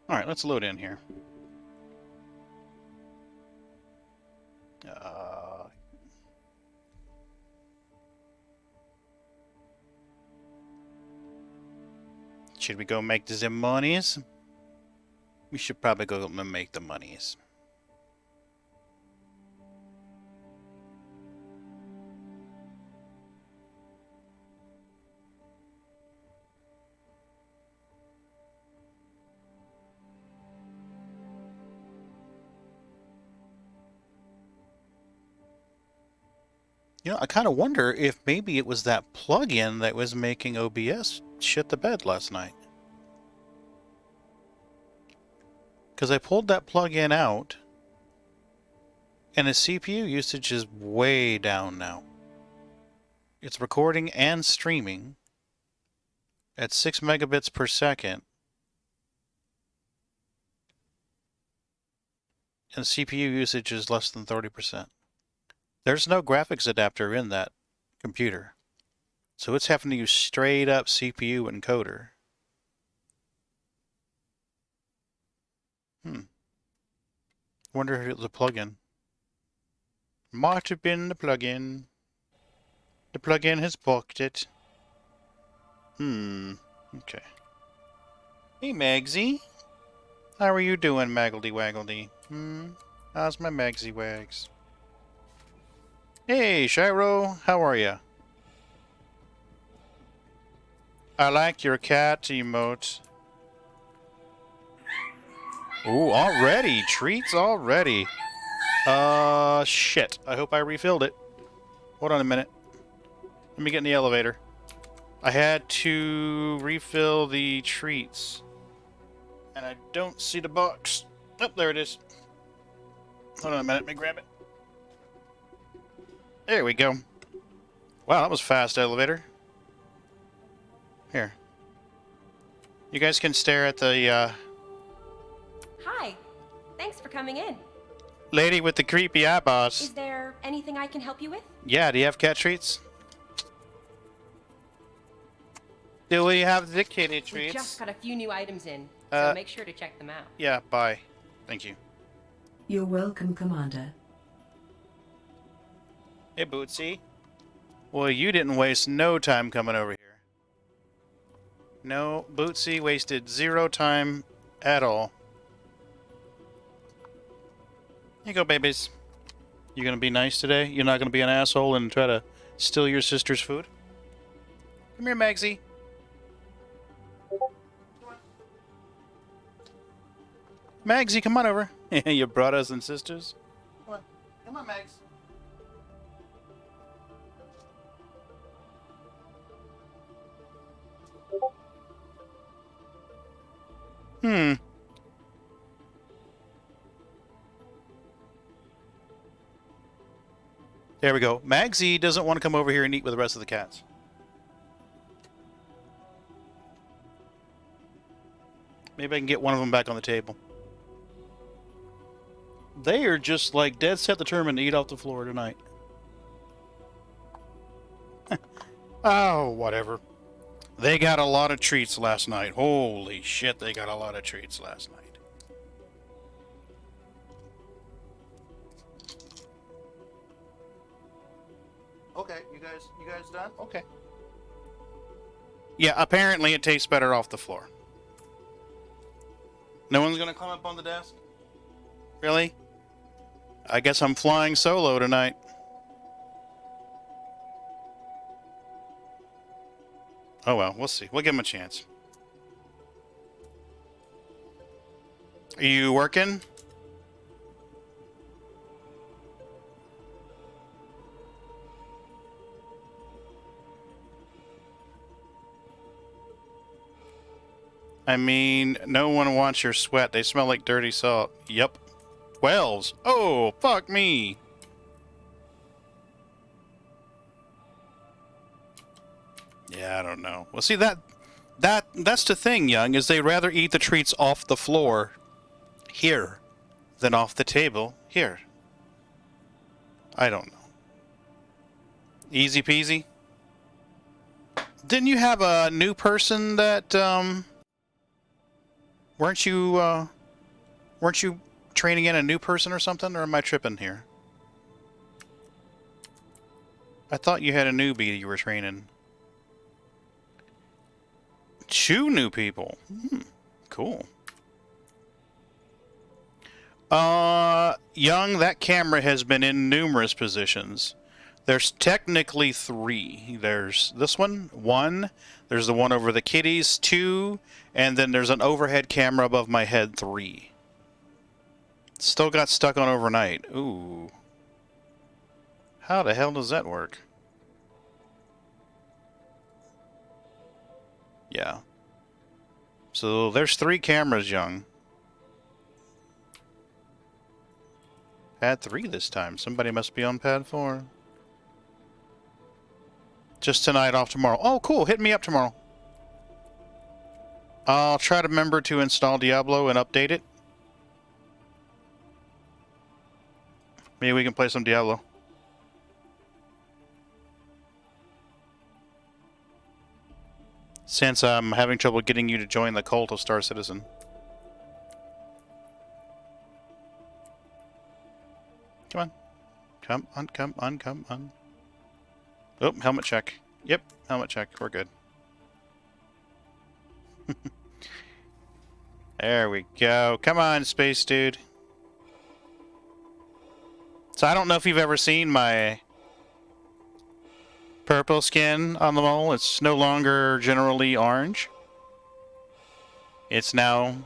Alright, let's load in here. Should we go make the monies? We should probably go make the monies. You know, I kind of wonder if maybe it was that plug-in that was making OBS shit the bed last night. Because I pulled that plug-in out, and the CPU usage is way down now. It's recording and streaming at 6 megabits per second. And CPU usage is less than 30%. There's no graphics adapter in that computer. So it's having to use straight up CPU encoder. Wonder if it was a plugin. Might have been the plugin. The plugin has blocked it. Okay. Hey, Magsy. How are you doing, Maggledy Waggledy? How's my Magsy Wags? Hey, Shiro. How are ya? I like your cat emote. Ooh, already. Treats already. Shit. I hope I refilled it. Hold on a minute. Let me get in the elevator. I had to refill the treats. And I don't see the box. Oh, there it is. Hold on a minute. Let me grab it. There we go. Wow, that was fast, elevator. Here. You guys can stare at the, Hi. Thanks for coming in. lady with the creepy eyeballs. Is there anything I can help you with? Yeah, do you have cat treats? Do we have the kitty treats? We just got a few new items in, so make sure to check them out. Yeah, bye. Thank you. You're welcome, Commander. Hey, Bootsy. Well, you didn't waste no time coming over here. No, Bootsy wasted 0 time at all. Here you go, babies. You gonna be nice today? You're not gonna be an asshole and try to steal your sister's food? Come here, Magsy. Magsy, come on over. Your brothers and sisters. Come on. Come on, Mags. There we go. Magsy doesn't want to come over here and eat with the rest of the cats. Maybe I can get one of them back on the table. They are just like dead set determined to eat off the floor tonight. Oh, whatever. They got a lot of treats last night. Holy shit, they got a lot of treats last night. Okay, you guys done? Okay. Yeah, apparently it tastes better off the floor. No one's gonna climb up on the desk? Really? I guess I'm flying solo tonight. Oh well, we'll see. We'll give him a chance. Are you working? I mean, no one wants your sweat. They smell like dirty salt. Yep. 12s. Oh, fuck me. Yeah, I don't know. Well, see, that's the thing, Young, is they rather eat the treats off the floor here than off the table here. I don't know. Easy peasy. Didn't you have a new person that, weren't you training in a new person or something, or am I tripping here? I thought you had a newbie you were training. 2 new people. Cool. Young, that camera has been in numerous positions. There's technically 3. There's this one, 1. There's the one over the kitties, 2. And then there's an overhead camera above my head, 3. Still got stuck on overnight. Ooh. How the hell does that work? Yeah. So there's 3 cameras, Young. Pad 3 this time. Somebody must be on pad 4. Just tonight, off tomorrow. Oh, cool. Hit me up tomorrow. I'll try to remember to install Diablo and update it. Maybe we can play some Diablo. Since I'm having trouble getting you to join the cult of Star Citizen. Come on. Come on, come on, come on. Oh, helmet check. Yep, helmet check. We're good. There we go. Come on, space dude. So I don't know if you've ever seen my purple skin on the mole. It's no longer generally orange. It's now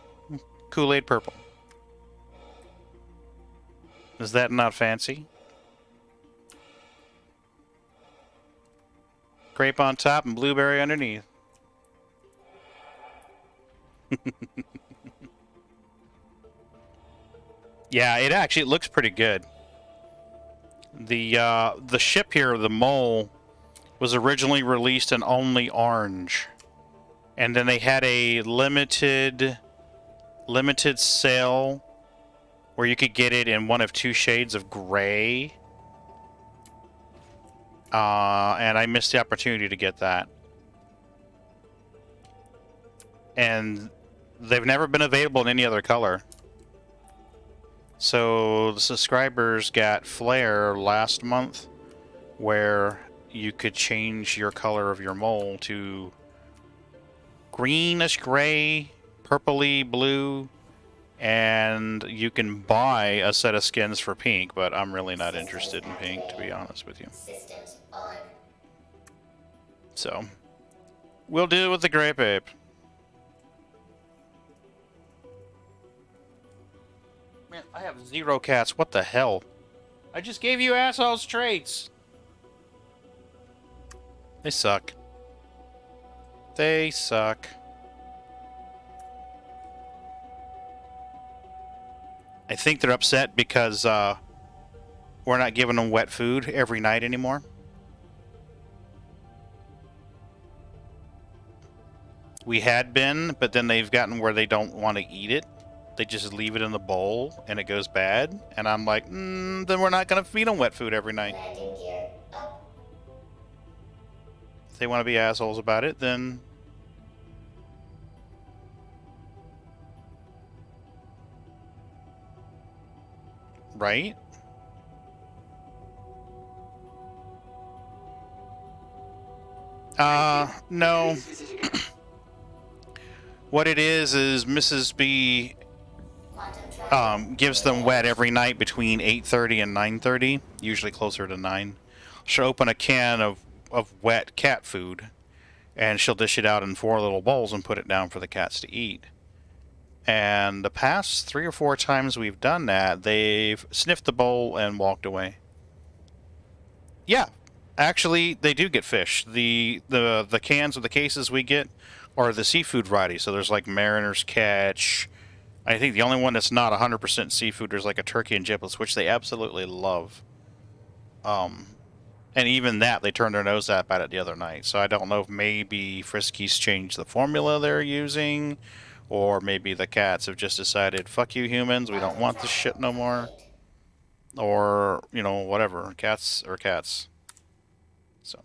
Kool-Aid purple. Is that not fancy? Grape on top and blueberry underneath. Yeah, it actually looks pretty good. The ship here, the mole, was originally released in only orange, and then they had a limited sale where you could get it in one of 2 shades of gray. And I missed the opportunity to get that. And they've never been available in any other color. So the subscribers got Flare last month, where you could change your color of your mole to greenish gray, purpley blue, and you can buy a set of skins for pink, but I'm really not interested in pink, to be honest with you. So, we'll do it with the grape ape. Man, I have 0 cats. What the hell? I just gave you assholes traits. They suck. They suck. I think they're upset because we're not giving them wet food every night anymore. We had been, but then they've gotten where they don't want to eat it. They just leave it in the bowl and it goes bad. And I'm like, then we're not going to feed them wet food every night. If they want to be assholes about it, then... Right? No. What it is Mrs. B gives them wet every night between 8:30 and 9:30, usually closer to 9. She'll open a can of wet cat food, and she'll dish it out in 4 little bowls and put it down for the cats to eat. And the past 3 or 4 times we've done that, they've sniffed the bowl and walked away. Yeah, actually, they do get fish. The cans of the cases we get are the seafood variety. So there's like Mariner's Catch. I think the only one that's not 100% seafood, there's like a turkey and giblets, which they absolutely love. And even that, they turned their nose up at it the other night. So I don't know if maybe Friskies changed the formula they're using, or maybe the cats have just decided, fuck you humans, we don't want this shit no more. Or, you know, whatever. Cats are cats. So.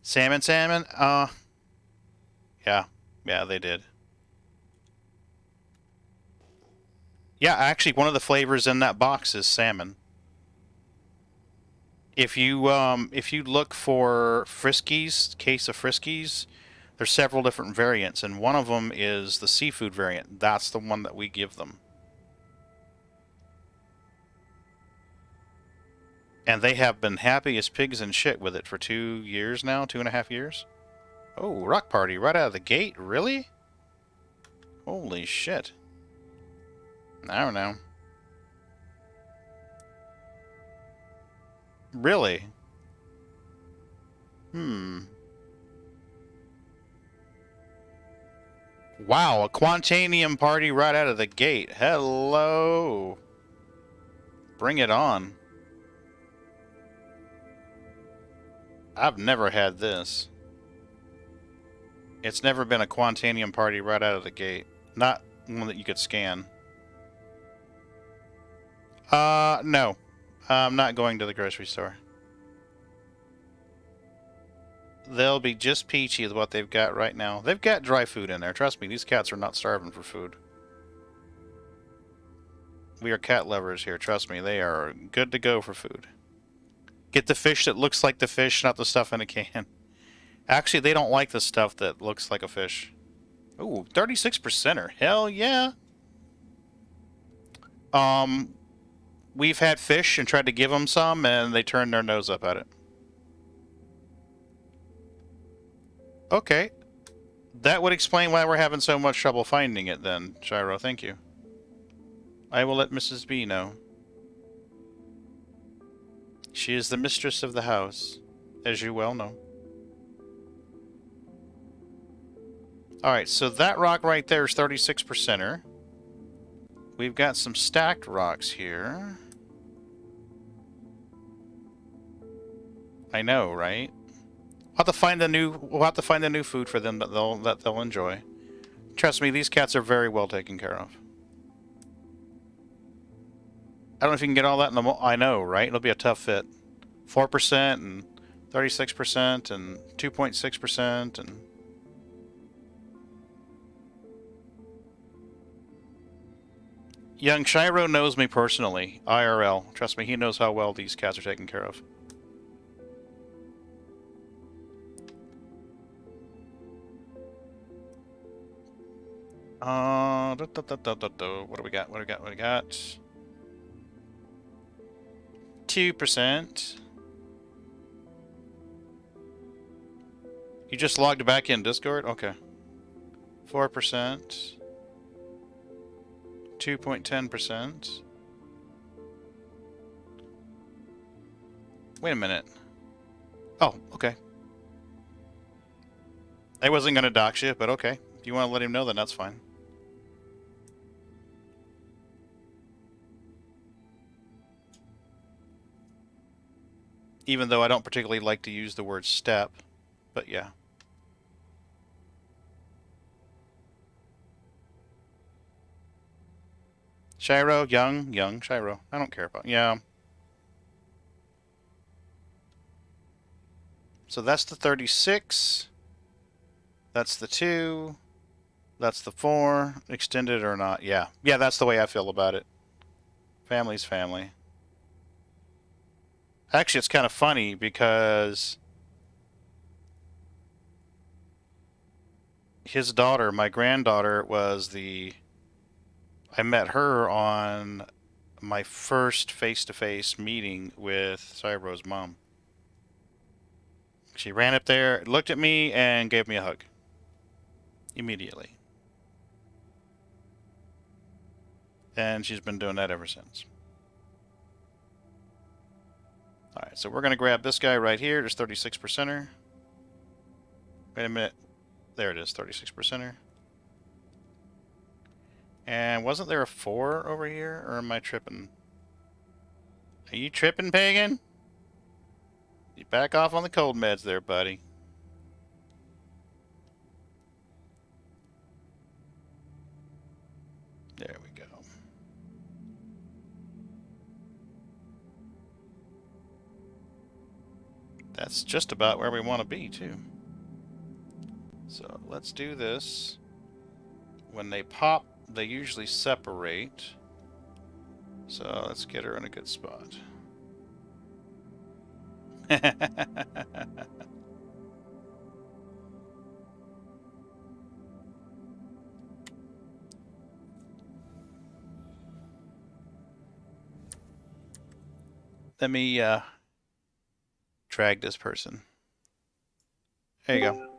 Salmon. Yeah. Yeah, they did. Yeah, actually, one of the flavors in that box is salmon. If you look for Friskies, case of Friskies, there's several different variants, and one of them is the seafood variant. That's the one that we give them. And they have been happy as pigs and shit with it for 2 years now, 2.5 years. Oh, rock party right out of the gate, really? Holy shit. I don't know. Really? Hmm. Wow, a Quantanium party right out of the gate. Hello. Bring it on. I've never had this. It's never been a Quantanium party right out of the gate. Not one that you could scan. No. I'm not going to the grocery store. They'll be just peachy with what they've got right now. They've got dry food in there. Trust me, these cats are not starving for food. We are cat lovers here. Trust me, they are good to go for food. Get the fish that looks like the fish, not the stuff in a can. Actually, they don't like the stuff that looks like a fish. Ooh, 36%er. Hell yeah. We've had fish and tried to give them some, and they turned their nose up at it. Okay. That would explain why we're having so much trouble finding it then, Shiro. Thank you. I will let Mrs. B know. She is the mistress of the house, as you well know. Alright, so that rock right there is 36%er. We've got some stacked rocks here. I know, right? We'll have to find the new food for them that they'll enjoy. Trust me, these cats are very well taken care of. I don't know if you can get all that in the I know, right? It'll be a tough fit. 4% and 36% and 2.6% and young Shiro knows me personally, IRL. Trust me, he knows how well these cats are taken care of. What do we got? What do we got? What do we got? 2%. You just logged back in Discord? Okay. 4%. 2.10%. Wait a minute. Oh, okay. I wasn't going to dox you, but okay. If you want to let him know, then that's fine. Even though I don't particularly like to use the word step, but yeah. Shiro, young Shiro. I don't care about. Yeah. So that's the 36. That's the 2. That's the 4. Extended or not. Yeah. Yeah, that's the way I feel about it. Family's family. Actually, it's kind of funny because his daughter, my granddaughter, was the... I met her on my first face-to-face meeting with Cyro's mom. She ran up there, looked at me, and gave me a hug. Immediately. And she's been doing that ever since. Alright, so we're going to grab this guy right here. There's 36%er. Wait a minute. There it is, 36%er. And wasn't there a 4 over here? Or am I tripping? Are you tripping, pagan? You back off on the cold meds there, buddy. There we go. That's just about where we want to be, too. So let's do this. When they pop, they usually separate. So let's get her in a good spot. Let me drag this person. There you go.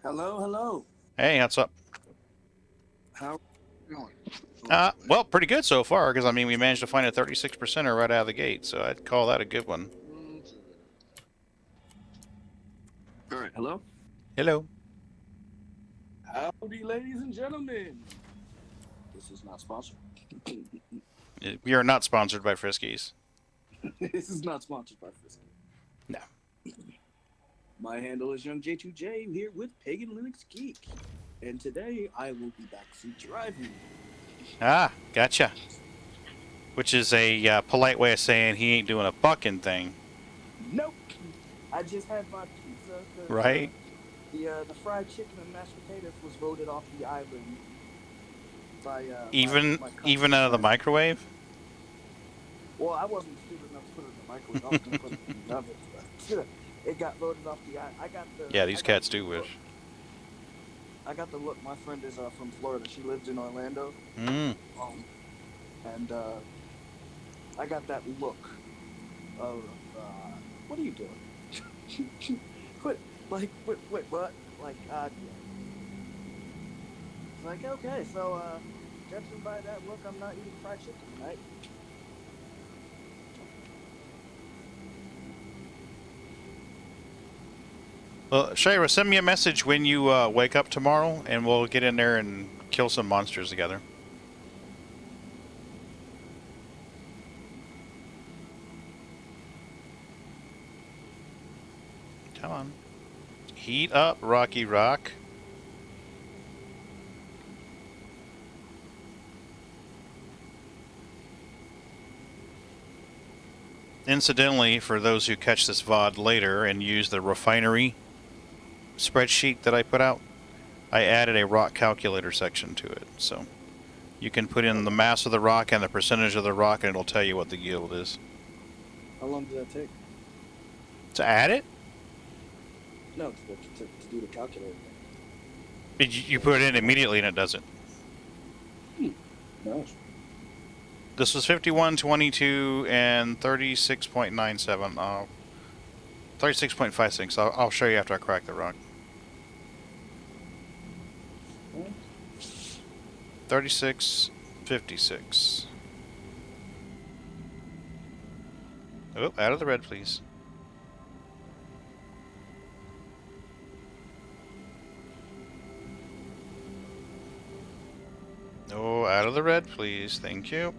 Hello, hello. Hey, what's up? How are you doing? Well, pretty good so far, because I mean, we managed to find a 36%er right out of the gate, so I'd call that a good one. All right, hello. Hello. Howdy, ladies and gentlemen. This is not sponsored. We are not sponsored by Friskies. This is not sponsored by Frisky. No. My handle is Young J2J here with Pagan Linux Geek, and today I will be backseat driving. Ah, gotcha. Which is a polite way of saying he ain't doing a fucking thing. Nope. I just had my pizza. Right? The fried chicken and mashed potatoes was voted off the island by Even my even out of the friend. microwave? Well, I wasn't stupid enough to put it in the microwave. I was gonna put it in the oven, but it got voted off the island. Yeah, these cats do wish. I got the look. My friend is from Florida. She lives in Orlando. Mm. And I got that look of what are you doing? Quit! Like wait, what? Like yeah. It's like okay, so judging by that look, I'm not eating fried chicken tonight. Well, Shira, send me a message when you wake up tomorrow, and we'll get in there and kill some monsters together. Come on. Heat up, Rocky Rock. Incidentally, for those who catch this VOD later and use the refinery spreadsheet that I put out, I added a rock calculator section to it. So you can put in the mass of the rock and the percentage of the rock, and it'll tell you what the yield is. How long does that take? To add it? No, to do the calculator. You put it in immediately and it does it. Nice. This was 51.22 and 36.97. 36.56. I'll show you after I crack the rock. 36.56. Oh, out of the red, please. Oh, out of the red, please. Thank you.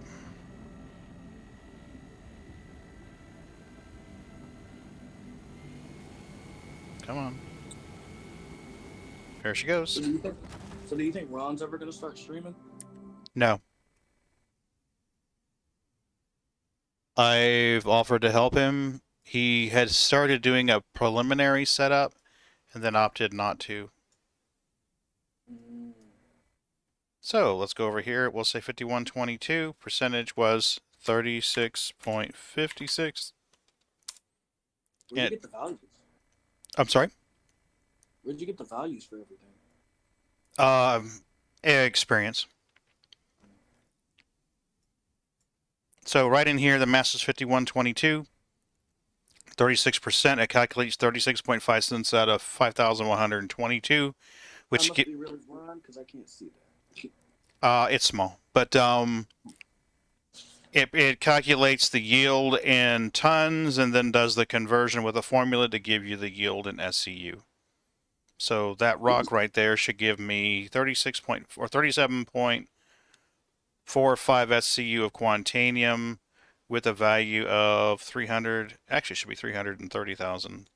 Come on. There she goes. So do you think Ron's ever gonna start streaming? No. I've offered to help him. He had started doing a preliminary setup and then opted not to. So let's go over here. We'll say 51.22. Percentage was 36.56. Where'd you get the values? I'm sorry? Where'd you get the values for everything? Experience. So right in here, the mass is 51.22. 36%. It calculates 36.5 cents out of 5,122, which that must be really Ron because I can't see that. It's small, but it calculates the yield in tons and then does the conversion with a formula to give you the yield in SCU. So that rock right there should give me 37.45 SCU of Quantanium with a value of 300. Actually, it should be 330,000.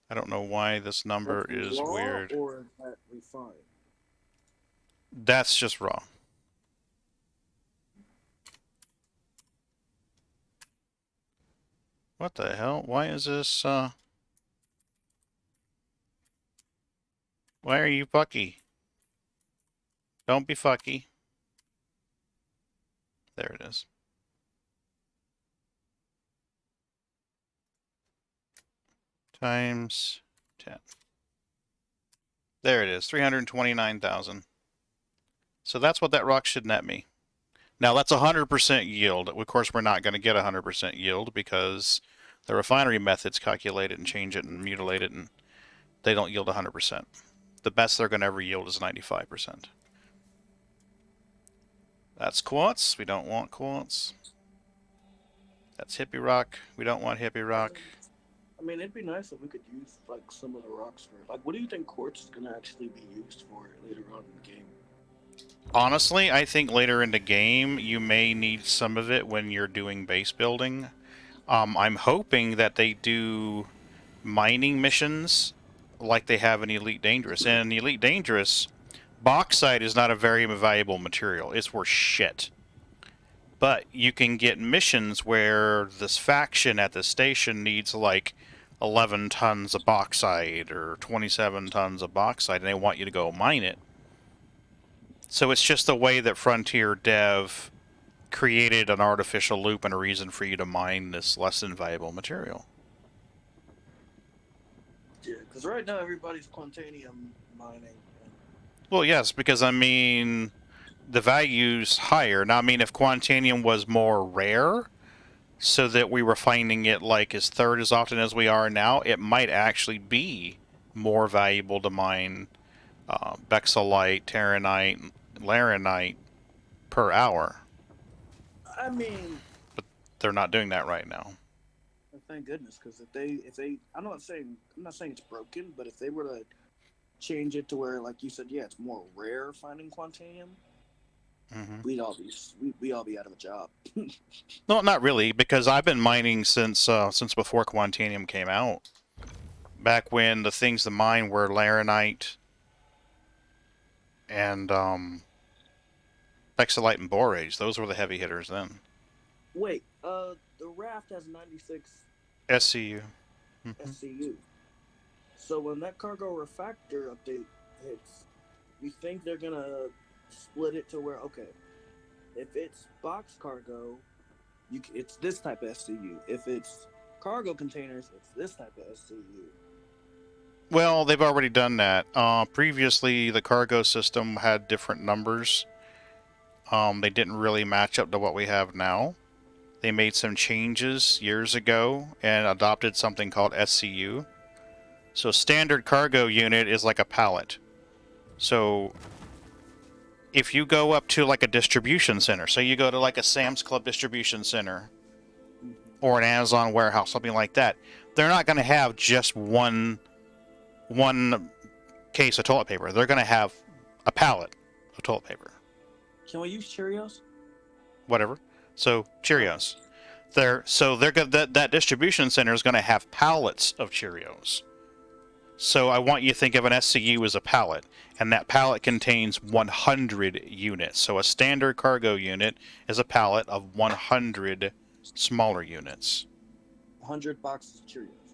I don't know why this number is raw weird. Or is that refined? That's just raw. What the hell? Why is this, Why are you fucky? Don't be fucky. There it is. Times 10. There it is, 329,000. So that's what that rock should net me. Now that's 100% yield. Of course, we're not going to get 100% yield because the refinery methods calculate it and change it and mutilate it, and they don't yield 100%. The best they're going to ever yield is 95%. That's quartz. We don't want quartz. That's hippie rock. We don't want hippie rock. I mean, it'd be nice if we could use like some of the rocks for. Like, what do you think quartz is gonna actually be used for later on in the game? Honestly, I think later in the game you may need some of it when you're doing base building. I'm hoping that they do mining missions like they have in Elite Dangerous. And in Elite Dangerous, bauxite is not a very valuable material. It's worth shit. But you can get missions where this faction at the station needs like 11 tons of bauxite or 27 tons of bauxite, and they want you to go mine it. So it's just the way that Frontier Dev created an artificial loop and a reason for you to mine this less than valuable material. Yeah, because right now everybody's quantanium mining. Well, yes, because I mean, the value's higher. Now, I mean, if quantanium was more rare, so that we were finding it like as third as often as we are now, it might actually be more valuable to mine bexolite, terranite, laranite per hour. I mean, They're not doing that right now. thank goodness, because if they, I'm not saying it's broken, but if they were to change it to where, like you said, yeah, it's more rare finding quantanium, we'd all be out of a job. No, not really, because I've been mining since before quantanium came out. Back when the things to mine were laranite and bexolite and borage. Those were the heavy hitters then. Wait, the raft has 96 SCU. SCU. So when that cargo refactor update hits, you think they're gonna split it to where, okay, if it's box cargo, it's this type of SCU. If it's cargo containers, it's this type of SCU. Well, they've already done that. Previously, the cargo system had different numbers. They didn't really match up to what we have now. They made some changes years ago and adopted something called SCU. So standard cargo unit is like a pallet. So if you go up to like a distribution center, so you go to like a Sam's Club distribution center or an Amazon warehouse, something like that, they're not going to have just one case of toilet paper. They're going to have a pallet of toilet paper. Can we use Cheerios? Whatever. So Cheerios. That distribution center is going to have pallets of Cheerios. So I want you to think of an SCU as a pallet, and that pallet contains 100 units. So a standard cargo unit is a pallet of 100 smaller units. 100 boxes of Cheerios.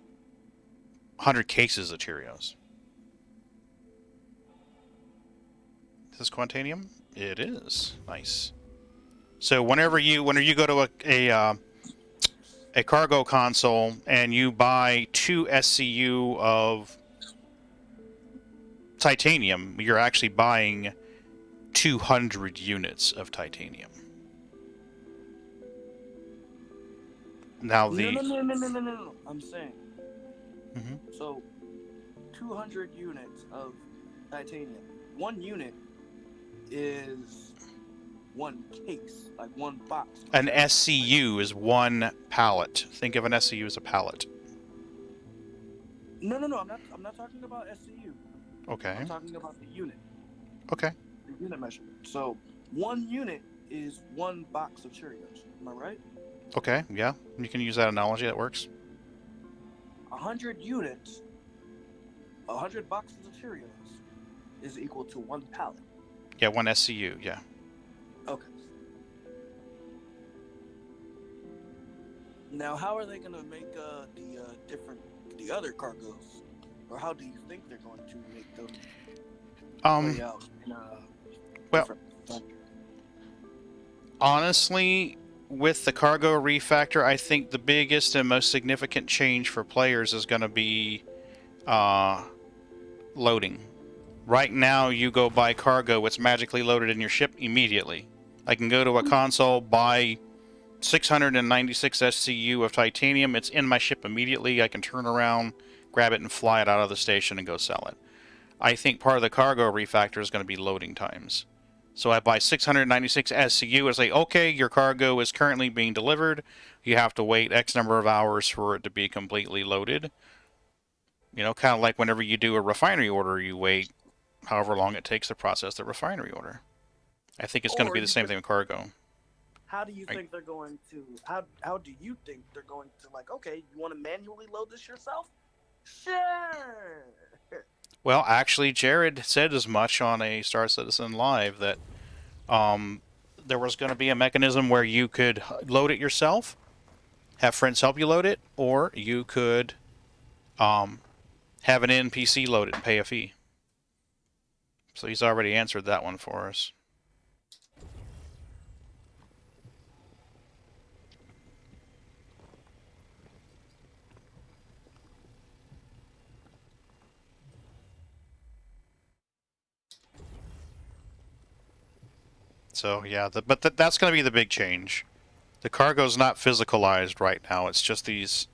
100 cases of Cheerios. Is this quantanium? It is. Nice. So whenever you go to a cargo console and you buy 2 SCU of titanium, you're actually buying 200 units of titanium. Now No. I'm saying. So, 200 units of titanium. 1 unit is 1 case, like 1 box. An SCU is 1 pallet. Think of an SCU as a pallet. No. I'm not talking about SCU. Okay. I'm talking about the unit. Okay. The unit measurement. So 1 unit is 1 box of Cheerios. Am I right? Okay. Yeah, you can use that analogy. That works. 100 units, 100 boxes of Cheerios is equal to 1 pallet. Yeah, 1 SCU. Yeah. Okay. Now, how are they gonna make the other cargoes, or how do you think they're going to make them play out in a Well, different factor? honestly, with the cargo refactor, I think the biggest and most significant change for players is going to be loading. Right now, you go buy cargo, it's magically loaded in your ship immediately. I can go to a console, buy 696 SCU of titanium, it's in my ship immediately. I can turn around, grab it, and fly it out of the station and go sell it. I think part of the cargo refactor is going to be loading times. So I buy 696 SCU and say, okay, your cargo is currently being delivered. You have to wait X number of hours for it to be completely loaded. You know, kind of like whenever you do a refinery order, you wait however long it takes to process the refinery order. I think it's going to Or be the you same could, thing with cargo. how do you think they're going to? How do you think they're going to, like? Okay, you want to manually load this yourself? Sure. Well, actually, Jared said as much on a Star Citizen Live that there was going to be a mechanism where you could load it yourself, have friends help you load it, or you could have an NPC load it and pay a fee. So he's already answered that one for us. So yeah, that's going to be the big change. The cargo's not physicalized right now. It's just these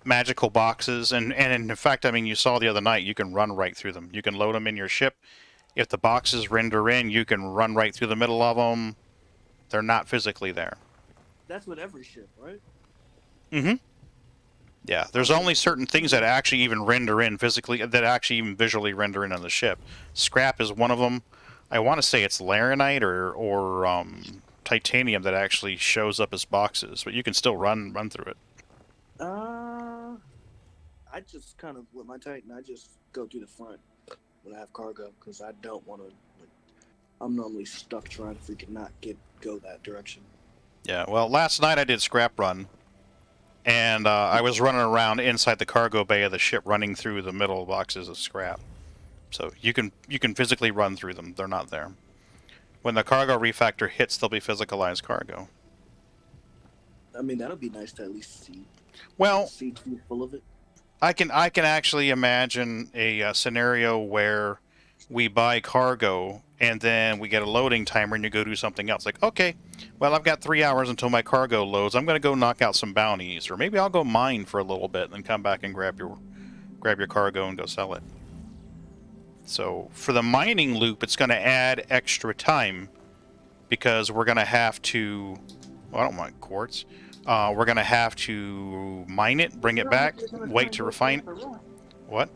magical boxes, and in fact, I mean, you saw the other night, you can run right through them. You can load them in your ship. If the boxes render in, you can run right through the middle of them. They're not physically there. That's with every ship, right? Mm-hmm. Yeah, there's only certain things that actually even render in physically, that actually even visually render in on the ship. Scrap is one of them. I want to say it's laranite or titanium that actually shows up as boxes, but you can still run through it. I just kind of with my Titan, I just go through the front when I have cargo because I don't want to. Like, I'm normally stuck trying to freaking not go that direction. Yeah, well, last night I did scrap run, and I was running around inside the cargo bay of the ship, running through the middle boxes of scrap. So you can physically run through them. They're not there. When the cargo refactor hits, they'll be physicalized cargo. I mean, that'll be nice to at least Well, see full of it. I can actually imagine a scenario where we buy cargo and then we get a loading timer and you go do something else. Like, okay, well, I've got 3 hours until my cargo loads. I'm going to go knock out some bounties, or maybe I'll go mine for a little bit and then come back and grab your cargo and go sell it. So for the mining loop, it's going to add extra time because we're going to have to. Well, I don't mind quartz. We're going to have to mine it, bring it back, wait to refine it. What?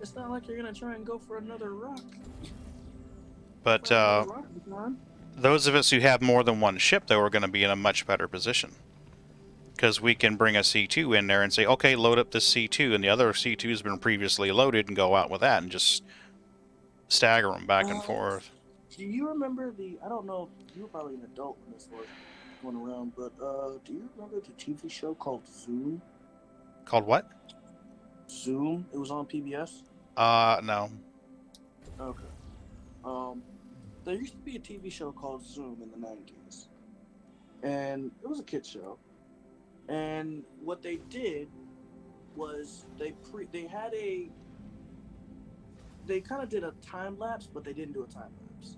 It's not like you're gonna try and go for another rock. But those of us who have more than one ship, though, are going to be in a much better position. Because we can bring a C2 in there and say, okay, load up this C2, and the other C2 has been previously loaded, and go out with that and just stagger them back and forth. Do you remember I don't know, you were probably an adult when this was going around, but do you remember the TV show called Zoom? Called what? Zoom? It was on PBS? No. Okay. There used to be a TV show called Zoom in the 90s. And it was a kid show. And what they did was they kind of did a time lapse, but they didn't do a time lapse.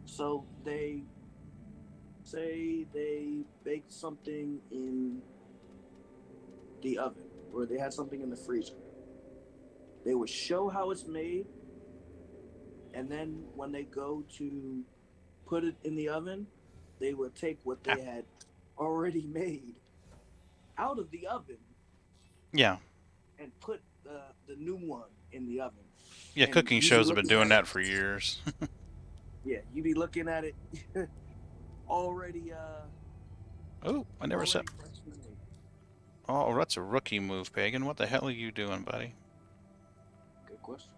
So they baked something in the oven, or they had something in the freezer. They would show how it's made, and then when they go to put it in the oven, they would take what they had already made out of the oven. Yeah. And put the new one in the oven. Yeah, and cooking shows have been doing that for years. Yeah, you be looking at it already. Oh, I never set. Oh, that's a rookie move, Pagan. What the hell are you doing, buddy? Good question.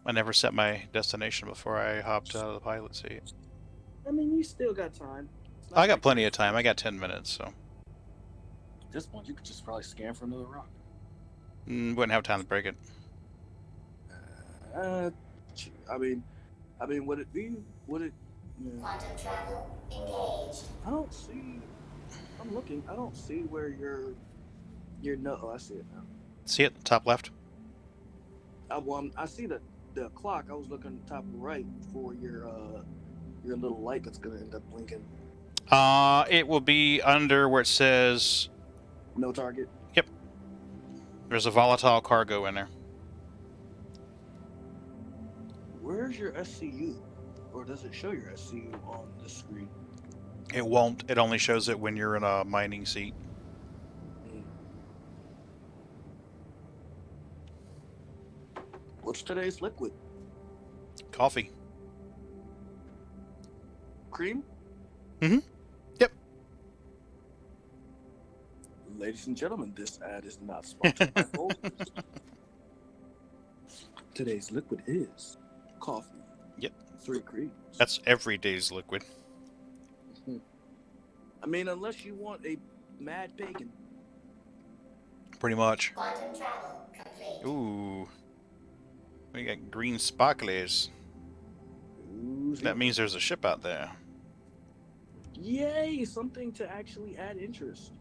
I never set my destination before I hopped out of the pilot seat. I mean, you still got time. I got plenty of time. I got 10 minutes, so. this point, you could just probably scan for another rock. Wouldn't have time to break it. Uh, I mean, would it be? Would it? Quantum travel engaged. I don't see. I'm looking. I don't see where your no. Oh, I see it now. See it, top left. I see the clock. I was looking top right for your little light that's gonna end up blinking. It will be under where it says. No target. Yep. There's a volatile cargo in there. Where's your SCU? Or does it show your SCU on the screen? It won't. It only shows it when you're in a mining seat. What's today's liquid? Coffee. Cream? Mm-hmm. Yep. Ladies and gentlemen, this ad is not sponsored by Gold. Today's liquid is coffee. Yep. 3 creams. That's every day's liquid. I mean, unless you want a mad bacon. Pretty much. Quantum travel complete. Ooh. We got green sparklers. Ooh, That means there's a ship out there. yay! Something to actually add interest.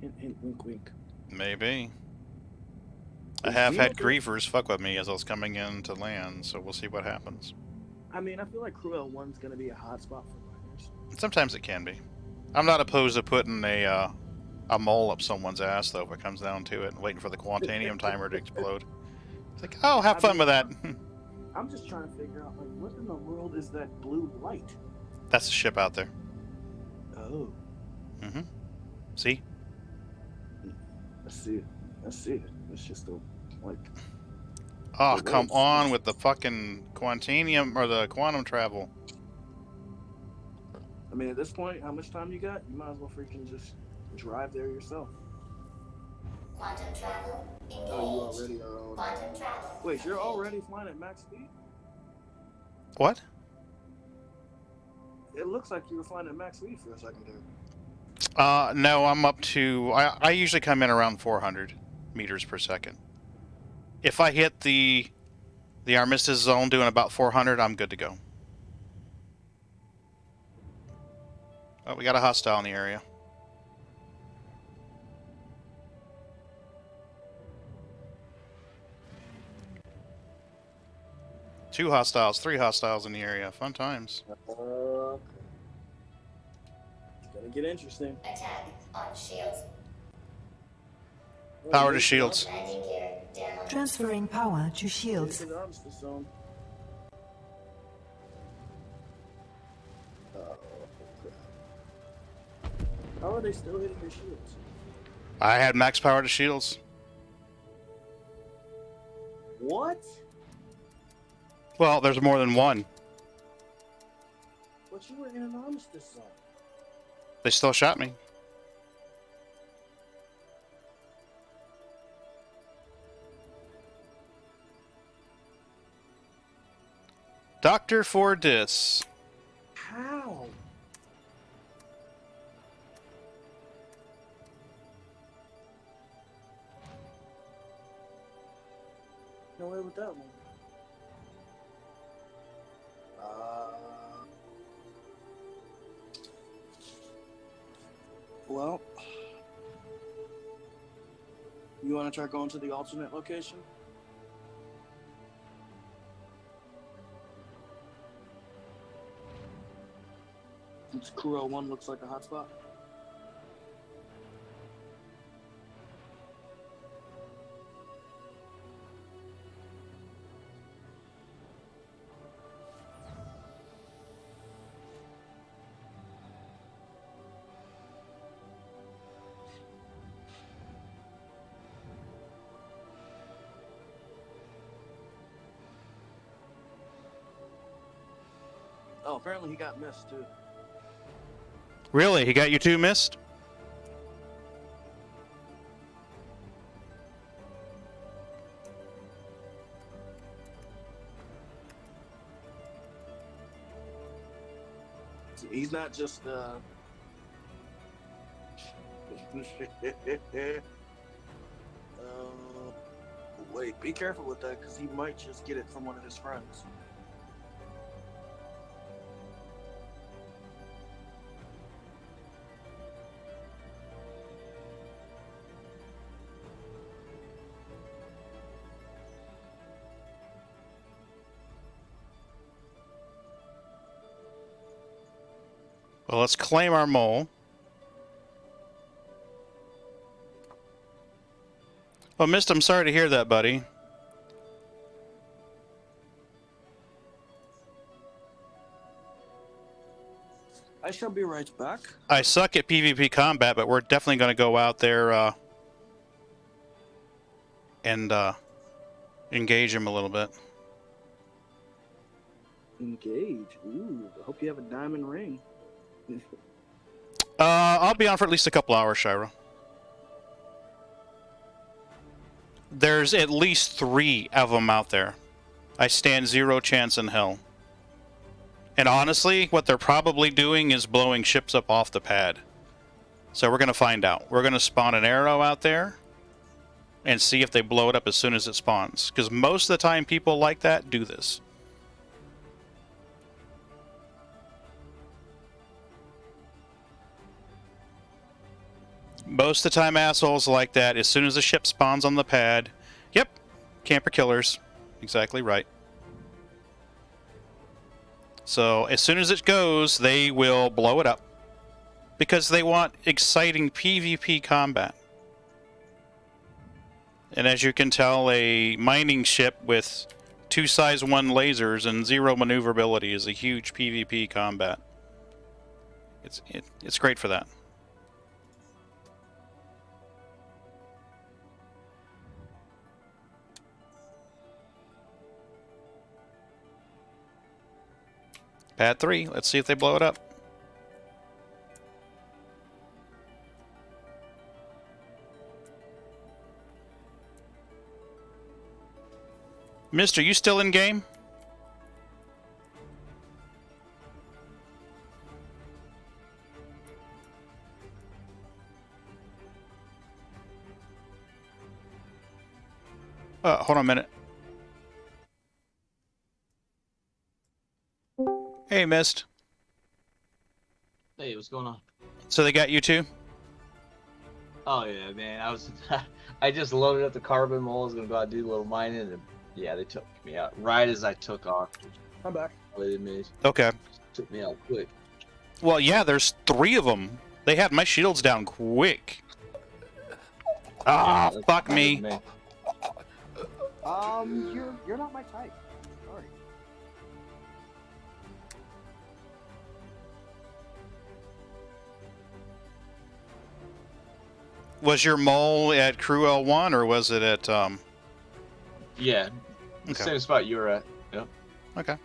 Hint, hint, wink, wink. Maybe. I Is have had Xenobit- griefers fuck with me as I was coming in to land, so we'll see what happens. I mean, I feel like Crew L1's gonna be a hotspot for miners. Sometimes it can be. I'm not opposed to putting a mole up someone's ass, though, if it comes down to it, and waiting for the quantanium timer to explode. It's like, oh, have fun with that. I'm just trying to figure out, like, what in the world is that blue light? That's a ship out there. Oh, Mm-hmm. See? I see it. I see it. It's just a, like, Oh, The come waves. on with the fucking quantanium, or the quantum travel. I mean, at this point, how much time you got? You might as well freaking just drive there yourself. Quantum travel engaged. Oh, you already are on. Quantum travel. Wait, you're complete. already flying at max speed? What? It looks like you were flying at max speed for a second there. No, I'm up to... I usually come in around 400 meters per second. If I hit the armistice zone doing about 400, I'm good to go. Oh, we got a hostile in the area. Two hostiles, 3 hostiles in the area. Fun times. Okay. It's gonna get interesting. Attack on shields. Power to shields. Landing gear down. Transferring power to Into shields. the armistice zone. Oh, crap. How are they still hitting your shields? I had max power to shields. What? Well, there's more than one. But you were in an armistice zone. They still shot me. Dr. Fordis. How? No way with that one. Well, you want to try going to the alternate location? Since Crew 1 looks like a hotspot. Oh, apparently he got missed too. Really? He got you 2 missed? He's not just Wait, be careful with that, because he might just get it from one of his friends. Well, let's claim our mole. Well, Mist, I'm sorry to hear that, buddy. I shall be right back. I suck at PvP combat, but we're definitely going to go out there and engage him a little bit. Engage. Ooh, I hope you have a diamond ring. I'll be on for at least a couple hours, Shira. There's at least 3 of them out there. I stand 0 chance in hell. And honestly, what they're probably doing is blowing ships up off the pad. So we're going to find out. We're going to spawn an arrow out there and see if they blow it up as soon as it spawns. Because most of the time people like that do this. Most of the time assholes like that, as soon as the ship spawns on the pad, yep, camper killers. Exactly right. So as soon as it goes, they will blow it up. Because they want exciting PvP combat. And as you can tell, a mining ship with 2 size 1 lasers and 0 maneuverability is a huge PvP combat. It's great for that. Pad 3, let's see if they blow it up. Mister, you still in game? Hold on a minute. Hey, Mist. Hey, what's going on? So they got you too? Oh yeah, man. I just loaded up the carbon mole. I was gonna go out and do a little mining, and yeah, they took me out right as I took off. I'm back. Wait a minute. Okay. Took me out quick. Well, yeah, there's 3 of them. They had my shields down quick. Ah, Yeah, fuck that's me. man. You're not my type. Sorry. Was your mole at Crew L1 or was it at Yeah, the Okay. same spot you were at. Yep. Okay.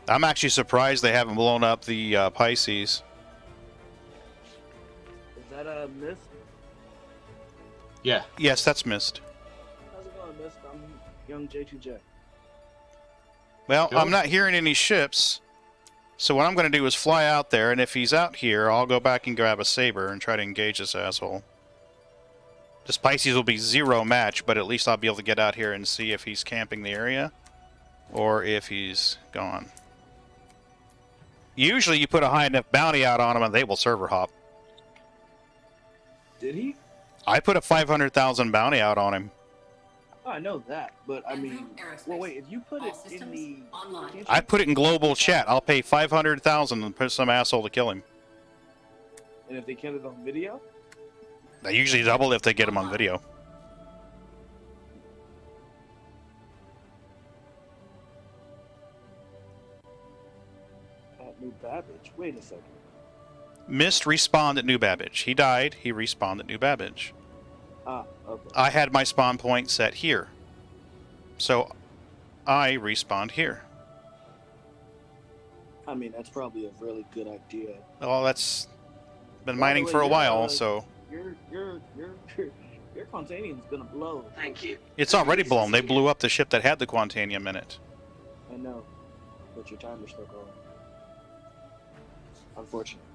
I'm actually surprised they haven't blown up the Pisces. Is that a Mist? Yeah. Yes, that's Mist. How's it going, Mist? I'm young J2J. Well, Cool. I'm not hearing any ships. So what I'm going to do is fly out there, and if he's out here, I'll go back and grab a saber and try to engage this asshole. This Pisces will be 0 match, but at least I'll be able to get out here and see if he's camping the area or if he's gone. Usually you put a high enough bounty out on them and they will server hop. Did he? I put a 500,000 bounty out on him. Oh, I know that, but I mean, well, wait. If you put it in the, can't I you- put it in global chat. I'll pay 500,000 and put some asshole to kill him. and if they get it on video, They usually double if they get him on video. at New Babbage. Wait a second. Mist respawned at New Babbage. He died. He respawned at New Babbage. Ah, okay. I had my spawn point set here. So I respawned here. I mean, that's probably a really good idea. Well, that's been By the mining way, for a you're, while, so... You're Your Quantanium's gonna blow. Thank you. It's already blown. They blew up the ship that had the Quantanium in it. I know, but your timer's still going. Unfortunately.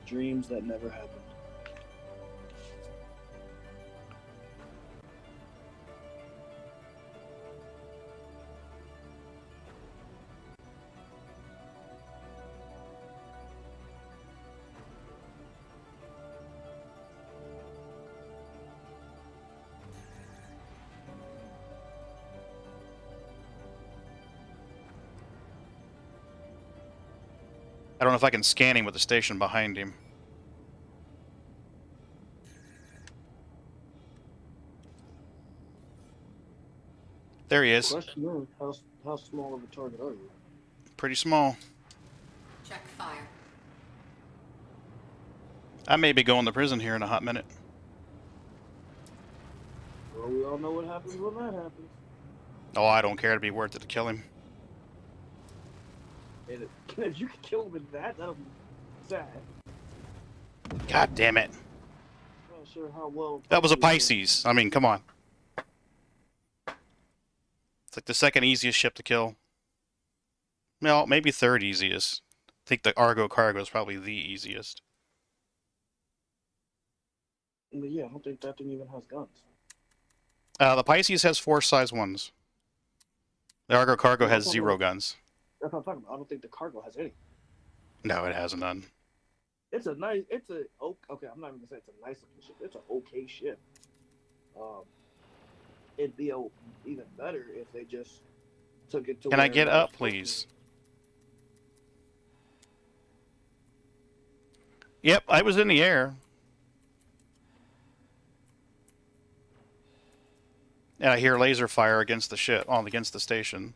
Dreams that never happened. I don't know if I can scan him with the station behind him. There he is. Question is, how small of a target are you? Pretty small. Check fire. I may be going to prison here in a hot minute. Well, we all know what happens when that happens. Oh, I don't care. It'd be worth it to kill him. And if you could kill him in that, that'll be sad. God damn it. I'm not sure how well. That was a Pisces. I mean, come on. It's like the second easiest ship to kill. Well, maybe third easiest. I think the Argo Cargo is probably the easiest. But yeah, I don't think that thing even has guns. The Pisces has 4 size 1s. The Argo Cargo has 0 guns. That's what I'm talking about. I don't think the cargo has any. No, it has none. Okay, I'm not even gonna say it's a nice looking ship. It's an okay ship. It'd be even better if they just took it to. Can I where get it up, was please? Yep, I was in the air. And I hear laser fire against the ship, against the station.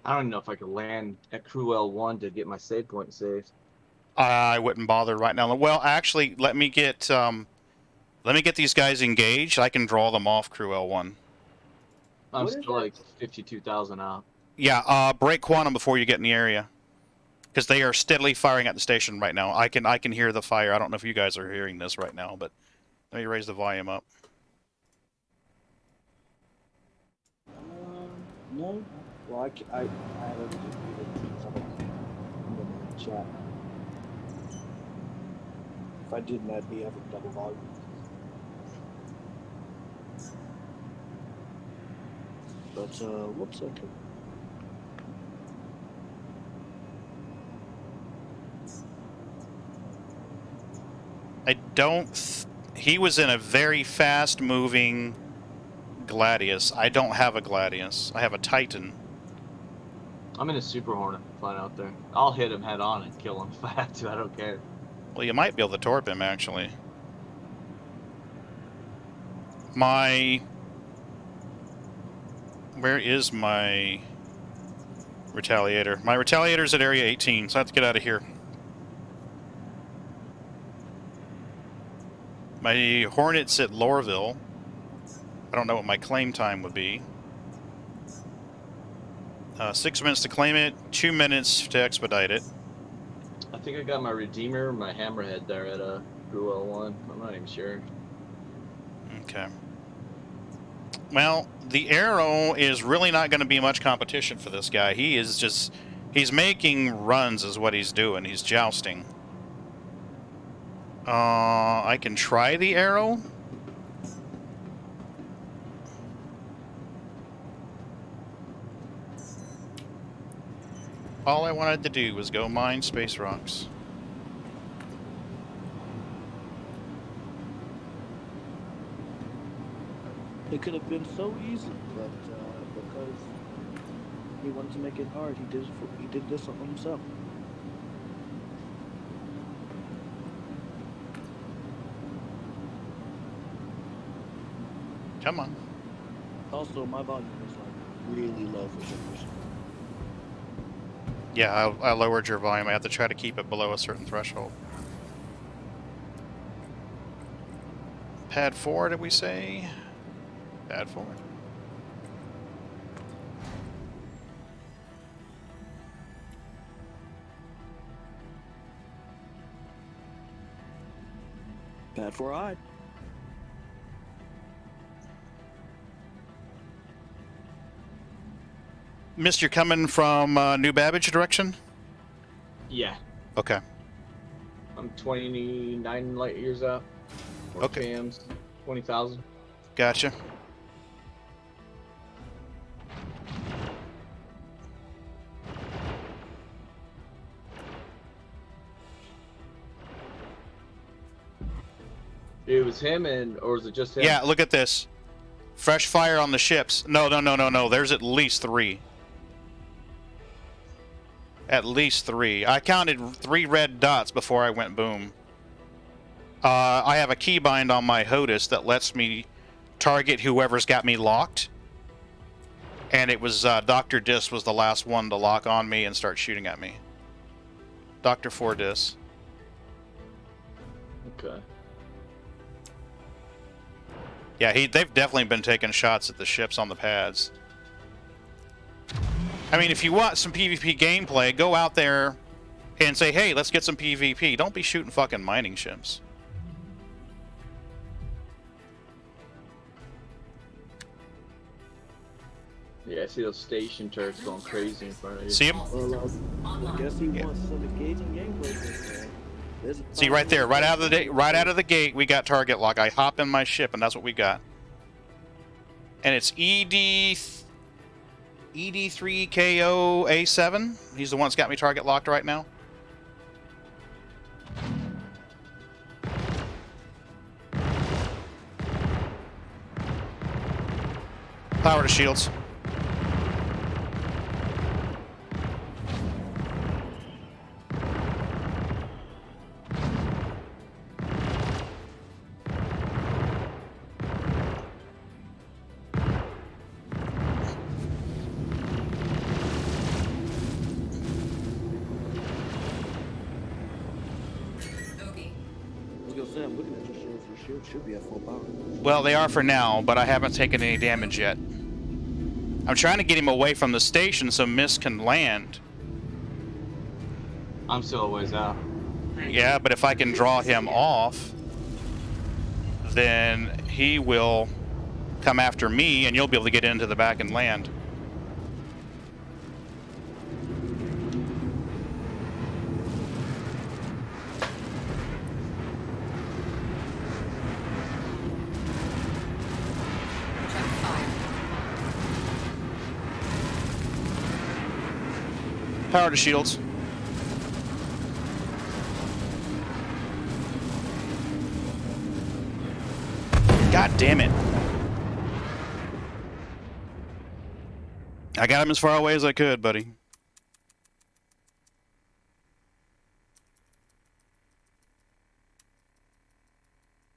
I don't even know if I could land at Crew L1 to get my save point saved. I wouldn't bother right now. Well, actually, let me get these guys engaged. I can draw them off Crew L1. I'm What is still that? like 52,000 out. Yeah, break quantum before you get in the area, because they are steadily firing at the station right now. I can hear the fire. I don't know if you guys are hearing this right now, but let me raise the volume up. No. Well, I had everything muted. Somebody in the chat. If I didn't, I'd be having double volume. But one second. I don't. He was in a very fast-moving Gladius. I don't have a Gladius. I have a Titan. I'm in a Super Hornet flying out there. I'll hit him head on and kill him if I have to. I don't care. Well, you might be able to torp him, actually. Where is my Retaliator? My Retaliator's at Area 18, so I have to get out of here. My Hornet's at Lorville. I don't know what my claim time would be. 6 minutes to claim it, 2 minutes to expedite it. I think I got my Redeemer, my Hammerhead there at Crew L1. I'm not even sure. Okay. Well, the Arrow is really not going to be much competition for this guy. He's making runs is what he's doing. He's jousting. I can try the Arrow. All I wanted to do was go mine space rocks. It could have been so easy, but because he wanted to make it hard, he did this on himself. Come on. Also, my volume is like really low for shippers. Yeah, I lowered your volume. I have to try to keep it below a certain threshold. Pad 4, did we say? Pad 4. Pad 4i. Mist, you're coming from New Babbage direction? Yeah, Okay. I'm 29 light years out. Or Okay. KMs, 20,000. Gotcha. It was him, or was it just him? Yeah, look at this. Fresh fire on the ships. No. There's at least 3. At least 3. I counted 3 red dots before I went boom. I have a keybind on my HOTAS that lets me target whoever's got me locked. And it was Dr. Dis was the last one to lock on me and start shooting at me. Dr. 4 Dis. Okay. Yeah, they've definitely been taking shots at the ships on the pads. I mean, if you want some PvP gameplay, go out there and say, hey, let's get some PvP. Don't be shooting fucking mining ships. Yeah, I see those station turrets going crazy in front of you. See him? Well, I guess he wants some engaging gameplay. There's a See right there, right out of the gate, we got target lock. I hop in my ship, and that's what we got. And it's ED3KO A7. He's the one that's got me target locked right now. Power to shields. Bogey. I was gonna say, I'm looking at your shields. Your shield should be at full power. Well, they are for now, but I haven't taken any damage yet. I'm trying to get him away from the station so Mist can land. I'm still a ways out. Yeah, but if I can draw him off, then he will come after me, and you'll be able to get into the back and land. Check fire. Power to shields. God damn it. I got him as far away as I could, buddy.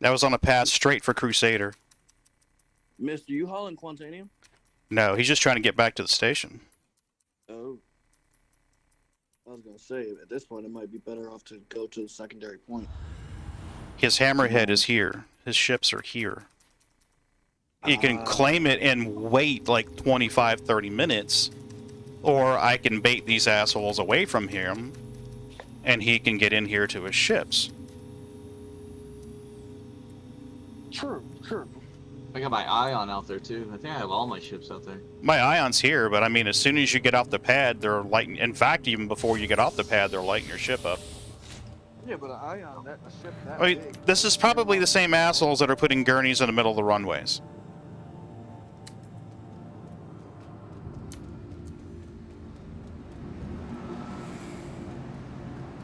That was on a path straight for Crusader. Mister, you hauling Quantanium? No, he's just trying to get back to the station. Oh. I was gonna say, at this point, it might be better off to go to the secondary point. His hammerhead is here. His ships are here. You can claim it and wait like 25, 30 minutes, or I can bait these assholes away from him, and he can get in here to his ships. True. I got my Ion out there too. I think I have all my ships out there. My Ion's here, but I mean, as soon as you get off the pad, they're lighting. In fact, even before you get off the pad, they're lighting your ship up. Yeah, but a ship that I mean, big. this is probably the same assholes that are putting gurneys in the middle of the runways.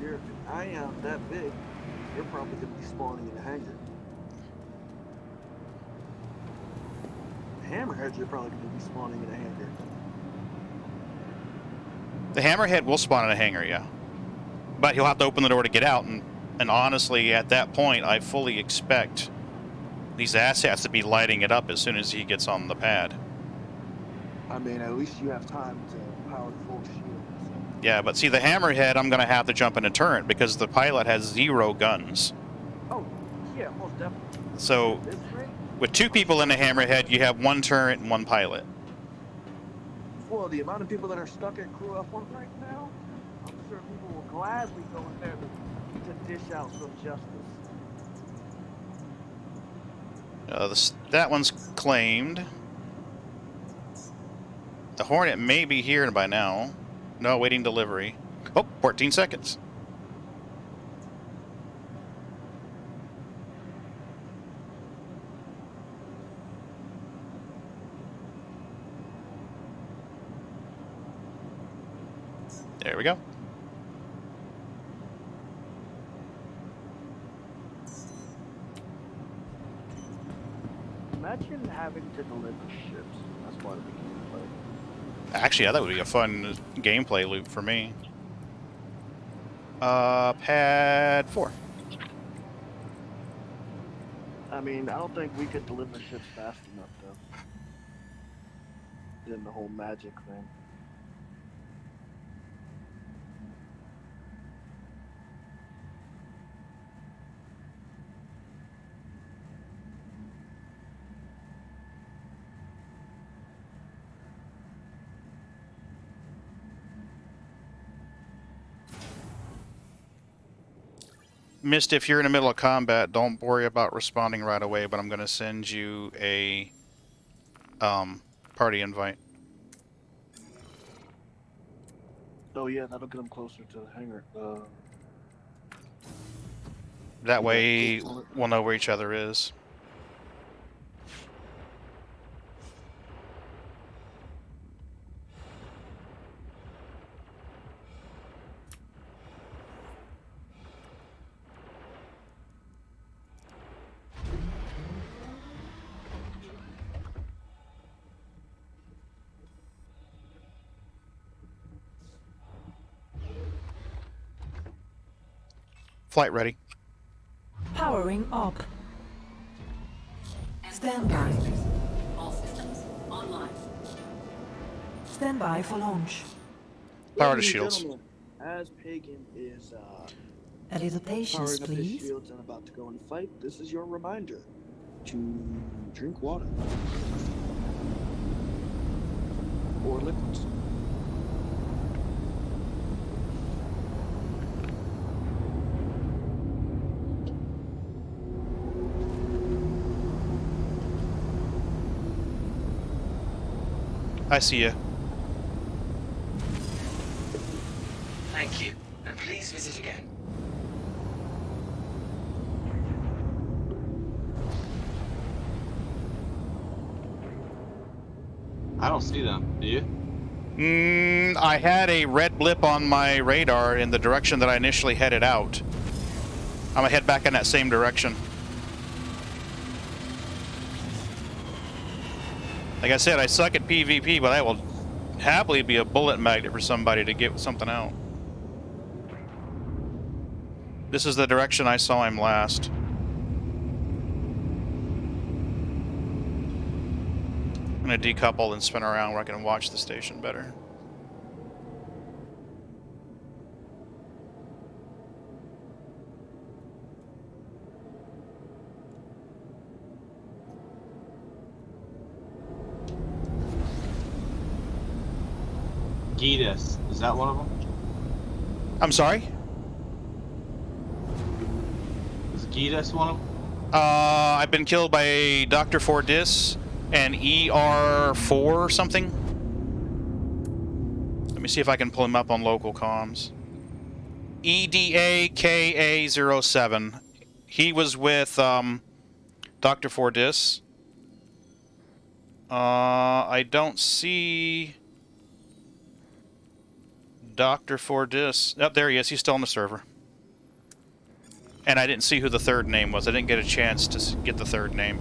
You're an ion that big, you're probably gonna be spawning in a hangar. Hammerheads, you're probably gonna be spawning in a hangar. The hammerhead will spawn in a hangar, yeah. But he'll have to open the door to get out, and honestly, at that point, I fully expect These ass has to be lighting it up as soon as he gets on the pad. I mean, at least you have time to power the full shield. So. Yeah, but see, the hammerhead, I'm going to have to jump in a turret because the pilot has 0 guns. Oh, yeah, most definitely. So, This rate, with 2 people in the hammerhead, you have 1 turret and 1 pilot. well, the amount of people that are stuck at Crew F1 right now, I'm sure people will gladly go in there to dish out some justice. That one's claimed. The Hornet may be here by now. No, waiting delivery. Oh, 14 seconds. There we go. Imagine having to deliver ships. That's part of the gameplay. Actually, yeah, that would be a fun gameplay loop for me. Pad 4. I mean, I don't think we could deliver ships fast enough, though. Then the whole magic thing. Mist, if you're in the middle of combat, don't worry about responding right away, but I'm going to send you a party invite. Oh yeah, that'll get them closer to the hangar. That way, we'll know where each other is. Flight ready. Powering up. Stand by. All systems online. Stand by for launch. Power to Ladies and shields. gentlemen, as Pagan is A little patience, powering up his please. shields and about to go and fight, this is your reminder to drink water or liquids. I see you. Thank you, and please visit again. I don't see them. Do you? I had a red blip on my radar in the direction that I initially headed out. I'm gonna head back in that same direction. Like I said, I suck at PvP, but I will happily be a bullet magnet for somebody to get something out. This is the direction I saw him last. I'm gonna decouple and spin around where I can watch the station better. Gitas. Is that one of them? I'm sorry? Is Gitas one of them? I've been killed by Dr. Fordis and ER4 or something. Let me see if I can pull him up on local comms. EDAKA07. He was with Dr. Fordis. I don't see Dr. Fordis. Oh, there he is. He's still on the server. And I didn't see who the third name was. I didn't get a chance to get the third name.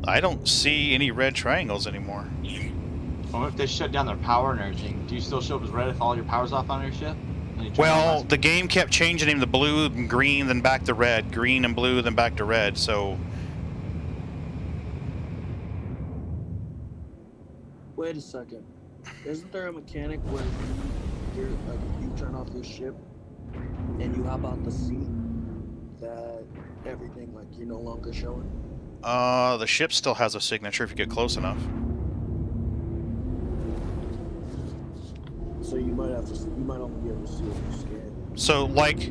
I don't see any red triangles anymore. Well, if they shut down their power and everything, do you still show up as red if all your power's off on your ship? And you turn on Well, last- the game kept changing him to blue, and green, then back to red, green and blue, then back to red. So Wait a second. Isn't there a mechanic where you turn off your ship and you hop out the seat that everything like you're no longer showing? the ship still has a signature if you get close enough. So you might only be able to see if you scan. So like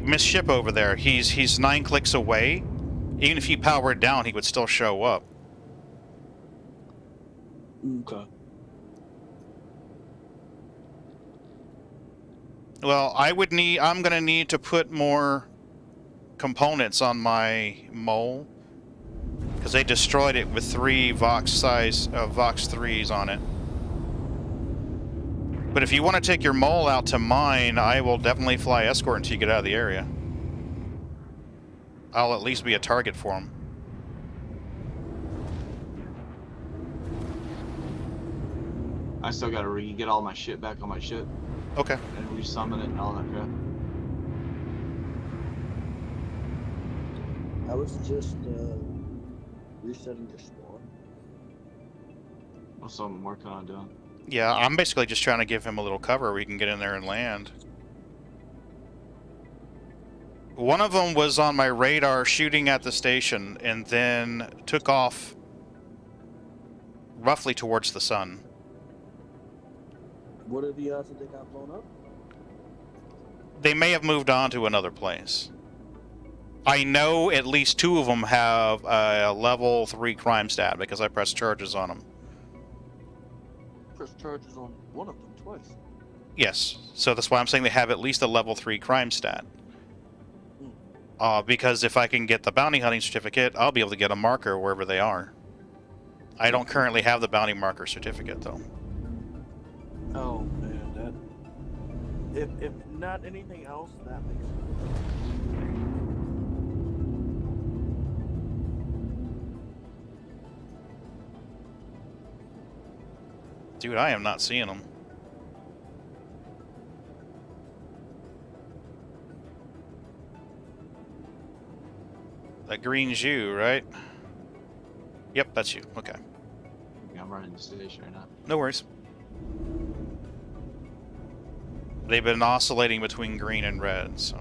Miss Ship over there, he's 9 clicks away. Even if you power it down, he would still show up. Okay. Well, I'm gonna need to put more components on my mole because they destroyed it with 3 Vox 3s on it. But if you want to take your mole out to mine, I will definitely fly escort until you get out of the area. I'll at least be a target for him. I still gotta get all my shit back on my ship Okay. and resummon it and all that crap. I was just resetting your spawn. That's what I'm working on doing. Yeah, I'm basically just trying to give him a little cover where he can get in there and land. One of them was on my radar shooting at the station and then took off roughly towards the sun. What are the odds that they got blown up? They may have moved on to another place. I know at least 2 of them have a level 3 crime stat because I pressed charges on them. Press charges on one of them twice. Yes, so that's why I'm saying they have at least a level 3 crime stat. Because if I can get the bounty hunting certificate, I'll be able to get a marker wherever they are. I don't currently have the bounty marker certificate, though. Oh man, that if not anything else, that makes sense. Dude, I am not seeing them. That green's you, right? Yep, that's you. Okay. Yeah, I'm running the station right now. No worries. They've been oscillating between green and red, so...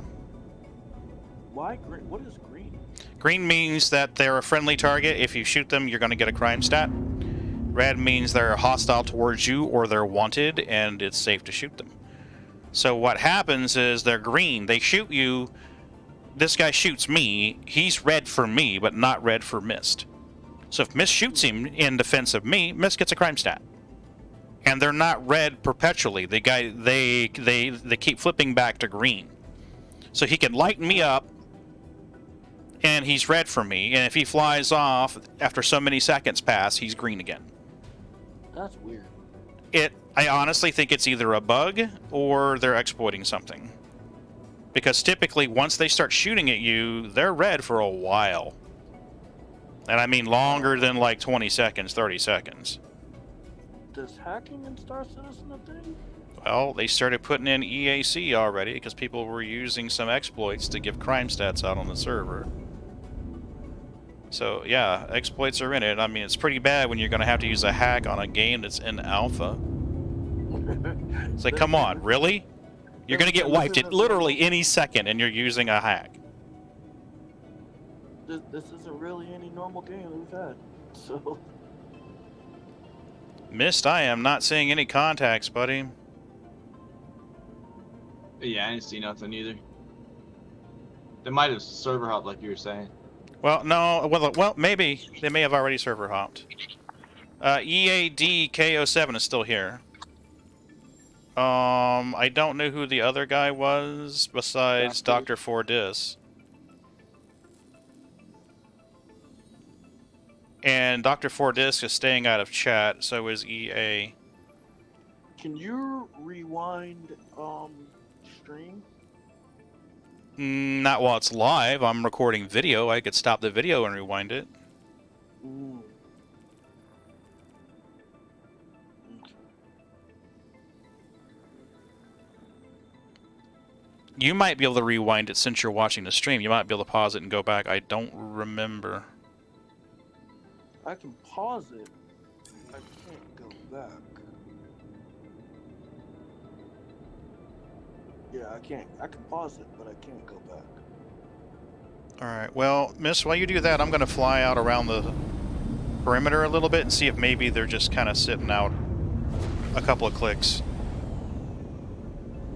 Why green? What is green? Green means that they're a friendly target. If you shoot them, you're going to get a crime stat. Red means they're hostile towards you or they're wanted, and it's safe to shoot them. So what happens is they're green. They shoot you. This guy shoots me. He's red for me, but not red for Mist. So if Mist shoots him in defense of me, Mist gets a crime stat. And they're not red perpetually. They keep flipping back to green. So he can light me up, and he's red for me. And if he flies off after so many seconds pass, he's green again. That's weird. I honestly think it's either a bug or they're exploiting something. Because typically, once they start shooting at you, they're red for a while. And I mean longer than like 20 seconds, 30 seconds. Does hacking in Star Citizen a thing? Well, they started putting in EAC already because people were using some exploits to give crime stats out on the server. So, yeah, exploits are in it. I mean, it's pretty bad when you're going to have to use a hack on a game that's in alpha. It's like, come on, really? You're going to get wiped at literally any second and you're using a hack. This isn't really any normal game that we've had. So... Mist, I am not seeing any contacts, buddy. Yeah, I didn't see nothing either. They might have server hopped like you were saying. Well, no, well, maybe. They may have already server hopped. EADKO7 is still here. I don't know who the other guy was besides Dr. Fordis. And Dr. Fordis is staying out of chat, so is EA. Can you rewind stream? Not while it's live. I'm recording video. I could stop the video and rewind it. Mm. You might be able to rewind it since you're watching the stream. You might be able to pause it and go back. I don't remember. I can pause it. I can't go back. Yeah, I can't. I can pause it, but I can't go back. Alright, well, Miss, while you do that, I'm going to fly out around the perimeter a little bit and see if maybe they're just kind of sitting out a couple of clicks.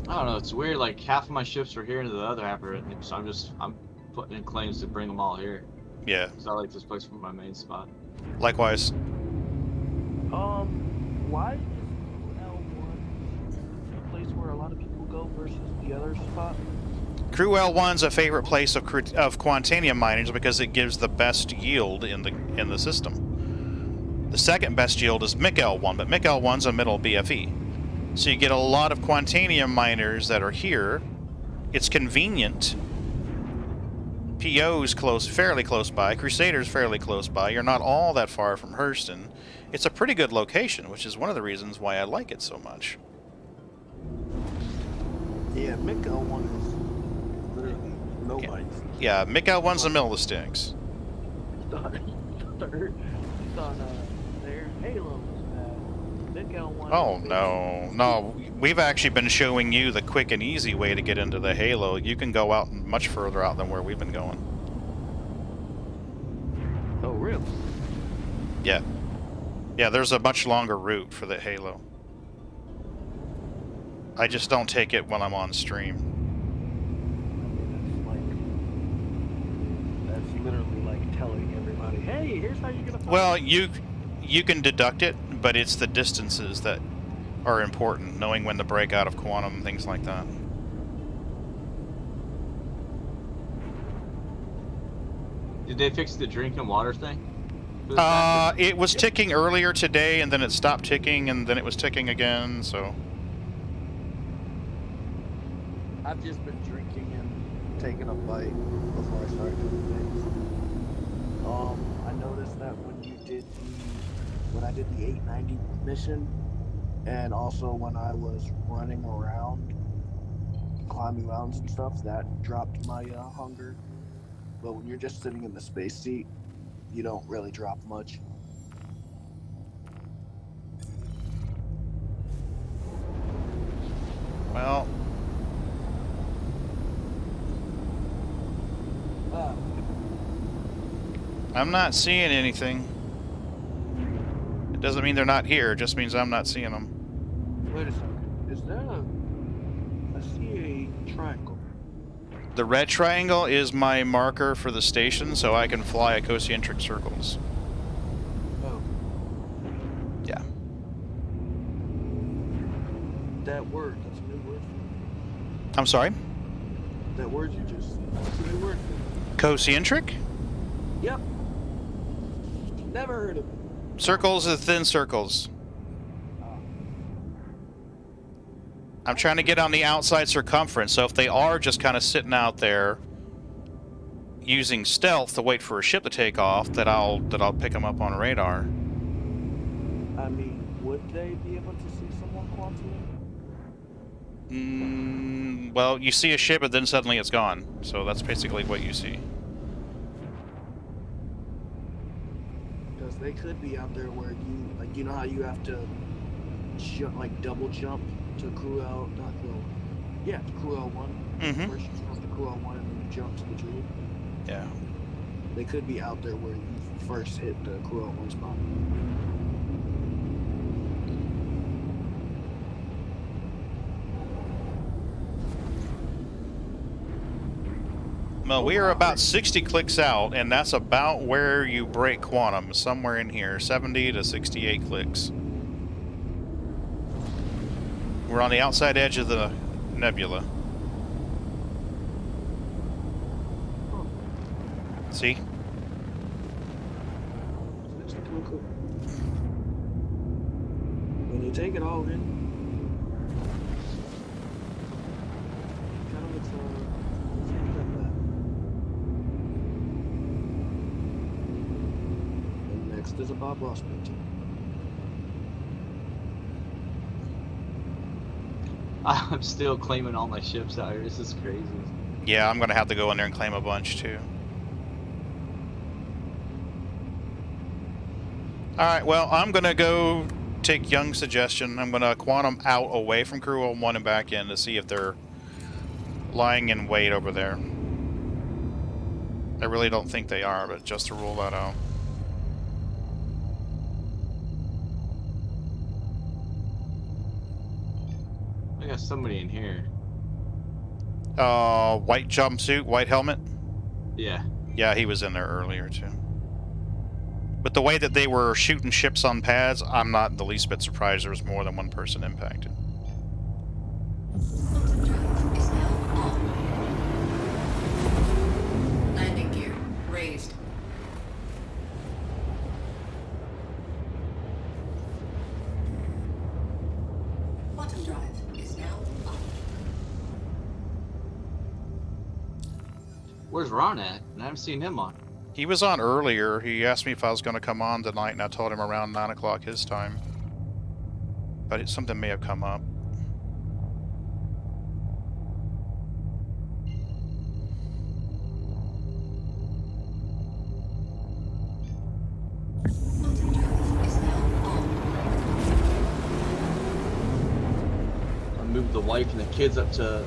I don't know. It's weird. Like half of my ships are here, and the other half are. So I'm putting in claims to bring them all here. Yeah, Cause I like this place for my main spot. likewise. Why is L1 a place where a lot of people go versus the other spot? Crew L1's a favorite place of Quantanium miners because it gives the best yield in the system. The second best yield is Mick L1, but Mick L1's a middle BFE. So you get a lot of Quantanium miners that are here. It's convenient. PO's fairly close by. Crusader's fairly close by. You're not all that far from Hurston. It's a pretty good location, which is one of the reasons why I like it so much. Yeah, Mick L1 is literally nobody's. Yeah, Mick L1's the middle of the sticks. Thought their Halo was bad. Mick L1. Oh, no. No, we've actually been showing you the quick and easy way to get into the Halo. You can go out much further out than where we've been going. Oh, really? Yeah. Yeah, there's a much longer route for the Halo. I just don't take it when I'm on stream. That's literally like telling everybody, hey, here's how you're gonna find Well, you can deduct it, but it's the distances that are important, knowing when to break out of quantum, things like that. Did they fix the drinking water thing? It was ticking earlier today, and then it stopped ticking, and then it was ticking again, so... I've just been drinking and taking a bite before I start doing things. I noticed that when I did the 890 mission, and also when I was running around, climbing mountains and stuff, that dropped my hunger. But when you're just sitting in the space seat, you don't really drop much. Well... I'm not seeing anything. It doesn't mean they're not here, it just means I'm not seeing them. Wait a second. Is there I see a triangle. The red triangle is my marker for the station, so I can fly concentric circles. Oh. Yeah. That word, that's a new word for me. I'm sorry? That word you just said, that's a new word for me. Concentric? Yep. Never heard of it. Circles are thin circles. I'm trying to get on the outside circumference, so if they are just kind of sitting out there using stealth to wait for a ship to take off, that I'll pick them up on radar. I mean, would they be able to see someone quantum? Well, you see a ship, and then suddenly it's gone. So that's basically what you see. Because they could be out there where you, like, you know how you have to jump, like double jump to crew L, not crew, yeah, to crew L1. Mm-hmm. First you jump to crew L1 and then you jump to the dream. Yeah. They could be out there where you first hit the crew L1 spot. Well, we are about 60 clicks out, and that's about where you break quantum, somewhere in here, 70 to 68 clicks. We're on the outside edge of the nebula. See? It's cool, cool. When you take it all in, kind of looks not that bad. And there's a Bob Ross painting. I'm still claiming all my ships out here. This is crazy. Yeah, I'm gonna have to go in there and claim a bunch too. Alright, well, I'm gonna go take Young's suggestion. I'm gonna quantum out away from Crew 1 and back in to see if they're lying in wait over there. I really don't think they are, but just to rule that out. I got somebody in here. White jumpsuit, white helmet? Yeah. Yeah, he was in there earlier too. But the way that they were shooting ships on pads, I'm not the least bit surprised there was more than one person impacted. Quantum drive is now on. Landing gear raised. Quantum drive is now on. Where's Ron at? I haven't seen him on. He was on earlier. He asked me if I was going to come on tonight, and I told him around 9 o'clock his time. But something may have come up. Quantum drive is now on. I moved the wife and the kids up to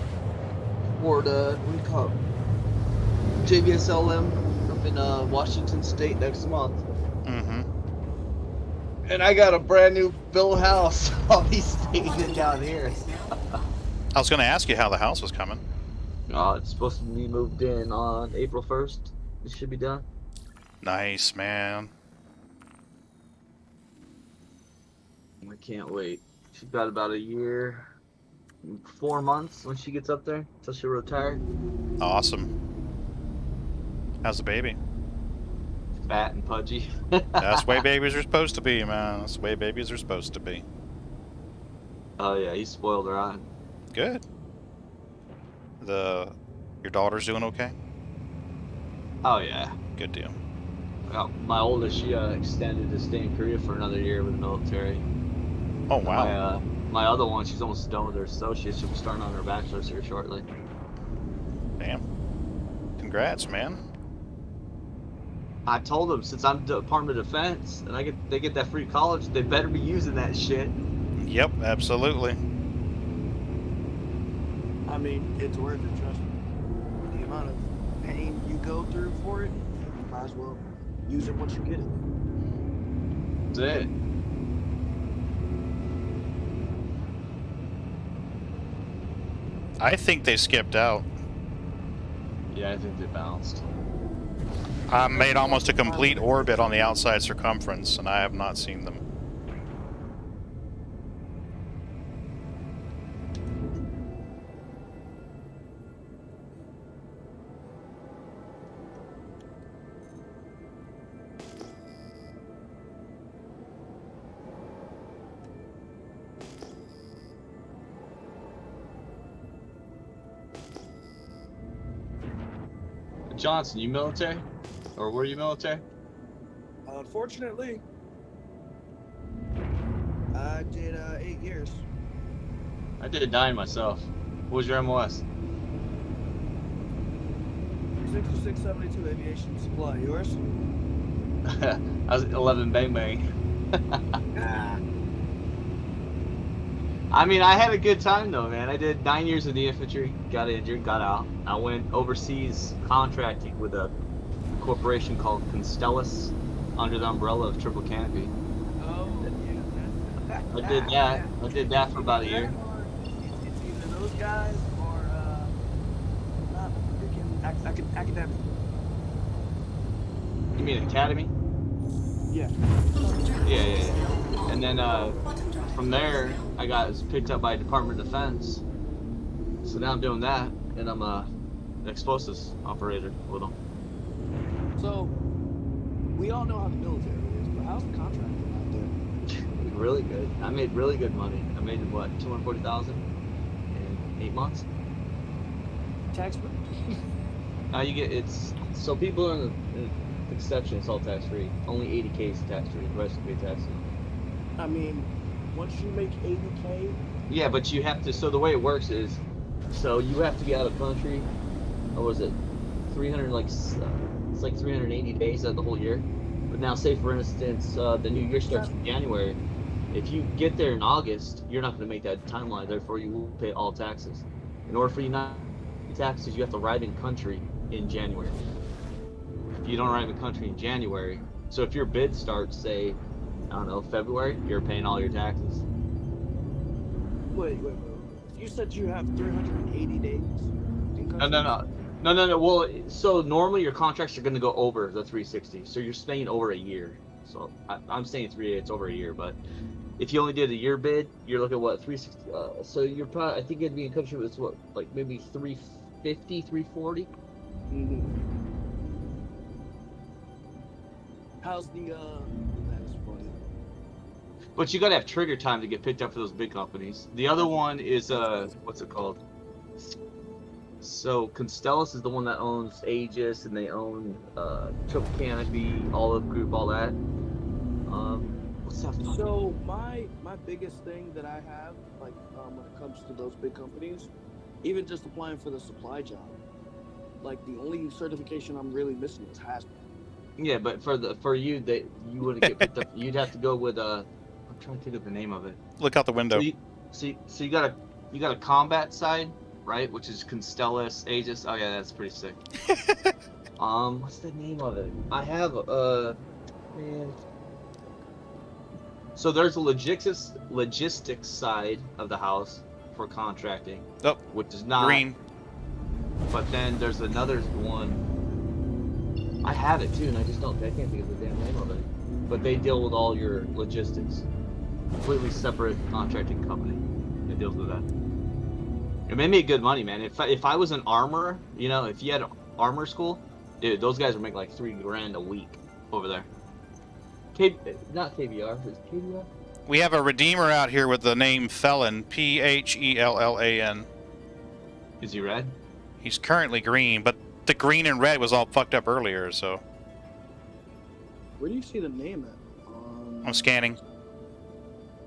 Florida. What do you call it? JBSLM up in Washington State next month. Mm-hmm. And I got a brand new built house. I'll be staying in down here. I was going to ask you how the house was coming. It's supposed to be moved in on April 1st. It should be done. Nice, man. I can't wait. She's got about a year, 4 months when she gets up there until she'll retire. Awesome. How's the baby? Fat and pudgy. That's the way babies are supposed to be, man. That's the way babies are supposed to be. Oh yeah, he spoiled her on. Good. Your daughter's doing okay? Oh yeah. Good deal. Well, my oldest, she extended to stay in Korea for another year with the military. Oh, wow. My other one, she's almost done with her associates. She'll be starting on her bachelor's here shortly. Damn. Congrats, man. I told them since I'm Department of Defense and they get that free college, they better be using that shit. Yep, absolutely. I mean, it's worth it, trust me. The amount of pain you go through for it, you might as well use it once you get it. That's it. I think they skipped out. Yeah, I think they bounced. I made almost a complete orbit on the outside circumference, and I have not seen them. Johnson, you military? Or were you military? Unfortunately, I did 8 years. I did 9 myself. What was your MOS? 6672 aviation supply. Yours? I was 11 bang bang. Ah. I mean, I had a good time though, man. I did 9 years in the infantry, got injured, got out. I went overseas contracting with a corporation called Constellus under the umbrella of Triple Canopy. Oh, yeah. I did that. I did that for about a year. It's either those guys or not freaking academic. You mean Academy? Yeah. Yeah. And then from there, I got picked up by Department of Defense. So now I'm doing that, and I'm an explosives operator with them. So, we all know how the military is, but how's the contracting out there? Really good. I made really good money. I made what, $240,000 in 8 months. Tax break? Now you get it's so people in exception, it's all tax-free. Only 80K is tax-free. The rest will be taxed. I mean, once you make 80K, Yeah, but you have to. So the way it works is, so you have to be out of country. Or was it 300? It's like 380 days out of the whole year. But now, say for instance, the new year starts in January. If you get there in August, you're not going to make that timeline. Therefore, you will pay all taxes. In order for you not to pay taxes, you have to arrive in country in January. If you don't arrive in country in January, so if your bid starts, say, I don't know, February, you're paying all your taxes. wait. You said you have 380 days in country? No. Well, so normally your contracts are going to go over the 360, so you're staying over a year. So I'm saying 3 it's over a year, but if you only did a year bid, you're looking at what, 360. So you're probably, I think it'd be in country with what, like maybe 350, 340. Mm-hmm. How's the That's funny. But you got to have trigger time to get picked up for those big companies. The other one is what's it called? So Constellus is the one that owns Aegis, and they own Triple Canopy, Olive Group, all that. What's that? So my biggest thing that I have, like, when it comes to those big companies, even just applying for the supply job, like the only certification I'm really missing is hazmat. Yeah, but for you, that you wouldn't get picked up. You'd have to go with I'm trying to think of the name of it. Look out the window. So you got a combat side, right? Which is Constellus, Aegis. Oh yeah, that's pretty sick. What's the name of it? I have man. So there's a logistics side of the house for contracting. Oh, which is not green. But then there's another one. I have it too, and I can't think of the damn name of it. But they deal with all your logistics. Completely separate contracting company that deals with that. It made me good money, man. If I was an armorer, you know, if you had armor school, dude, those guys would make like $3,000 a week over there. Not KBR, is KBR? We have a redeemer out here with the name Felon, Phellan. Is he red? He's currently green, but the green and red was all fucked up earlier, so Where do you see the name at? I'm scanning.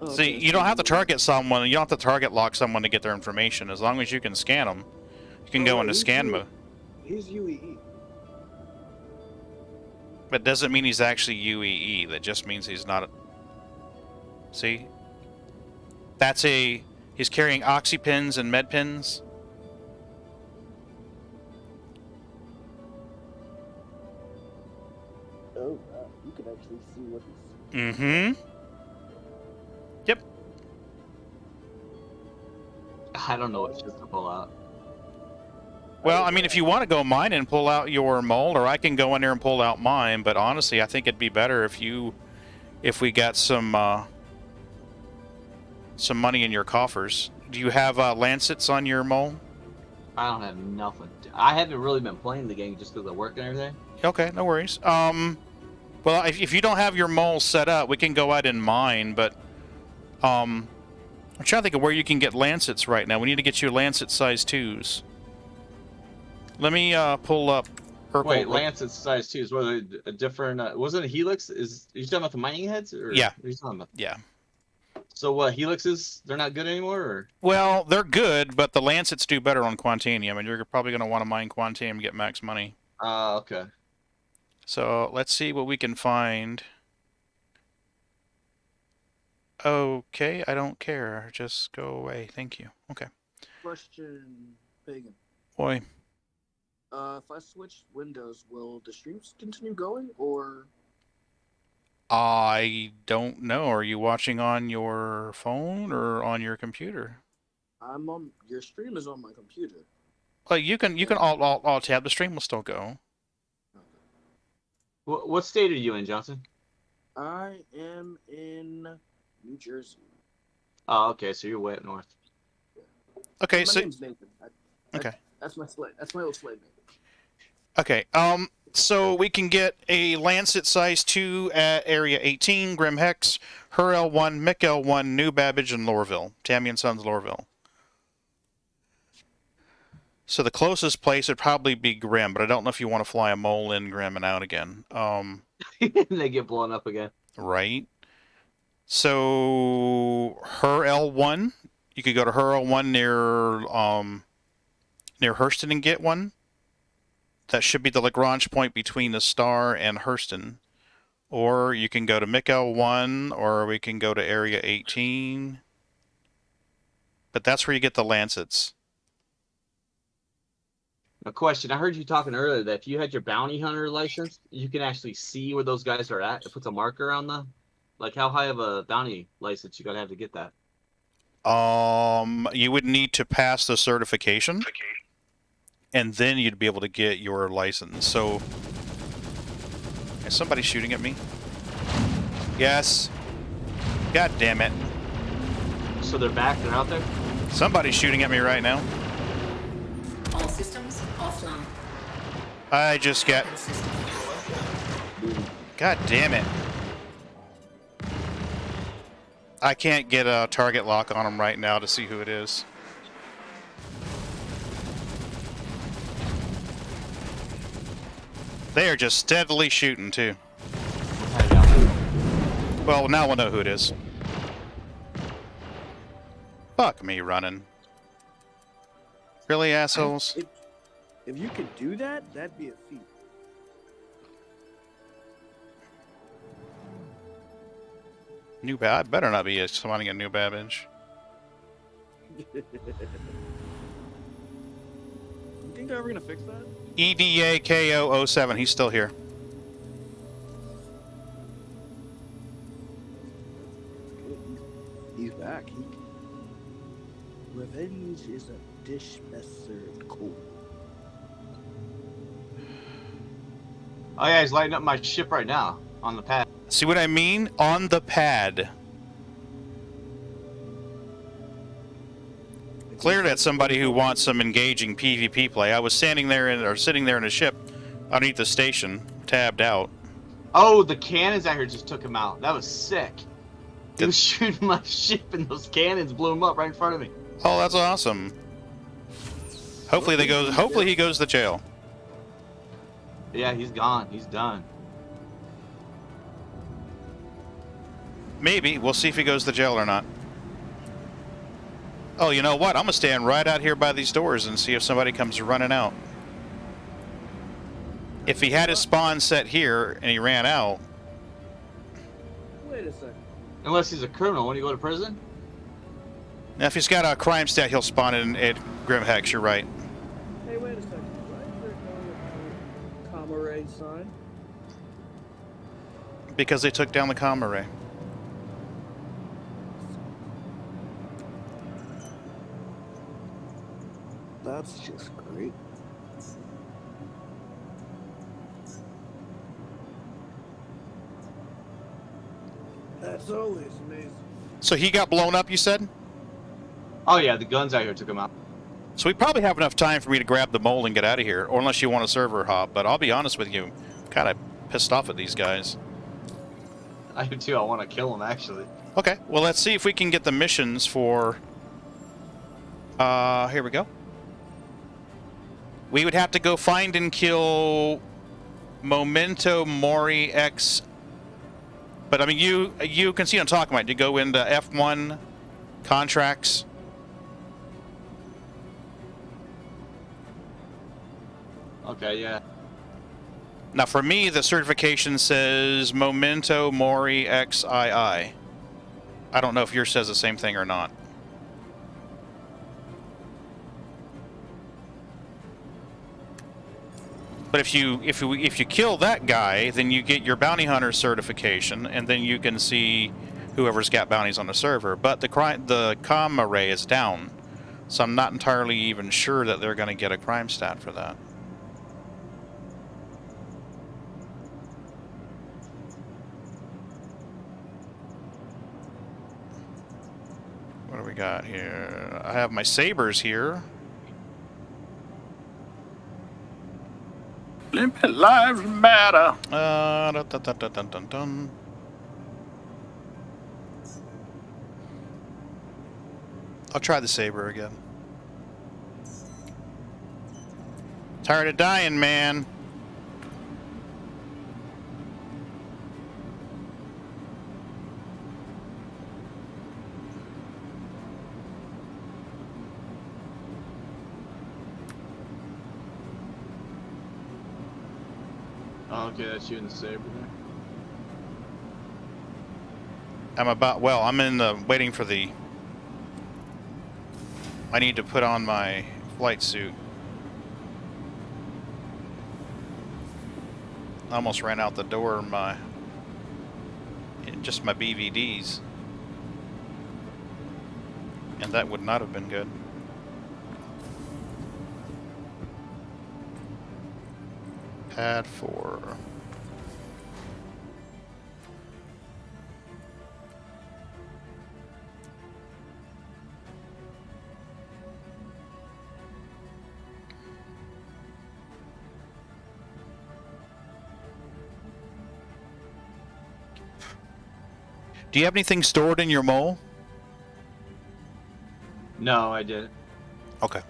Oh, See, okay. you don't have to target someone, you don't have to target lock someone to get their information. As long as you can scan them, you can go into scan mode. He's UEE. But doesn't mean he's actually UEE. That just means he's not. See? That's he's carrying oxy pins and med pins. Oh, wow. You can actually see what he's... Mm-hmm. Yep. I don't know what shit to pull out. Well, I mean, if you want to go mine and pull out your mold, or I can go in there and pull out mine, but honestly, I think it'd be better if we got some money in your coffers. Do you have lancets on your mold? I don't have nothing. I haven't really been playing the game just because of work and everything. Okay, no worries. Well, if you don't have your mole set up, we can go out and mine, but I'm trying to think of where you can get lancets right now. We need to get you lancet size 2s. Let me pull up Urkel. Wait, Lancet size 2 is whether a different. Wasn't it Helix? Are you talking about the mining heads? Or Yeah. What are you talking about? Yeah. So what, Helixes, they're not good anymore? Or? Well, they're good, but the lancets do better on Quantanium, and you're probably going to want to mine Quantanium to get max money. Okay. So let's see what we can find. Okay, I don't care. Just go away. Thank you. Okay. Question, Pagan. Boy. If I switch windows, will the streams continue going, or? I don't know. Are you watching on your phone or on your computer? I'm on. Your stream is on my computer. Well, you can alt tab. The stream will still go. What state are you in, Johnson? I am in New Jersey. Oh, okay. So you're way up north. Okay, My so name's Nathan. okay. That's my slave. That's my old slave name. Okay. So we can get a Lancet size 2 at Area 18, Grim Hex, Her L1, Mick L1, New Babbage, and Lorville. Tammy and Sons, Lorville. So the closest place would probably be Grim, but I don't know if you want to fly a mole in Grim and out again. They get blown up again. Right. So her L1, you could go to her L1 near Hurston and get one. That should be the Lagrange point between the star and Hurston. Or you can go to Mick L1, or we can go to Area 18. But that's where you get the Lancets. A question. I heard you talking earlier that if you had your bounty hunter license, you can actually see where those guys are at. It puts a marker on the, like, how high of a bounty license you gotta have to get that? You would need to pass the certification, and then you'd be able to get your license. So, is somebody shooting at me? Yes. God damn it. So they're back. They're out there. Somebody's shooting at me right now. All systems offline. I just got... Weapon system deployed. God damn it. I can't get a target lock on him right now to see who it is. They are just steadily shooting, too. Well, now we'll know who it is. Fuck me running. Really, assholes? If you could do that, that'd be a feat. New I better not be spawning a new Babbage. You think they're ever gonna fix that? EDAKO07, he's still here. He's back. Revenge is a dish best served cold. Oh yeah, he's lighting up my ship right now on the pad. See what I mean? On the pad. Clear that's somebody who wants some engaging PvP play. I was sitting there in a ship underneath the station, tabbed out. Oh, the cannons out here just took him out. That was sick. He was shooting my ship and those cannons blew him up right in front of me. Oh, that's awesome. Hopefully he goes to jail. Yeah, he's gone. He's done. Maybe. We'll see if he goes to jail or not. Oh, you know what? I'm going to stand right out here by these doors and see if somebody comes running out. If he had his spawn set here and he ran out... Wait a second. Unless he's a criminal when you go to prison? Now, if he's got a crime stat, he'll spawn in at Grimhex, you're right. Hey, wait a second. Why is there no comma ray sign? Because they took down the comm array. That's just great. That's always amazing. So he got blown up, you said? Oh yeah, the guns out here took him out. So we probably have enough time for me to grab the mole and get out of here, or unless you want a server hop, but I'll be honest with you, I'm kind of pissed off at these guys. I do too. I want to kill him actually. Okay, well let's see if we can get the missions for... here we go. We would have to go find and kill Memento Mori X. But I mean, you can see what I'm talking about. You go into F1 contracts. Okay, yeah. Now for me, the certification says Memento Mori XII. I don't know if yours says the same thing or not. But if you kill that guy, then you get your bounty hunter certification, and then you can see whoever's got bounties on the server. But the comm array is down, so I'm not entirely even sure that they're going to get a crime stat for that. What do we got here? I have my sabers here. Limpid lives matter. Dun, dun, dun, dun, dun, dun. I'll try the saber again. Tired of dying, man. Oh, okay, that's you in the saber there. I'm in the, waiting for the, I need to put on my flight suit. I almost ran out the door in just my BVDs. And that would not have been good. Pad 4. Do you have anything stored in your mole? No, I didn't. Okay.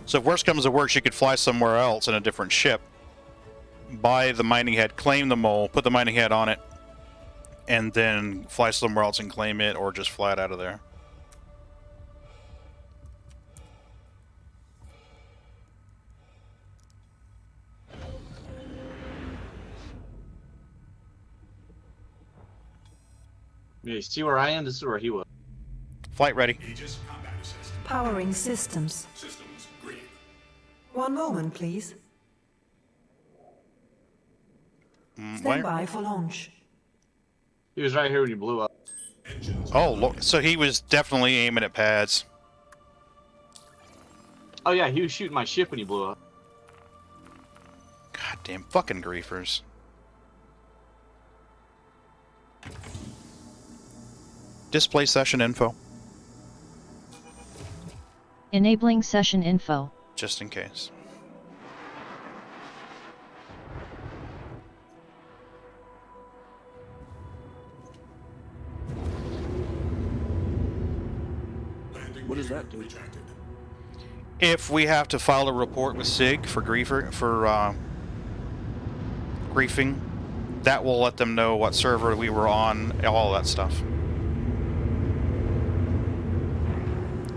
So if worst comes to worst, you could fly somewhere else in a different ship, buy the mining head, claim the mole, put the mining head on it, and then fly somewhere else and claim it, or just fly it out of there. You see where I am? This is where he was. Flight ready. Powering systems. One moment, please. Stand Where? by for launch. He was right here when you blew up. Oh, look. So he was definitely aiming at pads. Oh yeah, he was shooting my ship when he blew up. Goddamn fucking griefers. Display session info, Enabling session info. just in case. What does that do? If we have to file a report with SIG for griefing, that will let them know what server we were on, all that stuff.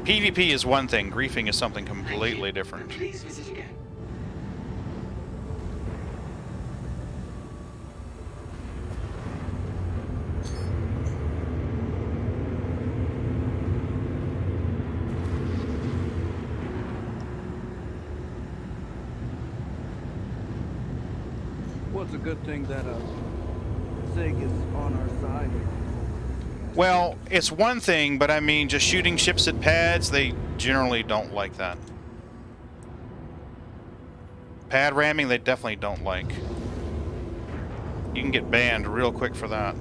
PvP is one thing, griefing is something completely different. Please visit again. Well, it's a good thing that SIG is on our side. Well, it's one thing, but I mean, just shooting ships at pads, they generally don't like that. Pad ramming, they definitely don't like. You can get banned real quick for that.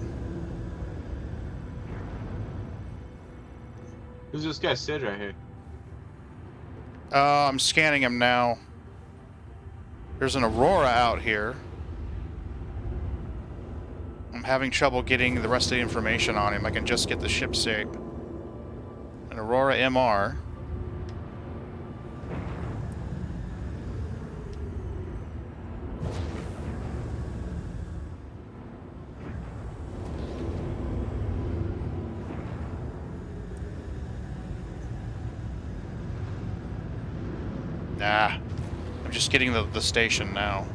Who's this guy Sid right here? I'm scanning him now. There's an Aurora out here. I'm having trouble getting the rest of the information on him. I can just get the ship shape. An Aurora MR. Nah. I'm just getting the station now.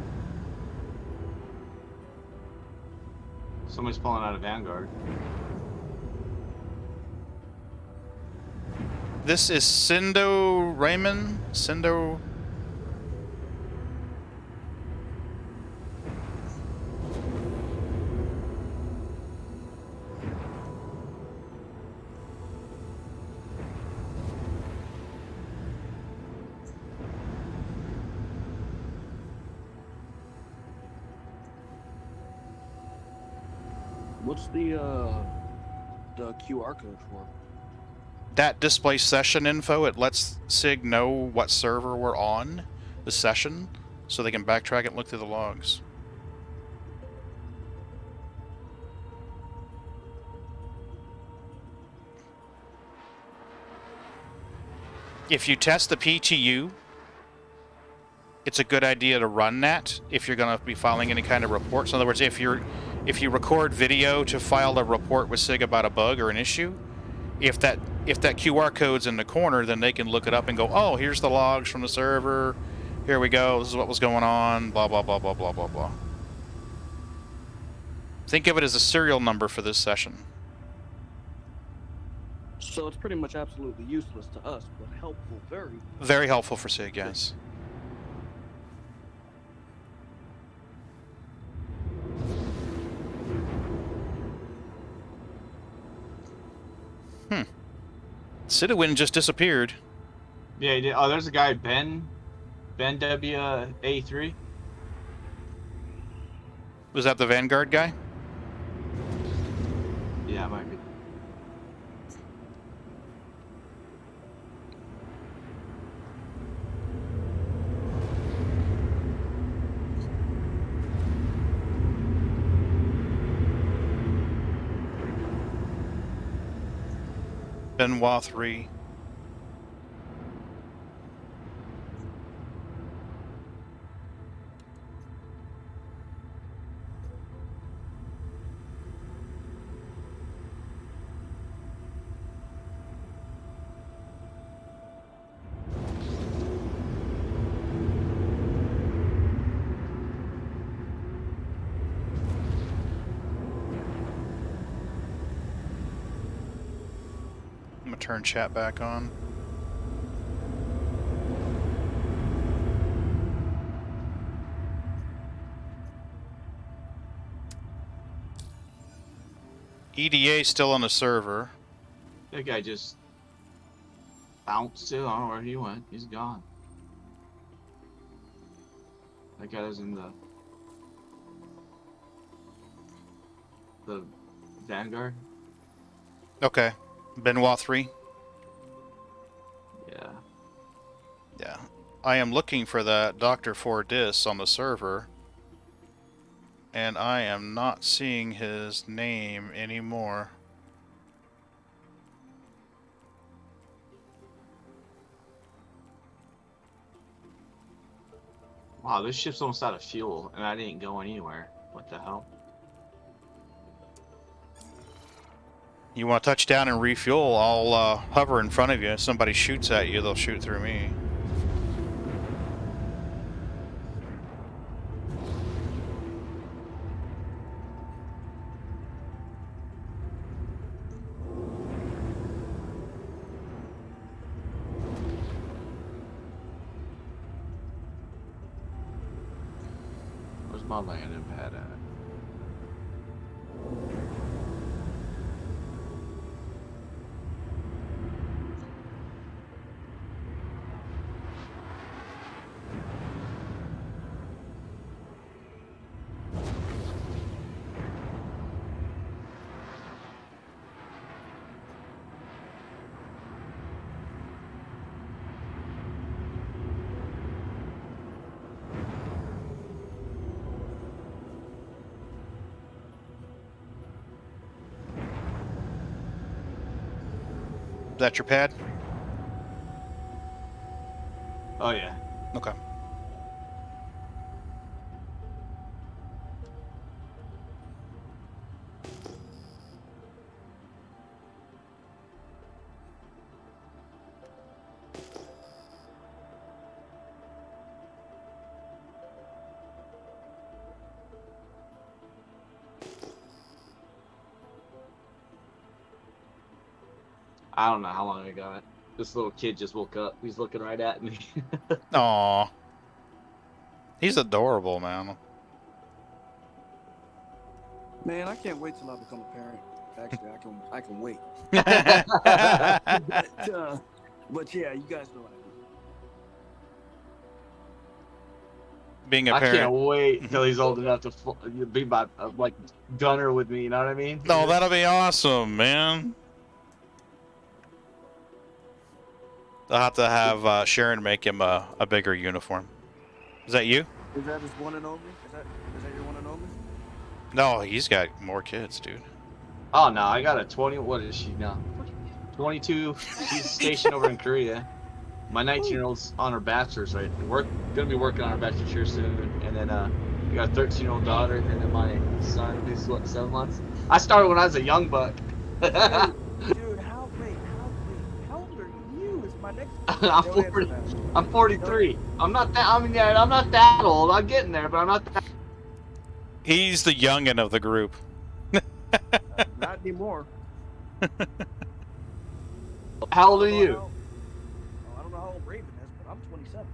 Somebody's pulling out of Vanguard. This is Sindo Raymond? Sindo... What's the QR code for? That displays session info. It lets SIG know what server we're on, the session, so they can backtrack it and look through the logs. If you test the PTU, it's a good idea to run that if you're going to be filing any kind of reports. In other words, if you record video to file a report with SIG about a bug or an issue, if that QR code's in the corner, then they can look it up and go, oh, here's the logs from the server. Here we go. This is what was going on. Blah, blah, blah, blah, blah, blah, blah. Think of it as a serial number for this session. So it's pretty much absolutely useless to us, but helpful, very. Very helpful for SIG, yes. Sidowin just disappeared. Yeah, he did. Oh, there's a guy, Ben WA3. Was that the Vanguard guy? Yeah, it might be. Benoit 3. I'm gonna turn chat back on. EDA still on the server. That guy just bounced too. I don't know where he went. He's gone. That guy was in the Vanguard. Okay. Benoit 3. Yeah. Yeah. I am looking for that Dr. Fordis on the server, and I am not seeing his name anymore. Wow, this ship's almost out of fuel, and I didn't go anywhere. What the hell? You want to touch down and refuel, I'll hover in front of you. If somebody shoots at you, they'll shoot through me. Where's my landing pad at? Is that your pad? Oh yeah. Okay. I don't know how long I got it. This little kid just woke up. He's looking right at me. Aw. He's adorable, man. Man, I can't wait till I become a parent. Actually, I can wait. But yeah, you guys know what I mean. Being a I parent. can't wait until he's old enough to be my like gunner with me. You know what I mean? No, that'll be awesome, man. I'll have to have Sharon make him a bigger uniform. Is that you? Is that his one and only? Is that your one and only? No, he's got more kids, dude. Oh no, I got a 20. What is she now? 22. She's stationed over in Korea. My 19-year-old's on her bachelor's right. Gonna be working on her bachelor's here soon, and then we got a 13-year-old daughter, and then my son who's what 7 months. I started when I was a young buck. Dude, how old are you? Is my next question. I'm Don't answer 40. that. I'm 43. I'm not that. I mean, yeah, I'm not that old. I'm getting there, but I'm not that. He's the youngin' of the group. Not anymore. How old are you? I don't know how old Raven is, but I'm 27.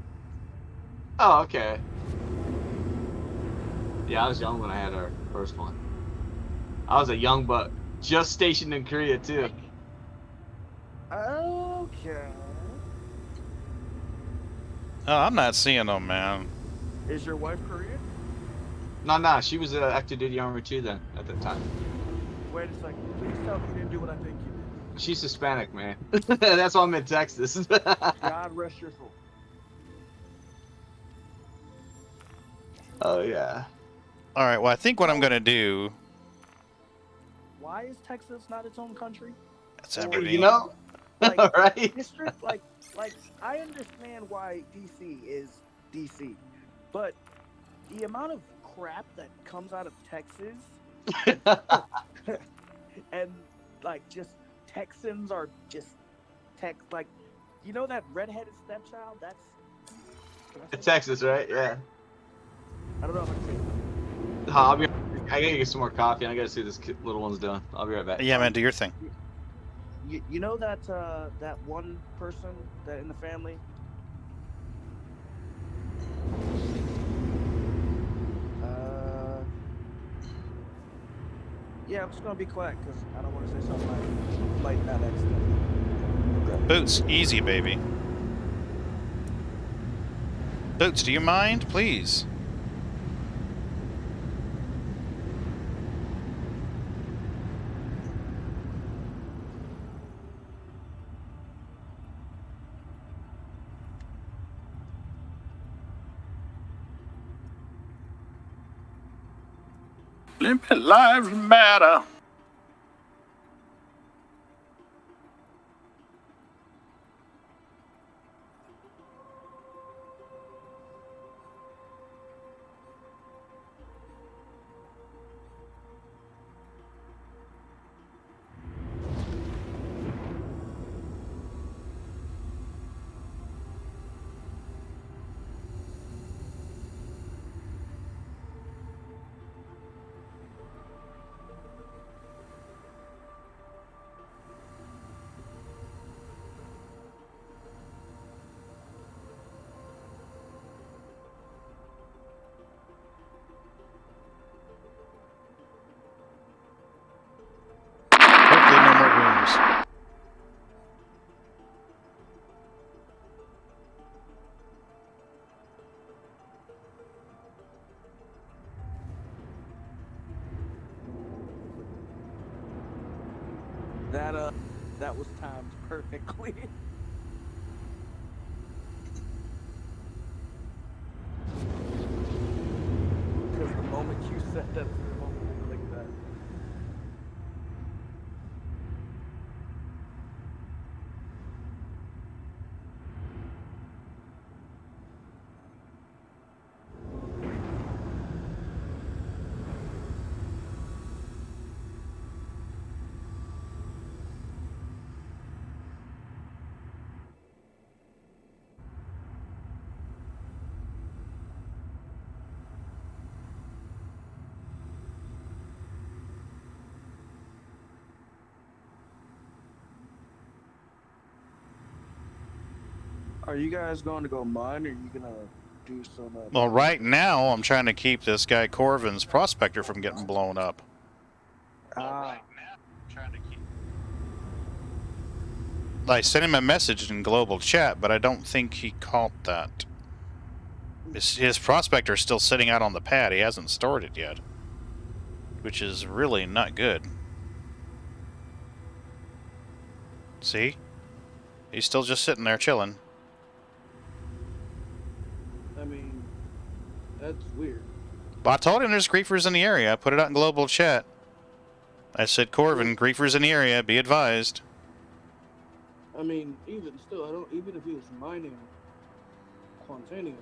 Oh, okay. Yeah, I was young when I had our first one. I was a young buck, just stationed in Korea too. Okay. Oh, I'm not seeing them, man. Is your wife Korean? No, she was active duty army too then at the time. Wait a second. Please tell me you didn't do what I think you did. She's Hispanic, man. That's why I'm in Texas. God rest your soul. Oh yeah. All right. Well, I think what I'm gonna do. Why is Texas not its own country? That's Or, Aberdeen. You know, like, right? district, like I understand why DC is DC, but the amount of crap that comes out of Texas, and like just Texans are just like, you know that redheaded stepchild? That's Texas, right? Yeah. I don't know if I can say that. I gotta get some more coffee. And I gotta see what this little one's doing. I'll be right back. Yeah, man. Do your thing. You know that that one person that in the family. Yeah, I'm just gonna be quiet because I don't want to say something I might not accidentally. Boots, easy, baby. Boots, do you mind, please? Living lives matter. Hopefully no more rooms. That was timed perfectly. Because the moment you said that, the moment you clicked that. Are you guys going to go mine, or are you gonna do some? Well, right now I'm trying to keep this guy Corvin's prospector from getting blown up. I sent him a message in global chat, but I don't think he caught that. His prospector is still sitting out on the pad. He hasn't stored it yet, which is really not good. See? He's still just sitting there chilling. I mean, that's weird. But I told him there's griefers in the area. I put it out in global chat. I said, Corvin, griefers in the area, be advised. I mean, even still, I don't. Even if he was mining quantanium,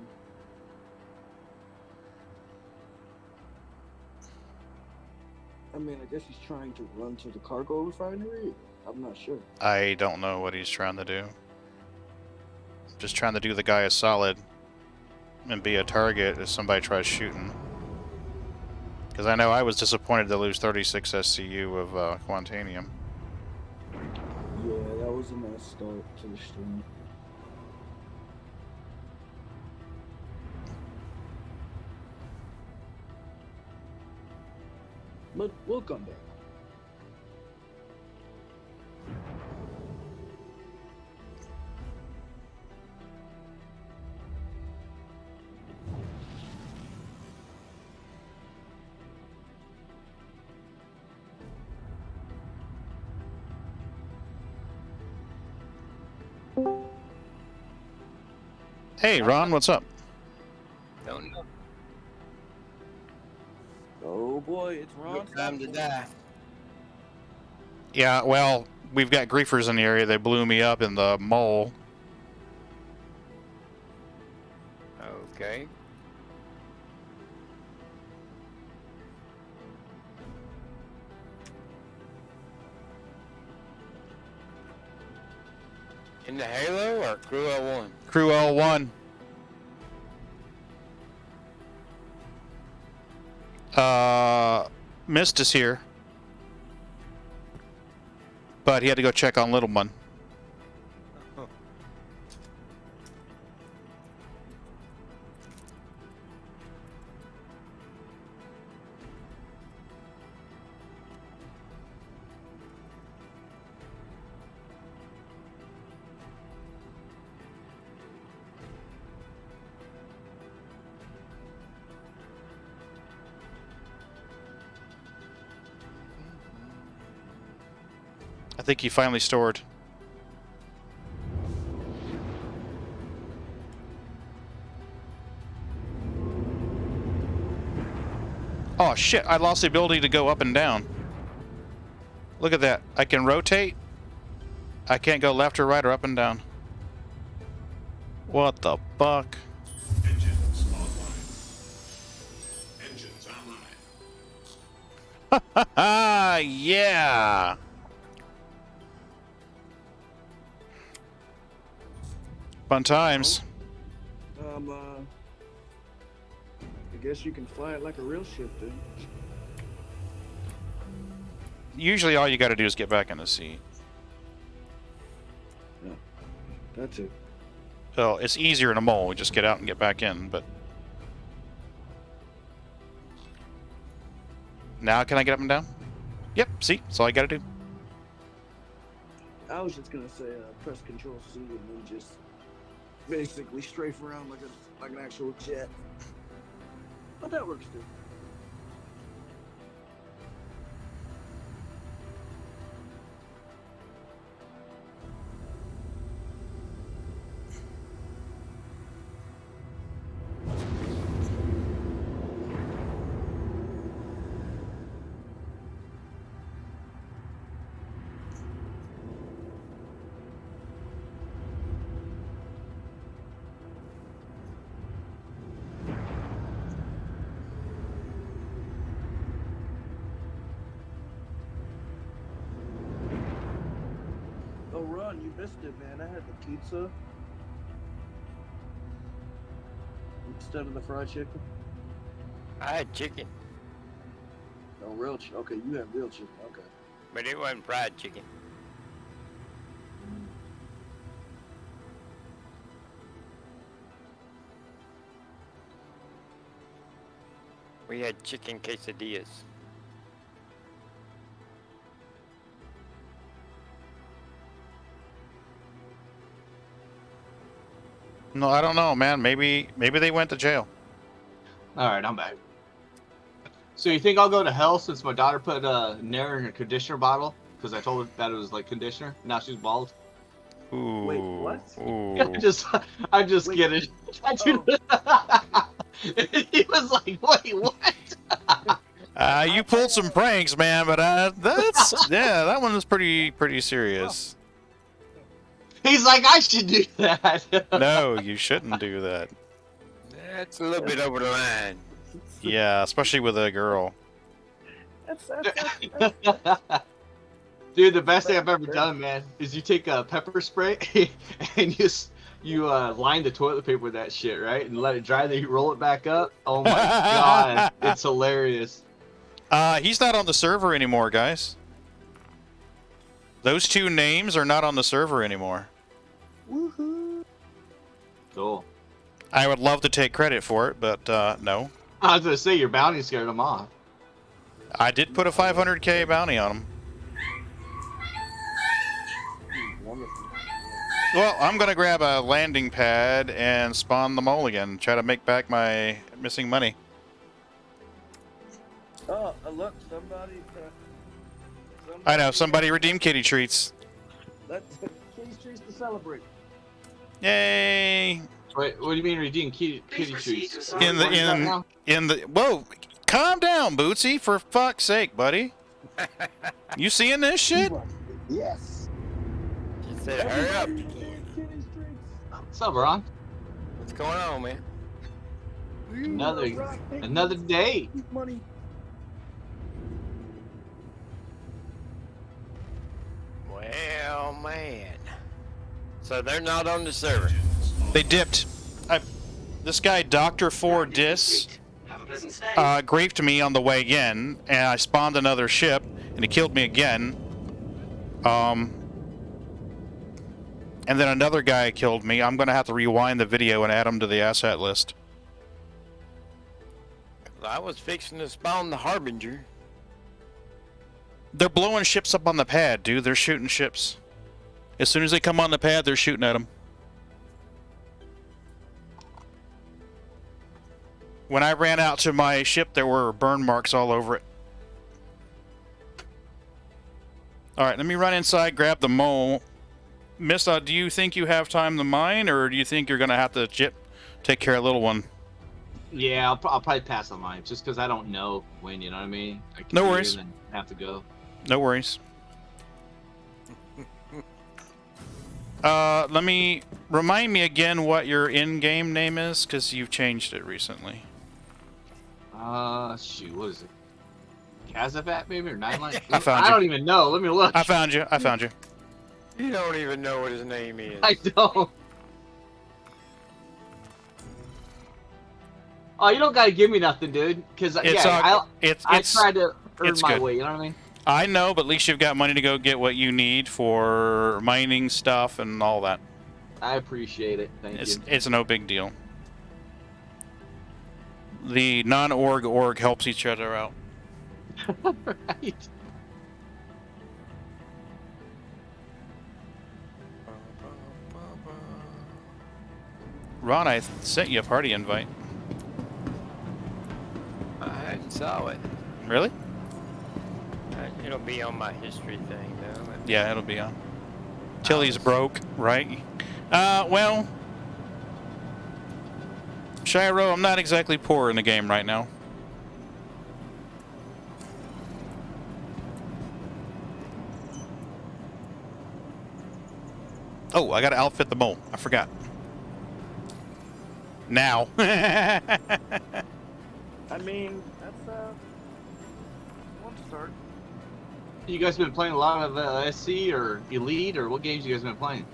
I mean, I guess he's trying to run to the cargo refinery. I'm not sure. I don't know what he's trying to do. Just trying to do the guy a solid and be a target if somebody tries shooting. Because I know I was disappointed to lose 36 SCU of quantanium. Yeah, that was a nice start to the stream. But we'll come back. Hey, Ron, what's up? Don't know. Oh boy, it's Ron. Time to die. Yeah, well, we've got griefers in the area. They blew me up in the mole. Okay. In the Halo or Crew L1? Crew L1. Mist is here. But he had to go check on Little One. I think he finally stored. Oh shit, I lost the ability to go up and down. Look at that. I can rotate. I can't go left or right or up and down. What the fuck? Engines online. Engines online. Yeah! Fun times. I guess you can fly it like a real ship then. Usually all you gotta do is get back in the seat. Yeah, that's it. Well, it's easier in a mole. We just get out and get back in, but... Now can I get up and down? Yep, see? That's all I gotta do. I was just gonna say press Control C and then just basically strafe around like an actual jet. But that works too. Oh, Ron, you missed it, man. I had the pizza instead of the fried chicken. I had chicken, No, real chicken. Okay, you had real chicken. Okay. but it wasn't fried chicken. We had chicken quesadillas. No, I don't know, man. Maybe they went to jail. Alright, I'm back. So you think I'll go to hell since my daughter put Nair in her conditioner bottle? Because I told her that it was like conditioner. Now she's bald. Ooh. Wait, what? Ooh. I'm just Wait. kidding. He was like, wait, what? You pulled some pranks, man, but that's yeah, that one was pretty serious. He's like, I should do that. No, you shouldn't do that. That's a little bit over the line. Yeah, especially with a girl. Dude, the best thing I've ever done, man, is you take a pepper spray and you line the toilet paper with that shit, right? And let it dry, then you roll it back up. Oh my god, it's hilarious. He's not on the server anymore, guys. Those two names are not on the server anymore. Woohoo. Cool. I would love to take credit for it, but no. I was gonna say your bounty scared him off. I did put a 500k bounty on him. Well, I'm gonna grab a landing pad and spawn the mole again. Try to make back my missing money. Oh, look, somebody. I know, somebody redeemed kitty treats. That's kitty treats to celebrate. Yay! Wait, what do you mean redeem kitty treats? In the whoa, calm down, Bootsy, for fuck's sake, buddy. You seeing this shit? Yes. She said, hurry up. What's up, Ron? What's going on, man? Another day. Money. Well, man. So they're not on the server. They dipped. This guy, Dr. 4 Dis, griefed me on the way in, and I spawned another ship, and he killed me again. And then another guy killed me. I'm gonna have to rewind the video and add him to the asset list. I was fixing to spawn the Harbinger. They're blowing ships up on the pad, dude. They're shooting ships. As soon as they come on the pad, they're shooting at them. When I ran out to my ship, there were burn marks all over it. Alright, let me run inside, grab the mole. Mista, do you think you have time to mine, or do you think you're going to have to take care of little one? Yeah, I'll probably pass on mine, just because I don't know when, you know what I mean? I can No do it worries. and then have to go. No worries. Let me... Remind me again what your in-game name is, because you've changed it recently. Shoot, what is it? Kazavat, maybe, or Nine Line? I found I you. don't even know. Let me look. I found you. I found you. You don't even know what his name is. I don't. Oh, you don't gotta give me nothing, dude. Because I tried to earn my good. way. You know what I mean? I know, but at least you've got money to go get what you need for mining stuff and all that. I appreciate it. Thank you. It's no big deal. The non-org helps each other out. Right. Ron, I sent you a party invite. I hadn't saw it. Really? It'll be on my history thing, though. Yeah, it'll be on. Tilly's broke, right? Well... Shiro, I'm not exactly poor in the game right now. Oh, I gotta outfit the mole. I forgot. Now. I mean, that's one start. You guys been playing a lot of SC or Elite, or what games you guys been playing?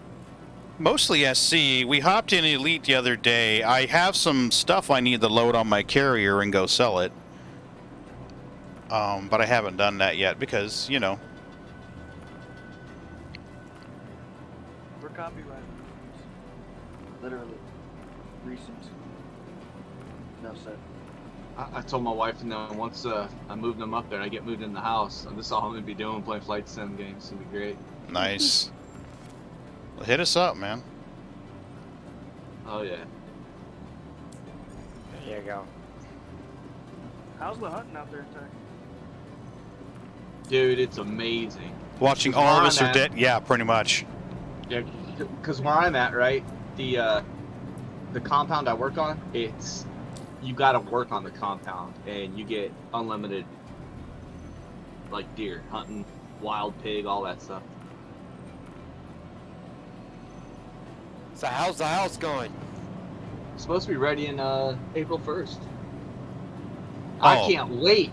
Mostly SC. We hopped in Elite the other day. I have some stuff I need to load on my carrier and go sell it. But I haven't done that yet because, you know. We're copyrighted. Literally. Recent. No, sir. I told my wife, and then once I move them up there and I get moved in the house, this is all I'm going to be doing, playing Flight Sim games. It's going to be great. Nice. Well, hit us up, man. Oh, yeah. There you go. How's the hunting out there, Tech? Dude, it's amazing. Watching all of us are dead. Yeah, pretty much. Yeah, because where I'm at, right, the compound I work on, you gotta work on the compound, and you get unlimited, like, deer hunting, wild pig, all that stuff. So how's the house going? Supposed to be ready in April 1st. I Oh. can't wait.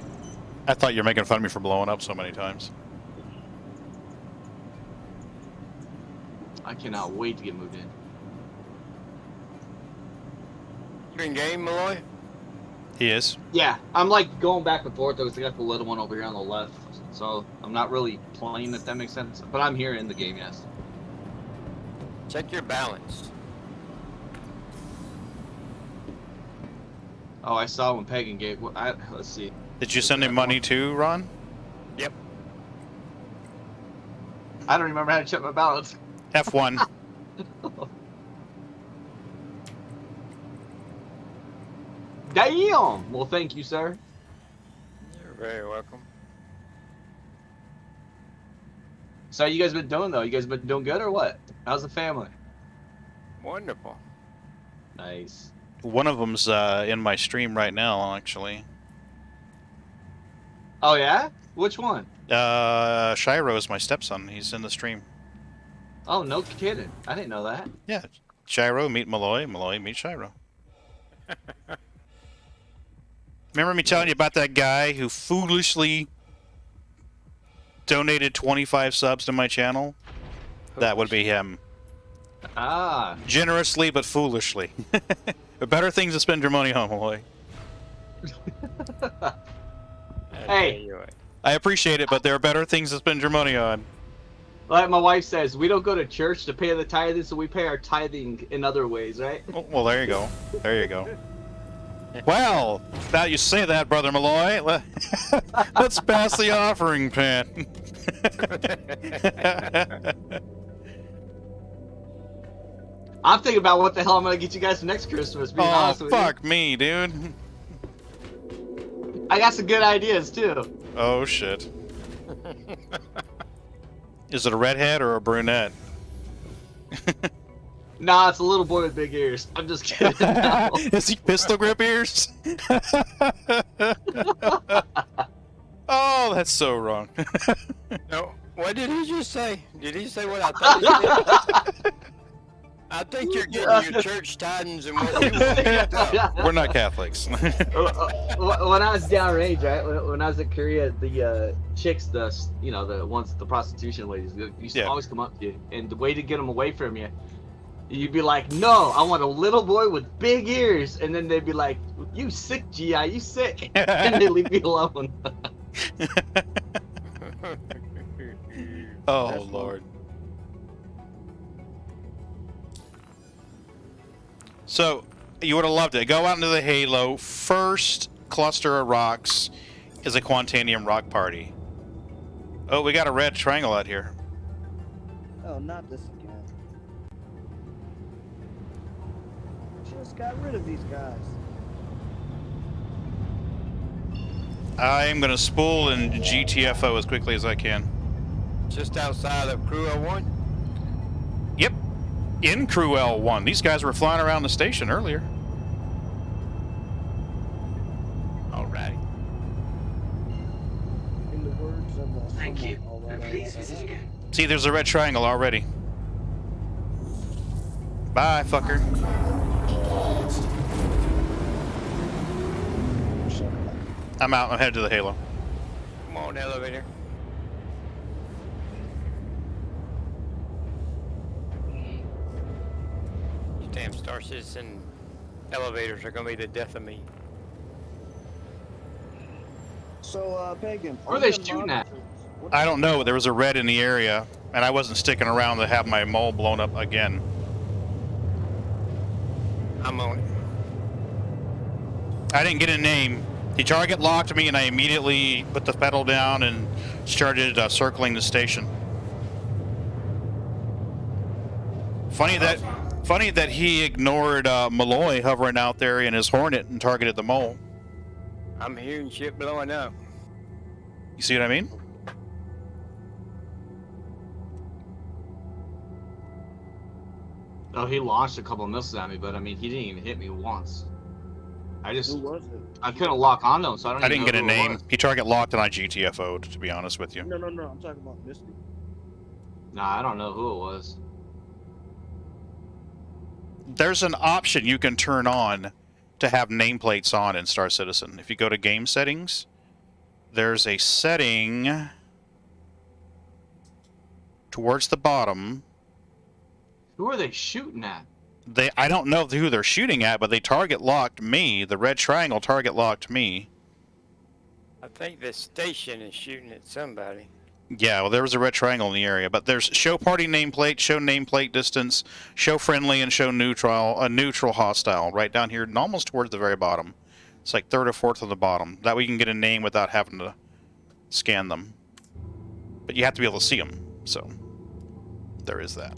I thought you were making fun of me for blowing up so many times. I cannot wait to get moved in. You in game, Malloy? He is. Yeah, I'm like going back and forth. I got the little one over here on the left, so I'm not really playing, if that makes sense. But I'm here in the game, yes. Check your balance. Oh, I saw when Pagan gave. Let's see. Did you send him money too, Ron? Yep. I don't remember how to check my balance. F1. Damn! Well, thank you, sir. You're very welcome. So, how you guys been doing though? You guys been doing good or what? How's the family? Wonderful. Nice. One of them's in my stream right now, actually. Oh yeah? Which one? Shiro is my stepson. He's in the stream. Oh, no kidding. I didn't know that. Yeah. Shiro, meet Malloy. Malloy, meet Shiro. Remember me telling you about that guy who foolishly donated 25 subs to my channel? That would be him. Ah. Generously, but foolishly. Better things to spend your money on, Malloy. Hey. I appreciate it, but there are better things to spend your money on. Like my wife says, we don't go to church to pay the tithing, so we pay our tithing in other ways, right? Oh, well, there you go. There you go. Well, now you say that, Brother Malloy. Let's pass the offering pan. I'm thinking about what the hell I'm gonna get you guys for next Christmas. Being honest Oh, with you. fuck me, dude. I got some good ideas too. Oh, shit. Is it a redhead or a brunette? Nah, it's a little boy with big ears. I'm just kidding. No. Is he pistol grip ears? Oh, that's so wrong. No, what did he just say? Did he say what I thought he did? I think you're getting your church tidings and what you want. We're not Catholics. When I was downrange, right? When I was in Korea, the chicks, the ones, the prostitution ladies, used to always come up to you, and the way to get them away from you, you'd be like, "No, I want a little boy with big ears," and then they'd be like, "You sick, GI, you sick," and they leave me alone. Oh, Lord. So, you would have loved it. Go out into the Halo. First cluster of rocks is a Quantanium rock party. Oh, we got a red triangle out here. Oh, not this again. Just got rid of these guys. I'm going to spool and GTFO as quickly as I can. Just outside of Crew 01? Yep. In Crew L1. These guys were flying around the station earlier. Alrighty. In the words of the Thank you. And please visit again. See, there's a red triangle already. Bye, fucker. I'm out. I'm headed to the Halo. Come on, elevator. These damn Star Citizen elevators are gonna be the death of me. So, Pagan. Where are they shooting at? I don't know. There was a red in the area, and I wasn't sticking around to have my mole blown up again. I'm on it. I didn't get a name. He target locked me, and I immediately put the pedal down and started circling the station. Funny that he ignored Malloy hovering out there in his Hornet and targeted the mole. I'm hearing shit blowing up. You see what I mean? Oh, he launched a couple of missiles at me, but I mean, he didn't even hit me once. Who was it? I couldn't lock on them, so I don't. I didn't get a even know who it name. was. He target locked and I GTFO'd, to be honest with you. No, I'm talking about Misty. Nah, I don't know who it was. There's an option you can turn on to have nameplates on in Star Citizen. If you go to game settings, there's a setting towards the bottom. Who are they shooting at? I don't know who they're shooting at, but they target locked me. The red triangle target locked me. I think the station is shooting at somebody. Yeah, well, there was a red triangle in the area, but there's show party nameplate, show nameplate distance, show friendly, and show neutral, a neutral hostile right down here, and almost towards the very bottom. It's like third or fourth on the bottom. That way you can get a name without having to scan them. But you have to be able to see them, so there is that.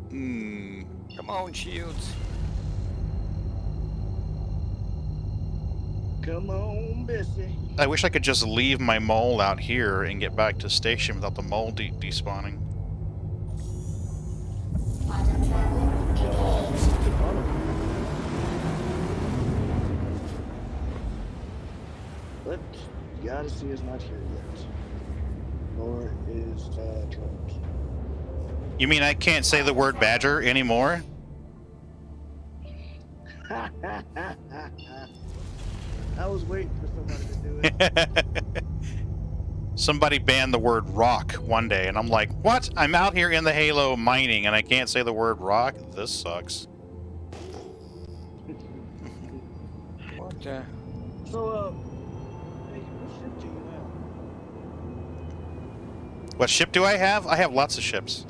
Come on, Shields. Come on, Bessie. I wish I could just leave my mole out here and get back to station without the mole despawning. Quantum travel engaged. But the Odyssey is not here yet. Nor is Trolls. You mean I can't say the word badger anymore? I was waiting for somebody to do it. Somebody banned the word rock one day, and I'm like, what? I'm out here in the Halo mining, and I can't say the word rock? This sucks. What? So, hey, what ship do you have? What ship do I have? I have lots of ships.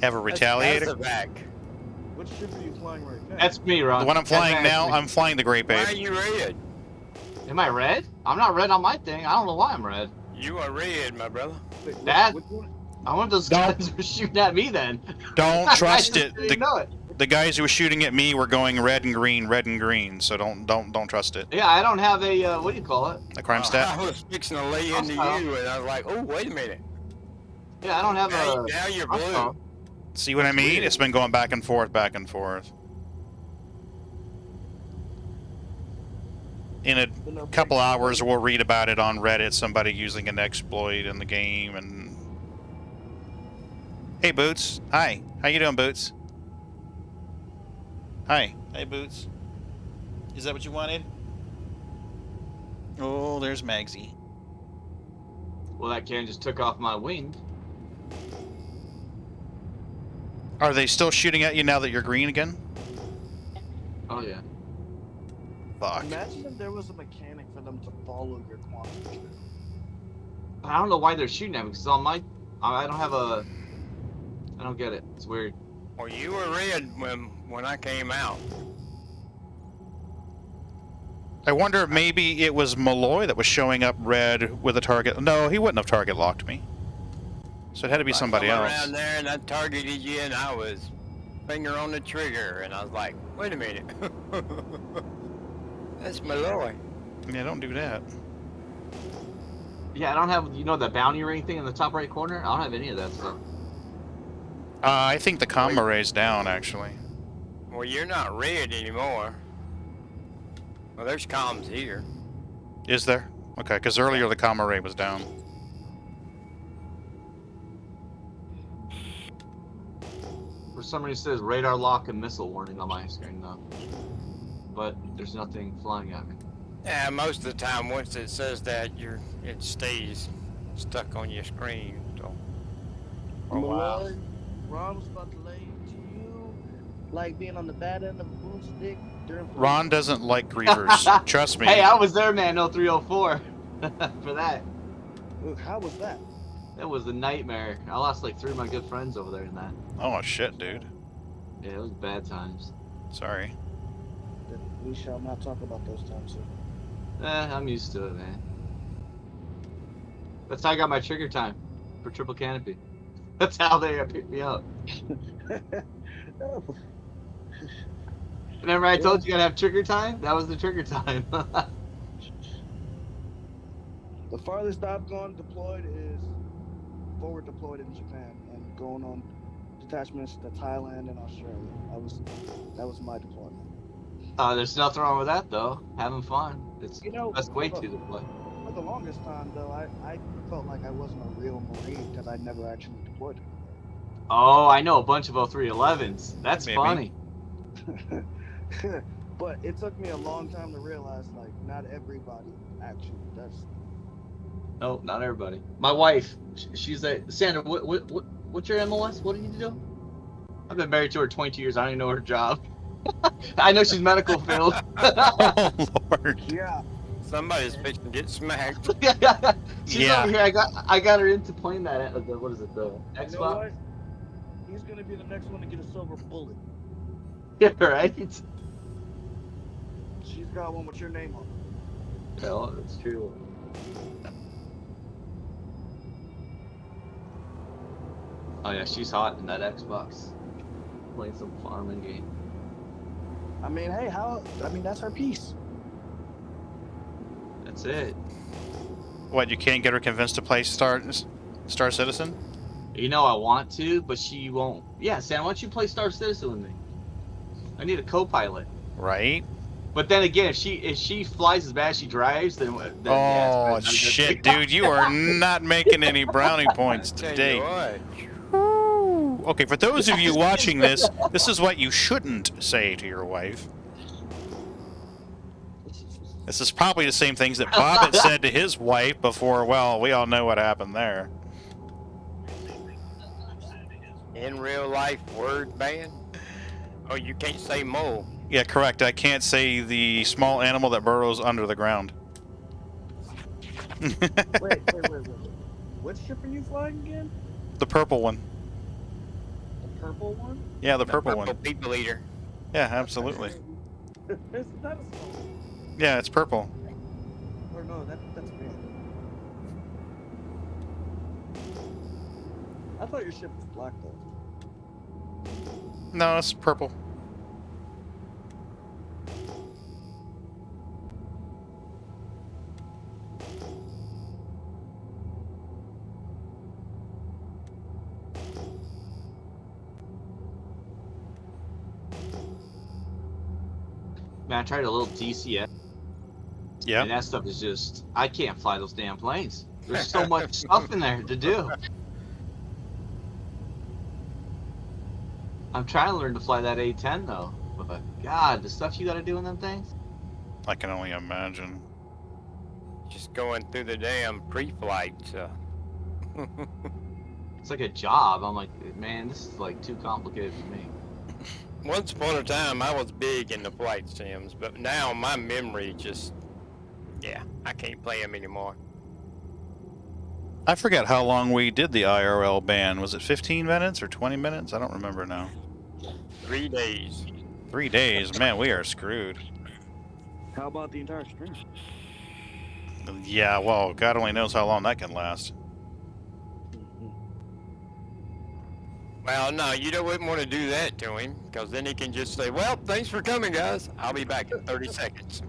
I have a Retaliator. That's back. What ship are you flying right now? That's me, Ron. The one I'm flying That's now, me. I'm flying the Great Why are Babe. you red? Am I red? I'm not red on my thing. I don't know why I'm red. You are red, my brother. Wait, Dad? which one? I want those guys were shooting at me then. Don't I trust just it. didn't know it. The guys who were shooting at me were going red and green, so don't trust it. Yeah, I don't have a what do you call it? A crime stat. I was fixing to lay into you, and I was like, oh, wait a minute. Yeah, I don't have Now, a. now you're hostile. blue. See what I mean? weird. It's been going back and forth, back and forth. In a couple hours, we'll read about it on Reddit, somebody using an exploit in the game, and... Hey, Boots. Hi. How you doing, Boots? Hi. Hey, Boots. Is that what you wanted? Oh, there's Magsy. Well, that can just took off my wing. Are they still shooting at you now that you're green again? Oh yeah. Fuck. Imagine if there was a mechanic for them to follow your quantum trail. I don't know why they're shooting at me because on my, I don't have a. I don't get it. It's weird. Well, you were red when I came out. I wonder if maybe it was Malloy that was showing up red with a target. No, he wouldn't have target locked me. So it had to be somebody I come else. around there and I targeted you, and I was finger on the trigger, and I was like, wait a minute. That's Malloy. Yeah, don't do that. Yeah, I don't have. You know the bounty ring thing in the top right corner? I don't have any of that stuff. I think the comma ray's down, actually. Well, you're not red anymore. Well, there's comms here. Is there? Okay, because earlier the comma ray was down. For some reason, it says radar lock and missile warning on my screen though. But there's nothing flying at me. Yeah, most of the time, once it says that, it stays stuck on your screen. So, for a while. Malloy, Ron was about to lay into you, like being on the bad end of a boomstick during. Ron doesn't like grievers. Trust me. Hey, I was there, man. 0304 for that. How was that? That was a nightmare. I lost like 3 of my good friends over there in that. Oh, shit, dude. Yeah, it was bad times. Sorry. We shall not talk about those times, sir. I'm used to it, man. That's how I got my trigger time for triple canopy. That's how they picked me up. Remember I told you you gotta have trigger time? That was the trigger time. The farthest I've gone deployed is forward deployed in Japan and going on detachments to Thailand and Australia. That was my deployment. There's nothing wrong with that though. Having fun. It's You know, the best way to deploy. For the longest time, though, I felt like I wasn't a real Marine because I never actually deployed. Oh, I know a bunch of 0311s. That's Maybe. funny. But it took me a long time to realize, like, not everybody actually does. No, not everybody. My wife, she's like, Sandra, what's your MLS? What do you do? I've been married to her 22 years. I don't even know her job. I know she's medical field. Oh Lord. Yeah. Somebody's fixing to get smacked. She's Yeah. over here. I got her into playing that. What is it? The Xbox. You know what? He's gonna be the next one to get a silver bullet. Yeah, right. She's got one with your name on it. No, that's true. Oh yeah, she's hot in that Xbox. Playing some farming game. I mean, hey, that's her piece. That's it. What, you can't get her convinced to play Star Citizen? You know I want to, but she won't. Yeah, Sam, why don't you play Star Citizen with me? I need a co-pilot. Right? But then again, if she flies as bad as she drives, then yeah, Oh shit, dude, you are not making any brownie points Tell you today. what. Okay, for those of you watching this, this is what you shouldn't say to your wife. This is probably the same things that Bob had said to his wife before. Well, we all know what happened there. In real life, word ban? Oh, you can't say mole. Yeah, correct. I can't say the small animal that burrows under the ground. Wait. What ship are you flying again? The purple one. The purple one? Yeah, the purple one. People eater. Yeah, absolutely. Is that a small? Yeah, it's purple. Or no, that's red. I thought your ship was black though. No, it's purple. Man, I tried a little DCS. Yeah. And that stuff is just, I can't fly those damn planes. There's so much stuff in there to do. I'm trying to learn to fly that A10 though. But God, the stuff you gotta do in them things. I can only imagine. Just going through the damn pre-flight. It's like a job. I'm like, man, this is like too complicated for me. Once upon a time, I was big in the flight sims, but now my memory just, yeah, I can't play them anymore. I forget how long we did the IRL ban. Was it 15 minutes or 20 minutes? I don't remember now. 3 days. 3 days? Man, we are screwed. How about the entire stream? Yeah, well, God only knows how long that can last. Well, no, you wouldn't want to do that to him, because then he can just say, well, thanks for coming, guys. I'll be back in 30 seconds.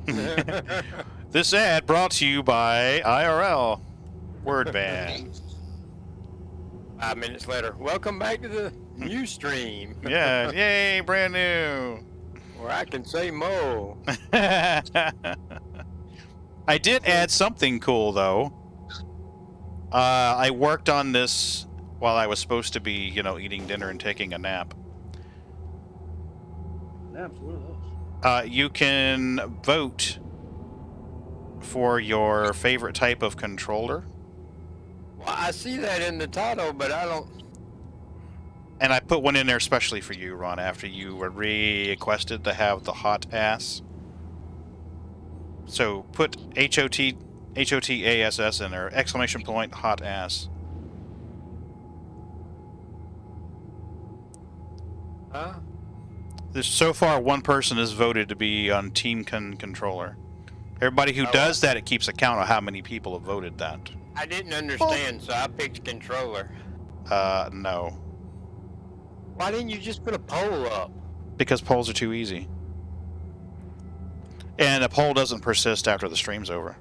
This ad brought to you by IRL. Word ban. 5 minutes later, welcome back to the new stream. Yeah, yay, brand new. Where I can say mo. I did add something cool, though. I worked on this while I was supposed to be, you know, eating dinner and taking a nap. Naps, what are those? You can vote for your favorite type of controller. Well, I see that in the title, but I don't... And I put one in there especially for you, Ron, after you were requested to have the hot ass. So put HOTASS in there, exclamation point, hot ass. Huh? There's so far one person has voted to be on Team Controller. Everybody who does that, it keeps a count of how many people have voted that. I didn't understand, so I picked controller. No. Why didn't you just put a poll up? Because polls are too easy. And a poll doesn't persist after the stream's over.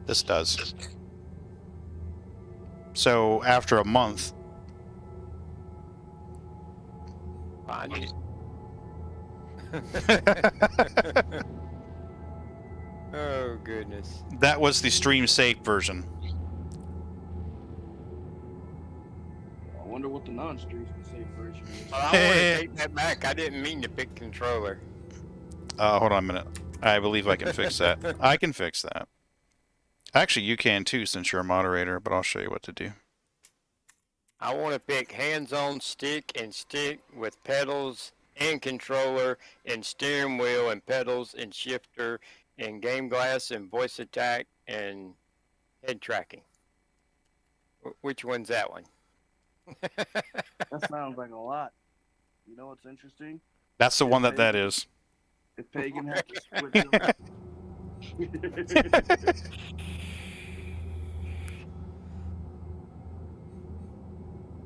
This does. So after a month... I need Oh, goodness. That was the stream safe version. Wonder what the non-streets can say version is. Well, I want to take that back. I didn't mean to pick controller. Hold on a minute. I believe I can fix that. I can fix that. Actually, you can too since you're a moderator, but I'll show you what to do. I want to pick hands-on stick and stick with pedals and controller and steering wheel and pedals and shifter and game glass and voice attack and head tracking. Which one's that one? That sounds like a lot. You know what's interesting? That's the one that is. If Pagan had to switch them.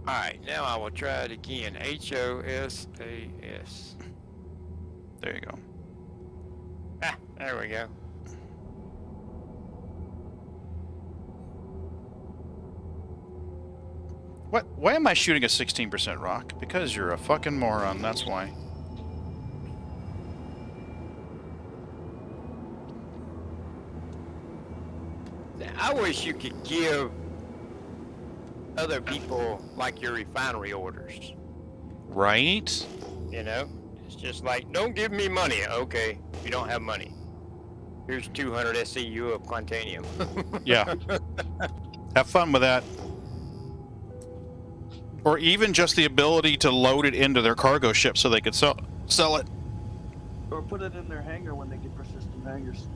Alright, now I will try it again. HOSAS. There you go. Ah, there we go. What? Why am I shooting a 16% rock? Because you're a fucking moron, that's why. I wish you could give other people like your refinery orders. Right? You know? It's just like, don't give me money. Okay, you don't have money. Here's 200 SCU of Quantanium. Yeah. Have fun with that. Or even just the ability to load it into their cargo ship so they could sell it. Or put it in their hangar when they get persistent hangars.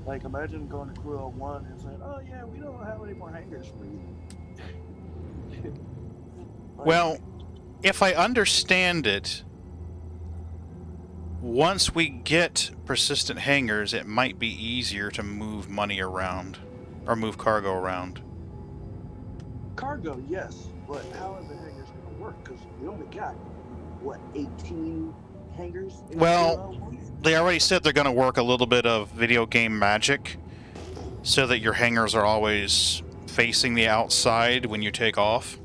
Like, imagine going to Crew 01 and saying, oh yeah, we don't have any more hangars for you. Like, Well, if I understand it, once we get persistent hangars, it might be easier to move money around. Or move cargo around. cargo, yes, but how are the hangars going to work? Because we only got, what, 18 hangars? In Well, Crew 01? they already said they're going to work a little bit of video game magic so that your hangars are always facing the outside when you take off.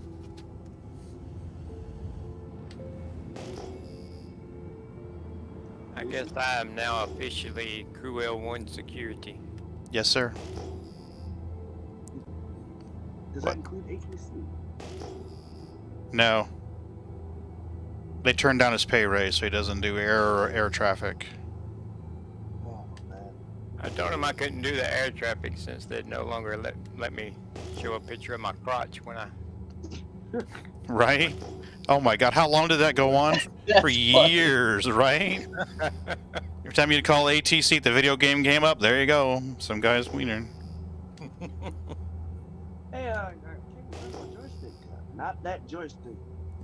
I guess I am now officially Crew L1 security. Yes, sir. Does What? that include ATC? No. They turned down his pay raise so he doesn't do air or air traffic. Oh, man. I told him I couldn't do the air traffic since they'd no longer let me show a picture of my crotch when I... Right? Oh my god, how long did that go on? For years, right? Every time you'd call ATC, the video game came up, there you go. Some guy's wiener. Hey, joystick. Not that joystick.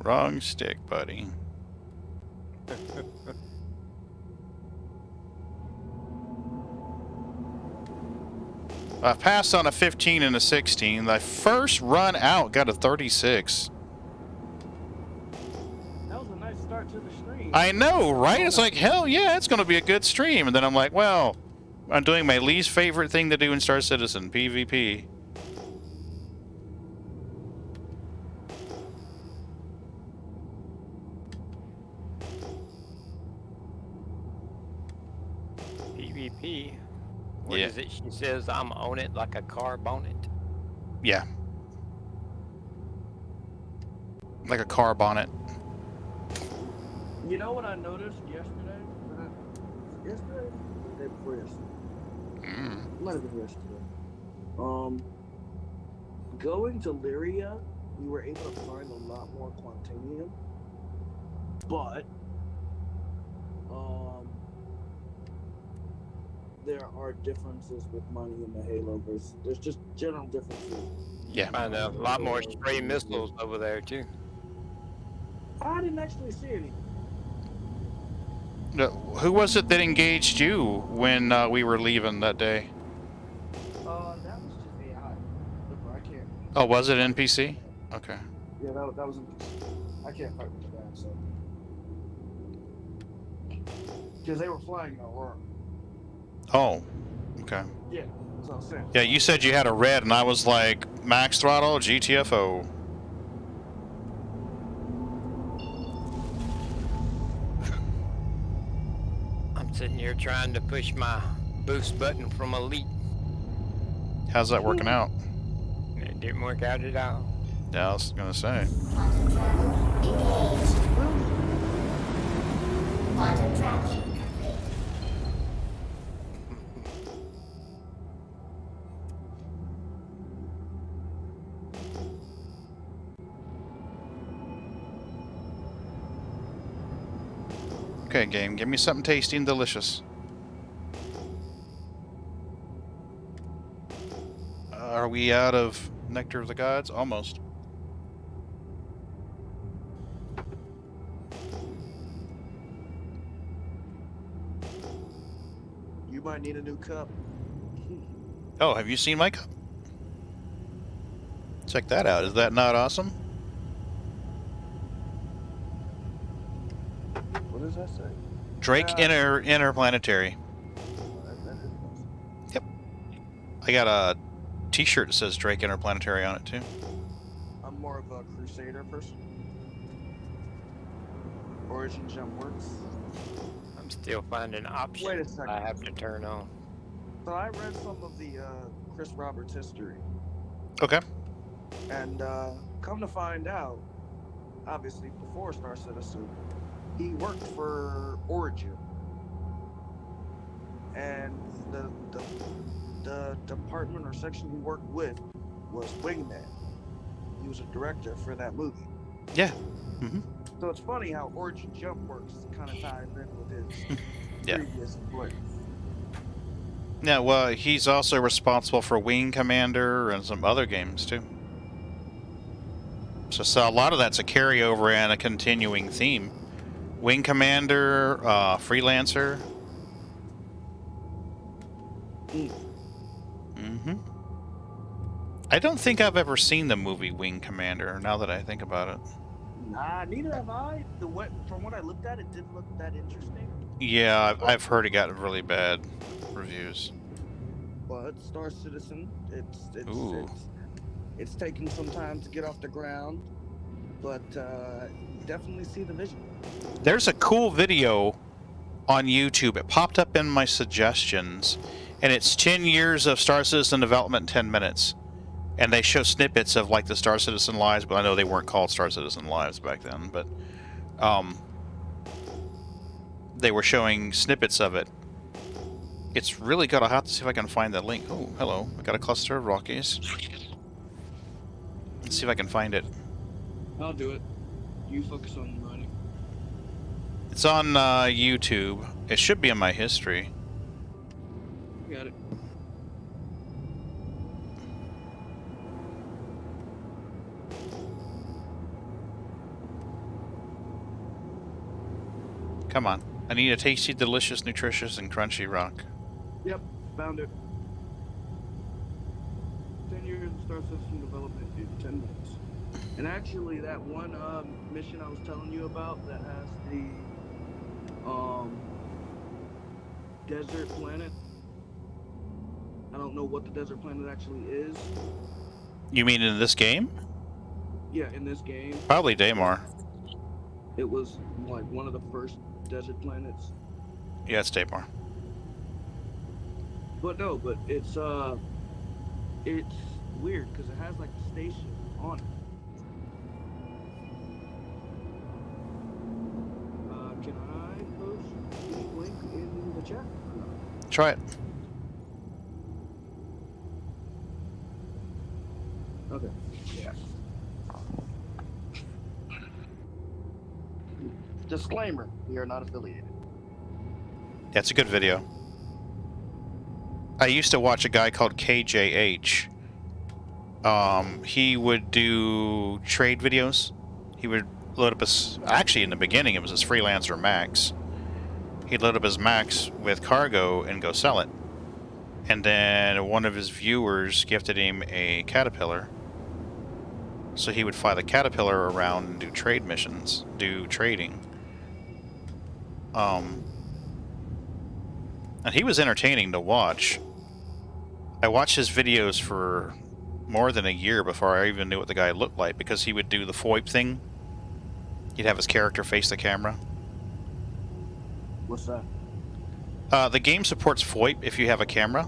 Wrong stick, buddy. I passed on a 15 and a 16. The first run out got a 36. That was a nice start to the stream. I know, right? It's like, hell yeah, it's going to be a good stream. And then I'm like, well, I'm doing my least favorite thing to do in Star Citizen, PvP. PvP? What Yeah. is it? She says I'm on it like a car bonnet. Yeah. Like a car bonnet. You know what I noticed yesterday? Yesterday? Or the day before yesterday? Might have been yesterday. Going to Lyria, we were able to find a lot more Quantanium. But, there are differences with money in the Halo versus. There's just general differences. Yeah. I know, a lot more stray missiles over there too. I didn't actually see any. Who was it that engaged you when we were leaving that day? That was just AI. Look, I can't. Oh, was it NPC? Okay. Yeah, that was. I can't fight with that, so. Because they were flying in Aurora. Oh, okay. Yeah, that's what I'm saying. Yeah, you said you had a red, and I was like, max throttle, GTFO. I'm sitting here trying to push my boost button from Elite. How's that working out? It didn't work out at all. Yeah, I was gonna say. Quantum travel engaged. Quantum tracking complete. Okay, game, give me something tasty and delicious. Are we out of Nectar of the Gods? Almost. You might need a new cup. Oh, have you seen my cup? Check that out. Is that not awesome? What does that say? Drake Interplanetary. That is awesome. Yep. I got a t-shirt that says Drake Interplanetary on it too. I'm more of a Crusader person. Origin Jump works. I'm still finding options Wait a second. I have to turn on. So I read some of the Chris Roberts history, Okay. and come to find out, obviously before Star Citizen, he worked for Origin, and the department or section he worked with was Wingman. He was a director for that movie. Yeah. Mm-hmm. So it's funny how Origin Jump Works kind of ties in with his Yeah. previous employer. Yeah, well, he's also responsible for Wing Commander and some other games too. So a lot of that's a carryover and a continuing theme. Wing Commander, Freelancer. Mm-hmm. I don't think I've ever seen the movie Wing Commander, now that I think about it. Nah, neither have I. From what I looked at, it didn't look that interesting. Yeah, I've heard it got really bad reviews. But Star Citizen, it's taken some time to get off the ground, but definitely see the vision. There's a cool video on YouTube. It popped up in my suggestions, and it's 10 years of Star Citizen development in 10 minutes. And they show snippets of like the Star Citizen lives, but I know they weren't called Star Citizen lives back then, but they were showing snippets of it. It's really good. I'll have to see if I can find that link. Oh, hello. I got a cluster of Rockies. Let's see if I can find it. I'll do it. You focus on mining. It's on YouTube. It should be in my history. Got it. Come on. I need a tasty, delicious, nutritious, and crunchy rock. Yep, found it. 10 years of Star Citizen development in 10 minutes. And actually, that one mission I was telling you about that has the desert planet. I don't know what the desert planet actually is. You mean in this game? Yeah, in this game. Probably Daymar. It was like one of the first desert planets. Yeah, it's Daymar. But no, but it's weird because it has like a station on it. Can I post the link in the chat? Try it. Okay. Yeah. Disclaimer: we are not affiliated. That's a good video. I used to watch a guy called KJH. He would do trade videos. He would load up his... Actually, in the beginning, it was his freelancer Max. He'd load up his Max with cargo and go sell it. And then one of his viewers gifted him a Caterpillar. So he would fly the Caterpillar around and do trade missions, do trading. And he was entertaining to watch. I watched his videos for more than a year before I even knew what the guy looked like, because he would do the FOIP thing. He'd have his character face the camera. What's that? The game supports FOIP if you have a camera.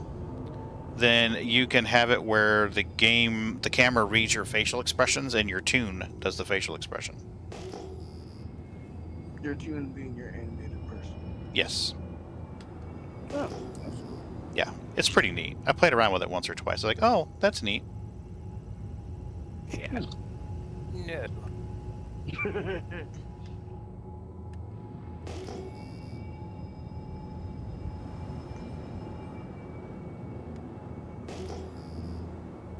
then you can have it where the camera reads your facial expressions and your tune does the facial expression. Your tune being your animated person. Yes. Oh, that's cool. Yeah, it's pretty neat. I played around with it once or twice. I was like, oh, that's neat. Yeah. No.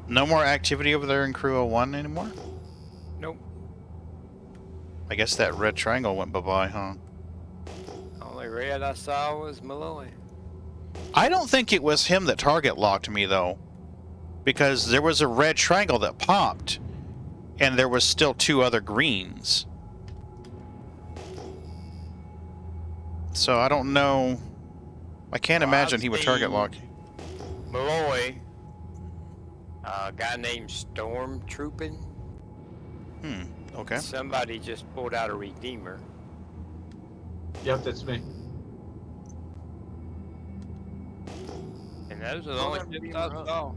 No more activity over there in Crew 01 anymore? Nope. I guess that red triangle went bye-bye, huh? Only red I saw was Malloy. I don't think it was him that target locked me, though. Because there was a red triangle that popped, and there was still 2 other greens. So I don't know. I can't imagine he would target lock. Malloy. A guy named Stormtrooping. Okay. Somebody just pulled out a Redeemer. Yep, that's me. And those are the only ships I saw.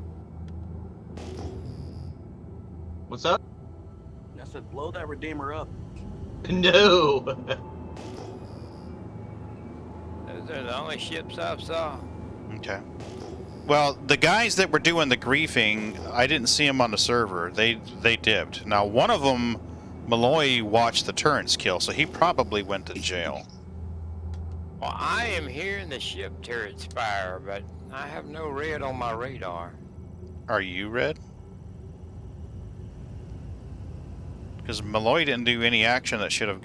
What's up? I said, blow that Redeemer up. No. Those are the only ships I saw. Okay. Well, the guys that were doing the griefing, I didn't see them on the server. They dipped. Now, one of them, Malloy, watched the turrets kill, so he probably went to jail. Well, I am hearing the ship turrets fire, but I have no red on my radar. Are you red? Because Malloy didn't do any action that should have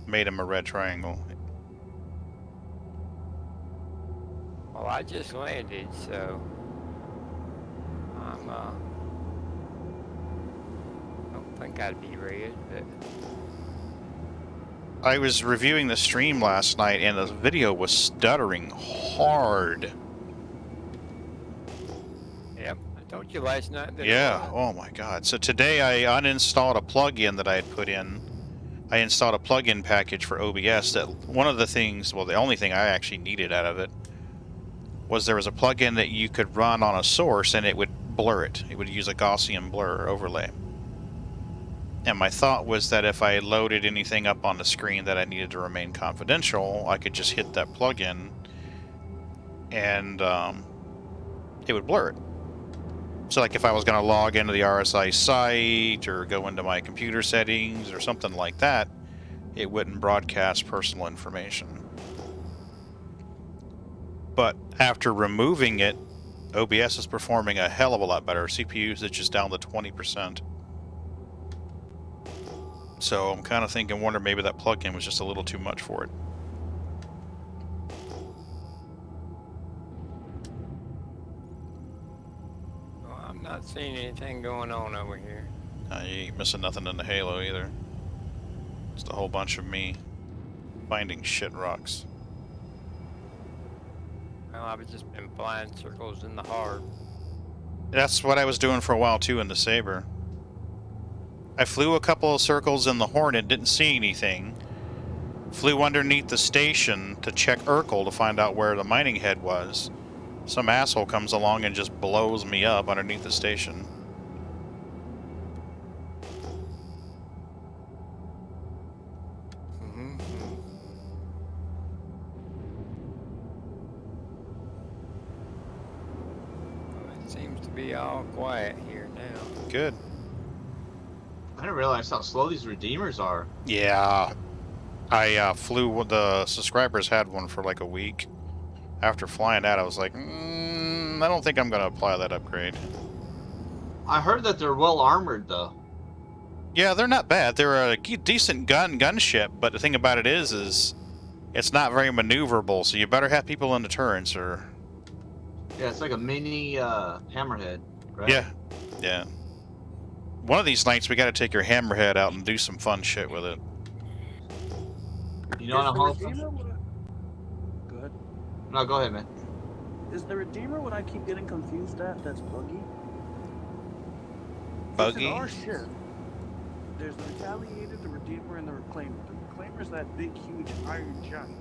made him a red triangle. Well, I just landed, so I'm don't think I'd be red, but I was reviewing the stream last night, and the video was stuttering hard. yep, I told you last night that. Yeah, oh my god. So today I uninstalled a plugin that I had put in. I installed a plugin package for OBS that one of the things, well, the only thing I actually needed out of it was there was a plugin that you could run on a source and it would blur it. It would use a Gaussian blur overlay. And my thought was that if I loaded anything up on the screen that I needed to remain confidential, I could just hit that plugin and it would blur it. So like if I was going to log into the RSI site or go into my computer settings or something like that, it wouldn't broadcast personal information. But after removing it, OBS is performing a hell of a lot better. CPU usage is down to 20%. So I'm kind of wonder maybe that plugin was just a little too much for it. Well, I'm not seeing anything going on over here. You ain't missing nothing in the Halo either. Just a whole bunch of me finding shit rocks. Well, I've just been flying circles in the hard. That's what I was doing for a while too in the Saber. I flew a couple of circles in the Hornet, didn't see anything. Flew underneath the station to check Urkel to find out where the mining head was. Some asshole comes along and just blows me up underneath the station. Seems to be all quiet here now. Good. I didn't realize how slow these Redeemers are. Yeah. I flew, the subscribers had one for like a week. After flying that, I was like, I don't think I'm going to apply that upgrade. I heard that they're well armored, though. Yeah, they're not bad. They're a decent gunship, but the thing about it is it's not very maneuverable, so you better have people in the turrets or... Yeah, it's like a mini hammerhead, right? Yeah, yeah. One of these nights we got to take your hammerhead out and do some fun shit with it. You know what Go ahead. No, go ahead, man. Is the Redeemer what I keep getting confused at? That's buggy. Buggy? It's in our ship. There's the Retaliated, the Redeemer, and the Reclaimer. The Reclaimer's that big, huge iron giant.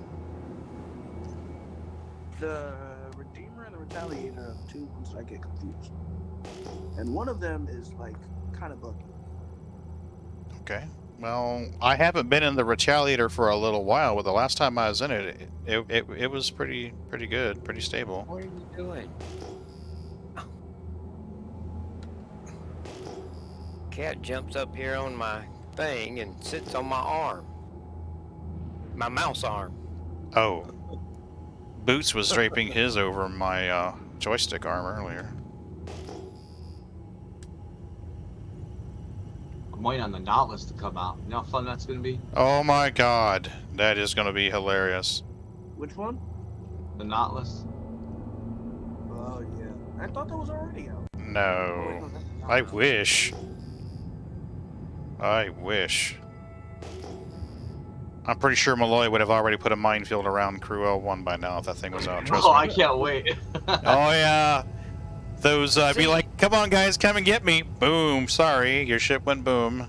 The Redeemer and the Retaliator are the two ones I get confused. And one of them is like kind of buggy. Okay. Well, I haven't been in the Retaliator for a little while, but the last time I was in it, it was pretty good, pretty stable. What are you doing? Cat jumps up here on my thing and sits on my arm. My mouse arm. Oh. Boots was draping his over my joystick arm earlier. I'm waiting on the Nautilus to come out. You know how fun that's gonna be? Oh my god. That is going to be hilarious. Which one? The Nautilus. Oh yeah. I thought that was already out. No. I wish. I wish. I'm pretty sure Malloy would have already put a minefield around Crew L1 by now if that thing was out. Trust Oh, me. I can't wait. Oh yeah. Those be like, come on guys, come and get me. Boom. Sorry, your ship went boom.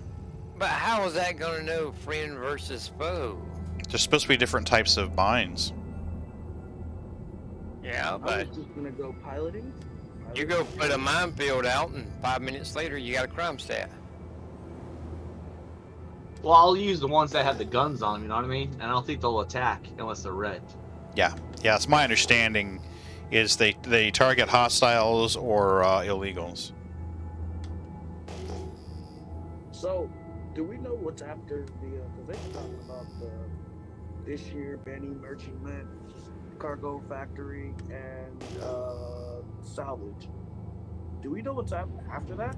But how is that gonna know friend versus foe? There's supposed to be different types of mines. Yeah, I but was just gonna go piloting. you go put a minefield out and 5 minutes later you got a crime stat. Well, I'll use the ones that have the guns on them, you know what I mean? And I don't think they'll attack unless they're red. Yeah. Yeah, it's my understanding is they target hostiles or illegals. So, do we know what's after the? Because they've been talking about this year banning merchantman, cargo factory, and salvage. Do we know what's after that?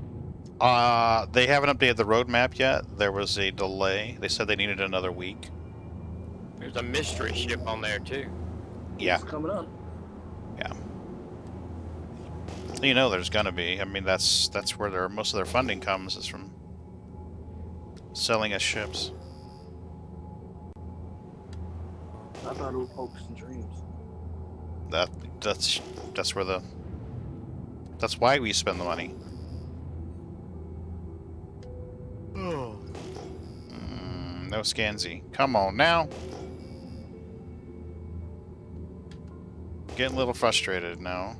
They haven't updated the roadmap yet. There was a delay. They said they needed another week. There's a mystery ship on there too. Yeah. It's coming up. Yeah. You know there's gonna be. I mean that's where most of their funding comes is from selling us ships. I thought it was hopes and dreams. That's where that's why we spend the money. No Scansy. Come on now. Getting a little frustrated now.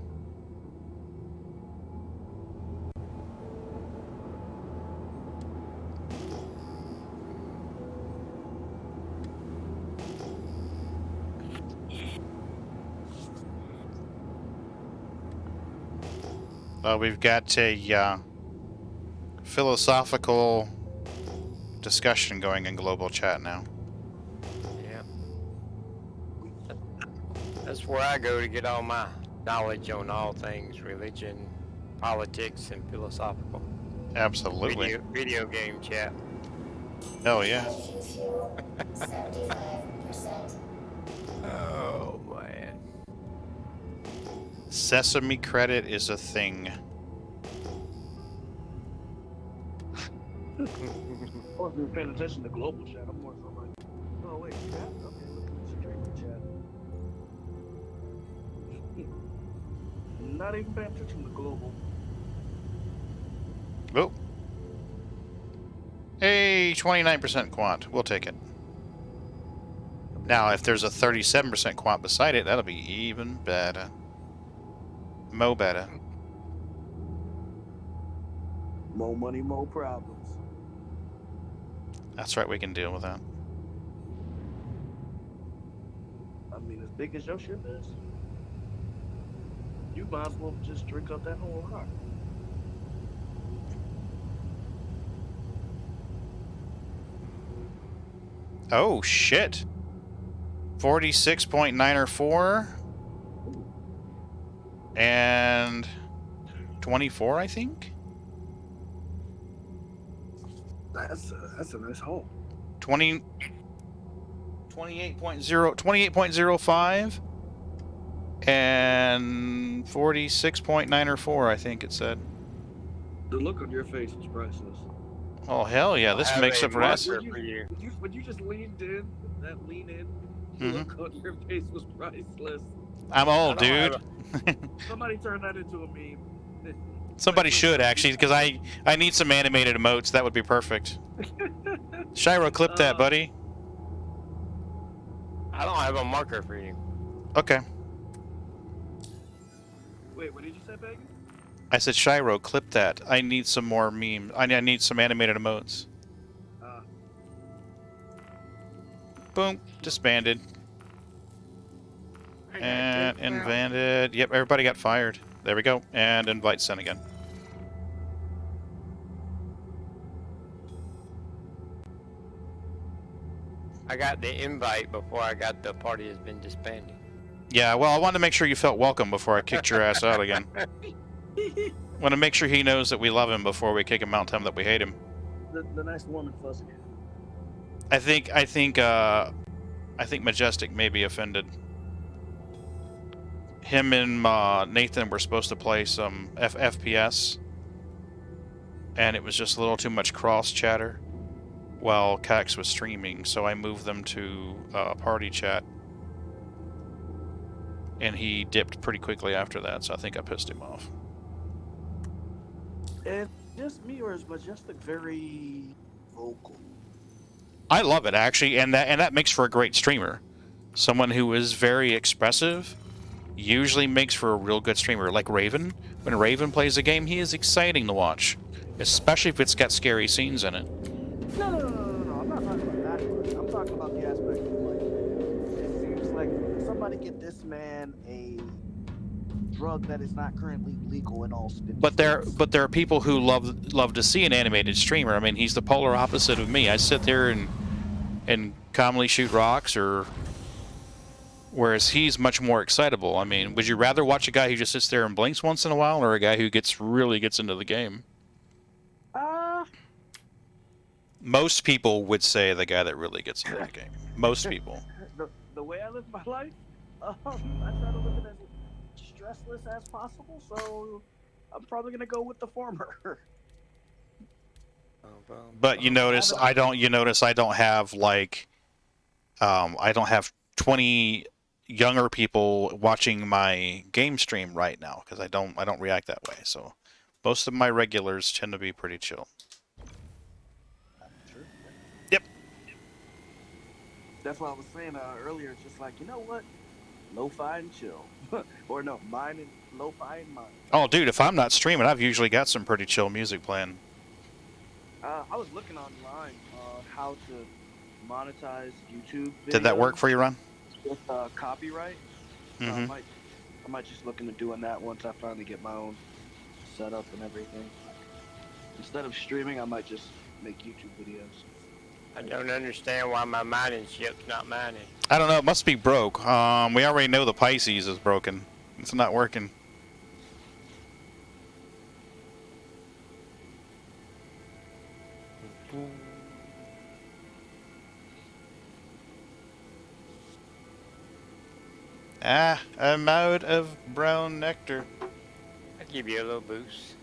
We've got a philosophical discussion going in global chat now. Yeah. That's where I go to get all my knowledge on all things religion, politics, and philosophical. Absolutely. Video game chat. Hell yeah. 75%. Oh man. Sesame credit is a thing. I wasn't paying attention to global chat. I'm more so like, oh wait, chat? Okay, look at the streaming chat. Not even paying attention to global. Oh. Hey, 29% quant. We'll take it. Now, if there's a 37% quant beside it, that'll be even better. Mo better. More money, more problems. That's right, we can deal with that. I mean, as big as your ship is, you might as well just drink up that whole rock. Oh, shit. 46.904. And 24, I think? That's a nice haul. 28.05 and 46.904, I think it said. The look on your face was priceless. Oh hell yeah! This makes up for that. When you just leaned in, that lean in, the look on your face was priceless. I'm old, dude. Somebody turn that into a meme. Somebody should actually, because I need some animated emotes. That would be perfect. Shiro, clip that, buddy. I don't have a marker for you. Okay. Wait, what did you say, Bacon? I said, Shiro, clip that. I need some more memes. I need some animated emotes. Boom. Disbanded. And invented. Yep, everybody got fired. There we go. And invite sent again. I got the invite before I got the party has been disbanded. Yeah, well, I wanted to make sure you felt welcome before I kicked your ass out again. Want to make sure he knows that we love him before we kick him out and tell him that we hate him. The nice woman fuss again. I think Majestic may be offended. Him and Nathan were supposed to play some FPS, and it was just a little too much cross chatter while Cax was streaming, so I moved them to party chat, and he dipped pretty quickly after that, so I think I pissed him off. And just me, or is Majestic very vocal? I love it, actually, and that makes for a great streamer. Someone who is very expressive usually makes for a real good streamer. Like Raven. When Raven plays a game, he is exciting to watch. Especially if it's got scary scenes in it. No. I'm not talking about that much. I'm talking about the aspect of, like, it seems like somebody get this man a drug that is not currently legal in all states. But there are people who love to see an animated streamer. I mean, he's the polar opposite of me. I sit there and calmly shoot rocks, whereas he's much more excitable. I mean, would you rather watch a guy who just sits there and blinks once in a while, or a guy who really gets into the game? Most people would say the guy that really gets into the game. Most people. The way I live my life, I try to live it as stressless as possible, so I'm probably gonna go with the former. But you notice I don't. You notice I don't have like, I don't have 20 younger people watching my game stream right now because I don't react that way. So most of my regulars tend to be pretty chill. Yep. That's what I was saying earlier. It's just like, you know what? Lo-fi and chill. Or no, mine and lo-fi and mine. Oh, dude, if I'm not streaming, I've usually got some pretty chill music playing. I was looking online how to monetize YouTube videos. Did that work for you, Ron? With copyright. Mm-hmm. I might just look into doing that once I finally get my own setup and everything. Instead of streaming, I might just make YouTube videos. I don't understand why my mining ship's not mining. I don't know. It must be broke. We already know the Pisces is broken. It's not working. Ah, I'm out of brown nectar. I'll give you a little boost.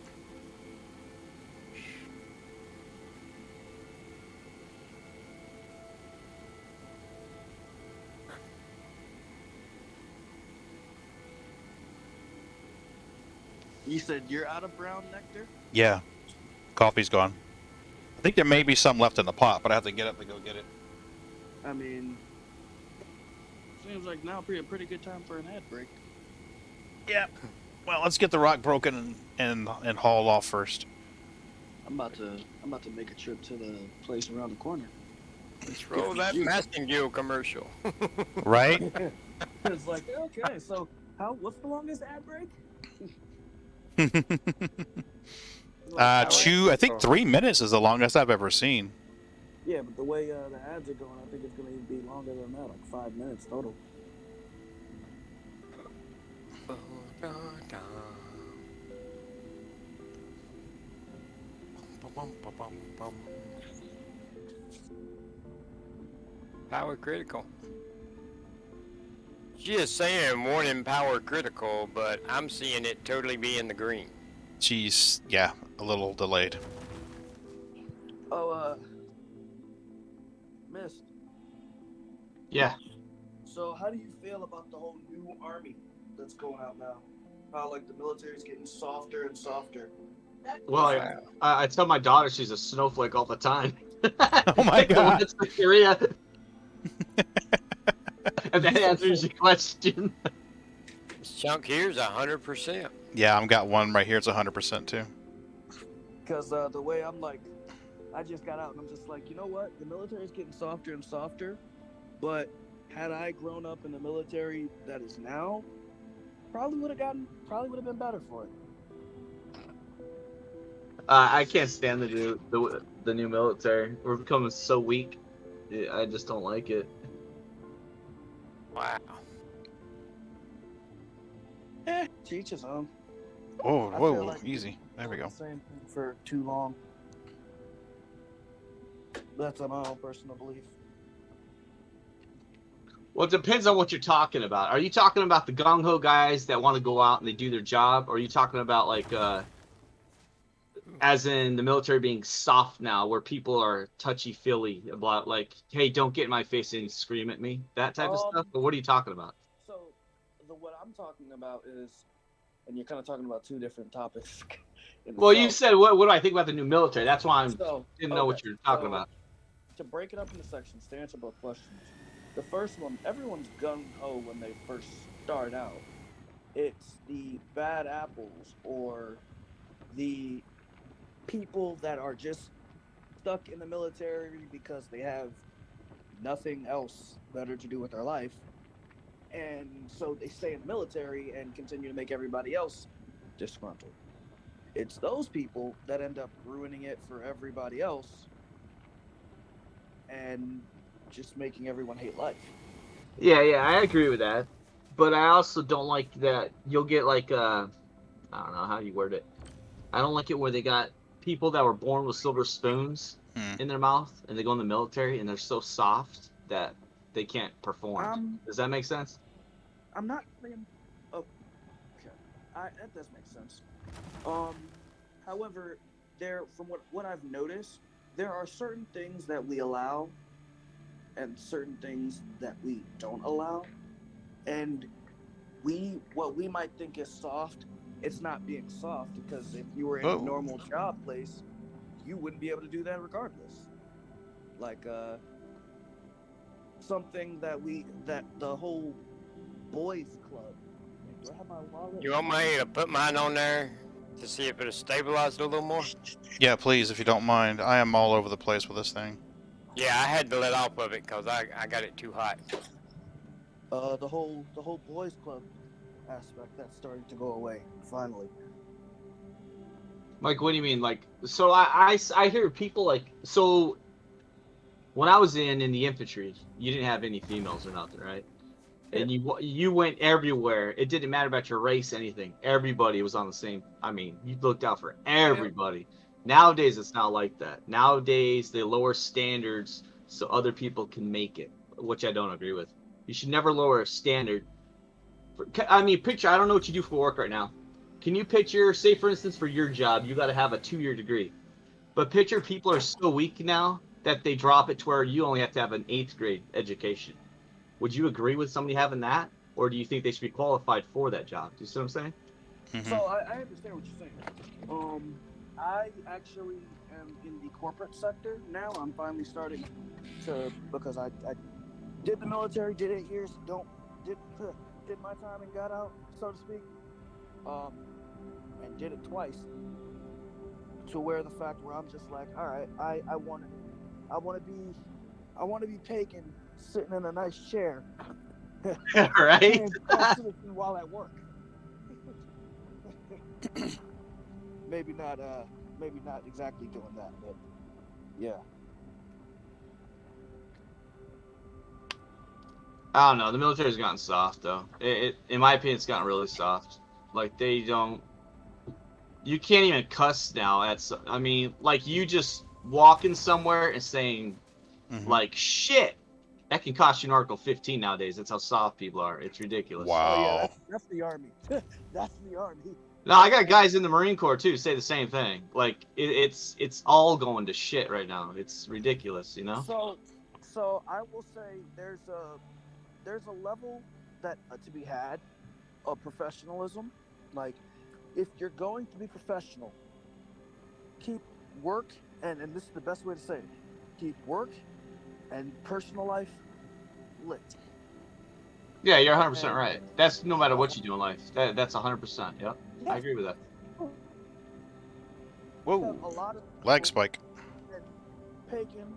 You said you're out of brown nectar? Yeah. Coffee's gone. I think there may be some left in the pot, but I have to get up and go get it. I mean, seems like now a pretty good time for an ad break. Yeah. Well, let's get the rock broken and haul off first. I'm about to make a trip to the place around the corner. Let's roll that Mastingill commercial. Right? It's like, okay, so what's the longest ad break? I think 3 minutes is the longest I've ever seen. Yeah, but the way the ads are going, I think it's going to be longer than that, like 5 minutes total. Power critical. She is saying warning power critical, but I'm seeing it totally be in the green. She's, yeah, a little delayed. Oh, Mist. Yeah. So how do you feel about the whole new army that's going out now? How, like, the military's getting softer and softer. Well, I tell my daughter she's a snowflake all the time. Oh my god. That's the Korea. And that answers your question. This chunk here's 100%. Yeah, I've got one right here. It's 100% too. Because the way I'm like, I just got out and I'm just like, you know what? The military is getting softer and softer. But had I grown up in the military that is now, probably would have been better for it. I can't stand the new military. We're becoming so weak. I just don't like it. Wow. Teach his own. Oh, I whoa, feel like easy. There we go. the same thing for too long. That's my own personal belief. Well, it depends on what you're talking about. Are you talking about the gung-ho guys that want to go out and they do their job? Or are you talking about, like, as in the military being soft now, where people are touchy-feely about, like, hey, don't get in my face and scream at me? That type of stuff? But what are you talking about? So, what I'm talking about is, and you're kind of talking about two different topics. Well, you said, what do I think about the new military? That's why I didn't know what okay. you're talking about. To break it up into sections, to answer both questions. The first one, everyone's gung-ho when they first start out. It's the bad apples or the people that are just stuck in the military because they have nothing else better to do with their life. And so they stay in the military and continue to make everybody else disgruntled. It's those people that end up ruining it for everybody else and just making everyone hate life. Yeah, I agree with that. But I also don't like that you'll get, like, I don't know how you word it. I don't like it where they got people that were born with silver spoons in their mouth and they go in the military and they're so soft that they can't perform. Does that make sense? I'm not saying. Oh, okay. That does make sense. However, from what I've noticed, there are certain things that we allow and certain things that we don't allow. And what we might think is soft, it's not being soft, because if you were in a normal job place, you wouldn't be able to do that regardless. Like something that the whole boys club. Do I have my wallet? You want me to put mine on there to see if it'll stabilize it a little more? Yeah, please, if you don't mind. I am all over the place with this thing. Yeah, I had to let off of it because I got it too hot. The whole boys club aspect, that's starting to go away finally. Like, what do you mean? Like, so I hear people, like, so when I was in the infantry, you didn't have any females or nothing, right? And you went everywhere. It didn't matter about your race, anything. Everybody was on the same. I mean, you looked out for everybody. Nowadays, it's not like that. Nowadays, they lower standards so other people can make it, which I don't agree with. You should never lower a standard. I mean, picture, I don't know what you do for work right now. Can you picture, say, for instance, for your job, you got to have a 2-year degree. But picture people are so weak now that they drop it to where you only have to have an 8th grade education. Would you agree with somebody having that? Or do you think they should be qualified for that job? Do you see what I'm saying? Mm-hmm. So I understand what you're saying. I actually am in the corporate sector now. I'm finally starting to, because I did the military, did 8 years, did my time and got out, so to speak, and did it twice. To where the fact where I'm just like, all right, I want to be taken sitting in a nice chair, right? while at work. maybe not exactly doing that, but yeah. I don't know. The military's gotten soft, though. In my opinion, it's gotten really soft. Like, they don't. You can't even cuss now. I mean, like, you just walking somewhere and saying, like, shit. That can cost you an Article 15 nowadays. That's how soft people are. It's ridiculous. Wow. Oh yeah, that's the Army. That's the Army. No, I got guys in the Marine Corps too say the same thing. Like, it's all going to shit right now. It's ridiculous, you know. So I will say there's a level that to be had of professionalism. Like, if you're going to be professional, keep work and this is the best way to say it. Keep work and personal life lit. Yeah, you're 100% right. That's no matter what you do in life. That's 100%. Yep. Yeah. I agree with that. Whoa. A lot of Lag people spike. and Pagan,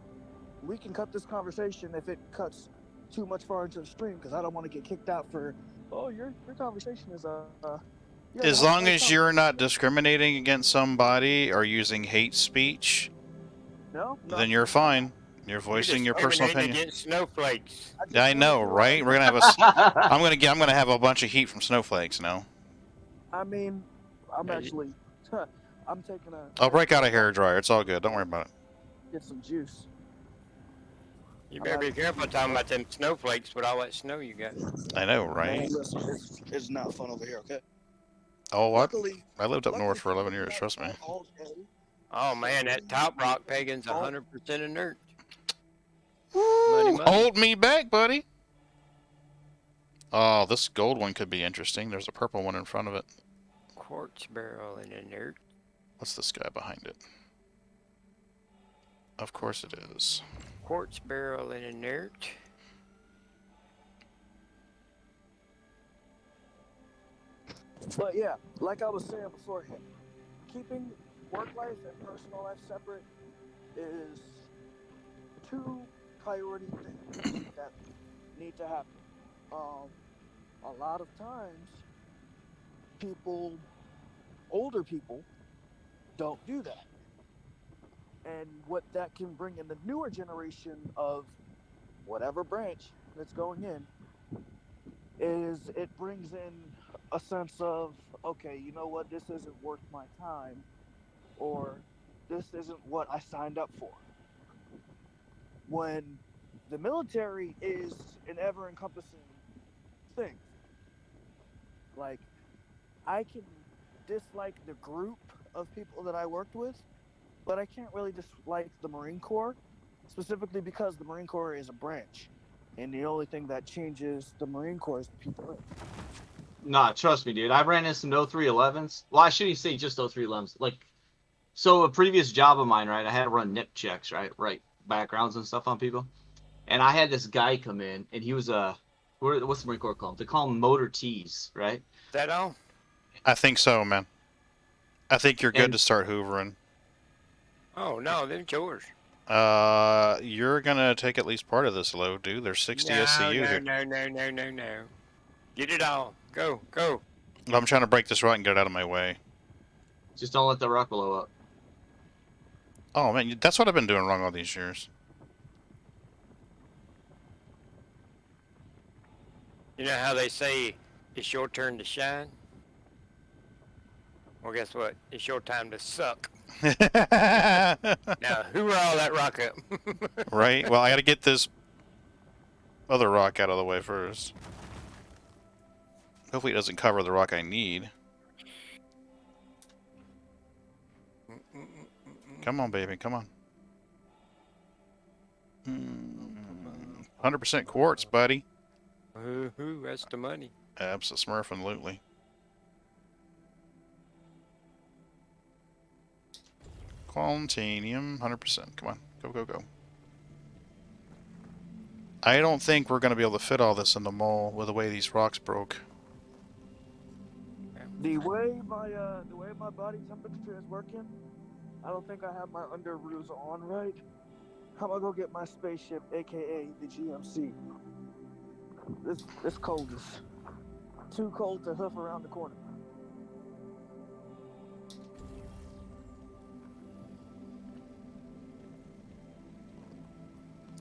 we can cut this conversation if it cuts too much far into the stream because I don't want to get kicked out for. Oh, your conversation is you guys As have a long nice as you're not conversation." discriminating against somebody or using hate speech, No, then you're fine. You're voicing your personal discriminating opinion. against snowflakes. I know, right? We're gonna have I'm gonna have a bunch of heat from snowflakes now. I mean, I'm actually, I'm taking a. I'll break out a hair dryer. It's all good. Don't worry about it. Get some juice. You better be careful talking about them snowflakes with all that snow you got. I know, right? Man, listen, it's not fun over here, okay? Oh, what? Luckily, I lived up north for 11 years. Trust me. Oh man, that top rock pagan's 100% inert. Woo! Hold me back, buddy. Oh, this gold one could be interesting. There's a purple one in front of it. Quartz barrel and inert. What's this guy behind it? Of course it is. Quartz barrel and inert. But yeah, like I was saying beforehand, keeping work life and personal life separate is two priority things that need to happen. A lot of times, older people, don't do that. And what that can bring in the newer generation of whatever branch that's going in is it brings in a sense of, okay, you know what, this isn't worth my time, or this isn't what I signed up for. When the military is an ever-encompassing thing. Like, I can dislike the group of people that I worked with, but I can't really dislike the Marine Corps, specifically because the Marine Corps is a branch. And the only thing that changes the Marine Corps is the people in. Nah, trust me, dude. I ran into some 0311s. Well, I shouldn't say just 0311s. Like, so a previous job of mine, right? I had to run NIP checks, right? Right, backgrounds and stuff on people. And I had this guy come in, and he was what's the Marine Corps call him? They call him motor T's, right? Is that all? I think so, man. I think you're good to start hoovering. Oh no, they're yours. You're gonna take at least part of this load, dude. There's 60 SCU here. No. Get it all. Go. I'm trying to break this rock and get it out of my way. Just don't let the rock blow up. Oh man, that's what I've been doing wrong all these years. You know how they say it's your turn to shine? Well, guess what? It's your time to suck. Now, hoorah that rock up. Right? Well, I gotta get this other rock out of the way first. Hopefully it doesn't cover the rock I need. Come on, baby, come on. 100% quartz, buddy. That's the money. Abso-smurfing-lutely. Quantanium, 100%. Come on, go. I don't think we're going to be able to fit all this in the mole with the way these rocks broke. The way my body temperature is working, I don't think I have my underoos on right. I'm gonna go get my spaceship, aka the GMC. This cold is too cold to hoof around the corner.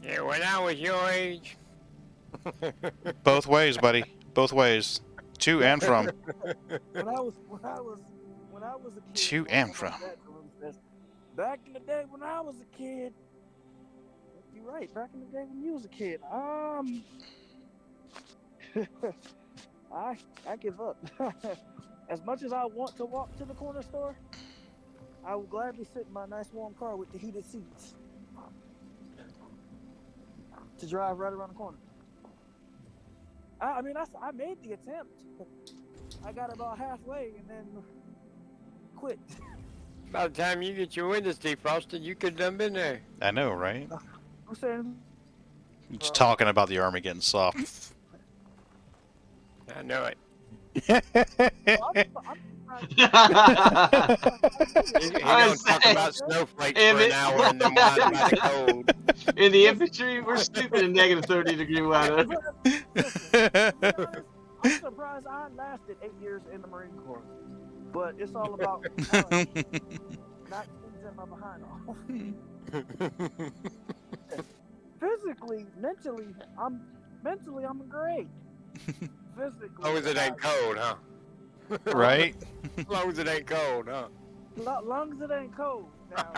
Yeah, when I was your age. Both ways, buddy. Both ways. To and from. When I was a kid. To and from. Back in the day when I was a kid. You're right. Back in the day when you was a kid. I give up. As much as I want to walk to the corner store, I will gladly sit in my nice warm car with the heated seats to drive right around the corner. I made the attempt. I got about halfway and then quit. By the time you get your windows defrosted, you could have done been there. I know, right? I'm saying. You're just talking about the army getting soft. I know it. He gonna talk about snowflakes for an hour and then whine about the cold. In the infantry, we're sleeping in negative 30-degree weather. I'm surprised I lasted 8 years in the Marine Corps, but it's all about fun, not freezing my behind off. Physically, mentally, I'm great. Physically, As long as it ain't cold, huh? Right? As long as it ain't cold, huh? Long as it ain't cold. Now,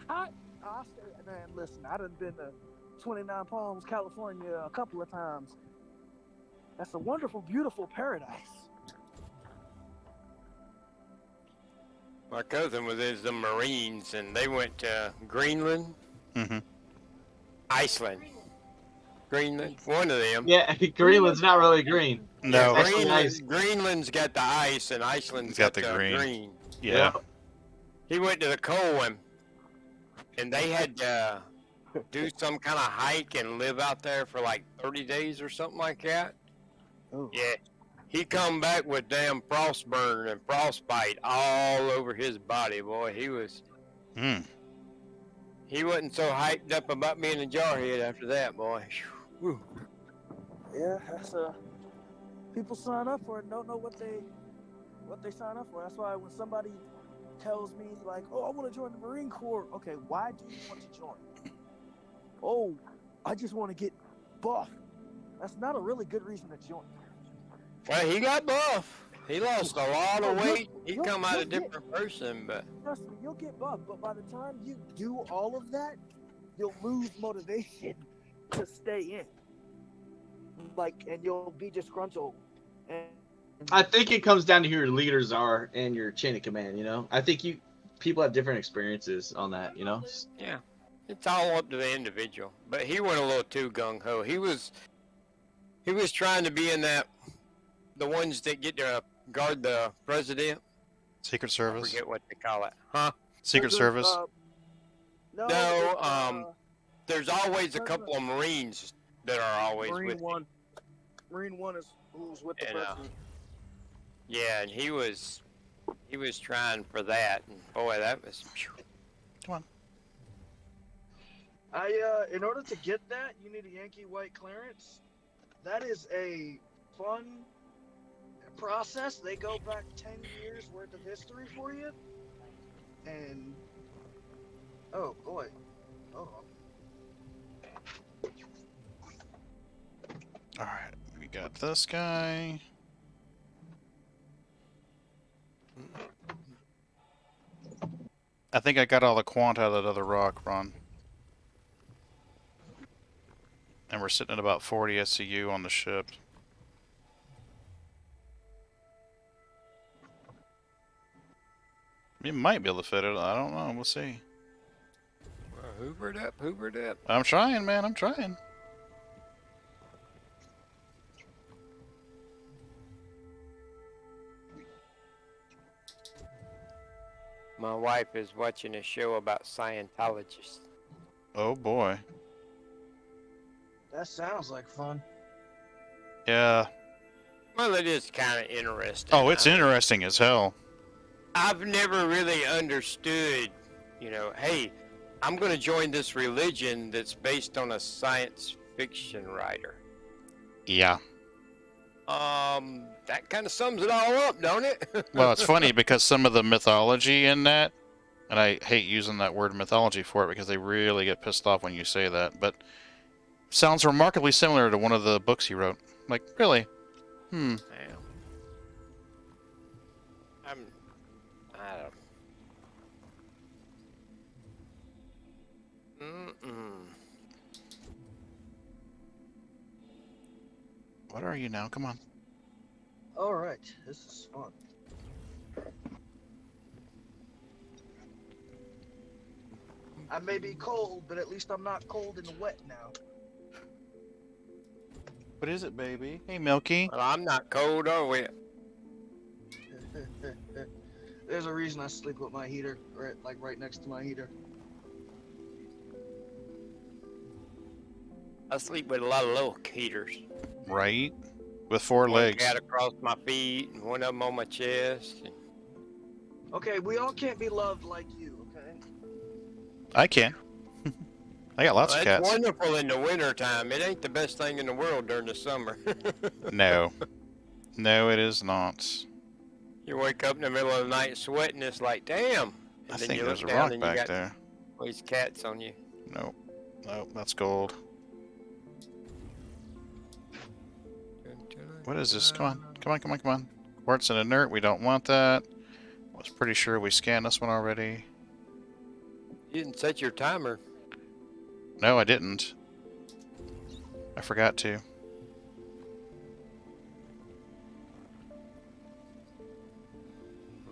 I say, man, listen, I done been to 29 Palms, California a couple of times. That's a wonderful, beautiful paradise. My cousin was in the Marines, and they went to Greenland, Iceland, Greenland, one of them. Yeah, Greenland's not really green. No. Yeah, Greenland's got the ice, and Iceland's got the green. Yeah. He went to the cold one, and they had to do some kind of hike and live out there for like 30 days or something like that. Oh. Yeah. He come back with damn frostburn and frostbite all over his body, boy. He was... He wasn't so hyped up about being a jarhead after that, boy. Whew. Yeah, that's people sign up for it and don't know what they sign up for. That's why when somebody tells me like, "Oh, I want to join the Marine Corps," okay, why do you want to join? Oh, I just want to get buff. That's not a really good reason to join. Well, he got buff. He lost a lot of weight. He come out a different person, but... Trust me, you'll get buff, but by the time you do all of that, you'll lose motivation to stay in. And you'll be disgruntled. And I think it comes down to who your leaders are and your chain of command, you know? I think people have different experiences on that, you know? Yeah. It's all up to the individual. But he went a little too gung-ho. He was trying to be in the ones that get to guard the president. Secret Service. I forget what they call it. Huh? Secret Service. No, there's always a couple of Marines that are always with him. Marine 1 is who's with the president. Yeah, and he was trying for that, and boy, that was... Come on. In order to get that, you need a Yankee White clearance. That is a fun process. They go back 10 years worth of history for you. And oh boy. Alright, we got this guy. I think I got all the quant out of that other rock, Ron. And we're sitting at about 40 SCU on the ship. We might be able to fit it. I don't know. We'll see. Well, hoover it up. I'm trying, man. I'm trying. My wife is watching a show about Scientologists. Oh, boy. That sounds like fun. Yeah. Well, it is kind of interesting. Oh, it's interesting as hell. I've never really understood, hey, I'm going to join this religion that's based on a science fiction writer. Yeah. That kind of sums it all up, don't it? Well, it's funny because some of the mythology in that, and I hate using that word mythology for it because they really get pissed off when you say that, but sounds remarkably similar to one of the books he wrote. Like, really? I don't. What are you now? Come on. All right, this is fun. I may be cold, but at least I'm not cold and wet now. What is it, baby? Hey, Milky. Well, I'm not cold or wet. There's a reason I sleep with my heater, right next to my heater. I sleep with a lot of little heaters. Right? With 4 One legs. cat across my feet and one of them on my chest. And Okay, we all can't be loved like you, okay? I can. I got lots well, of it's cats. wonderful in the winter time. It ain't the best thing in the world during the summer. No. No, it is not. You wake up in the middle of the night sweating, it's like, damn. And I then think you there's look a down rock and you back got there. all these cats on you. Nope. Nope, that's gold. What is this? Come on. Come on, come on, come on. Quartz and inert, we don't want that. I was pretty sure we scanned this one already. You didn't set your timer. No, I didn't. I forgot to.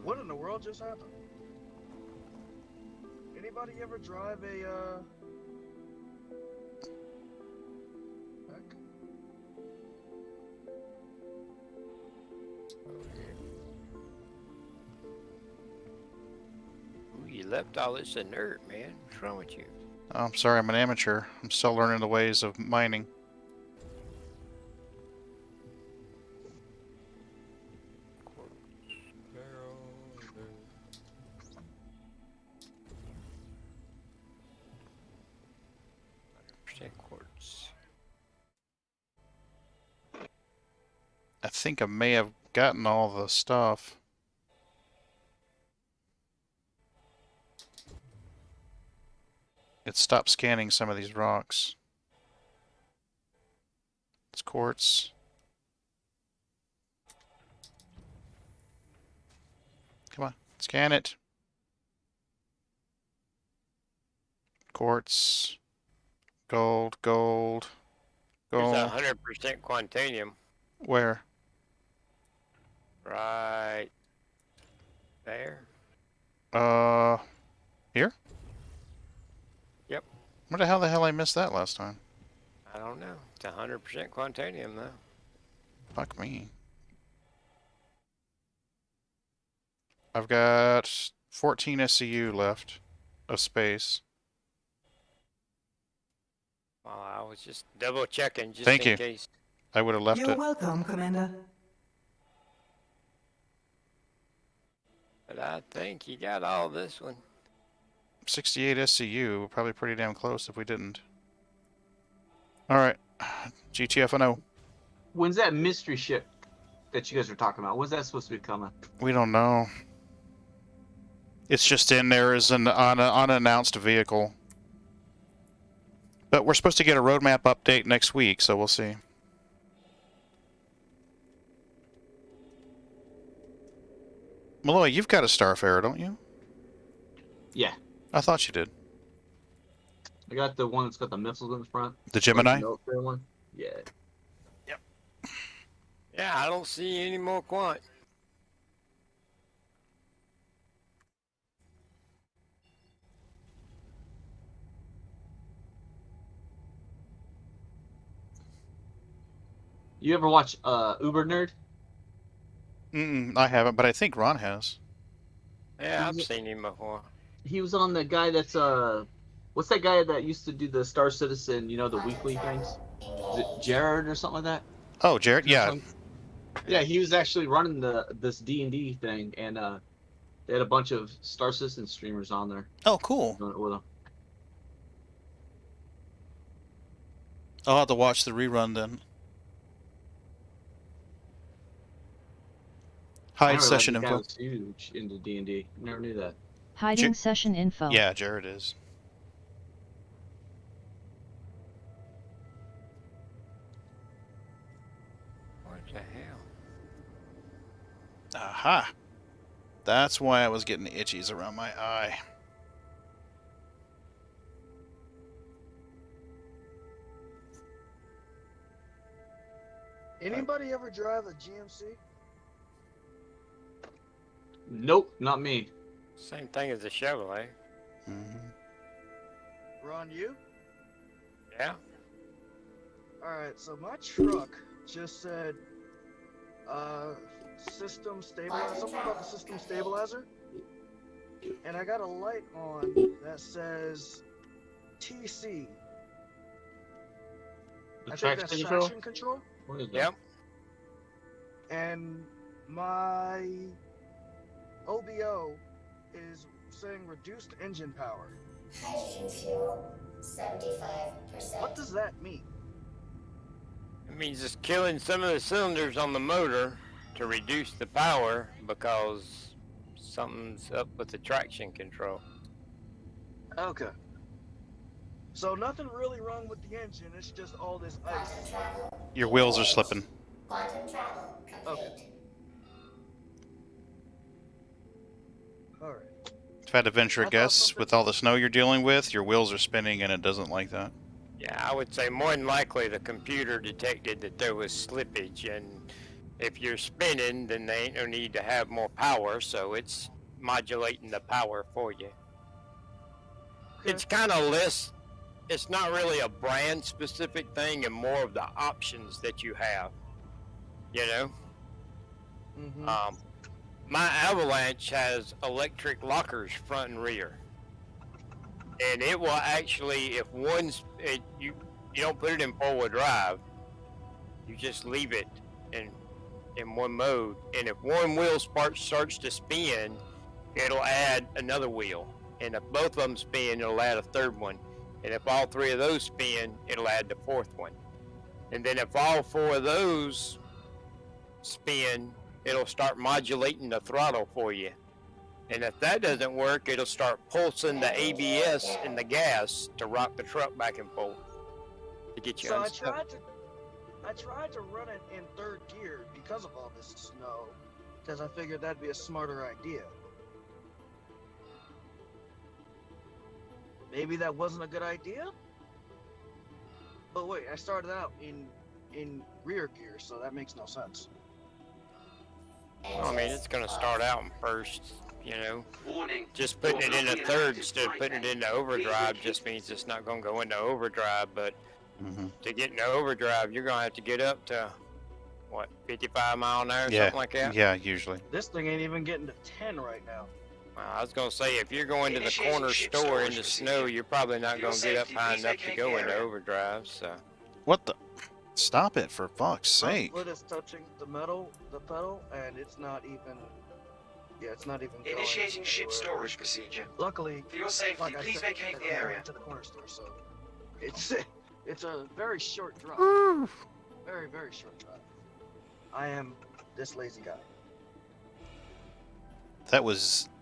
What in the world just happened? Anybody ever drive a, heck? Ooh, you left all this inert, man. What's wrong with you? Oh, I'm sorry, I'm an amateur. I'm still learning the ways of mining. Quartz. I think I may have gotten all the stuff. It stopped scanning some of these rocks. It's quartz. Come on, scan it. Quartz. Gold, gold, There's gold. 100% quantanium. Where? Right there. Here? Yep. Where the hell I missed that last time? I don't know. It's 100% quantanium, though. Fuck me. I've got 14 SCU left of space. Well, I was just double checking just Thank in you. case. I would have left You're it. welcome, Commander. But I think you got all this one. 68 SCU. We're probably pretty damn close if we didn't. Alright. GTFNO. When's that mystery ship that you guys were talking about? When's that supposed to be coming? We don't know. It's just in there as an unannounced vehicle. But we're supposed to get a roadmap update next week, so we'll see. Malloy, you've got a Starfarer, don't you? Yeah. I thought you did. I got the one that's got the missiles in the front. The Gemini? The military one. Yeah. Yeah, I don't see any more quant. You ever watch Uber Nerd? I haven't, but I think Ron has. Yeah, I've seen him before. He was on the guy that's what's that guy that used to do the Star Citizen, you know, the weekly things? Is it Jared or something like that? Oh, Jared, yeah. Yeah, he was actually running this D&D thing, and they had a bunch of Star Citizen streamers on there. Oh, cool. Doing it with him. I'll have to watch the rerun then. Hide session info. Was huge into D&D. Never knew that. Hiding session info. Yeah, Jared is. What the hell? Aha. That's why I was getting itchies around my eye. Anybody ever drive a GMC? Nope, not me. Same thing as the Chevrolet. Ron, you? Yeah. Alright, so my truck just said, system stabilizer, something about the system stabilizer. And I got a light on that says TC. The I think that's traction traction control? What is that? Yep. and my OBO is saying reduced engine power. Hydrogen fuel, 75%. What does that mean? It means it's killing some of the cylinders on the motor to reduce the power because something's up with the traction control. Okay. So nothing really wrong with the engine, it's just all this ice. Quantum travel. Your wheels are slipping. Quantum travel complete. Okay. Alright. If I had to venture a I thought guess, something- with all the snow you're dealing with, your wheels are spinning and it doesn't like that. Yeah, I would say more than likely the computer detected that there was slippage, and if you're spinning, then there ain't no need to have more power, so it's modulating the power for you. Okay. It's kind of less, it's not really a brand specific thing and more of the options that you have, you know? Mm-hmm. My Avalanche has electric lockers front and rear. And it will actually, if you don't put it in four-wheel drive, you just leave it in one mode. And if one wheel starts to spin, it'll add another wheel. And if both of them spin, it'll add a third one. And if all three of those spin, it'll add the fourth one. And then if all four of those spin, it'll start modulating the throttle for you. And if that doesn't work, it'll start pulsing the ABS and the gas to rock the truck back and forth to get you So unstuck. I tried to run it in third gear because of all this snow, because I figured that'd be a smarter idea. Maybe that wasn't a good idea? But wait, I started out in rear gear, so that makes no sense. Well, I mean, it's going to start out in first, you know. Warning. Just putting it in a third instead of putting it into overdrive just means it's not going to go into overdrive. But to get into overdrive, you're going to have to get up to, what, 55 mile an hour, something like that? Yeah, usually. This thing ain't even getting to 10 right now. Well, I was going to say, if you're going to the corner store in the snow, you're probably not going to get up high enough to go into overdrive, so. What the? Stop it, for fuck's My sake. foot is touching the pedal, and it's not even. Yeah, it's not even. Initiating going ship anywhere. storage procedure. Luckily, For your safety, like I please said, vacate the I area. went to the corner store, so it's a very short drive. Very, very short drive. I am this lazy guy.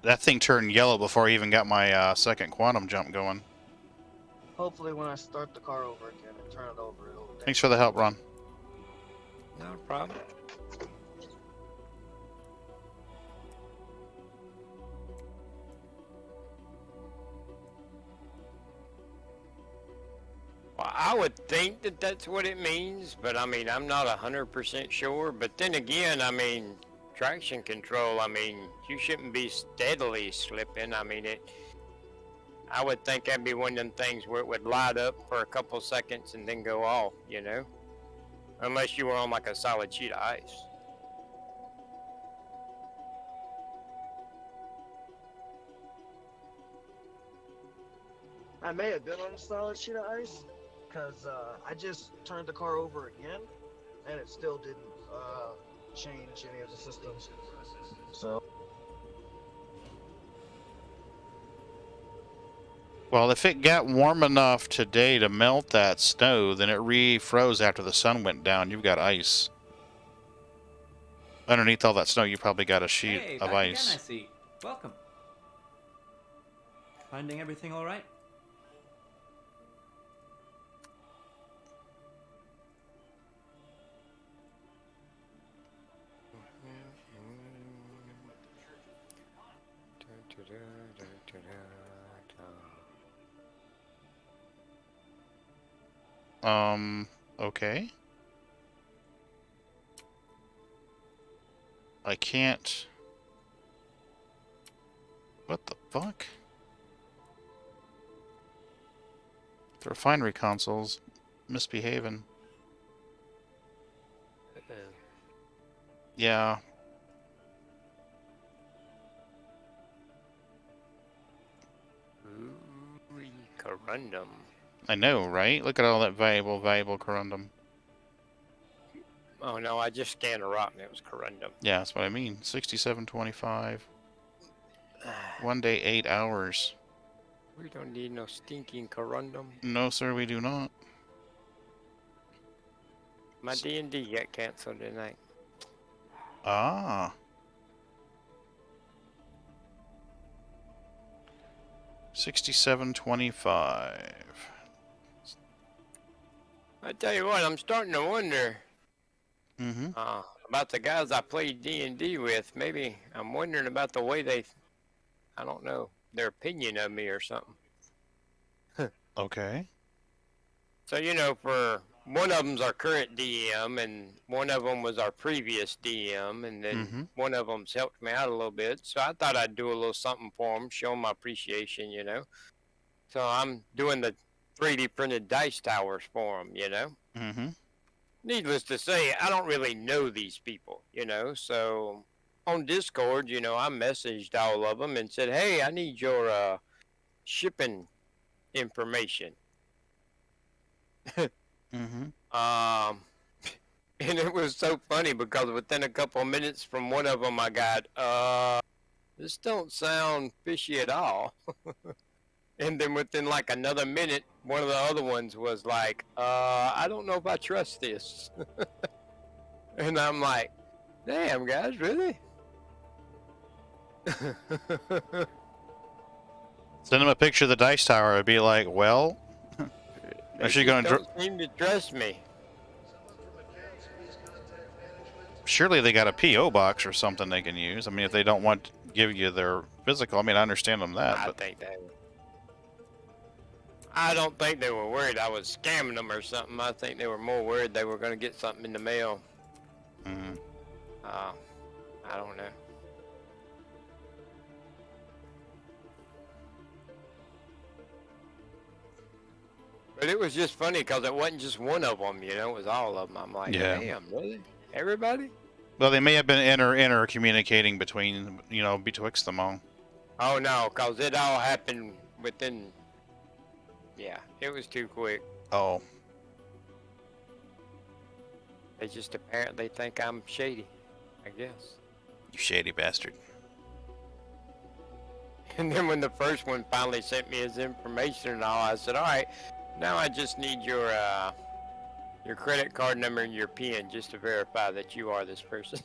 That thing turned yellow before I even got my second quantum jump going. Hopefully, when I start the car over again and turn it over, it'll. Thanks for the help, Ron. No problem. Well, I would think that that's what it means, but I mean, I'm not 100% sure. But then again, I mean, traction control, I mean, you shouldn't be steadily slipping. I mean, I would think that'd be one of them things where it would light up for a couple seconds and then go off, you know? Unless you were on like a solid sheet of ice. I may have been on a solid sheet of ice, because I just turned the car over again, and it still didn't change any of the systems. So. Well, if it got warm enough today to melt that snow, then it re-froze after the sun went down. You've got ice. Underneath all that snow, you probably got a sheet of back ice. Again, I see. Welcome. Finding everything all right? Okay. I can't... What the fuck? The refinery console's misbehaving. Yeah. Ooh, corundum. I know, right? Look at all that valuable corundum. Oh no, I just scanned a rock and it was corundum. Yeah, that's what I mean. 67.25. 1 day, 8 hours. We don't need no stinking corundum. No, sir, we do not. My D&D got canceled tonight. Ah. 67.25. I tell you what, I'm starting to wonder Mm-hmm. about the guys I played D&D with. Maybe I'm wondering about the way they, I don't know, their opinion of me or something. Okay. So, you know, for one of them's our current DM, and one of them was our previous DM, and then one of them's helped me out a little bit. So I thought I'd do a little something for them, show them my appreciation, you know. So I'm doing the 3D printed dice towers for them, you know. Mm-hmm. Needless to say, I don't really know these people, you know. So on Discord, you know, I messaged all of them and said, hey, I need your shipping information. Mm-hmm. And it was so funny because within a couple of minutes from one of them, I got, this don't sound fishy at all. And then within like another minute, one of the other ones was like, I don't know if I trust this. And I'm like, damn, guys, really? Send them a picture of the dice tower. It'd be like, well, They are she just going to? don't seem to trust me. Surely they got a PO box or something they can use. I mean, if they don't want to give you their physical, I mean, I understand them that. I But think they were. I don't think they were worried I was scamming them or something. I think they were more worried they were going to get something in the mail. Mm. I don't know. But it was just funny because it wasn't just one of them, you know, it was all of them. I'm like, Yeah. damn, really? Everybody? Well, they may have been inter communicating between, you know, betwixt them all. Oh no, because it all happened within, yeah, it was too quick. Oh. They just apparently think I'm shady, I guess. You shady bastard. And then when the first one finally sent me his information and all, I said, all right, now I just need your credit card number and your PIN just to verify that you are this person.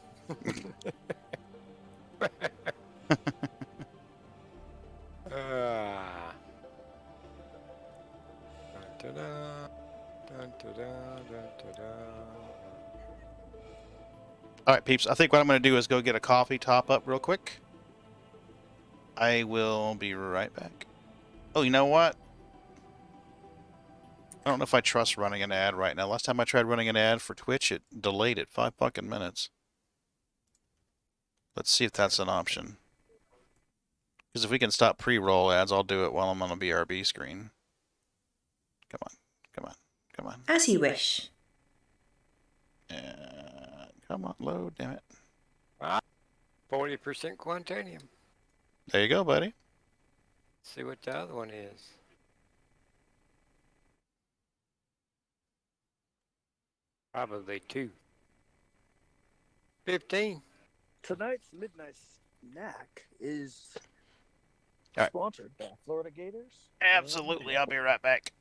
All right, peeps. I think what I'm going to do is go get a coffee top up real quick. I will be right back. Oh, you know what? I don't know if I trust running an ad right now. Last time I tried running an ad for Twitch, it delayed it 5 fucking minutes. Let's see if that's an option. Because if we can stop pre-roll ads, I'll do it while I'm on the BRB screen. Come on. Come on. Come on. As you wish. Come on, load, damn it. 40% quantanium. There you go, buddy. See what the other one is. Probably 2. 15. Tonight's midnight snack is All right. sponsored by Florida Gators. Absolutely. I'll be right back.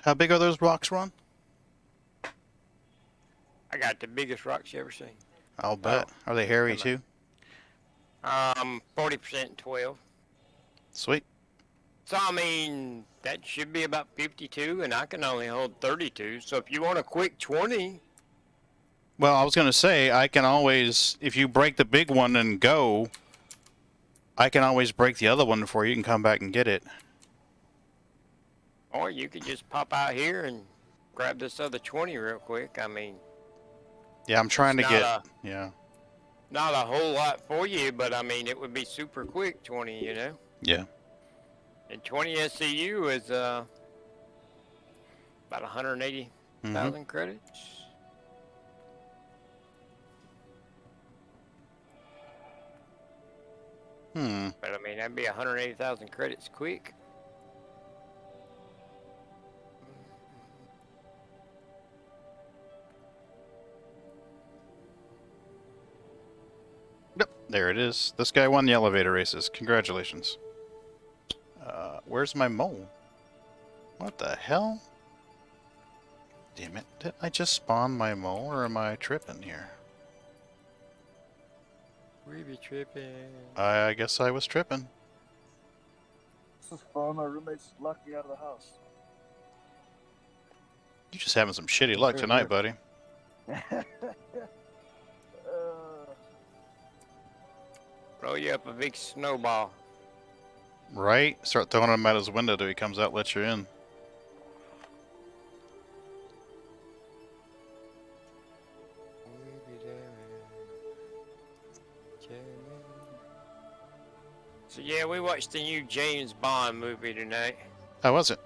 How big are those rocks, Ron? I got the biggest rocks you ever seen. I'll bet. Are they hairy too? 40% 12. Sweet. So, I mean, that should be about 52, and I can only hold 32. So if you want a quick 20... Well, I was going to say, I can always, if you break the big one and go, I can always break the other one for you and come back and get it. Or you could just pop out here and grab this other 20 real quick. I mean... Yeah, I'm trying to get... Yeah. Not a whole lot for you, but I mean, it would be super quick 20, you know? Yeah. And 20 SCU is about 180,000 credits. But I mean, that'd be 180,000 credits quick. Yep, there it is. This guy won the elevator races. Congratulations. Where's my mole? What the hell? Damn it. Did I just spawn my mole, or am I tripping here? We be tripping. I guess I was tripping. This is fun. My roommates locked me out of the house. You just having some shitty luck tonight, buddy. Throw you up a big snowball. Right? Start throwing him out his window till he comes out and lets you in. So yeah, we watched the new James Bond movie tonight. How was it?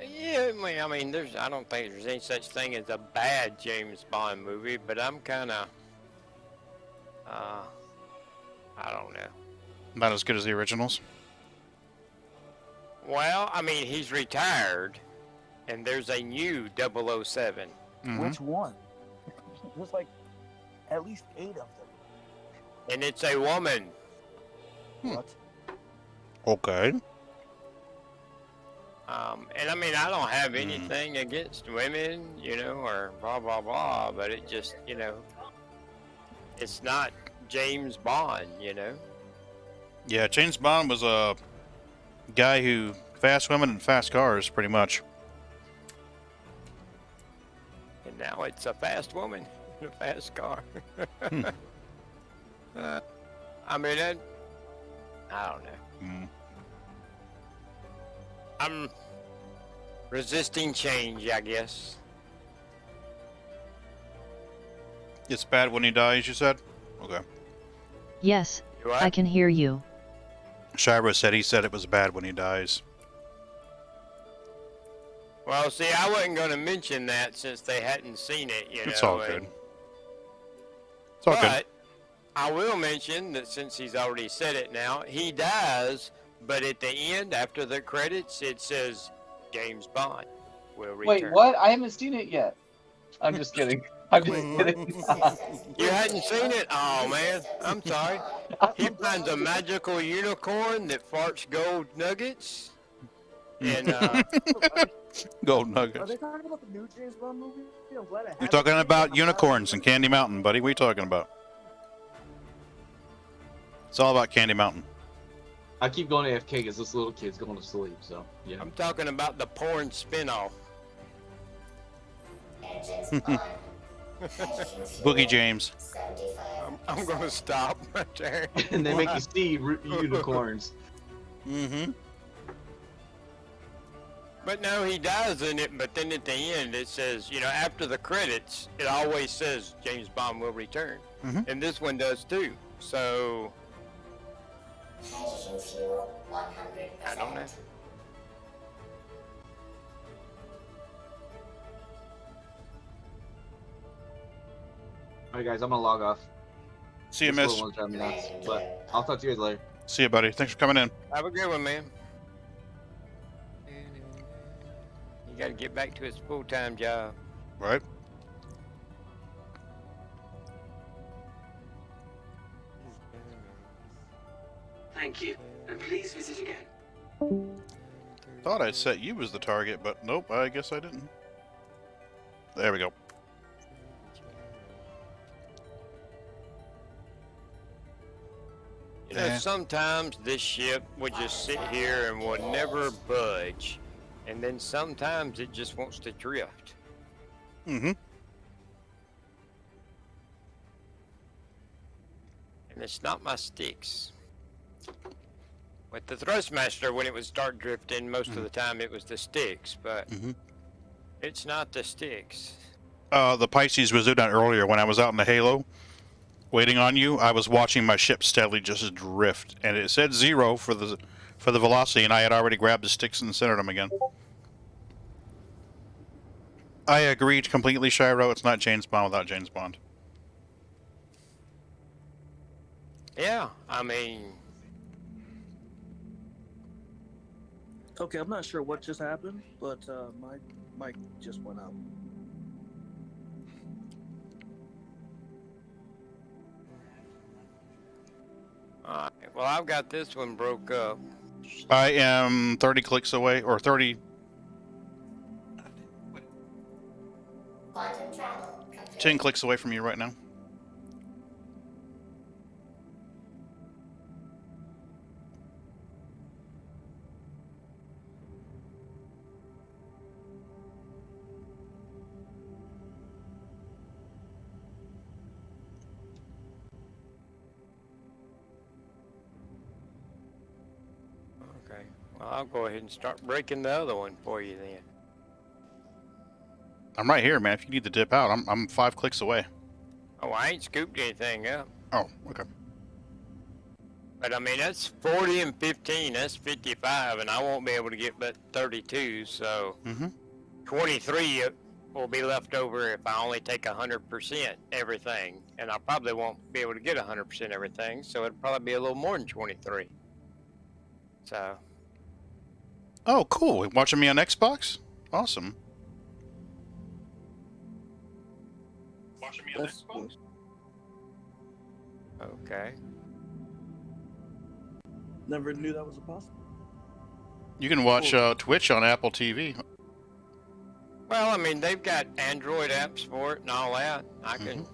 Yeah, I mean, I don't think there's any such thing as a bad James Bond movie, but I'm kind of, I don't know. Not as good as the originals? Well, I mean, he's retired, and there's a new 007. Which one? There's like at least 8 of them. And it's a woman. What? Okay. And I mean, I don't have anything against women, you know, or blah, blah, blah, but it just, you know, it's not James Bond, you know? Yeah, James Bond was a guy who fast women and fast cars, pretty much. And now it's a fast woman in a fast car. I mean, I don't know. I'm resisting change, I guess. It's bad when he dies, you said? Okay. Yes, I can hear you. Shira said he said it was bad when he dies. Well, see, I wasn't going to mention that since they hadn't seen it, you know. It's all good. It's all good. But I will mention that since he's already said it now, he dies, but at the end, after the credits, it says James Bond will return. Wait, what? I haven't seen it yet. I'm just kidding. I'm just kidding. You hadn't seen it? Oh, man. I'm sorry. He finds a magical unicorn that farts gold nuggets. And, Gold Are nuggets. they talking about the new James Bond movie? I'm glad I We're haven't talking seen it. about unicorns and Candy Mountain, buddy. What are you talking about? It's all about Candy Mountain. I keep going AFK because this little kid's going to sleep, so, yeah. I'm talking about the porn spinoff. Boogie James. I'm going to stop right there. And they make you see unicorns. Mm-hmm. But no, he dies in it, but then at the end it says, you know, after the credits, it always says James Bond will return. And this one does too. So, Hydrogen fuel, 100%. I don't know. Alright guys, I'm gonna log off. See you, This miss. little one's driving me nuts, but I'll talk to you guys later. See you, buddy. Thanks for coming in. Have a good one, man. You got to get back to his full-time job. Right? Thank you, and please visit again. Thought I set you as the target, but nope, I guess I didn't. There we go. You know, sometimes this ship would just sit here and would never budge. And then sometimes it just wants to drift. Mm-hmm. And it's not my sticks. With the Thrustmaster, when it would start drifting, most of the time it was the sticks, but it's not the sticks. The Pisces was doing that earlier when I was out in the Halo, waiting on you. I was watching my ship steadily just drift, and it said 0 for the velocity, and I had already grabbed the sticks and centered them again. I agree completely, Shiro. It's not James Bond without James Bond. Yeah, I mean... Okay, I'm not sure what just happened, but my mic just went out. Alright, well, I've got this one broke up. I am 30 clicks away, or 30... Quantum travel complete. 10 clicks away from you right now. Okay, well, I'll go ahead and start breaking the other one for you then. I'm right here, man. If you need to dip out, I'm 5 clicks away. Oh, I ain't scooped anything up. Oh, okay. But I mean, that's 40 and 15, that's 55, and I won't be able to get but 32, so 23 will be left over if I only take 100% everything, and I probably won't be able to get 100% everything, so it'll probably be a little more than 23. So. Oh, cool. Watching me on Xbox? Awesome. Watching me on Xbox? Okay. Never knew that was a possible. You can watch Twitch on Apple TV. Well, I mean, they've got Android apps for it and all that. I can.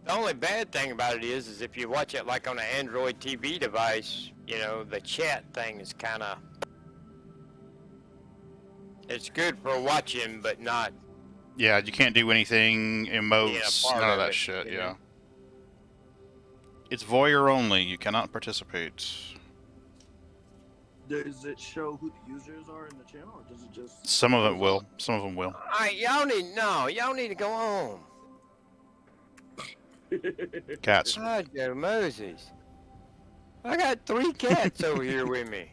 The only bad thing about it is if you watch it like on an Android TV device, you know, the chat thing is kind of. It's good for watching, but not. Yeah, you can't do anything, emotes, part none of of that it, shit, you yeah. know? It's voyeur only. You cannot participate. Does it show who the users are in the channel, or does it just... Some of it will. Some of them will. Alright, y'all need to go home. Cats. God, Joe Moses. I got 3 cats over here with me.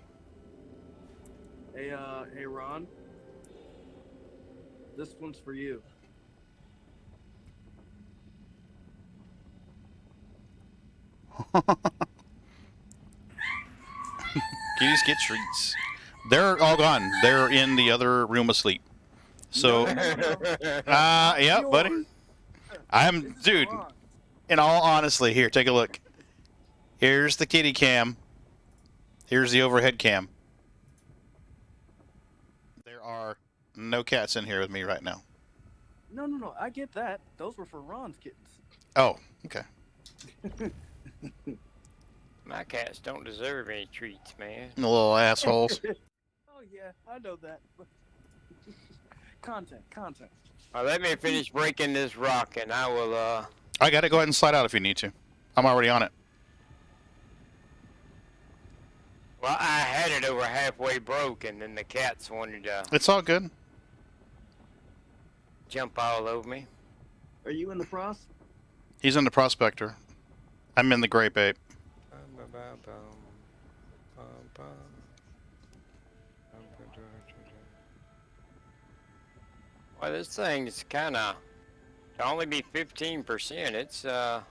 Hey, hey, Ron. This one's for you. Kitties get treats. They're all gone. They're in the other room asleep. So, yeah, buddy. Dude, in all honesty, here, take a look. Here's the kitty cam. Here's the overhead cam. There are no cats in here with me right now. No, I get that. Those were for Ron's kittens. Oh, okay. My cats don't deserve any treats, man. The little assholes. Oh, yeah, I know that. Content. Let me finish breaking this rock and I will, I got it. Go ahead and slide out if you need to. I'm already on it. Well, I had it over halfway broke and then the cats wanted to It's all good. jump all over me. Are you in the pros? He's in the prospector. I'm in the grape ape. Well, this thing is kind of to only be 15%. It's Yeah,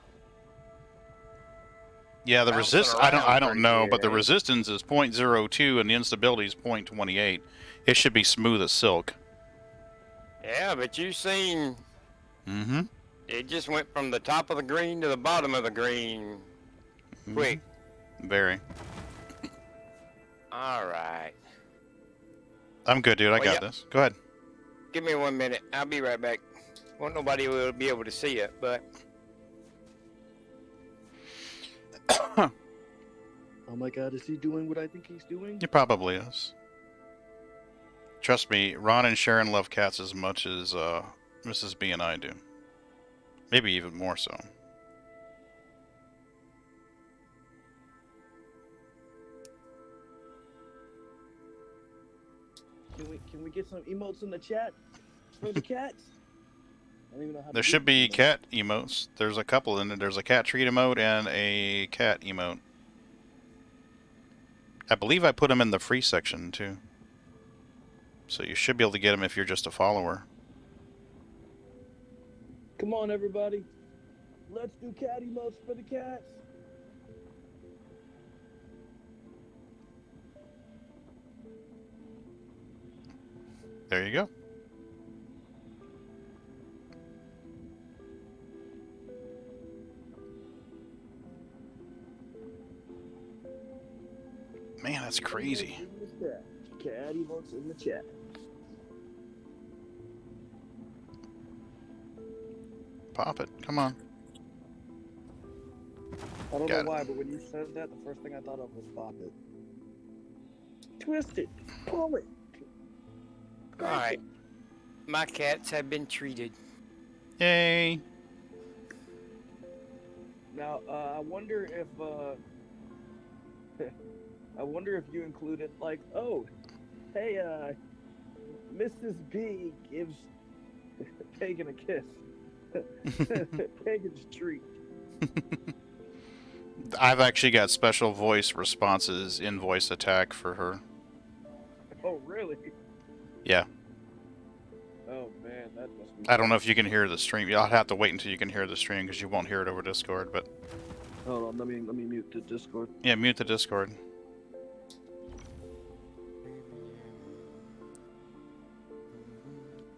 the bouncing resist. I around don't pretty know, good, but the ain't it? resistance is 0.02 and the instability is 0.28. It should be smooth as silk. Yeah, but you seen Mm-hmm. it just went from the top of the green to the bottom of the green quick. Very. All right. I'm good, dude. I Well, got yeah. this. Go ahead. Give me 1 minute. I'll be right back. Won't nobody will be able to see it, but Oh my god, is he doing what I think he's doing? He probably is. Trust me, Ron and Sharon love cats as much as Mrs. B and I do. Maybe even more so. Can we get some emotes in the chat for the cats? I don't even know how There to do should be emotes. cat emotes. There's a couple in it. There's a cat treat emote and a cat emote. I believe I put them in the free section too. So you should be able to get them if you're just a follower. Come on, everybody. Let's do cat emotes for the cats. There you go. Man, that's crazy. Cat emotes in the chat. Pop it. Come on. I don't Got know it. why, but when you said that, the first thing I thought of was pop it. Twist it. Pull it. all right. My cats have been treated. Yay. Now, I wonder if I wonder if you included like, oh, hey, Mrs. B gives Pagan a kiss. Pagan's treat. I've actually got special voice responses in voice attack for her. Oh, really? Yeah. Oh man, that must be. I don't know if you can hear the stream. I'll have to wait until you can hear the stream because you won't hear it over Discord. But Hold on, let me mute the Discord. yeah, mute the Discord.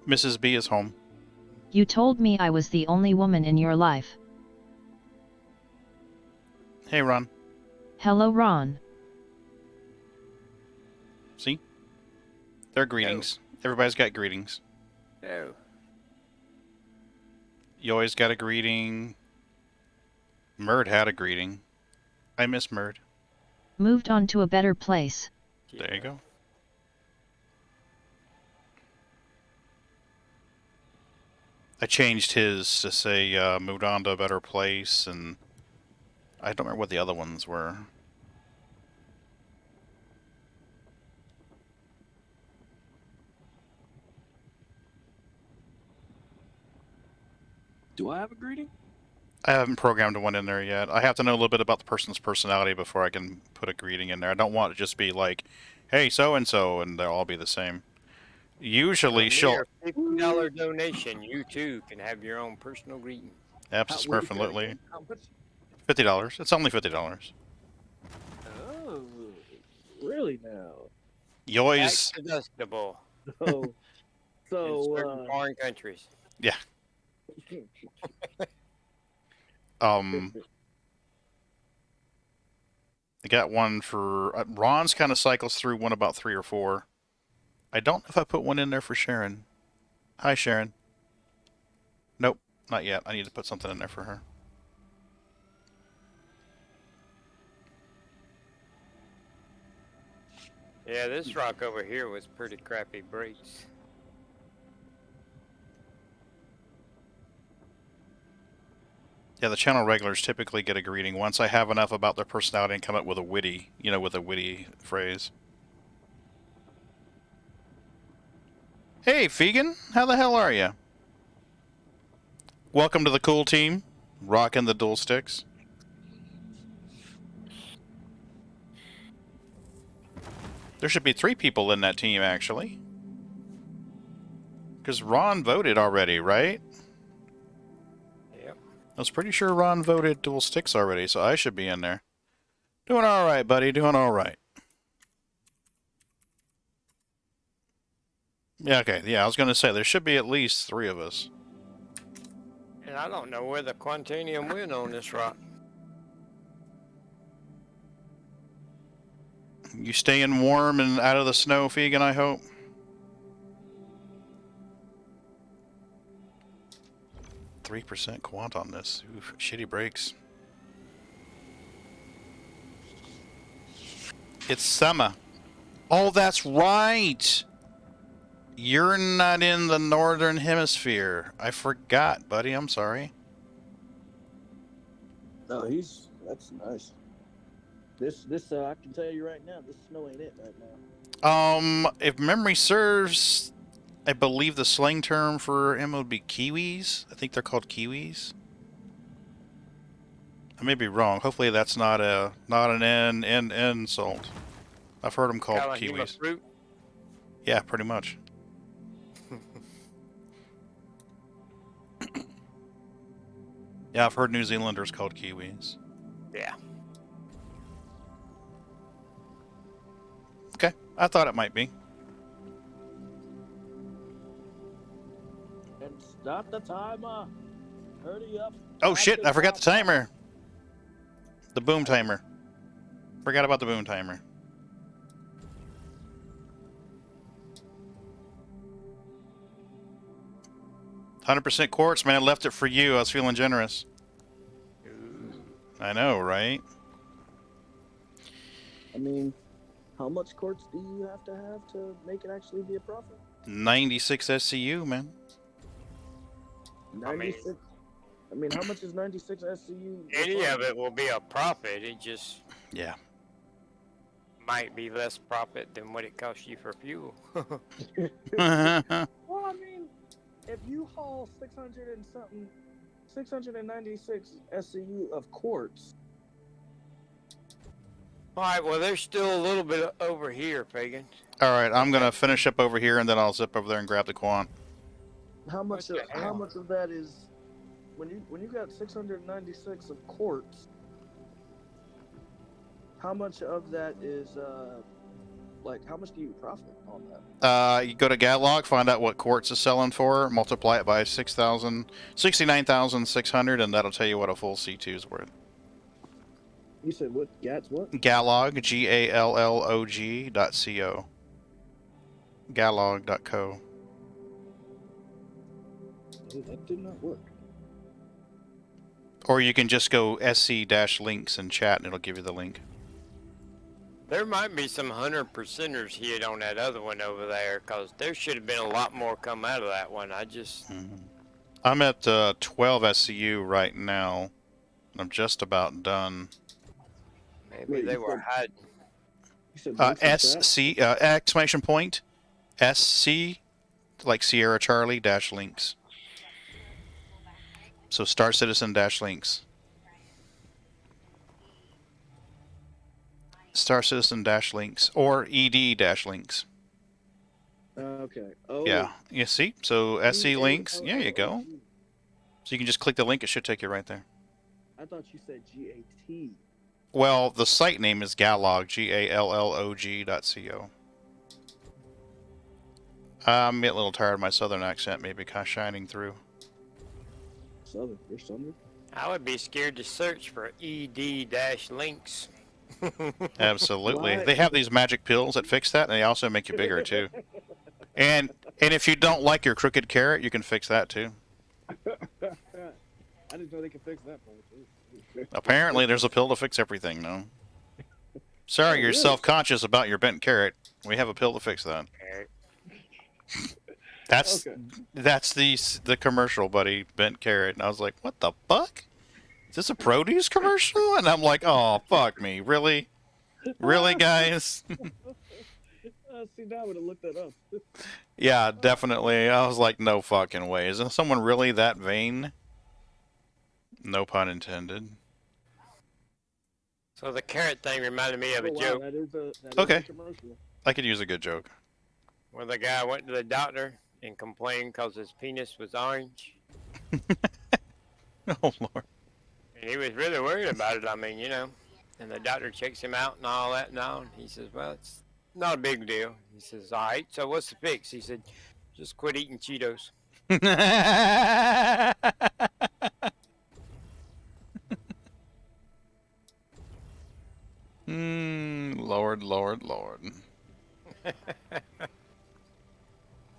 Mrs. B is home. You told me I was the only woman in your life. Hey, Ron. Hello, Ron. See? They're greetings. Everybody's got greetings. Oh. You always got a greeting. Murd had a greeting. I miss Murd. Moved on to a better place. There you go. I changed his to say moved on to a better place, and I don't remember what the other ones were. Do I have a greeting? I haven't programmed one in there yet. I have to know a little bit about the person's personality before I can put a greeting in there. I don't want it to just be like, hey, so-and-so, and they'll all be the same. Usually she'll... $50 donation, you too can have your own personal greeting. Absolutely. How much? $50. It's only $50. Oh, really now? You always... Tax deductible. So, In so, certain foreign countries. Yeah. I got one for... Ron's kind of cycles through one about 3 or 4. I don't know if I put one in there for Sharon. Hi, Sharon. Nope, not yet. I need to put something in there for her. Yeah, this rock over here was pretty crappy brakes. Yeah, the channel regulars typically get a greeting once I have enough about their personality and come up with a witty, with a witty phrase. Hey, Fegan, how the hell are you? Welcome to the cool team, rocking the dual sticks. There should be 3 people in that team, actually. Because Ron voted already, right? Yep. I was pretty sure Ron voted dual sticks already, so I should be in there. Doing all right, buddy. Doing all right. Yeah, okay. Yeah, I was going to say, there should be at least 3 of us. And I don't know where the Quantanium went on this rock. You staying warm and out of the snow, Fegan, I hope? %3 quant on this. Oof, shitty brakes. It's summer. Oh, that's right! You're not in the northern hemisphere. I forgot, buddy. I'm sorry. No, that's nice. This I can tell you right now, this snow ain't it right now. If memory serves, I believe the slang term for him would be kiwis. I think they're called kiwis. I may be wrong. Hopefully that's not an insult. I've heard them called kiwis. Fruit? Yeah, pretty much. Yeah, I've heard New Zealanders called kiwis. Yeah. Okay, I thought it might be. And stop the timer. Hurry up. Oh shit, I forgot the timer. The boom timer. Forgot about the boom timer. %100 quartz, man. I left it for you. I was feeling generous. I know, right? I mean, how much quartz do you have to make it actually be a profit? 96 SCU, man. 96. I mean, how much is 96 SCU? Any of it will be a profit. It just might be less profit than what it costs you for fuel. Well, I mean, if you haul 696 SCU of quartz. All right, well, there's still a little bit over here, Pagan. All right, I'm gonna finish up over here, and then I'll zip over there and grab the quant. How much of that is when you got 696 of quartz? How much of that is like how much do you profit on that? You go to Gatlog, find out what quartz is selling for, multiply it by 69,600, and that'll tell you what a full C2 is worth. You said what? Gats what? Galog, GALLOG.co. Galog.co. That did not work. Or you can just go SC-links and chat, and it'll give you the link. There might be some 100%ers hit on that other one over there, because there should have been a lot more come out of that one. I just... I'm at 12 SCU right now. I'm just about done. Maybe they were hiding. SC, exclamation point, SC, like Sierra Charlie, -links. So Star Citizen -links. Star Citizen -links or ED -links. Okay. Oh. Yeah. You see? So SC links. Yeah, you go. So you can just click the link. It should take you right there. I thought you said GAT. Well, the site name is Galog, GALLOG.co. I'm getting a little tired of my southern accent, maybe kind of shining through. Southern? You're southern? I would be scared to search for ED-links. Absolutely. They have these magic pills that fix that, and they also make you bigger, too. And if you don't like your crooked carrot, you can fix that, too. I didn't know they could fix that part, too. Apparently, there's a pill to fix everything, no? Sorry, you're self-conscious about your bent carrot. We have a pill to fix that. That's the commercial, buddy. Bent carrot, and I was like, "What the fuck? Is this a produce commercial?" And I'm like, "Oh, fuck me, really, really, guys." See, now I would have looked that up. Yeah, definitely. I was like, "No fucking way. Is someone really that vain?" No pun intended. So the carrot thing reminded me of a joke. That is a commercial. I could use a good joke. Where the guy went to the doctor and complained because his penis was orange. Oh, Lord. And he was really worried about it, I mean, you know. And the doctor checks him out and all that and all. And he says, well, it's not a big deal. He says, all right, so what's the fix? He said, just quit eating Cheetos. Lord, Lord, Lord.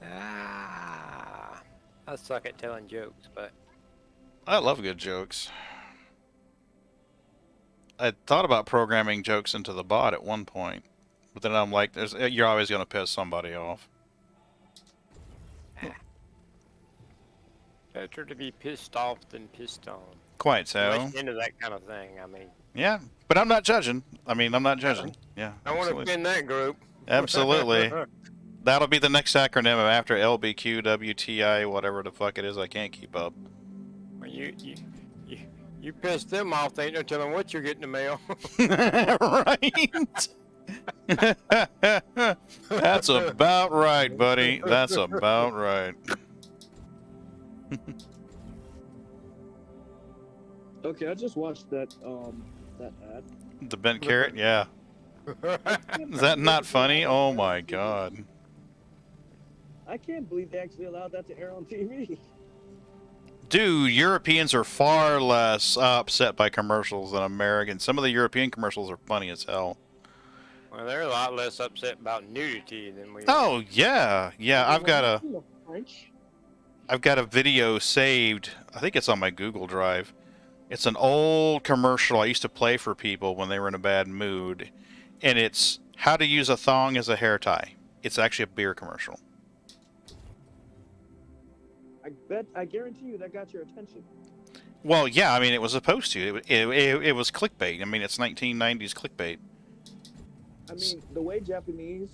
I suck at telling jokes, but I love good jokes. I thought about programming jokes into the bot at one point, but then I'm like, you're always going to piss somebody off. better to be pissed off than pissed on. Quite so. Unless you're into that kind of thing, I mean. Yeah, but I'm not judging. I mean, I'm not judging. Yeah. I want to be in that group. Absolutely. That'll be the next acronym after LBQ, WTI, whatever the fuck it is. I can't keep up. Well, you piss them off, they ain't no telling what you're getting in the mail. Right? That's about right, buddy. That's about right. Okay, I just watched that that ad. The bent carrot, yeah. Is that not funny? Oh my god. I can't believe they actually allowed that to air on TV. Dude, Europeans are far less upset by commercials than Americans. Some of the European commercials are funny as hell. Well, they're a lot less upset about nudity than we are. Oh yeah, yeah. I've got a video saved. I think it's on my Google Drive. It's an old commercial I used to play for people when they were in a bad mood, and it's how to use a thong as a hair tie. It's actually a beer commercial. I guarantee you that got your attention. Well, yeah, I mean, it was supposed to. It was clickbait. I mean, it's 1990s clickbait. I mean, the way Japanese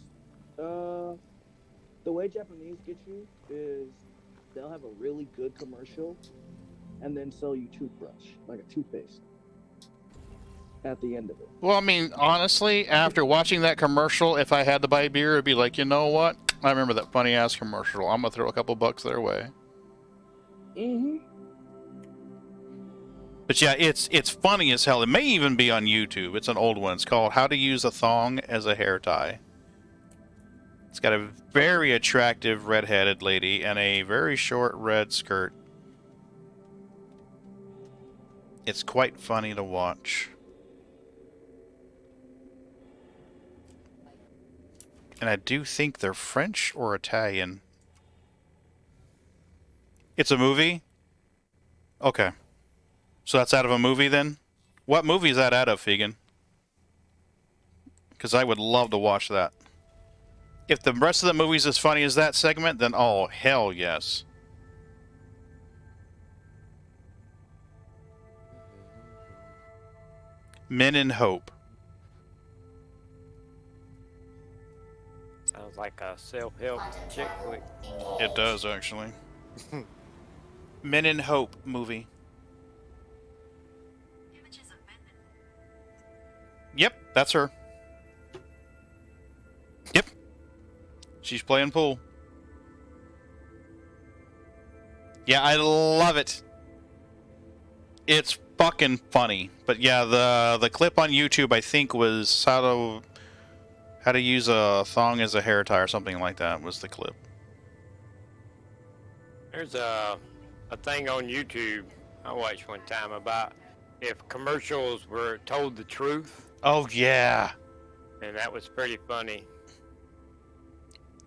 get you is they'll have a really good commercial and then sell you toothbrush, like a toothpaste, at the end of it. Well, I mean, honestly, after watching that commercial, if I had to buy beer, it'd be like, you know what? I remember that funny-ass commercial. I'm going to throw a couple bucks their way. Mm-hmm. But yeah, it's funny as hell. It may even be on YouTube. It's an old one. It's called How to Use a Thong as a Hair Tie. It's got a very attractive red-headed lady and a very short red skirt. It's quite funny to watch. And I do think they're French or Italian. It's a movie? Okay. So that's out of a movie then? What movie is that out of, Fegan? Because I would love to watch that. If the rest of the movie's as funny as that segment, then oh, hell yes. Men in Hope. Sounds like a self-help chick flick. It does, actually. Men in Hope movie. Yep, that's her. Yep. She's playing pool. Yeah, I love it. It's fucking funny. But yeah, the clip on YouTube I think was how to use a thong as a hair tie or something like that was the clip. There's a thing on YouTube I watched one time about if commercials were told the truth. Oh yeah. And that was pretty funny.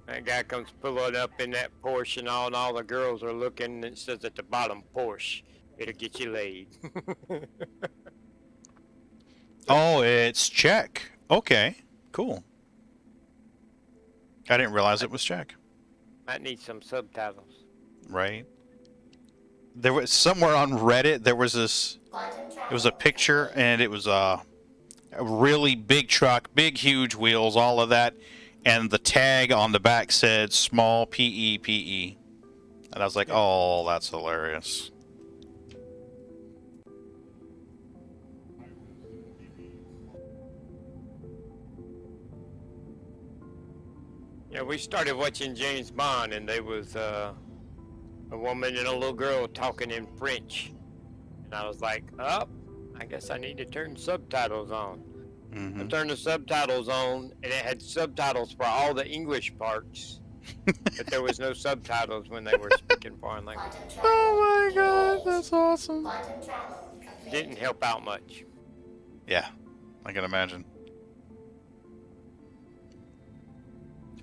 That guy comes pulling up in that Porsche and all the girls are looking and it says at the bottom, Porsche, it'll get you laid. Oh, it's Czech. Okay, cool. I didn't realize it was Czech. Might need some subtitles. Right. There was somewhere on Reddit, there was this, it was a picture and it was a really big truck, big, huge wheels, all of that. And the tag on the back said small PEPE. And I was like, oh, that's hilarious. Yeah, we started watching James Bond and there was a woman and a little girl talking in French. And I was like, oh, I guess I need to turn subtitles on. Mm-hmm. I turned the subtitles on, and it had subtitles for all the English parts, but there was no subtitles when they were speaking foreign language. Oh my god, that's awesome. Didn't help out much. Yeah, I can imagine.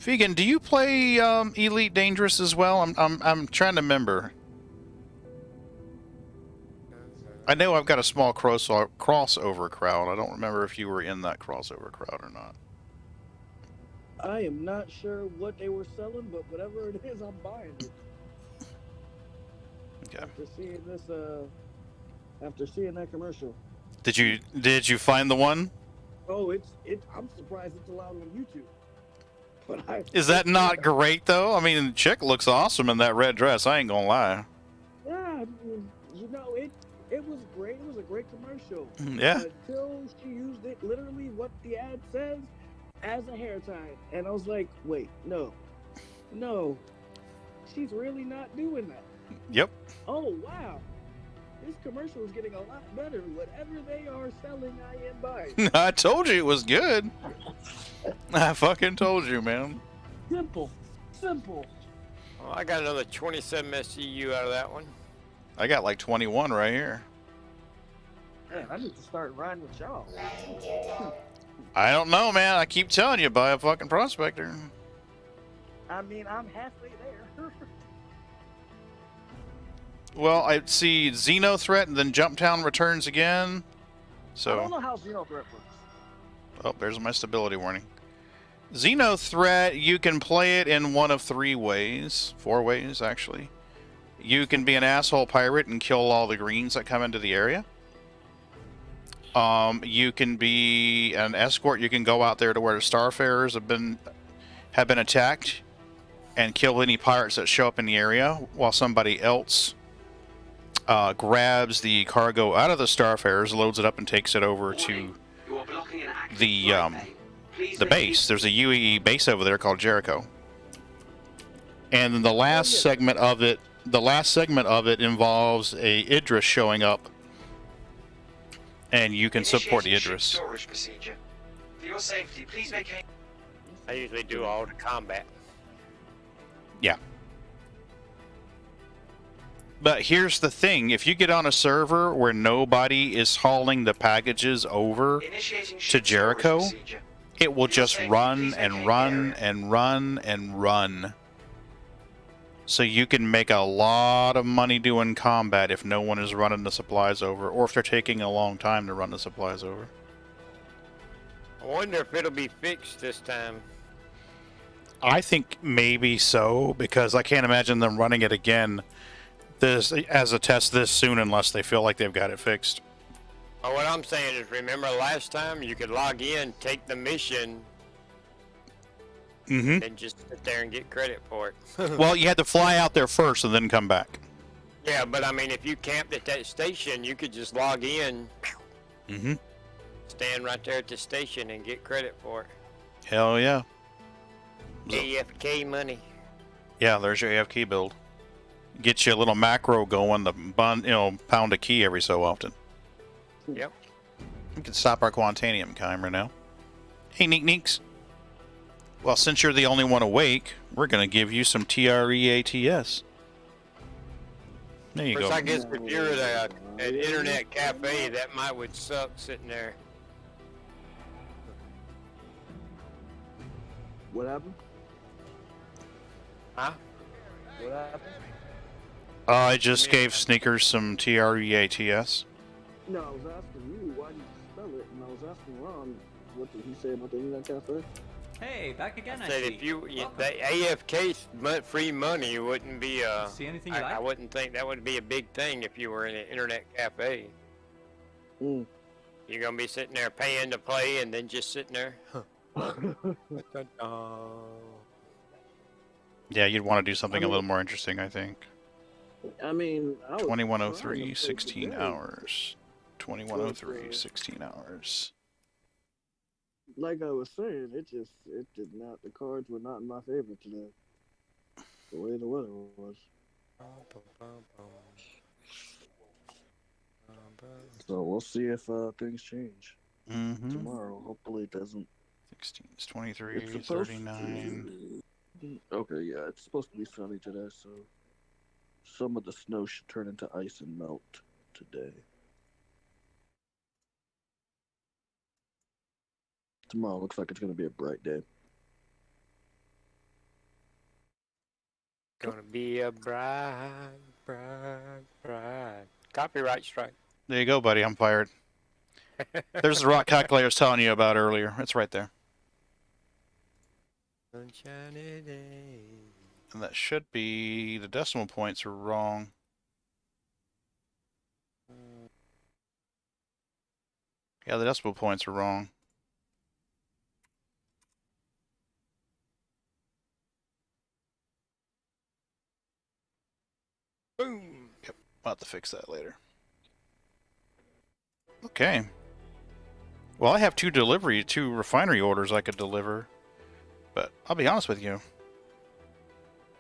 Vegan, do you play Elite Dangerous as well? I'm trying to remember. I know I've got a small crossover crowd. I don't remember if you were in that crossover crowd or not. I am not sure what they were selling, but whatever it is, I'm buying it. Okay. After seeing that commercial. Did you find the one? Oh, I'm surprised it's allowed on YouTube. But Is that not great though? I mean, the chick looks awesome in that red dress. I ain't gonna lie. Yeah, I mean, it was great. It was a great commercial. Yeah. Until she used it literally what the ad says as a hair tie, and I was like, wait, no, she's really not doing that. Yep. Oh wow, this commercial is getting a lot better. Whatever they are selling, I am buying. I told you it was good. I fucking told you, man. Simple. Well, I got another 27 SCU out of that one. I got like 21 right here. Man, I need to start riding with y'all. I don't know, man. I keep telling you, buy a fucking prospector. I mean, I'm halfway there. Well, I see Xeno Threat and then Jumptown returns again. So. I don't know how Xeno Threat works. Oh, there's my stability warning. Xeno Threat, you can play it in one of 3 ways. 4 ways, actually. You can be an asshole pirate and kill all the greens that come into the area. You can be an escort. You can go out there to where the Starfarers have been attacked and kill any pirates that show up in the area while somebody else grabs the cargo out of the Starfarers, loads it up, and takes it over to the base. There's a UAE base over there called Jericho. And then the last segment of it involves a Idris showing up, and you can support the Idris. Storage procedure. For your safety, please vacate. I usually do all the combat. Yeah. But here's the thing, if you get on a server where nobody is hauling the packages over to Jericho, it will just run and run and run and run. So you can make a lot of money doing combat if no one is running the supplies over, or if they're taking a long time to run the supplies over. I wonder if it'll be fixed this time. I think maybe so, because I can't imagine them running it again this as a test this soon unless they feel like they've got it fixed. Well, what I'm saying is, remember last time you could log in, take the mission, and just sit there and get credit for it. Well, you had to fly out there first and then come back. Yeah, but I mean, if you camped at that station, you could just log in, stand right there at the station, and get credit for it. Hell yeah. AFK money. Yeah, there's your AFK build. Get you a little macro going to pound a key every so often. Yep. We can stop our Quantanium timer now. Hey, Neeks. Well, since you're the only one awake, we're going to give you some TREATS. There you go. I guess if you're at an internet cafe, that would suck sitting there. What happened? Huh? What happened? I just gave Sneakers some TREATS. No, I was asking you why did you spell it, and I was asking Ron what did he say about the internet cafe. Hey, back again. I said if the AFK free money wouldn't be see anything you like? I wouldn't think that would be a big thing if you were in an internet cafe. Mm. You're gonna be sitting there paying to play and then just sitting there. Yeah, you'd want to do something a little more interesting, I think. I mean, 2103, 16 hours. 2103, 16 hours. Like I was saying, it did not, the cards were not in my favor today. The way the weather was. So we'll see if things change tomorrow. Hopefully it doesn't. 16, 23, 39. Okay, yeah, it's supposed to be sunny today, so some of the snow should turn into ice and melt today. Tomorrow looks like it's going to be a bright day. Gonna be a bride, bride, bride. Copyright strike. There you go, buddy. I'm fired. There's the rock calculator I was telling you about earlier. It's right there. Sunshiny day. And that should be... The decimal points are wrong. Yeah, the decimal points are wrong. Boom. Yep, I'll have to fix that later. Okay. Well, I have two refinery orders I could deliver. But I'll be honest with you.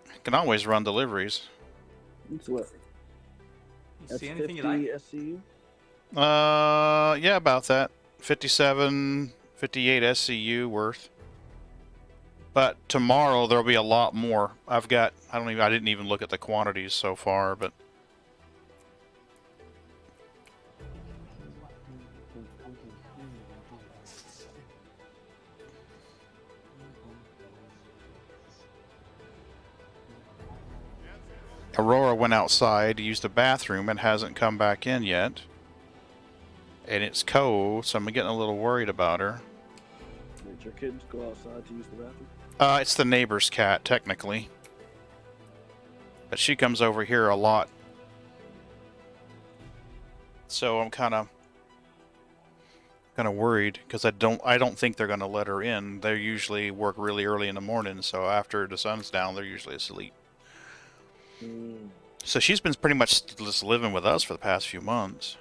I can always run deliveries. It's what? You That's see anything 50 you like? SCU? Yeah, about that. 57, 58 SCU worth. But tomorrow there'll be a lot more. I didn't even look at the quantities so far, but Aurora went outside to use the bathroom and hasn't come back in yet. And it's cold, so I'm getting a little worried about her. Did your kids go outside to use the bathroom? It's the neighbor's cat, technically. But she comes over here a lot. So I'm kind of worried because I don't think they're going to let her in. They usually work really early in the morning, so after the sun's down, they're usually asleep. So she's been pretty much just living with us for the past few months.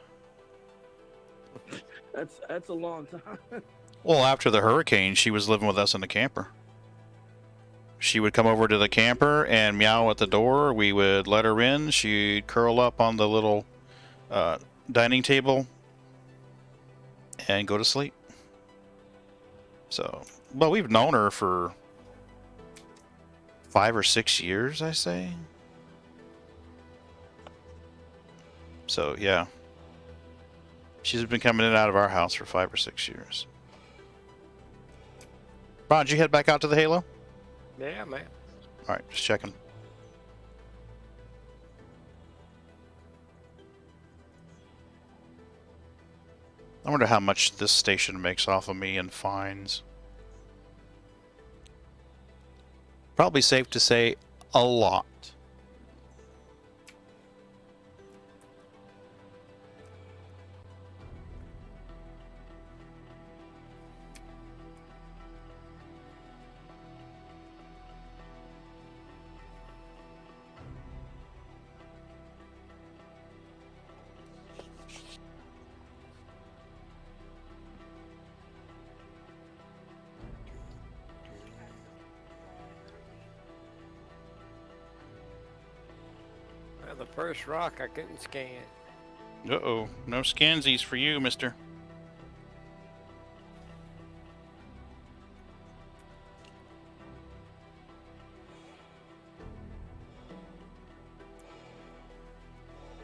That's a long time. Well, after the hurricane, she was living with us in the camper. She would come over to the camper and meow at the door. We would let her in. She'd curl up on the little dining table and go to sleep. So, well, we've known her for 5 or 6 years, I say. So, yeah. She's been coming in and out of our house for 5 or 6 years. Ron, did you head back out to the Halo? Yeah, man. Alright, just checking. I wonder how much this station makes off of me in fines. Probably safe to say a lot. Well, the first rock I couldn't scan. Uh-oh. No scansies for you, mister.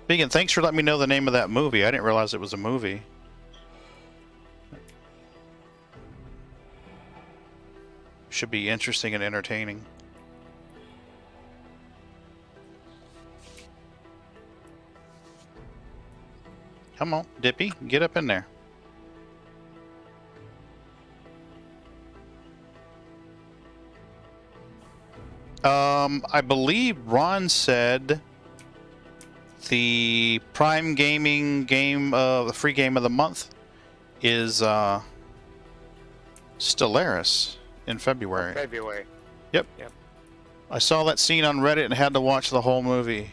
Vegan, thanks for letting me know the name of that movie. I didn't realize it was a movie. Should be interesting and entertaining. Come on, Dippy, get up in there. I believe Ron said the Prime Gaming game, the free game of the month, is Stellaris in February. February. Yep. Yep. I saw that scene on Reddit and had to watch the whole movie.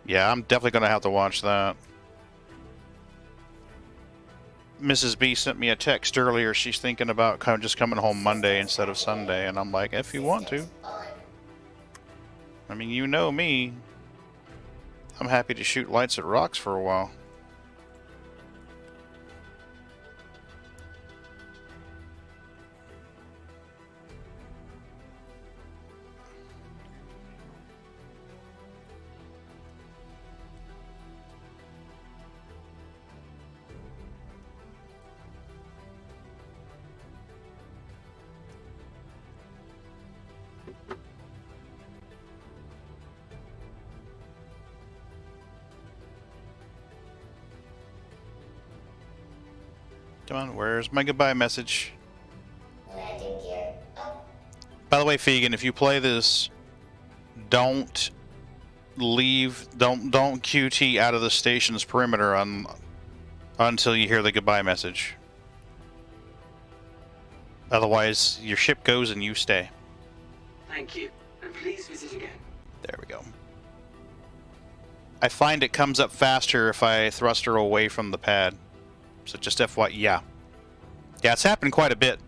Yeah, I'm definitely going to have to watch that. Mrs. B sent me a text earlier. She's thinking about just coming home Monday instead of Sunday, and I'm like, if you want to. I mean, you know me. I'm happy to shoot lights at rocks for a while. Come on, where's my goodbye message? Landing gear up. By the way, Fegan, if you play this, don't QT out of the station's perimeter until you hear the goodbye message. Otherwise, your ship goes and you stay. Thank you, and please visit again. There we go. I find it comes up faster if I thrust her away from the pad. So just FYI, yeah. Yeah, it's happened quite a bit.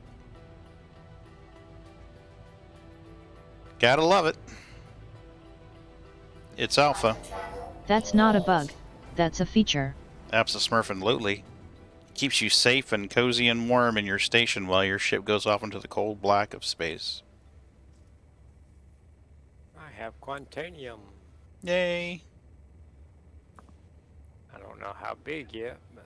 Gotta love it. It's alpha. That's not a bug. That's a feature. Abso-smurfing-lutely. Keeps you safe and cozy and warm in your station while your ship goes off into the cold black of space. I have Quantanium. Yay. I don't know how big yet, but...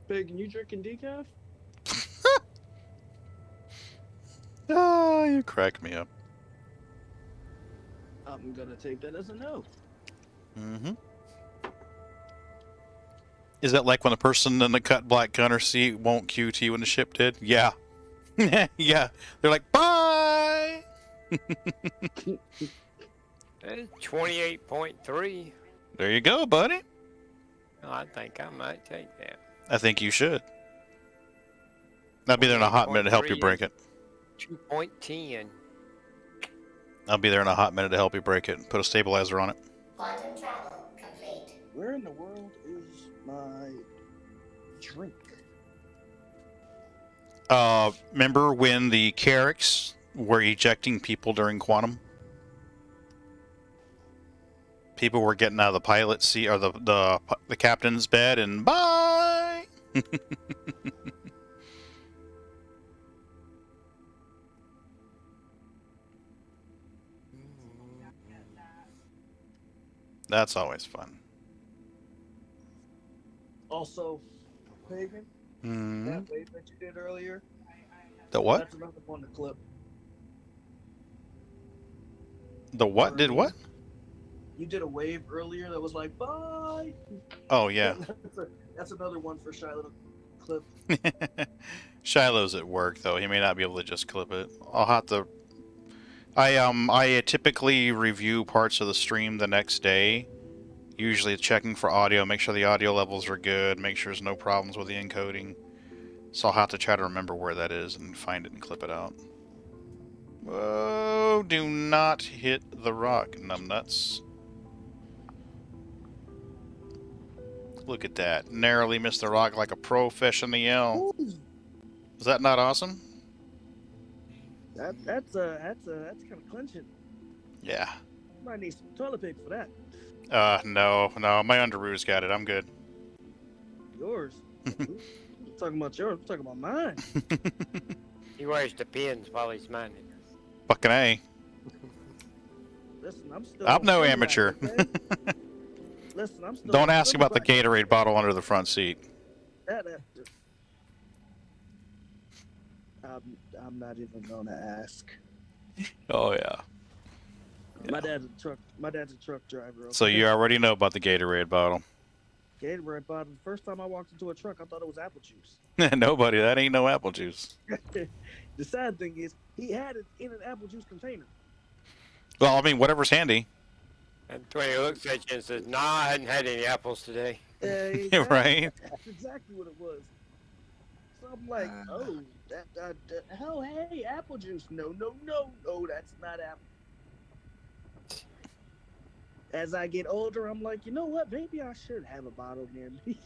Big, you drinking decaf? Oh, you cracked me up. I'm gonna take that as a no. Mm-hmm. Is that like when the person in the cut black gunner seat won't QT when the ship did? Yeah. Yeah. They're like, bye! It's 28.3. There you go, buddy. Oh, I think I might take that. I think you should. I'll be there in a hot minute to help you break it. 2.10. I'll be there in a hot minute to help you break it and put a stabilizer on it. Quantum travel complete. Where in the world is my drink? Remember when the Carracks were ejecting people during quantum? People were getting out of the pilot's seat or the captain's bed and bye. That's always fun. Also, Pagan, that wave that you did earlier. The what? That's another one to clip. The what? Did what? You did a wave earlier that was like, bye. Oh, yeah. That's another one for Shiloh to clip. Shiloh's at work, though. He may not be able to just clip it. I'll have to... I typically review parts of the stream the next day. Usually checking for audio, make sure the audio levels are good, make sure there's no problems with the encoding. So I'll have to try to remember where that is and find it and clip it out. Whoa, do not hit the rock, numbnuts. Look at that. Narrowly missed the rock like a professional. Is that not awesome? That's kind of clinching. Yeah. Might need some toilet paper for that. No, my underoos got it. I'm good. Yours? I'm talking about yours. I'm talking about mine. He wears the pins while he's mining. Fucking A. Listen, I'm no amateur. Okay? Listen, I'm still. Don't ask about the Gatorade bottle under the front seat. I'm not even gonna ask. Oh yeah. My dad's a truck driver. Okay? So you already know about the Gatorade bottle. Gatorade bottle. The first time I walked into a truck, I thought it was apple juice. Nobody. That ain't no apple juice. The sad thing is, he had it in an apple juice container. Well, I mean, whatever's handy. And Tony looks at you and says, "Nah, I hadn't had any apples today." Exactly. Right. That's exactly what it was. So I'm like, oh, hell, hey, apple juice. No, that's not apple. As I get older, I'm like, you know what? Maybe I should have a bottle near me.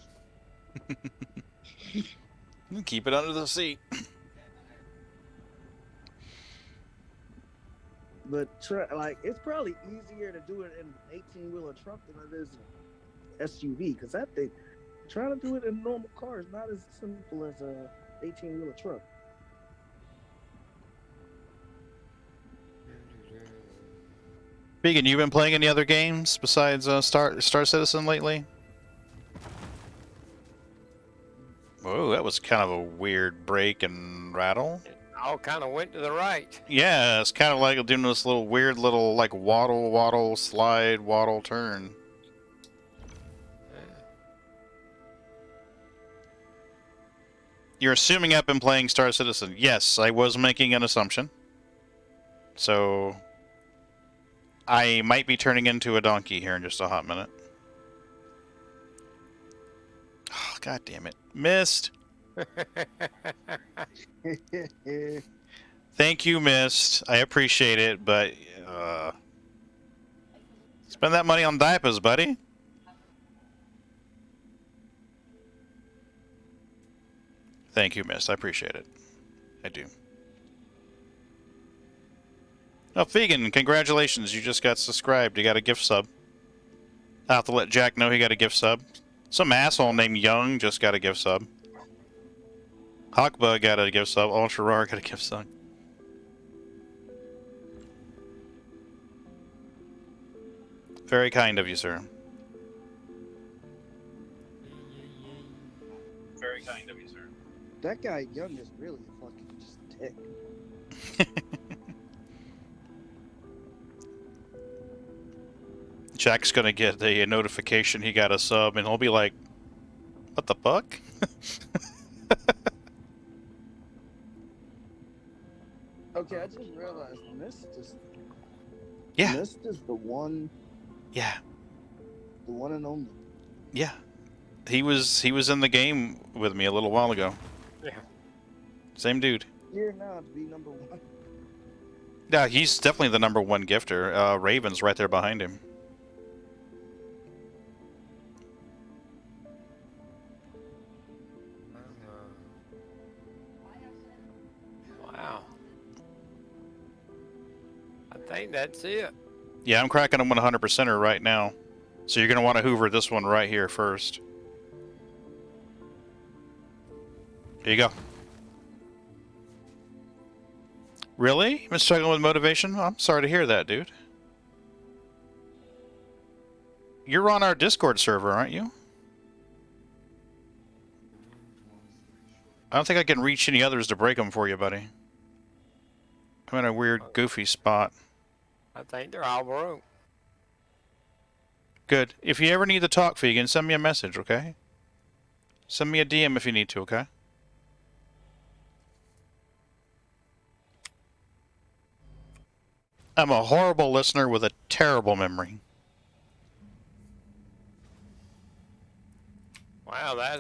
Keep it under the seat. But it's probably easier to do it in an 18-wheeler truck than it is an SUV, because that thing, trying to do it in a normal car is not as simple as a 18-wheeler truck. Vegan, you been playing any other games besides Star Citizen lately? Whoa, that was kind of a weird break and rattle. all kind of went to the right. Yeah, it's kind of like doing this little weird little like waddle, slide, waddle, turn. You're assuming I've been playing Star Citizen. Yes, I was making an assumption. So I might be turning into a donkey here in just a hot minute. Oh, God damn it. Missed. Thank you, Mist. I appreciate it, but spend that money on diapers, buddy. Thank you, Mist. I appreciate it. I do. Oh, Vegan, congratulations. You just got subscribed. You got a gift sub. I'll have to let Jack know he got a gift sub. Some asshole named Young just got a gift sub. Hawkbug got a gift sub. Ultra Rar got a gift sub. Very kind of you, sir. Very kind of you, sir. That guy Young is really a fucking just dick. Jack's gonna get a notification he got a sub, and he'll be like, "What the fuck?" Okay, I just realized Mist is. Yeah. Mist is the one. Yeah. The one and only. Yeah. He was in the game with me a little while ago. Yeah. Same dude. Here now to be number one. Yeah, he's definitely the number one gifter. Raven's right there behind him. Wow. I think that's it. Yeah, I'm cracking him 100%er right now. So you're going to want to hoover this one right here first. Here you go. Really? You've been struggling with motivation? I'm sorry to hear that, dude. You're on our Discord server, aren't you? I don't think I can reach any others to break them for you, buddy. I'm in a weird, goofy spot. I think they're all broke. Good. If you ever need to talk, Vegan, send me a message, okay? Send me a DM if you need to, okay? I'm a horrible listener with a terrible memory. Wow, that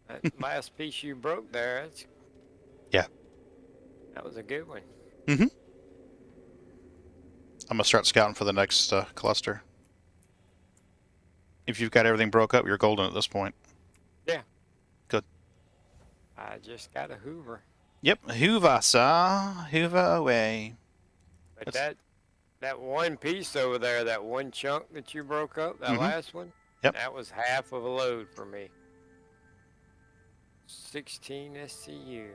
that last piece you broke there, Yeah. that was a good one. Mm-hmm. I'm going to start scouting for the next cluster. If you've got everything broke up, you're golden at this point. Yeah. Good. I just got a Hoover. Yep. Hoover, sir. Hoover away. But that one piece over there, that one chunk that you broke up, that last one, Yep. that was half of a load for me. 16 SCU.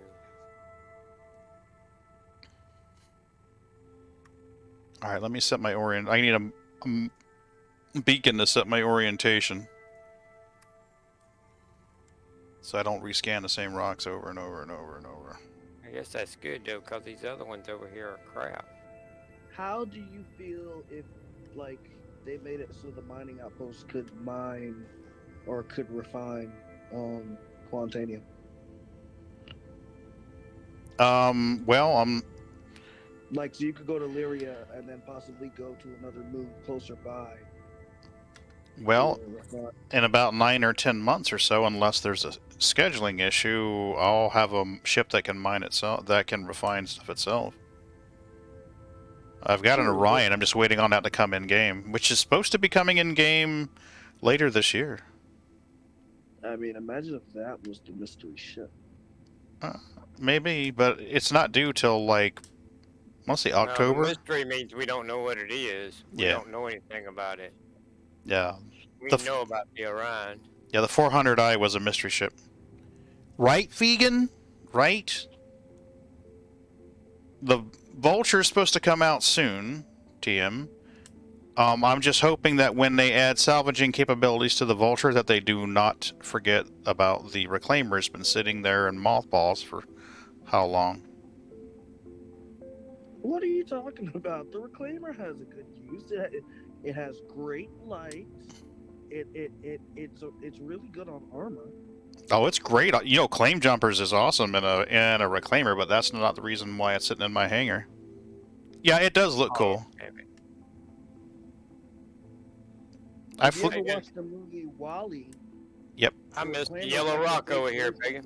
All right, let me set my orient. I need a beacon to set my orientation, so I don't rescan the same rocks over and over and over and over. I guess that's good though, because these other ones over here are crap. How do you feel if, like, they made it so the mining outposts could mine or could refine Quantanium? Well, Like, so you could go to Lyria and then possibly go to another moon closer by. well, in about 9 or 10 months or so, unless there's a scheduling issue, I'll have a ship that can mine itself, that can refine stuff itself. I've got an Orion. I'm just waiting on that to come in game, which is supposed to be coming in game later this year. I mean, imagine if that was the mystery ship. Maybe, but it's not due till like mostly October. No, mystery means we don't know what it is. We Yeah. don't know anything about it. Yeah. We know about the Orion. Yeah, the 400i was a mystery ship. Right, Vegan? Right? The Vulture's supposed to come out soon, TM. I'm just hoping that when they add salvaging capabilities to the Vulture, that they do not forget about the Reclaimer's been sitting there in mothballs for how long? What are you talking about? The Reclaimer has a good use. It has great lights. It's really good on armor. Oh, it's great. You know, Claim Jumpers is awesome in a Reclaimer, but that's not the reason why it's sitting in my hangar. Yeah, it does look cool. Have you ever watched the movie Wall-E? Yep. I missed the yellow rock over here, Megan.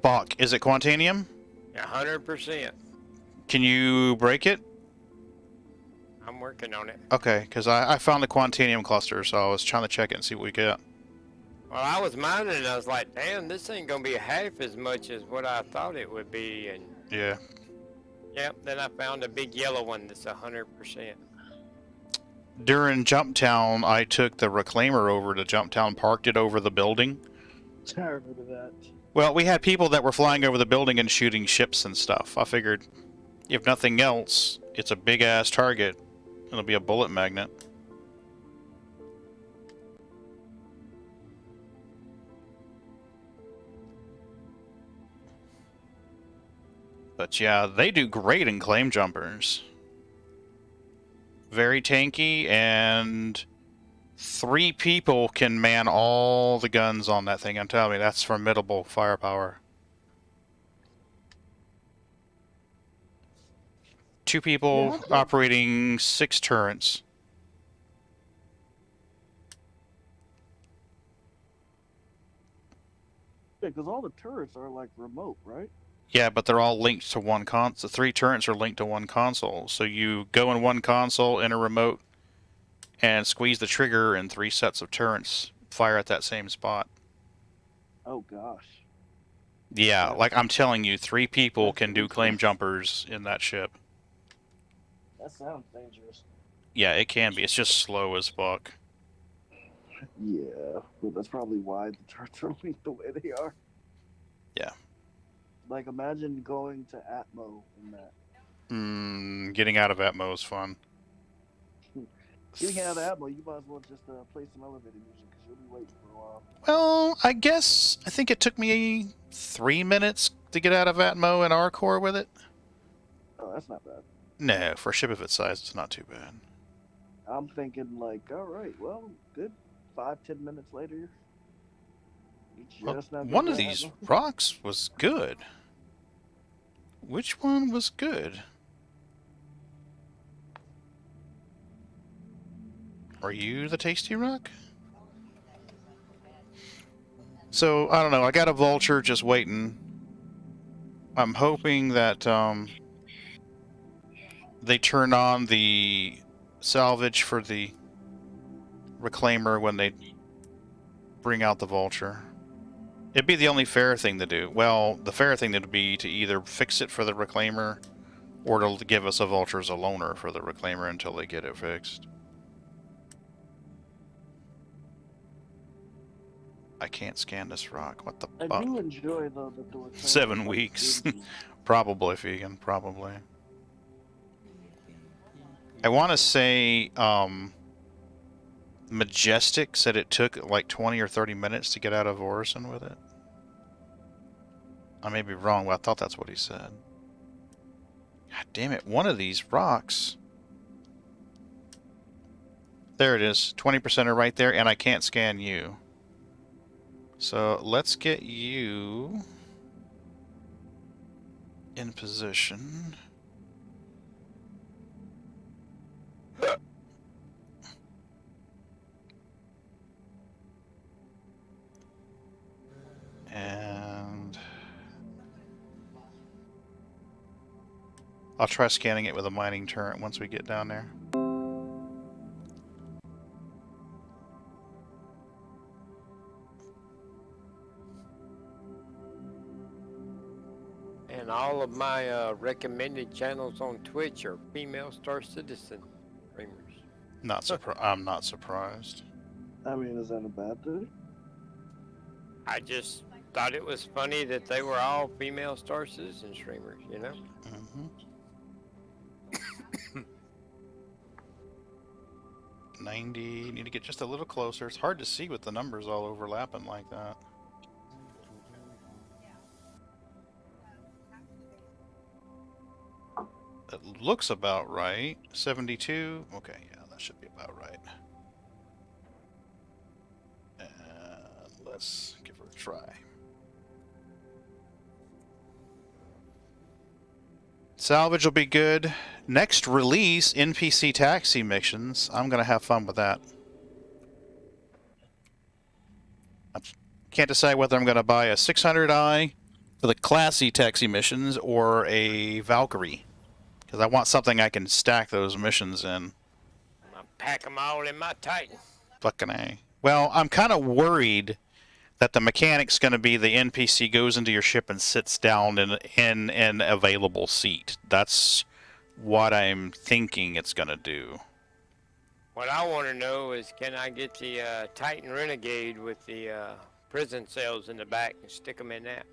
Bach, is it Quantanium? 100%. Can you break it? I'm working on it. Okay, because I found the Quantanium cluster, so I was trying to check it and see what we get. Well, I was mining and I was like, damn, this ain't gonna be half as much as what I thought it would be. And yeah. Yep, then I found a big yellow one that's 100%. During Jumptown, I took the Reclaimer over to Jumptown, parked it over the building. I remember that. Well, we had people that were flying over the building and shooting ships and stuff. I figured, if nothing else, it's a big-ass target. It'll be a bullet magnet. But yeah, they do great in Claim Jumpers. Very tanky, and 3 people can man all the guns on that thing. I'm telling you, that's formidable firepower. 2 people operating 6 turrets. Yeah, because all the turrets are like remote, right? Yeah, but they're all linked to one console. The 3 turrets are linked to one console. So you go in one console, in a remote, and squeeze the trigger, and 3 sets of turrets fire at that same spot. Oh, gosh. Yeah, like I'm telling you, 3 people can do Claim Jumpers in that ship. That sounds dangerous. Yeah, it can be. It's just slow as fuck. Yeah, but that's probably why the turrets are linked the way they are. Yeah. Like, imagine going to Atmo in that. Getting out of Atmo is fun. Getting out of Atmo, you might as well just play some elevator music because you'll be waiting for a while. Well, I think it took me 3 minutes to get out of Atmo and R-Core with it. Oh, that's not bad. No, for a ship of its size, it's not too bad. I'm thinking like, all right, well, good. 5-10 minutes later, one of these rocks was good. Which one was good? Are you the tasty rock? So, I don't know. I got a Vulture just waiting. I'm hoping that they turn on the salvage for the Reclaimer when they bring out the Vulture. It'd be the only fair thing to do. Well, the fair thing would be to either fix it for the Reclaimer or to give us a Vulture as a loaner for the Reclaimer until they get it fixed. I can't scan this rock. What the fuck? I do enjoy the 7 weeks. Probably, Vegan. Probably. I want to say Majestic said it took like 20 or 30 minutes to get out of Orison with it. I may be wrong, but I thought that's what he said. God damn it. One of these rocks. There it is. 20% are right there, and I can't scan you. So let's get you in position. And I'll try scanning it with a mining turret once we get down there. And all of my recommended channels on Twitch are female Star Citizen streamers. I'm not surprised. I mean, is that a bad thing? I just thought it was funny that they were all female Star Citizen streamers, you know? 90. Need to get just a little closer. It's hard to see with the numbers all overlapping like that. That looks about right. 72. Okay, yeah, that should be about right. And let's give her a try. Salvage will be good. Next release, NPC taxi missions. I'm going to have fun with that. I can't decide whether I'm going to buy a 600i for the classy taxi missions or a Valkyrie. Because I want something I can stack those missions in. I'll pack them all in my Titan. Fucking A. Well, I'm kind of worried that the mechanic's going to be the NPC goes into your ship and sits down in an available seat. That's what I'm thinking it's going to do. What I want to know is, can I get the Titan Renegade with the prison cells in the back and stick them in that?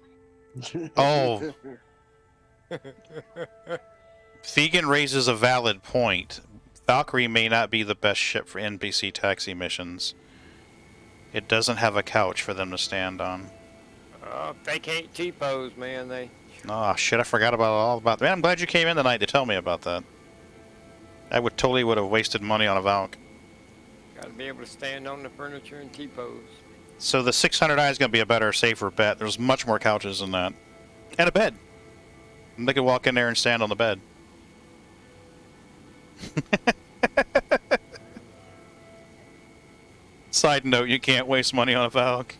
Oh. Vegan raises a valid point. Valkyrie may not be the best ship for NPC taxi missions. It doesn't have a couch for them to stand on. Oh, if they can't T-pose, man, they... Oh, shit, I forgot all about that. Man, I'm glad you came in tonight to tell me about that. I totally would have wasted money on a Valk. Gotta be able to stand on the furniture and T-pose. So the 600i is going to be a better, safer bet. There's much more couches than that. And a bed. And they could walk in there and stand on the bed. Side note, you can't waste money on a Valk.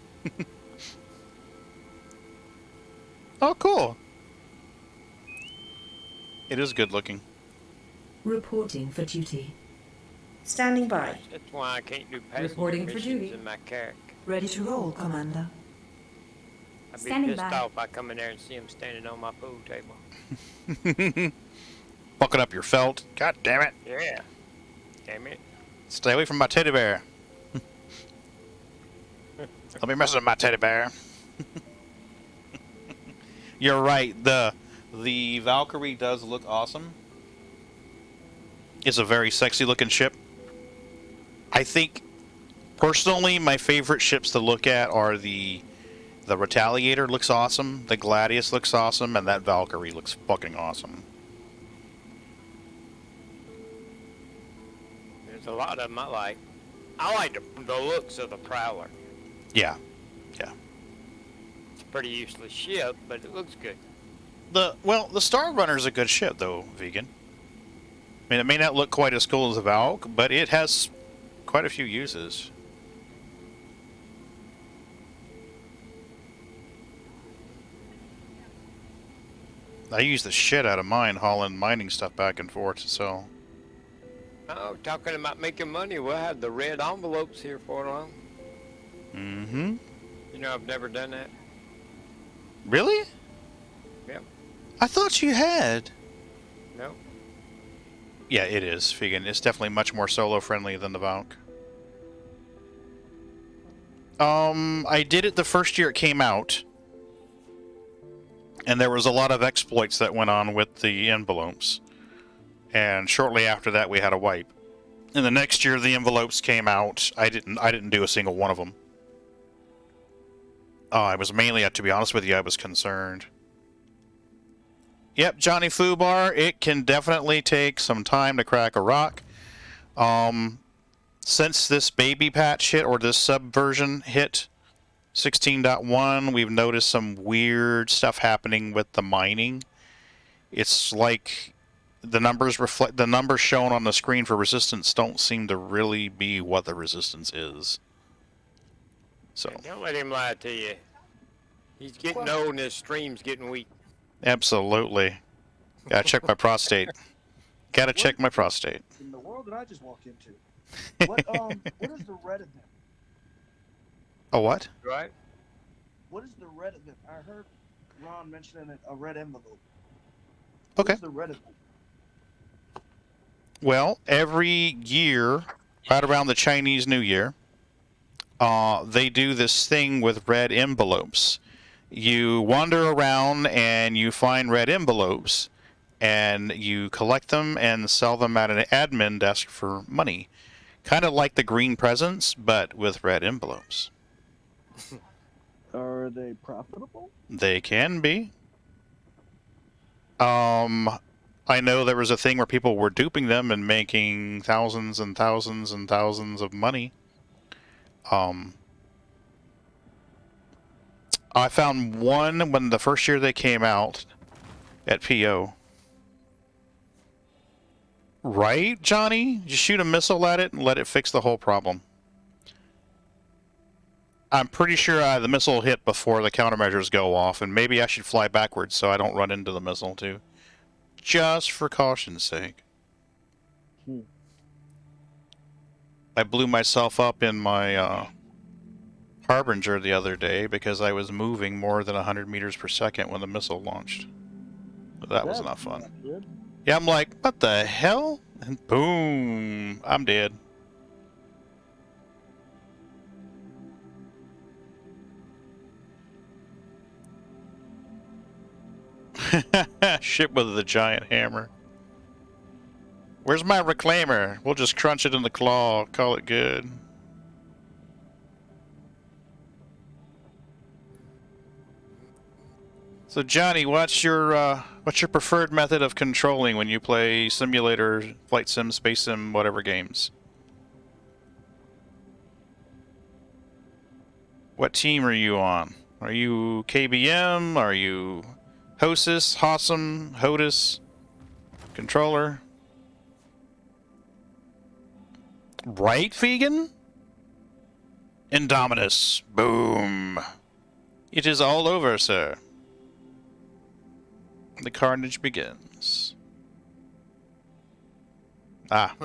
Oh, cool. It is good looking. Reporting for duty. Standing by. That's why I can't do passenger Reporting for missions duty. in my carrick. Ready to roll, Commander. I'd be Standing pissed by. off if I come in there and see him standing on my pool table. Bucking up your felt. God damn it. Yeah. Damn it. Stay away from my teddy bear. Don't be messing with my teddy bear. You're right. The Valkyrie does look awesome. It's a very sexy looking ship. I think, personally, my favorite ships to look at are the Retaliator looks awesome, the Gladius looks awesome, and that Valkyrie looks fucking awesome. There's a lot of them I like. I like the looks of the Prowler. Yeah. Yeah. It's a pretty useless ship, but it looks good. The Star Runner's a good ship, though, Vegan. I mean, it may not look quite as cool as a Valk, but it has quite a few uses. I use the shit out of mine hauling mining stuff back and forth to sell. Oh, talking about making money, we'll have the red envelopes here for long. Mm-hmm. You know, I've never done that. Really? Yep. I thought you had. No. Yeah, it is, Vegan. It's definitely much more solo-friendly than the Valk. I did it the first year it came out. And there was a lot of exploits that went on with the envelopes. And shortly after that, we had a wipe. And the next year, the envelopes came out. I didn't do a single one of them. I was mainly, to be honest with you, I was concerned. Yep, Johnny Fubar, it can definitely take some time to crack a rock. Since this baby patch hit, or this subversion hit, 16.1, we've noticed some weird stuff happening with the mining. It's like the numbers shown on the screen for resistance don't seem to really be what the resistance is. So Don't let him lie to you. He's getting old and his stream's getting weak. absolutely. Gotta check my prostate. Gotta check my prostate. In the world that I just walked into, what is the red event? A what? Right? What is the red event? I heard Ron mentioning it, a red envelope. Okay. What is the red event? Well, every year, right around the Chinese New Year, they do this thing with red envelopes. You wander around and you find red envelopes, and you collect them and sell them at an admin desk for money. Kind of like the green presents, but with red envelopes. Are they profitable? They can be. I know there was a thing where people were duping them and making thousands and thousands and thousands of money. I found one when the first year they came out at PO. Right, Johnny? Just shoot a missile at it and let it fix the whole problem. I'm pretty sure the missile hit before the countermeasures go off, and maybe I should fly backwards so I don't run into the missile too. Just for caution's sake. I blew myself up in my Harbinger the other day because I was moving more than 100 meters per second when the missile launched. That was not fun. Yeah, I'm like, what the hell? And boom, I'm dead. Ship with the giant hammer. Where's my reclaimer? We'll just crunch it in the claw, call it good. So Johnny, what's your preferred method of controlling when you play simulator, flight sim, space sim, whatever games? What team are you on? Are you KBM? Are you hosas, hosam, hotas, controller? Right, vegan? Indominus. Boom. It is all over, sir. The carnage begins. Ah.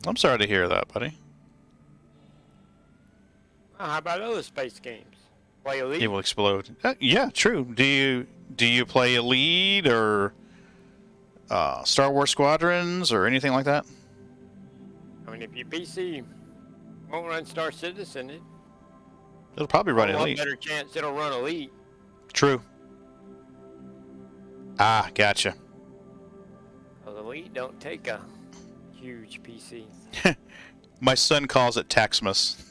I'm sorry to hear that, buddy. How about other space games? Play Elite? It will explode. Yeah, true. Do you play Elite or Star Wars Squadrons or anything like that? I mean, if your PC won't run Star Citizen, It'll probably run a lot Elite. better chance it'll run Elite. True. Ah, gotcha. Because Elite don't take a huge PC. My son calls it Taxmas.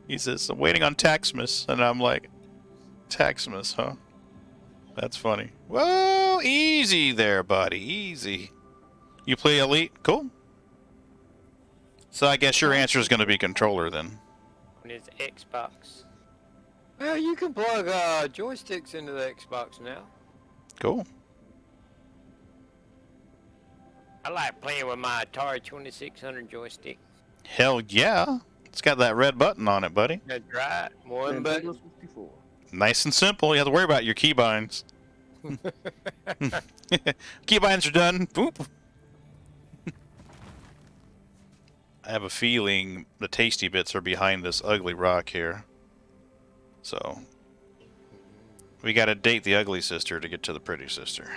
He says, I'm waiting on Taxmas. And I'm like, Taxmas, huh? That's funny. Whoa, easy there, buddy. Easy. You play Elite? Cool. So I guess your answer is going to be controller then. On his Xbox. Well, you can plug joysticks into the Xbox now. Cool. I like playing with my Atari 2600 joystick. Hell yeah. It's got that red button on it, buddy. That's right. One button. Nice and simple. You have to worry about your keybinds. Keybinds are done. Boop. I have a feeling the tasty bits are behind this ugly rock here. So, we gotta date the ugly sister to get to the pretty sister.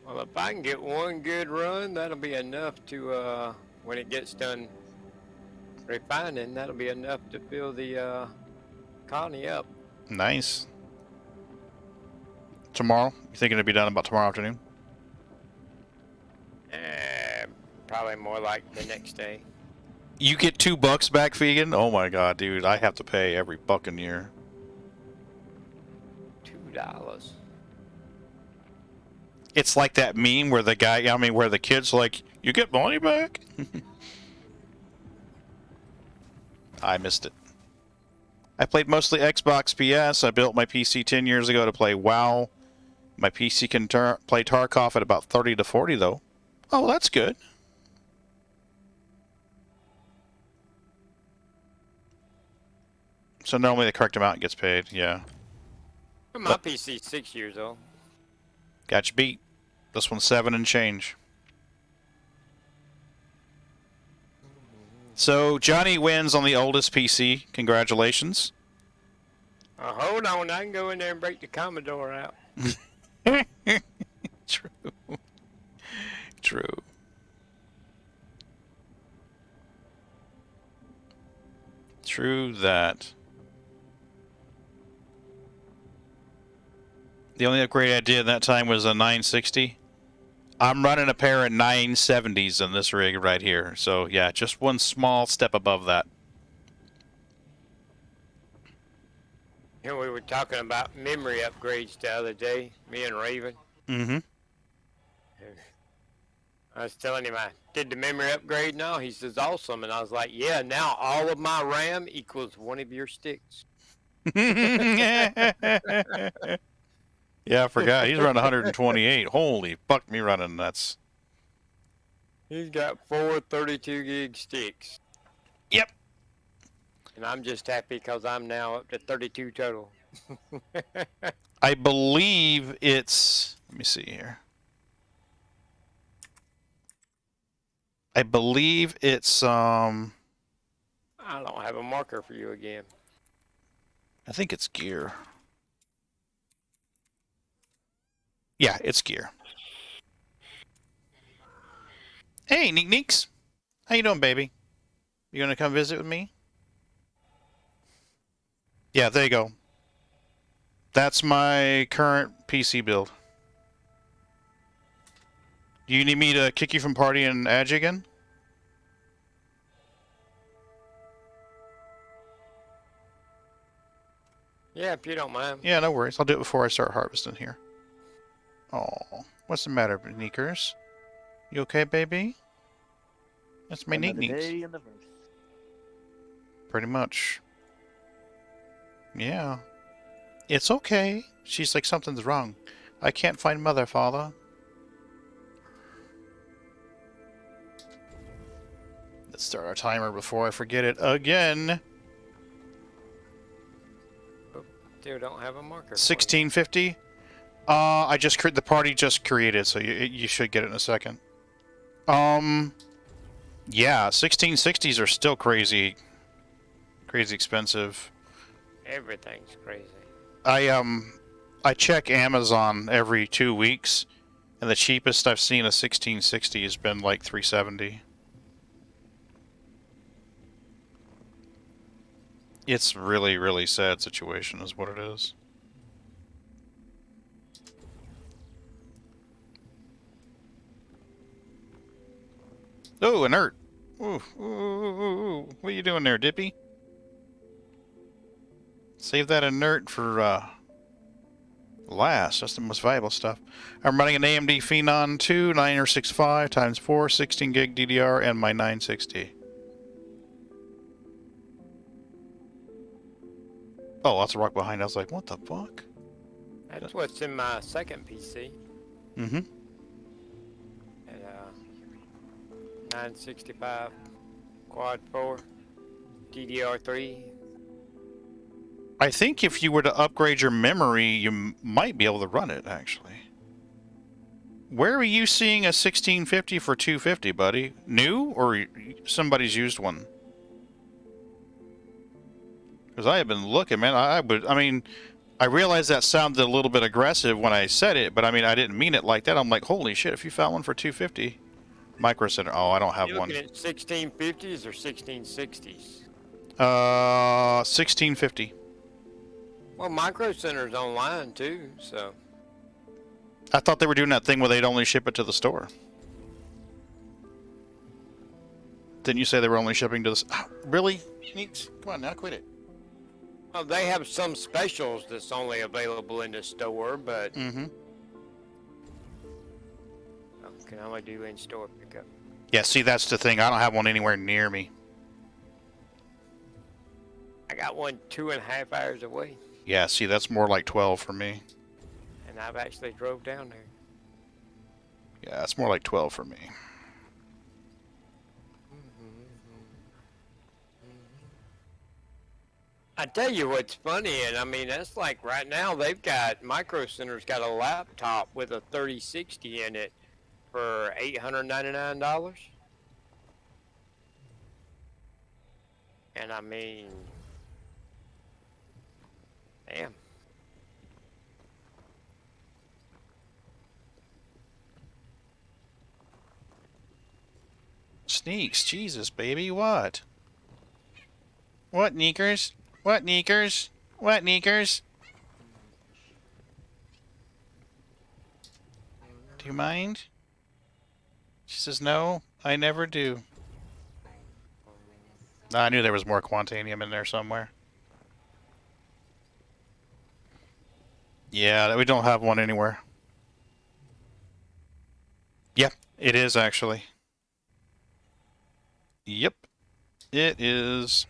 Well, if I can get one good run, that'll be enough to, when it gets done refining, that'll be enough to fill the colony up. Nice. Tomorrow? You think it'll be done about tomorrow afternoon? Probably more like the next day. You get $2 back, vegan? Oh my god, dude. I have to pay every fucking year. $2. It's like that meme where the guy, where the kid's like, you get money back? I missed it. I played mostly Xbox PS. I built my PC 10 years ago to play WoW. My PC can play Tarkov at about 30 to 40, though. Oh, that's good. So normally the correct amount gets paid, yeah. My PC's 6 years old. Got you beat. This one's 7 and change. So Johnny wins on the oldest PC. Congratulations. Hold on, I can go in there and break the Commodore out. True. True. True that. The only upgrade I did that time was a 960. I'm running a pair of 970s in this rig right here. So, yeah, just one small step above that. You know, we were talking about memory upgrades the other day, me and Raven. Mm-hmm. I was telling him I did the memory upgrade now. He says, awesome. And I was like, yeah, now all of my RAM equals one of your sticks. Yeah, I forgot. He's running 128. Holy fuck me running nuts. He's got 4 32-gig sticks. Yep. And I'm just happy because I'm now up to 32 total. I believe it's... Let me see here. I believe it's... I don't have a marker for you again. I think it's gear. Yeah, it's gear. Hey, Neek Neeks. How you doing, baby? You gonna come visit with me? Yeah, there you go. That's my current PC build. Do you need me to kick you from party and add you again? Yeah, if you don't mind. Yeah, no worries. I'll do it before I start harvesting here. Oh, what's the matter, Neekers? You okay, baby? That's my Neek Neeks. Day in the verse. Pretty much. Yeah. It's okay. She's like, something's wrong. I can't find mother, father. Let's start our timer before I forget it again. Still don't have a marker. 1650. The party just created, so you should get it in a second. Yeah, 1660s are still crazy expensive. Everything's crazy. I check Amazon every 2 weeks, and the cheapest I've seen a 1660 has been like 370. It's really, really sad situation is what it is. Oh, inert. Ooh, ooh, ooh, ooh. What are you doing there, Dippy? Save that inert for last. That's the most valuable stuff. I'm running an AMD Phenon 2 965 times 4 16 gig DDR and my 960. Oh, lots of rock behind. I was like, what the fuck? That's what's in my second PC. Mm-hmm. At 965 quad 4 DDR3. I think if you were to upgrade your memory, you might be able to run it, actually. Where are you seeing a 1650 for 250, buddy? New, or somebody's used one? Because I have been looking, man. I mean, I realized that sounded a little bit aggressive when I said it, but I mean, I didn't mean it like that. I'm like, holy shit, if you found one for 250. Micro Center. Oh, I don't have You one. looking at 1650s or 1660s? 1650. Well, Micro Center's online too, so. I thought they were doing that thing where they'd only ship it to the store. Didn't you say they were only shipping to the... Oh, really? Neat. Come on now, quit it. Well, they have some specials that's only available in the store, but Mm-hmm. can only do in-store pickup. Yeah, see, that's the thing. I don't have one anywhere near me. I got one 2.5 hours away, Yeah, see, that's more like 12 for me. and I've actually drove down there. Yeah, it's more like 12 for me. I tell you what's funny, and I mean, that's like right now they've got, Micro Center's got a laptop with a 3060 in it for $899. And I mean, damn. Sneaks, Jesus, baby, what? What, Neekers? What, Neekers? What, Neekers? Do you mind? She says, no, I never do. I knew there was more Quantanium in there somewhere. Yeah, we don't have one anywhere. Yep, it is actually. Yep, it is.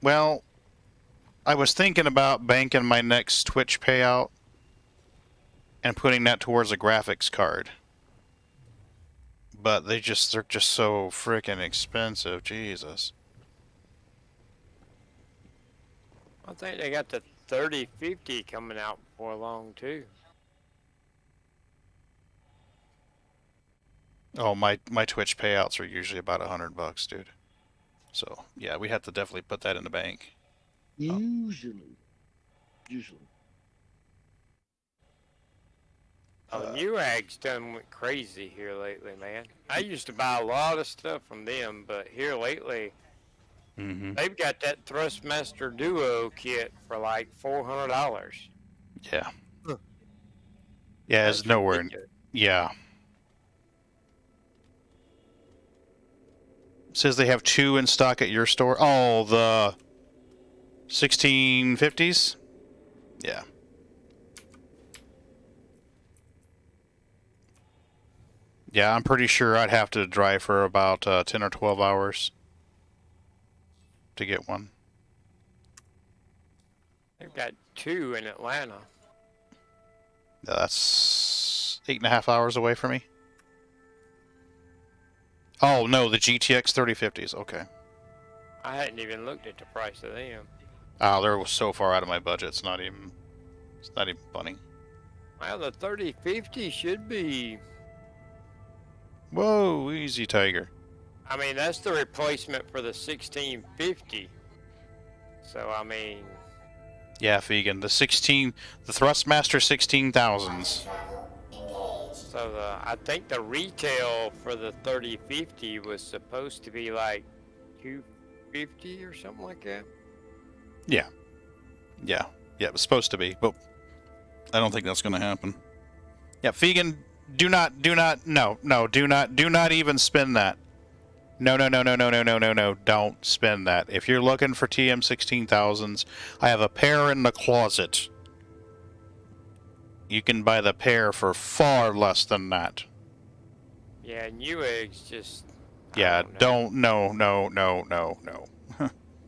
Well, I was thinking about banking my next Twitch payout and putting that towards a graphics card. But they're just so freaking expensive, Jesus. I think they got the 3050 coming out before long too. Oh, my Twitch payouts are usually about $100, dude. So yeah, we have to definitely put that in the bank. Usually. Oh, Neweg's done went crazy here lately, man. I used to buy a lot of stuff from them, but here lately, they've got that Thrustmaster Duo kit for like $400. Yeah. Yeah, it's nowhere. Yeah. Says they have 2 in stock at your store. Oh, the 1650s? Yeah. Yeah, I'm pretty sure I'd have to drive for about 10 or 12 hours to get one. They've got 2 in Atlanta. Yeah, that's 8.5 hours away from me. Oh, no, the GTX 3050s. Okay. I hadn't even looked at the price of them. Oh, they're so far out of my budget. It's not even funny. Well, the 3050 should be. Whoa, easy, Tiger. I mean, that's the replacement for the 1650. So, I mean. Yeah, Vegan. The Thrustmaster 16,000s. So, I think the retail for the 3050 was supposed to be like $250 or something like that. Yeah. Yeah. Yeah, it was supposed to be, but I don't think that's going to happen. Yeah, Vegan, do not even spend that. No, don't spend that. If you're looking for TM16,000s, I have a pair in the closet. You can buy the pair for far less than that. Yeah, Newegg's just. Yeah, no.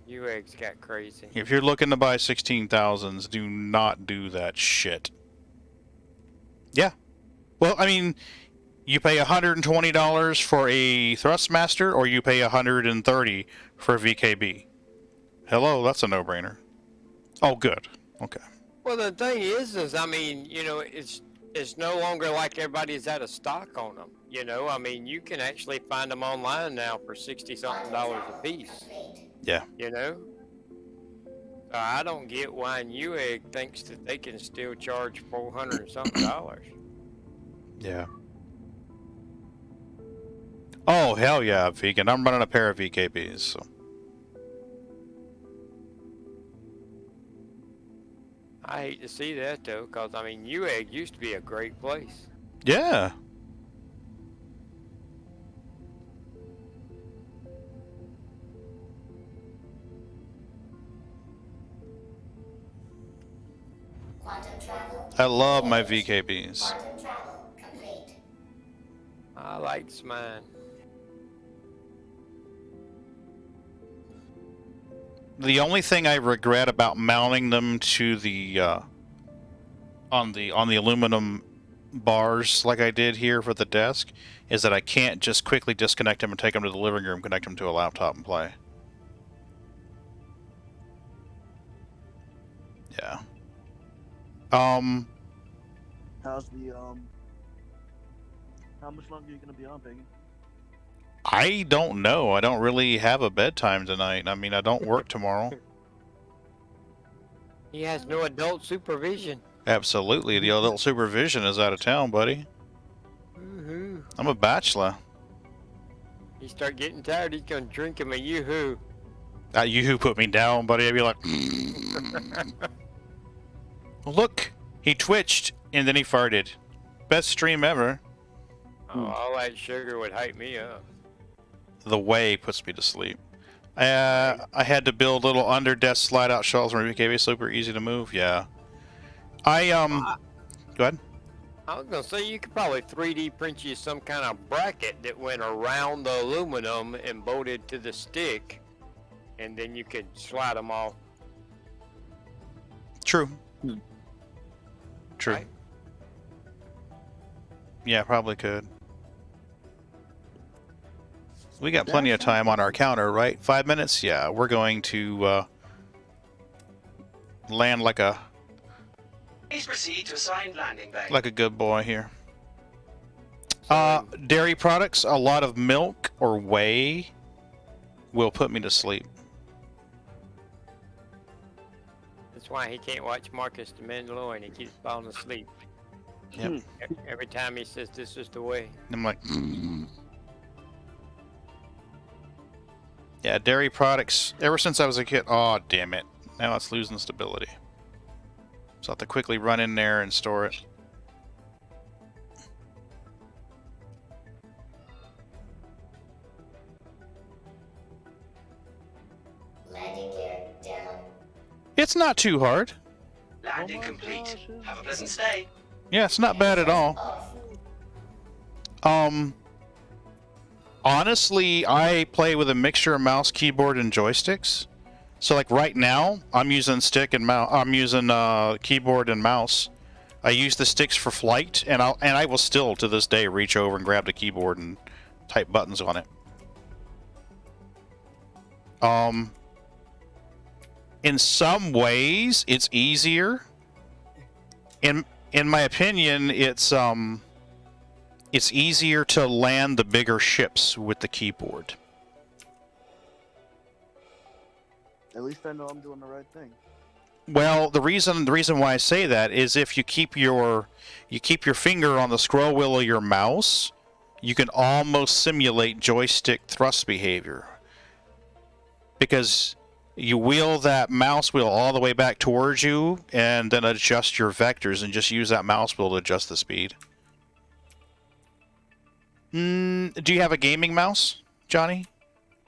Newegg's got crazy. If you're looking to buy 16,000s, do not do that shit. Yeah. Well, I mean, you pay $120 for a Thrustmaster, or you pay $130 for a VKB. Hello, that's a no-brainer. Oh, good. Okay. Well, the thing is I mean, you know, it's no longer like everybody's out of stock on them. You know, I mean, you can actually find them online now for $60-something a piece. Yeah. You know? So I don't get why Newegg thinks that they can still charge $400-something. Yeah. Oh, hell yeah, Vegan. I'm running a pair of VKBs, so. I hate to see that, though, because, I mean, Newegg used to be a great place. Yeah. I love my VKBs. I likes mine. The only thing I regret about mounting them to the on the aluminum bars like I did here for the desk is that I can't just quickly disconnect them and take them to the living room, connect them to a laptop and play. Yeah. How's the how much longer are you gonna be on, Peggy? I don't know. I don't really have a bedtime tonight. I mean, I don't work tomorrow. He has no adult supervision. Absolutely. The adult supervision is out of town, buddy. Woohoo. I'm a bachelor. You start getting tired, he's gonna drink him a yoo-hoo. You put me down, buddy. I'd be like, look, he twitched. And then he farted. Best stream ever. Oh, all that sugar would hype me up. The whey puts me to sleep. I had to build little under desk slide out shelves where it super easy to move. Yeah. Go ahead. I was gonna say you could probably 3D print you some kind of bracket that went around the aluminum and bolted to the stick, and then you could slide them off. True. True. Right? Yeah, probably could. We got plenty of time on our counter, right? 5 minutes? Yeah, we're going to land like a Please proceed to assigned landing bay. like a good boy here. Dairy products, a lot of milk or whey will put me to sleep. That's why he can't watch Marcus the Mandalorian. He keeps falling asleep. Yep. Every time he says this is the way. I'm like, yeah, dairy products. Ever since I was a kid. Oh, damn it! Now it's losing stability. So I have to quickly run in there and store it. Landing gear down. It's not too hard. Landing complete. Have a pleasant stay. Yeah, it's not bad at all. Honestly, I play with a mixture of mouse, keyboard, and joysticks. So, like right now, I'm using stick and mouse. I'm using keyboard and mouse. I use the sticks for flight, and I will still to this day reach over and grab the keyboard and type buttons on it. In some ways, it's easier. In my opinion, it's easier to land the bigger ships with the keyboard. At least I know I'm doing the right thing. Well, the reason why I say that is if you keep your finger on the scroll wheel of your mouse, you can almost simulate joystick thrust behavior. Because you wheel that mouse wheel all the way back towards you and then adjust your vectors and just use that mouse wheel to adjust the speed. Do you have a gaming mouse, Johnny? Do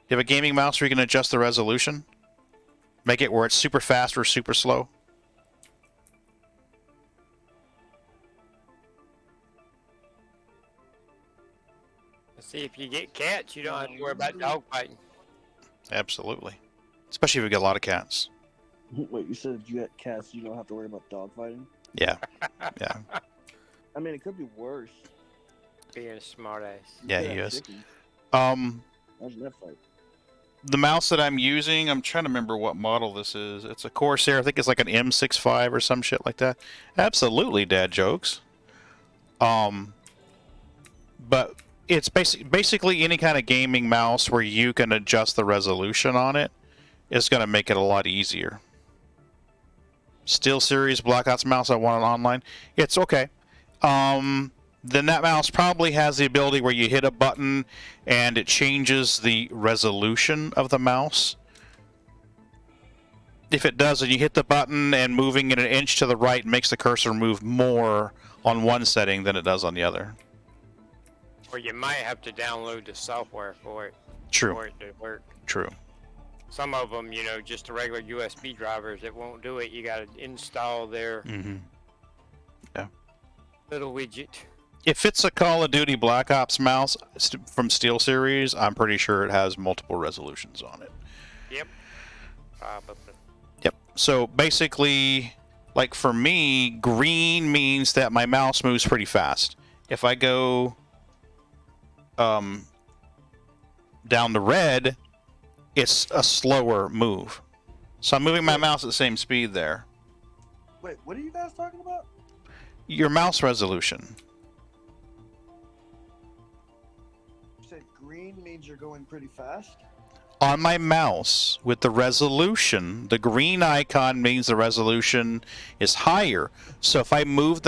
you have a gaming mouse where you can adjust the resolution? Make it where it's super fast or super slow? See, if you get cats, you don't have to worry about dog fighting. Absolutely. Especially if you get a lot of cats. Wait, you said you got cats, you don't have to worry about dog fighting? Yeah. Yeah. I mean, it could be worse. Being a smart ass. Yeah, he is. Imagine that fight. The mouse that I'm using, I'm trying to remember what model this is. It's a Corsair. I think it's like an M65 or some shit like that. Absolutely, dad jokes. But it's basically any kind of gaming mouse where you can adjust the resolution on it is going to make it a lot easier. SteelSeries Black Ops mouse I want it online. It's okay. Then that mouse probably has the ability where you hit a button and it changes the resolution of the mouse. If it does, and you hit the button and moving it an inch to the right makes the cursor move more on one setting than it does on the other. Or you might have to download the software for it. True. For it to work. True. Some of them, you know, just the regular USB drivers, it won't do it. You got to install their little widget. If it's a Call of Duty Black Ops mouse from SteelSeries, I'm pretty sure it has multiple resolutions on it. Yep. Probably. Yep. So basically, like for me, green means that my mouse moves pretty fast. If I go down the red, it's a slower move. So I'm moving my mouse at the same speed there. Wait, what are you guys talking about? Your mouse resolution. You said green means you're going pretty fast? On my mouse, with the resolution, the green icon means the resolution is higher. So if I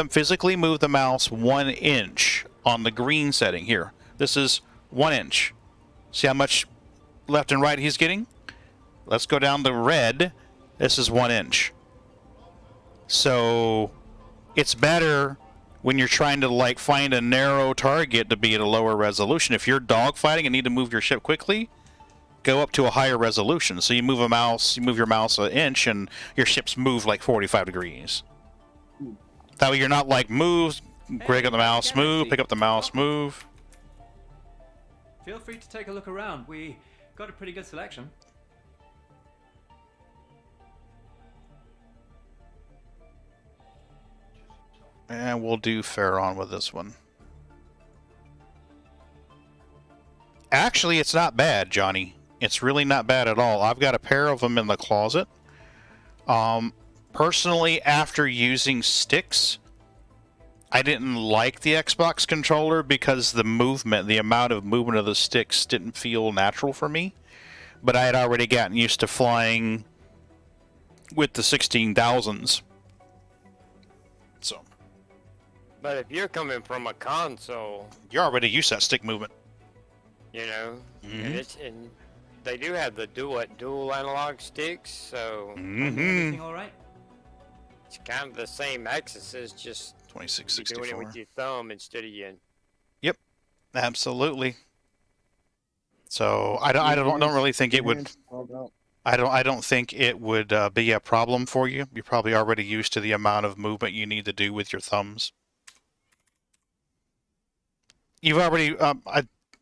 physically move the mouse 1 inch on the green setting here, this is 1 inch. See how much left and right he's getting? Let's go down to red. This is 1 inch. So it's better when you're trying to like find a narrow target to be at a lower resolution. If you're dogfighting and need to move your ship quickly, go up to a higher resolution. So you move your mouse an inch, and your ships move like 45 degrees. That way you're not like move, pick up the mouse, move, pick up the mouse, move. Feel free to take a look around. We got a pretty good selection. And we'll do Pharaon with this one. Actually, it's not bad, Johnny. It's really not bad at all. I've got a pair of them in the closet. Personally, after using sticks, I didn't like the Xbox controller because the amount of movement of the sticks didn't feel natural for me. But I had already gotten used to flying with the 16,000s. So. But if you're coming from a console, you're already used to that stick movement. You know, Mm-hmm. and they do have the dual analog sticks, so Everything all right? it's kind of the same axis, it's just 2664. you're doing it with your thumb instead of your. Yep, absolutely. So I don't really think it would. I don't think it would be a problem for you. You're probably already used to the amount of movement you need to do with your thumbs. You've already.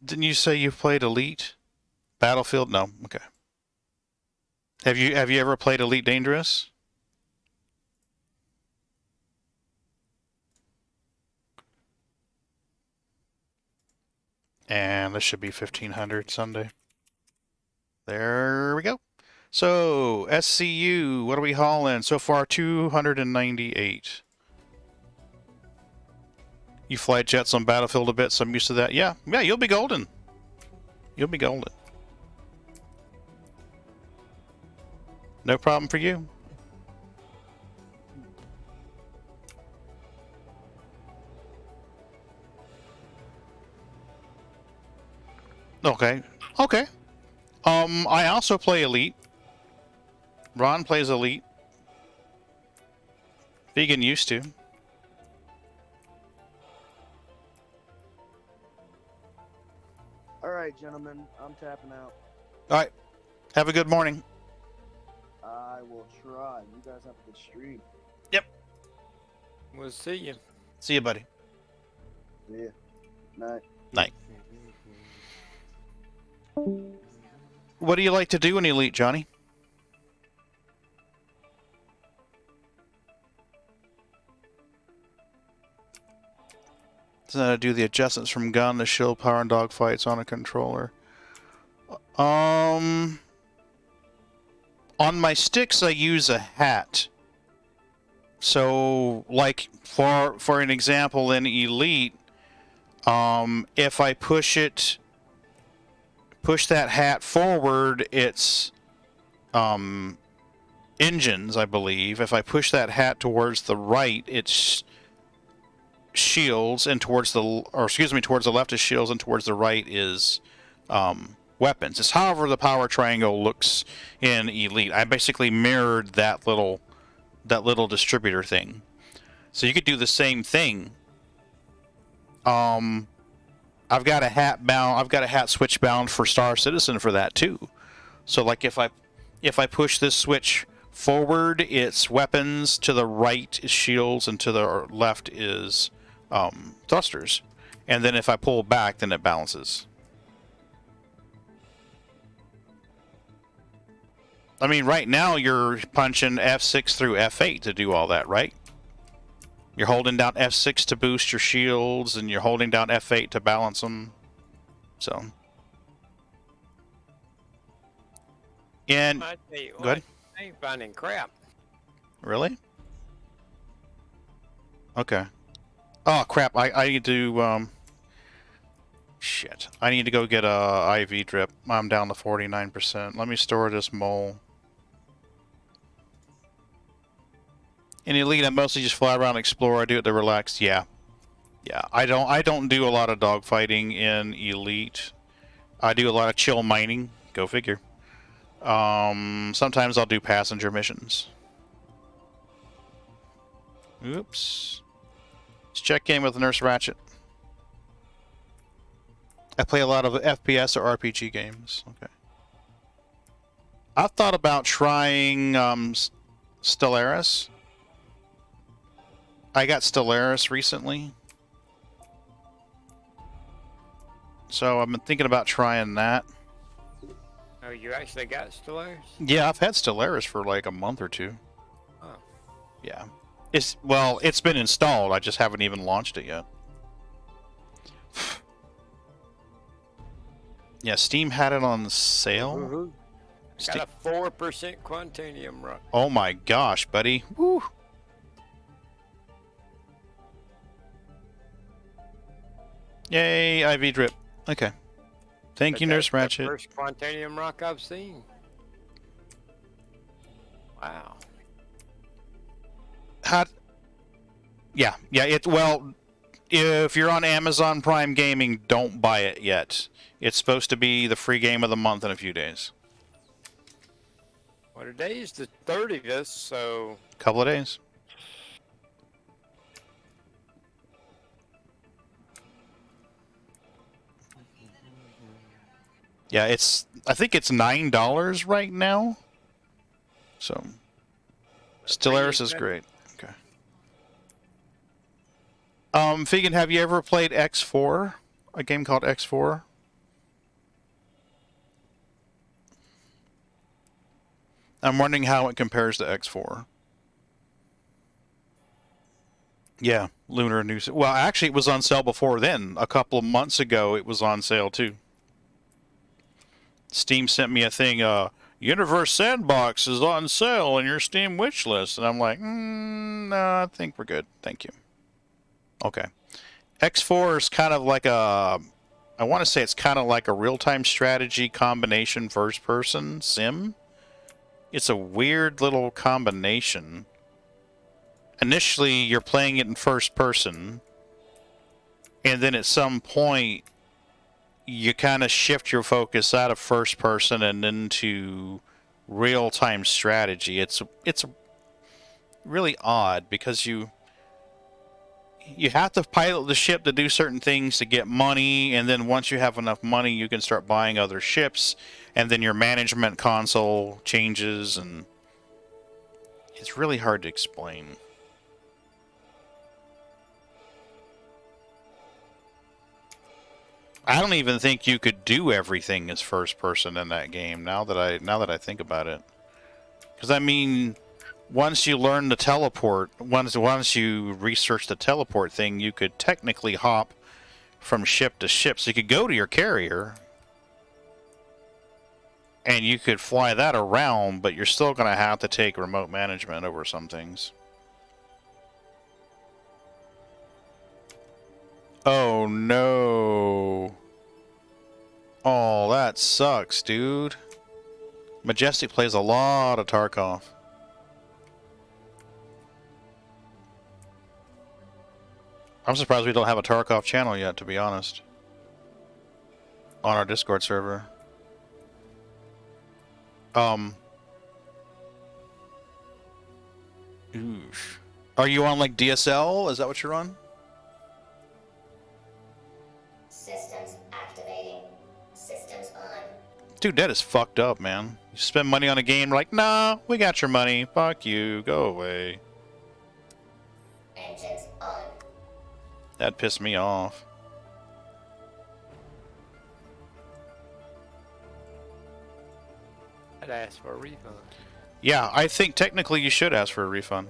Didn't you say you've played Elite? Battlefield? No. Okay. Have you ever played Elite Dangerous? And this should be 1500 Sunday. There we go. So SCU, what are we hauling so far? 298. You fly jets on Battlefield a bit, so I'm used to that. Yeah, you'll be golden. You'll be golden. No problem for you. Okay. Okay. I also play Elite. Ron plays Elite. Vegan used to. Alright, gentlemen, I'm tapping out. Alright. Have a good morning. I will try. You guys have a good stream. Yep. We'll see you. See you, buddy. Yeah. Night. Night. What do you like to do in Elite, Johnny? Doesn't that do the adjustments from gun to shield power and dogfights on a controller? On my sticks, I use a hat. So, like for an example in Elite, if I push that hat forward, it's engines, I believe. If I push that hat towards the right, it's shields, and towards the left is shields, and towards the right is weapons. It's however the power triangle looks in Elite. I basically mirrored that little distributor thing. So you could do the same thing. I've got a hat switch bound for Star Citizen for that too. So like if I push this switch forward, it's weapons, to the right is shields, and to the left is thrusters. And then if I pull back, then it balances. I mean, right now you're punching F6 through F8 to do all that, right? You're holding down F6 to boost your shields, and you're holding down F8 to balance them. So. And I tell you go ahead. I ain't finding crap. Really? Okay. Oh crap! I need to shit. I need to go get a IV drip. I'm down to 49%. Let me store this mole. In Elite, I mostly just fly around and explore. I do it to relax. Yeah. I don't do a lot of dogfighting in Elite. I do a lot of chill mining. Go figure. Sometimes I'll do passenger missions. Oops. Let's check in with Nurse Ratchet. I play a lot of FPS or RPG games. Okay. I've thought about trying Stellaris. I got Stellaris recently. So I've been thinking about trying that. Oh, you actually got Stellaris? Yeah, I've had Stellaris for like a month or two. Oh. Yeah. It's been installed. I just haven't even launched it yet. Yeah, Steam had it on sale. Got a 4% Quantanium rock. Oh my gosh, buddy. Woo. Yay, IV drip. Okay. Thank you, Nurse Ratchet. First Quantanium rock I've seen. Wow. Yeah. Well, if you're on Amazon Prime Gaming, don't buy it yet. It's supposed to be the free game of the month in a few days. Well, today is the 30th, so... Couple of days. Yeah, I think it's $9 right now. So, Stellaris is great. Okay. Fegan, have you ever played X4? A game called X4? I'm wondering how it compares to X4. Yeah, Lunar News. Well, actually, it was on sale before then. A couple of months ago, it was on sale too. Steam sent me a thing, Universe Sandbox is on sale in your Steam wish list. And I'm like, no, I think we're good. Thank you. Okay. X4 is kind of like I want to say it's kind of like a real-time strategy combination first-person sim. It's a weird little combination. Initially, you're playing it in first person, and then at some point, you kind of shift your focus out of first person and into real-time strategy. It's really odd because you have to pilot the ship to do certain things to get money, and then once you have enough money, you can start buying other ships, and then your management console changes, and it's really hard to explain. I don't even think you could do everything as first person in that game now that I think about it. Because I mean, once you learn the teleport, once you research the teleport thing, you could technically hop from ship to ship. So you could go to your carrier and you could fly that around, but you're still going to have to take remote management over some things. Oh no. Oh, that sucks, dude. Majestic plays a lot of Tarkov. I'm surprised we don't have a Tarkov channel yet, to be honest. On our Discord server. Oof. Are you on like DSL? Is that what you're on? Systems activating. Systems on. Dude, that is fucked up, man. You spend money on a game, like, nah, we got your money. Fuck you. Go away. Engines on. That pissed me off. I'd ask for a refund. Yeah, I think technically you should ask for a refund.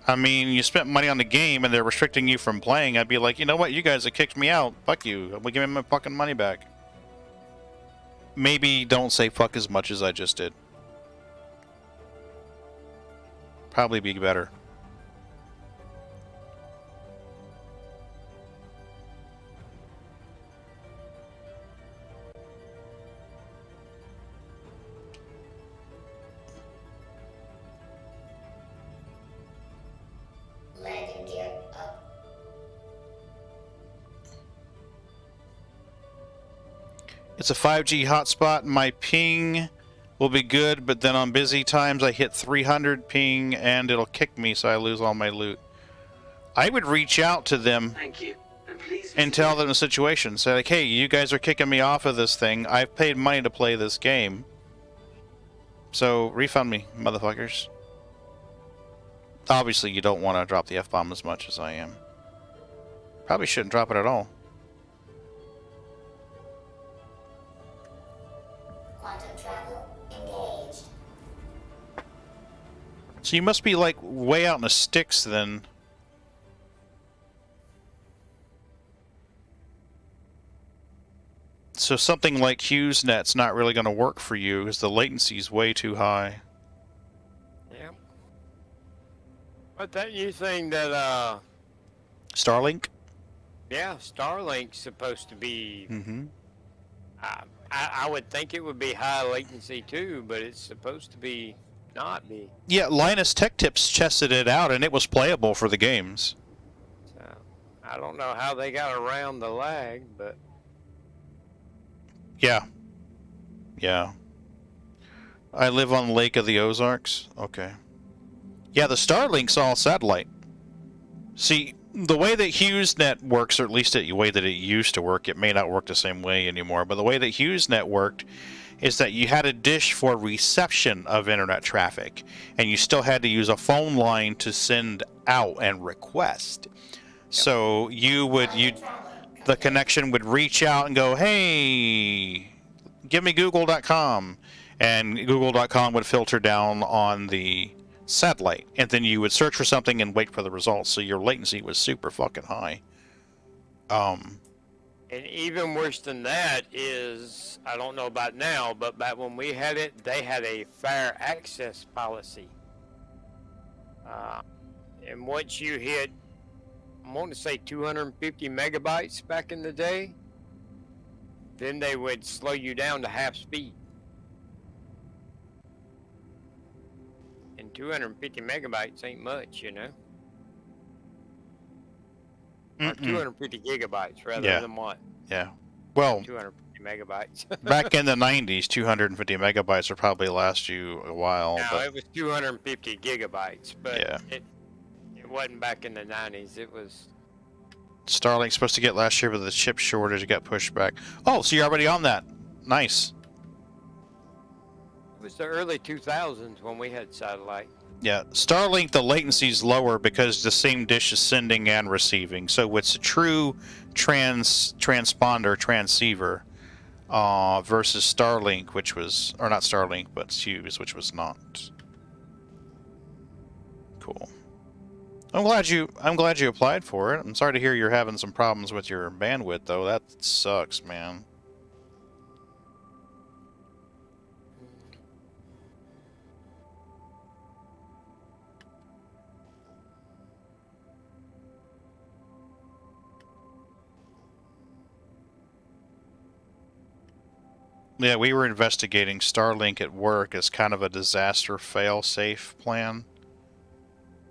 I mean, you spent money on the game and they're restricting you from playing. I'd be like, you know what? You guys have kicked me out. Fuck you. Give me my fucking money back. Maybe don't say fuck as much as I just did. Probably be better. Landing gear up. It's a 5G hotspot. My ping will be good, but then on busy times I hit 300 ping and it'll kick me so I lose all my loot. I would reach out to them Thank you. And please and tell them the situation. Say, like, hey, you guys are kicking me off of this thing. I've paid money to play this game. So, refund me, motherfuckers. Obviously, you don't want to drop the F-bomb as much as I am. Probably shouldn't drop it at all. Quantum travel engaged. So you must be, like, way out in the sticks, then. So something like HughesNet's not really going to work for you because the latency's way too high. Yeah. But that new thing that, Starlink? yeah, Starlink's supposed to be... Mm-hmm. I would think it would be high latency too, but it's supposed to be not be. Yeah, Linus Tech Tips tested it out, and it was playable for the games. So, I don't know how they got around the lag, but... Yeah. Yeah. I live on Lake of the Ozarks. Okay. Yeah, the Starlink's all satellite. See, the way that HughesNet works, or at least the way that it used to work, it may not work the same way anymore, but the way that HughesNet worked is that you had a dish for reception of internet traffic, and you still had to use a phone line to send out and request. So the connection would reach out and go, hey, give me google.com, and google.com would filter down on the satellite, and then you would search for something and wait for the results, so your latency was super fucking high. And even worse than that is, I don't know about now, but back when we had it, they had a fair access policy. And once you hit, I want to say 250 megabytes back in the day, then they would slow you down to half speed. And 250 megabytes ain't much, you know? Or 250 gigabytes rather than what? Yeah. Well, 250 megabytes. back in the 90s, 250 megabytes would probably last you a while. No, but it was 250 gigabytes, but yeah. it wasn't back in the 90s. It was... Starlink's supposed to get last year, but the chip shortage got pushed back. Oh, so you're already on that. Nice. It was the early 2000s when we had satellite. Yeah, Starlink, the latency's lower because the same dish is sending and receiving. So it's a true transponder, transceiver, versus Starlink, which was, or not Starlink, but Hughes, which was not. Cool. I'm glad you applied for it. I'm sorry to hear you're having some problems with your bandwidth, though. That sucks, man. Yeah, we were investigating Starlink at work as kind of a disaster fail-safe plan.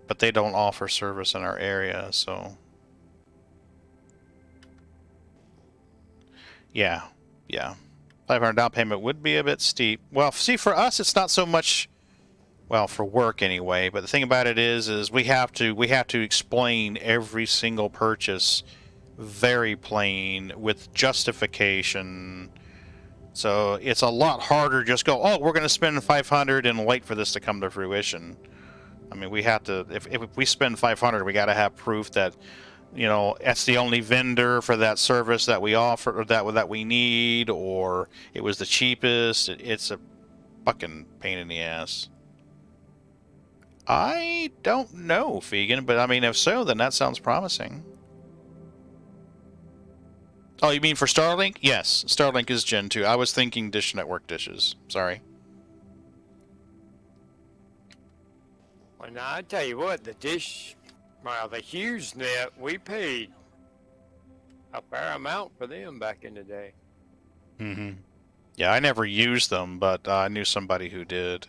But they don't offer service in our area, so... Yeah. 500 down payment would be a bit steep. Well, see, for us, it's not so much... Well, for work anyway, but the thing about it is we have to explain every single purchase very plain, with justification... So it's a lot harder to just go, oh, we're going to spend 500 and wait for this to come to fruition. I mean, we have to, if we spend 500, we got to have proof that, you know, that's the only vendor for that service that we offer, or that we need, or it was the cheapest. It's a fucking pain in the ass. I don't know, Fegan, but I mean, if so, then that sounds promising. Oh, you mean for Starlink? Yes, Starlink is Gen 2. I was thinking Dish Network dishes. Sorry. Well, now, I tell you what, the HughesNet, we paid a fair amount for them back in the day. Mm-hmm. Yeah, I never used them, but I knew somebody who did.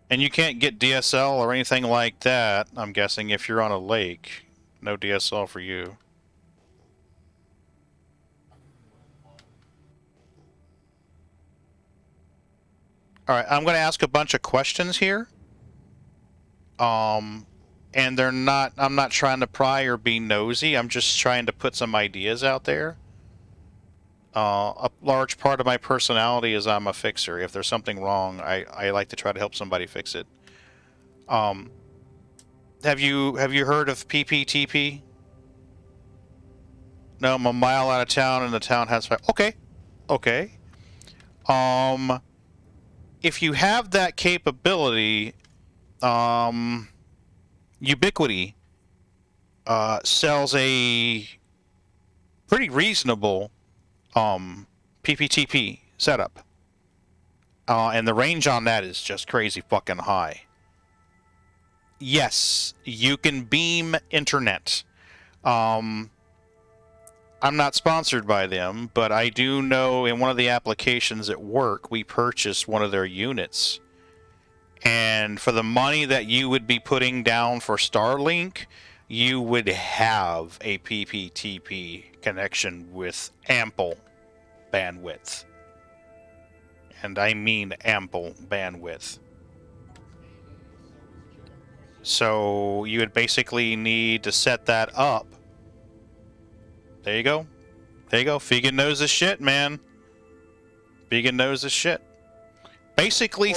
And you can't get DSL or anything like that, I'm guessing, if you're on a lake. No DSL for you. Alright, I'm going to ask a bunch of questions here. And they're not. I'm not trying to pry or be nosy. I'm just trying to put some ideas out there. A large part of my personality is I'm a fixer. If there's something wrong, I like to try to help somebody fix it. Have you heard of PPTP? No, I'm a mile out of town and the town has fire. Okay. Okay. If you have that capability, Ubiquity sells a pretty reasonable PPTP setup. And the range on that is just crazy fucking high. Yes, you can beam internet. I'm not sponsored by them, but I do know in one of the applications at work, we purchased one of their units. And for the money that you would be putting down for Starlink, you would have a PPTP connection with ample bandwidth. And I mean ample bandwidth. So you would basically need to set that up. There you go. There you go. Fegan knows his shit, man. Fegan knows his shit. Basically,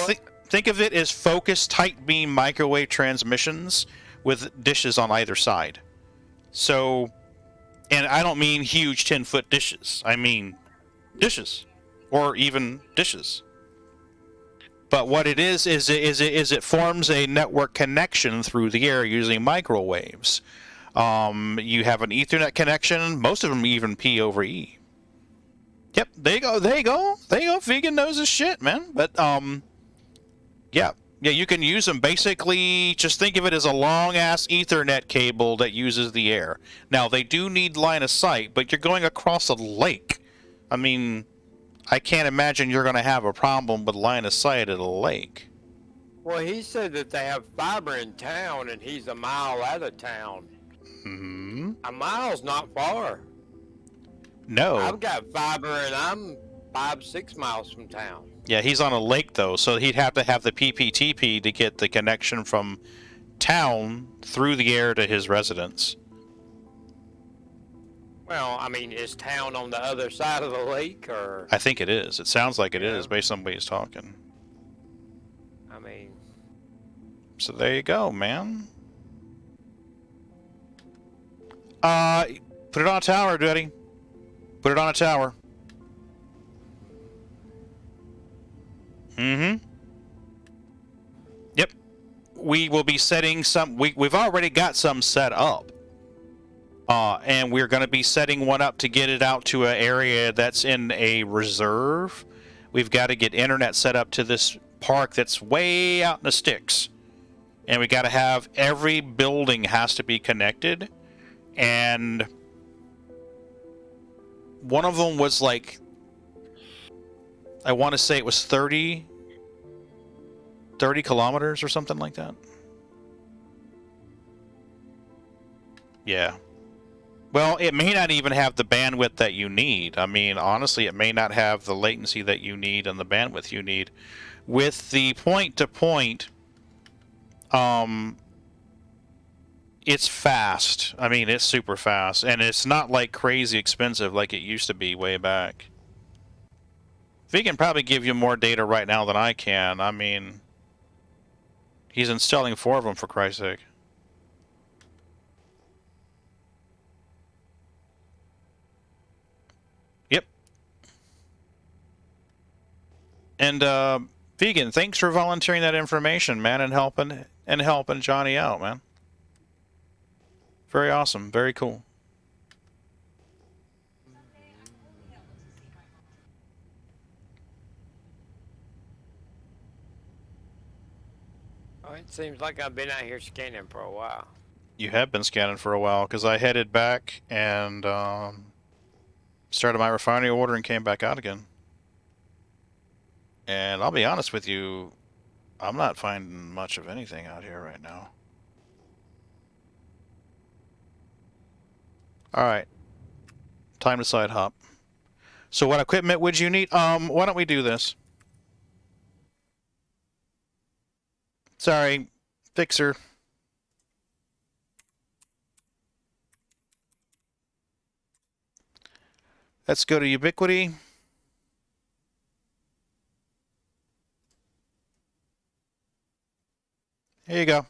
think of it as focused tight beam microwave transmissions with dishes on either side. So, and I don't mean huge 10-foot dishes. I mean dishes. Or even dishes. But what it is it forms a network connection through the air using microwaves. You have an Ethernet connection. Most of them even P over E. Yep, there you go. There you go. There you go. Vegan knows his shit, man. But yeah, you can use them. Basically, just think of it as a long ass Ethernet cable that uses the air. Now they do need line of sight, but you're going across a lake. I mean, I can't imagine you're going to have a problem with line of sight at a lake. Well, he said that they have fiber in town, and he's a mile out of town. Hmm. A mile's not far. No. I've got fiber, and I'm 5-6 miles from town. Yeah, he's on a lake, though, so he'd have to have the PPTP to get the connection from town through the air to his residence. Well, I mean, is town on the other side of the lake, or? I think it is. It sounds like it is, based on the way he's talking. I mean... So there you go, man. Put it on a tower, Daddy. Put it on a tower. Mm-hmm. Yep. We will be setting some... We've already got some set up. And we're going to be setting one up to get it out to an area that's in a reserve. We've got to get internet set up to this park that's way out in the sticks. And we got to have... Every building has to be connected. And... One of them was like... I want to say it was 30 kilometers or something like that. Yeah. Well, it may not even have the bandwidth that you need. I mean, honestly, it may not have the latency that you need and the bandwidth you need. With the point-to-point, it's fast. I mean, it's super fast. And it's not like crazy expensive like it used to be way back. He can probably give you more data right now than I can. I mean, he's installing 4 of them, for Christ's sake. Yep. And, Vegan, thanks for volunteering that information, man, and helping Johnny out, man. Very awesome. Very cool. Oh, it seems like I've been out here scanning for a while. You have been scanning for a while, because I headed back and started my refinery order and came back out again. And I'll be honest with you, I'm not finding much of anything out here right now. Alright. Time to side hop. So what equipment would you need? Why don't we do this? Sorry, Fixer. Let's go to Ubiquity. Here you go.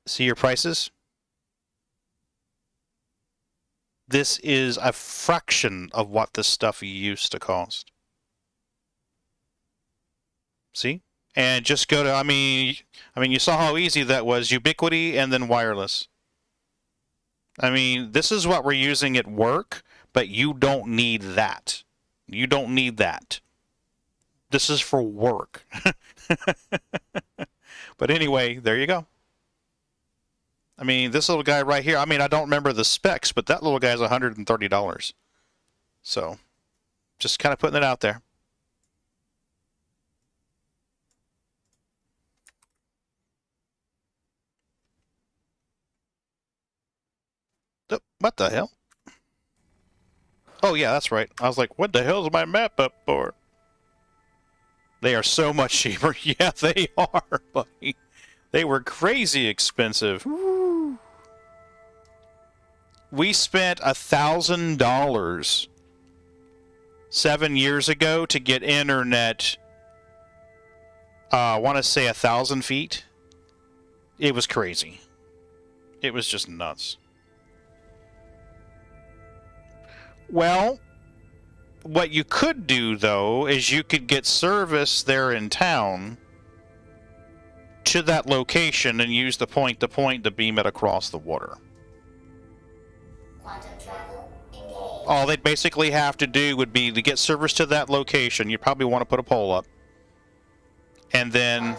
See your prices? This is a fraction of what this stuff used to cost. See? And just go to, I mean, you saw how easy that was. Ubiquity and then wireless. I mean, this is what we're using at work, but you don't need that. You don't need that. This is for work. But anyway, there you go. I mean, this little guy right here, I mean, I don't remember the specs, but that little guy's $130. So, just kind of putting it out there. What the hell? Oh, yeah, that's right. I was like, what the hell is my map up for? They are so much cheaper. Yeah, they are, buddy. They were crazy expensive. Woo. We spent $1,000 7 years ago to get internet, I want to say 1,000 feet. It was crazy. It was just nuts. Well, what you could do, though, is you could get service there in town to that location and use the point-to-point to beam it across the water. Quantum travel engaged. All they'd basically have to do would be to get service to that location. You probably want to put a pole up. And then,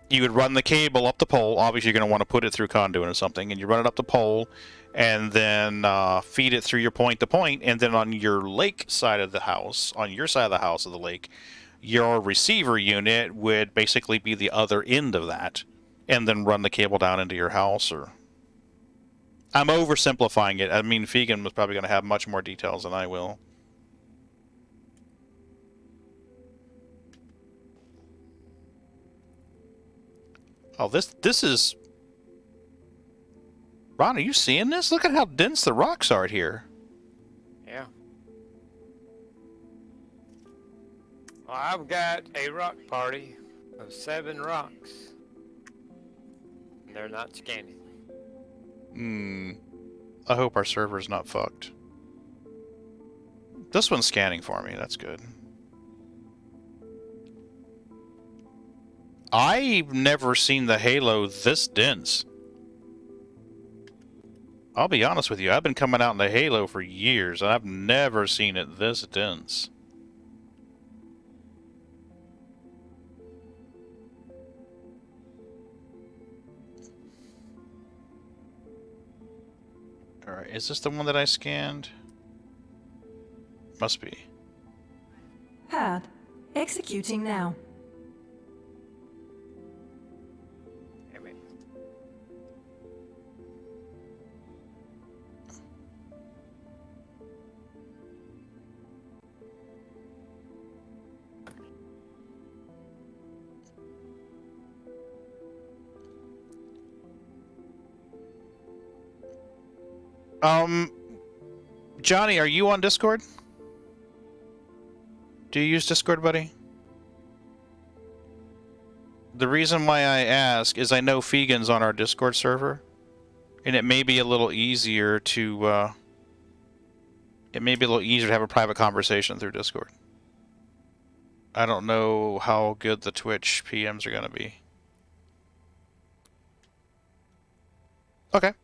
you would run the cable up the pole. Obviously, you're going to want to put it through conduit or something. And you run it up the pole and then feed it through your point-to-point. And then on your lake side of the house, on your side of the house of the lake, your receiver unit would basically be the other end of that. And then run the cable down into your house. Or I'm oversimplifying it. I mean, Fegan was probably going to have much more details than I will. Oh, this is... Ron, are you seeing this? Look at how dense the rocks are here. Yeah. Well, I've got a rock party of 7 rocks. And they're not scanning. I hope our server's not fucked. This one's scanning for me. That's good. I've never seen the Halo this dense. I'll be honest with you. I've been coming out in the Halo for years, and I've never seen it this dense. Alright, is this the one that I scanned? Must be. Pad. Executing now. Johnny, are you on Discord? Do you use Discord, buddy? The reason why I ask is I know Fegan's on our Discord server, and it may be a little easier to, have a private conversation through Discord. I don't know how good the Twitch PMs are going to be. Okay.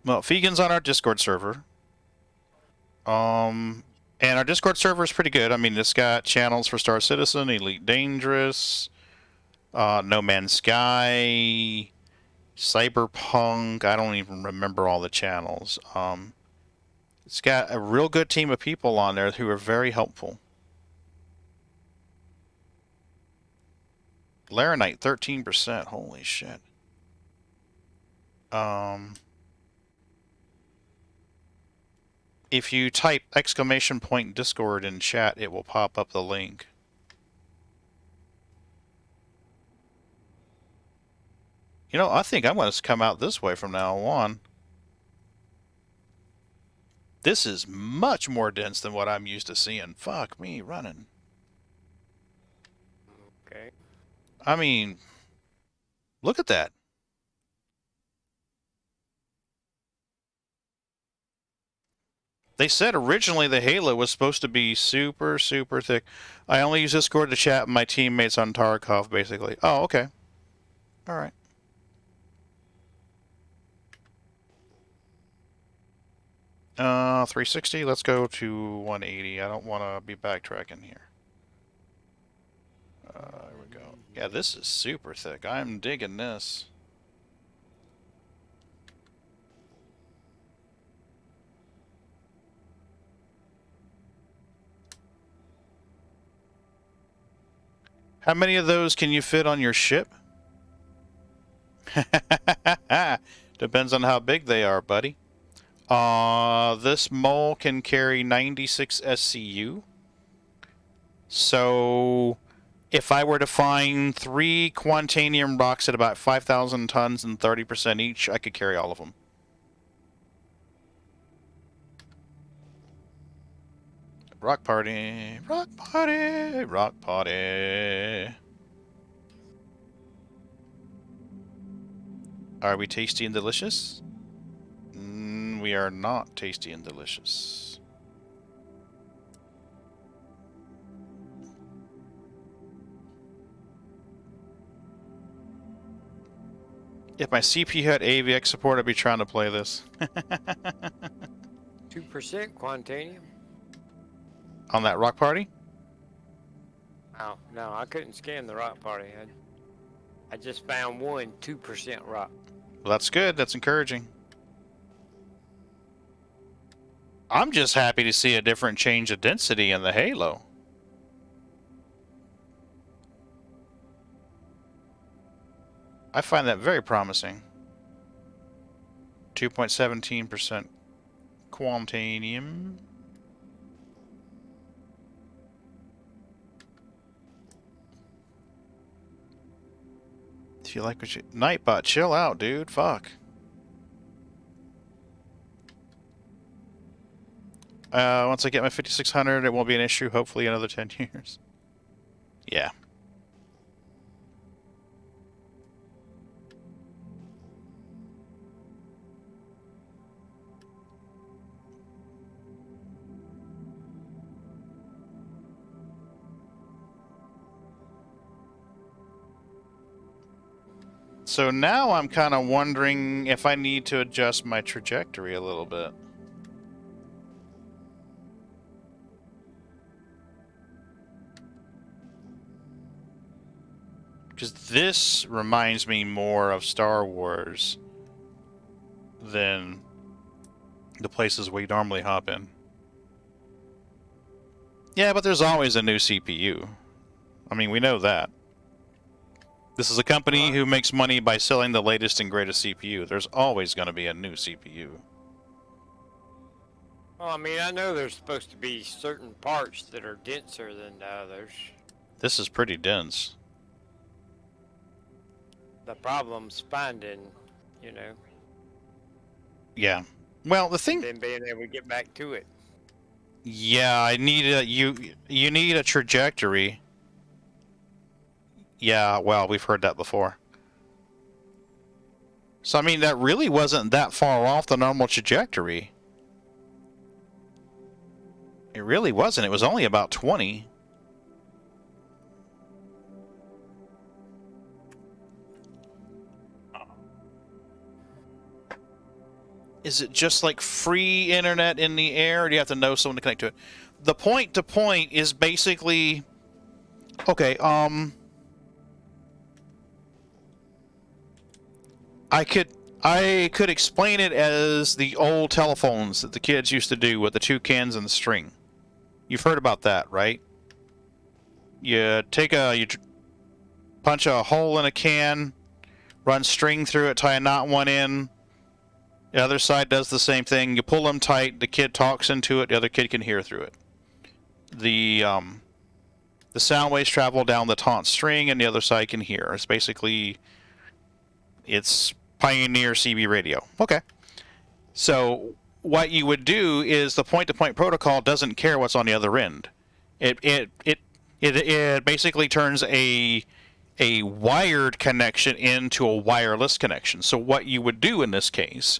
Well, Fegan's on our Discord server. And our Discord server is pretty good. I mean, it's got channels for Star Citizen, Elite Dangerous, No Man's Sky, Cyberpunk. I don't even remember all the channels. It's got a real good team of people on there who are very helpful. Laranite, 13%. Holy shit. If you type !point Discord in chat, it will pop up the link. You know, I think I'm going to come out this way from now on. This is much more dense than what I'm used to seeing. Fuck me, running. Okay. I mean, look at that. They said originally the Halo was supposed to be super, super thick. I only use Discord to chat with my teammates on Tarkov, basically. Oh, okay. All right. Uh, 360. Let's go to 180. I don't want to be backtracking here. There we go. Yeah, this is super thick. I'm digging this. How many of those can you fit on your ship? Depends on how big they are, buddy. This mole can carry 96 SCU. So, if I were to find 3 Quantanium rocks at about 5,000 tons and 30% each, I could carry all of them. Rock party, rock party, rock party. Are we tasty and delicious? We are not tasty and delicious. If my CPU had AVX support, I'd be trying to play this. 2% Quantanium? On that rock party? Oh, no, I couldn't scan the rock party. I just found one 2% rock. Well, that's good. That's encouraging. I'm just happy to see a different change of density in the Halo. I find that very promising. 2.17% Quantanium. If you like what you... Nightbot, chill out, dude. Fuck. Once I get my 5600, it won't be an issue. Hopefully another 10 years. Yeah. So now I'm kind of wondering if I need to adjust my trajectory a little bit. Because this reminds me more of Star Wars than the places we normally hop in. Yeah, but there's always a new CPU. I mean, we know that. This is a company who makes money by selling the latest and greatest CPU. There's always going to be a new CPU. Well, I mean, I know there's supposed to be certain parts that are denser than others. This is pretty dense. The problem's finding, you know. Yeah. Well, the thing... Then being able to get back to it. Yeah, I need a... You need a trajectory. Yeah, well, we've heard that before. So, I mean, that really wasn't that far off the normal trajectory. It really wasn't. It was only about 20. Is it just like free internet in the air, or do you have to know someone to connect to it? The point to point is basically... Okay, I could explain it as the old telephones that the kids used to do with the 2 cans and the string. You've heard about that, right? You punch a hole in a can, run string through it, tie a knot one end. The other side does the same thing. You pull them tight, the kid talks into it, the other kid can hear through it. The sound waves travel down the taut string and the other side can hear. It's basically... It's Pioneer CB radio. Okay. So what you would do is the point-to-point protocol doesn't care what's on the other end. It basically turns a wired connection into a wireless connection. So what you would do in this case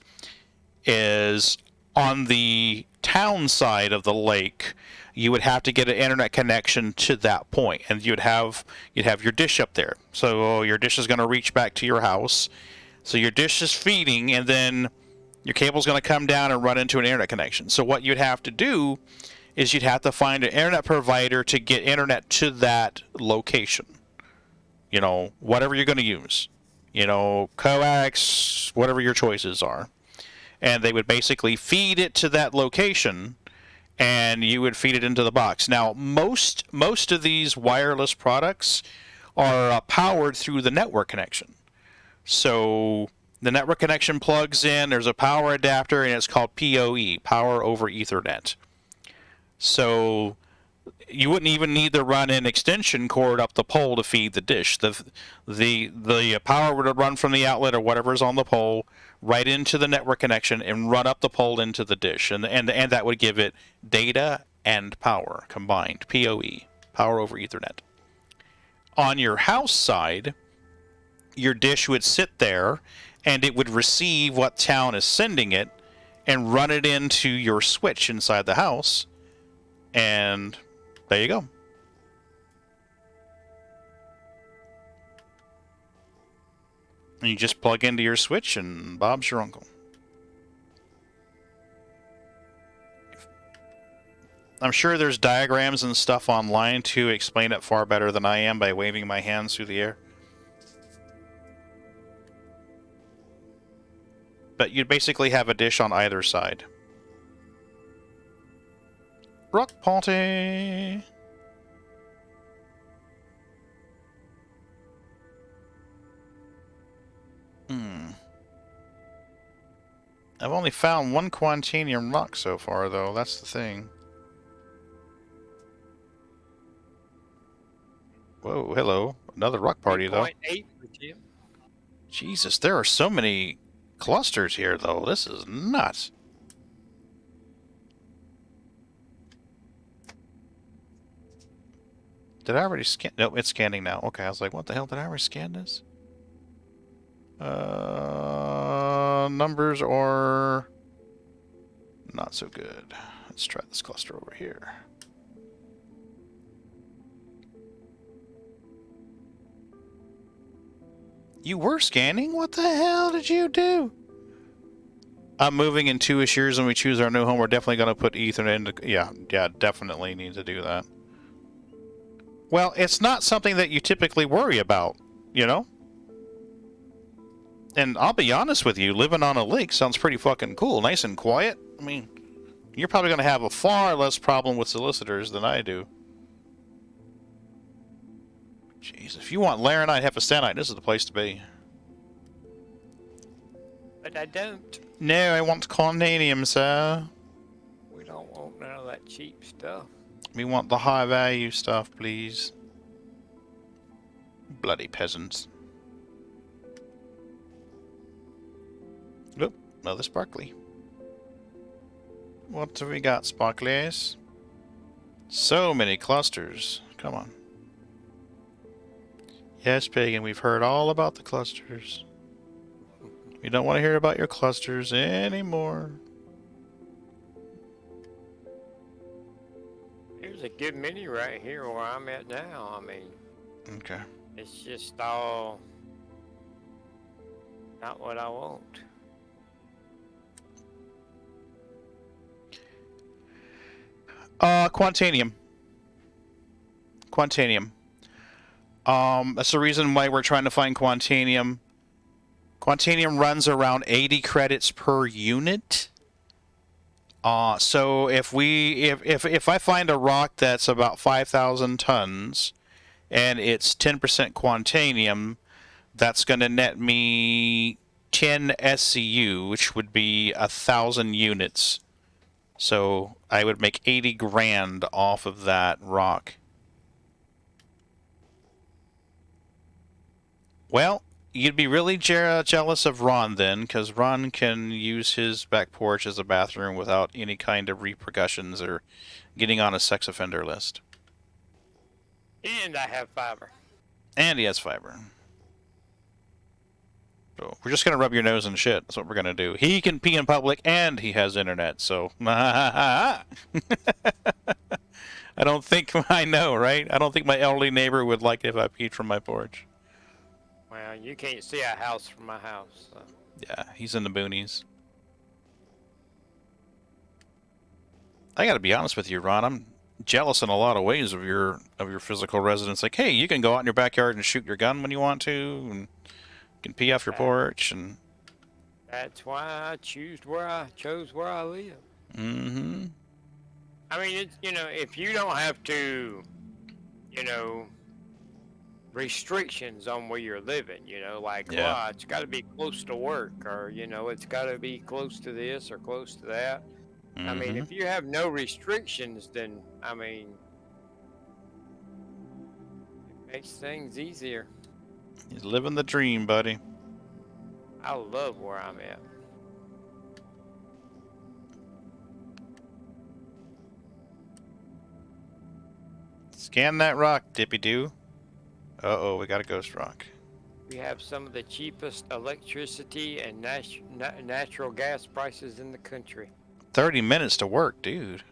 is on the town side of the lake, you would have to get an internet connection to that point, and you'd have your dish up there. So your dish is going to reach back to your house. So your dish is feeding, and then your cable's going to come down and run into an internet connection. So what you'd have to do is you'd have to find an internet provider to get internet to that location. You know, whatever you're going to use. You know, coax, whatever your choices are. And they would basically feed it to that location, and you would feed it into the box. Now, most of these wireless products are powered through the network connection. So the network connection plugs in, there's a power adapter, and it's called PoE, Power over Ethernet. So you wouldn't even need to run an extension cord up the pole to feed the dish. The power would run from the outlet or whatever's on the pole right into the network connection and run up the pole into the dish, and that would give it data and power combined. PoE, Power over Ethernet. On your house side, your dish would sit there, and it would receive what town is sending it and run it into your switch inside the house, and there you go. And you just plug into your switch, and Bob's your uncle. I'm sure there's diagrams and stuff online to explain it far better than I am by waving my hands through the air. But you'd basically have a dish on either side. Rock party! I've only found one Quantanium rock so far, though. That's the thing. Whoa, hello. Another rock party, though. 8.8 with you. Jesus, there are so many clusters here, though. This is nuts. Did I already scan? Nope, it's scanning now. Okay, I was like, what the hell? Did I already scan this? Numbers are not so good. Let's try this cluster over here. You were scanning? What the hell did you do? I'm moving in 2-ish years when we choose our new home. We're definitely going to put Ethernet into... Yeah, definitely need to do that. Well, it's not something that you typically worry about, you know? And I'll be honest with you, living on a lake sounds pretty fucking cool. Nice and quiet. I mean, you're probably going to have a far less problem with solicitors than I do. Jeez, if you want laranite, hephastanite, this is the place to be. But I don't. No, I want Quantanium, sir. We don't want none of that cheap stuff. We want the high value stuff, please. Bloody peasants. Oop, another sparkly. What have we got, sparklies? So many clusters. Come on. Yes, Pagan, we've heard all about the clusters. We don't want to hear about your clusters anymore. There's a good many right here where I'm at now. I mean, okay. It's just all not what I want. Quantanium. Quantanium. That's the reason why we're trying to find Quantanium. Quantanium runs around 80 credits per unit. So if I find a rock that's about 5,000 tons and it's 10% Quantanium, that's going to net me 10 SCU, which would be 1,000 units. So I would make 80 grand off of that rock. Well, You'd be really jealous of Ron then, because Ron can use his back porch as a bathroom without any kind of repercussions or getting on a sex offender list. And I have fiber. And he has fiber. So we're just going to rub your nose in shit. That's what we're going to do. He can pee in public and he has internet, so... I don't think... I know, right? I don't think my elderly neighbor would like it if I peed from my porch. Well, you can't see a house from my house. So. Yeah, he's in the boonies. I got to be honest with you, Ron. I'm jealous in a lot of ways of your physical residence. Like, hey, you can go out in your backyard and shoot your gun when you want to, and you can pee off your porch, and That's why I chose where I live. Mm-hmm. I mean, it's, you know, if you don't have to, you know, restrictions on where you're living, you know, like, Yeah. well, it's got to be close to work, or, you know, it's got to be close to this or close to that. I mean, if you have no restrictions, then, I mean, it makes things easier. He's living the dream, buddy. I love where I'm at. Scan that rock, Dippy-Doo. Uh-oh, we got a ghost rock. We have some of the cheapest electricity and natural gas prices in the country. 30 minutes to work, dude.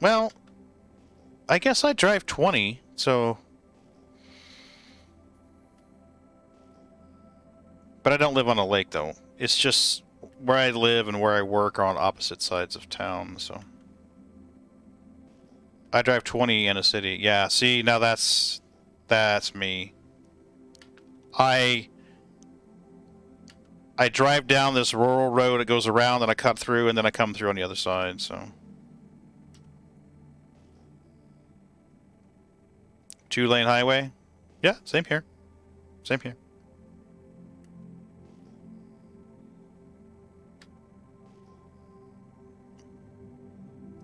Well, I guess I drive 20, so... But I don't live on a lake, though. It's just where I live and where I work are on opposite sides of town, so... I drive 20 in a city. Yeah, see, now that's me. I drive down this rural road, it goes around, then I cut through, and then I come through on the other side, so... 2-lane highway? Yeah, same here. Same here.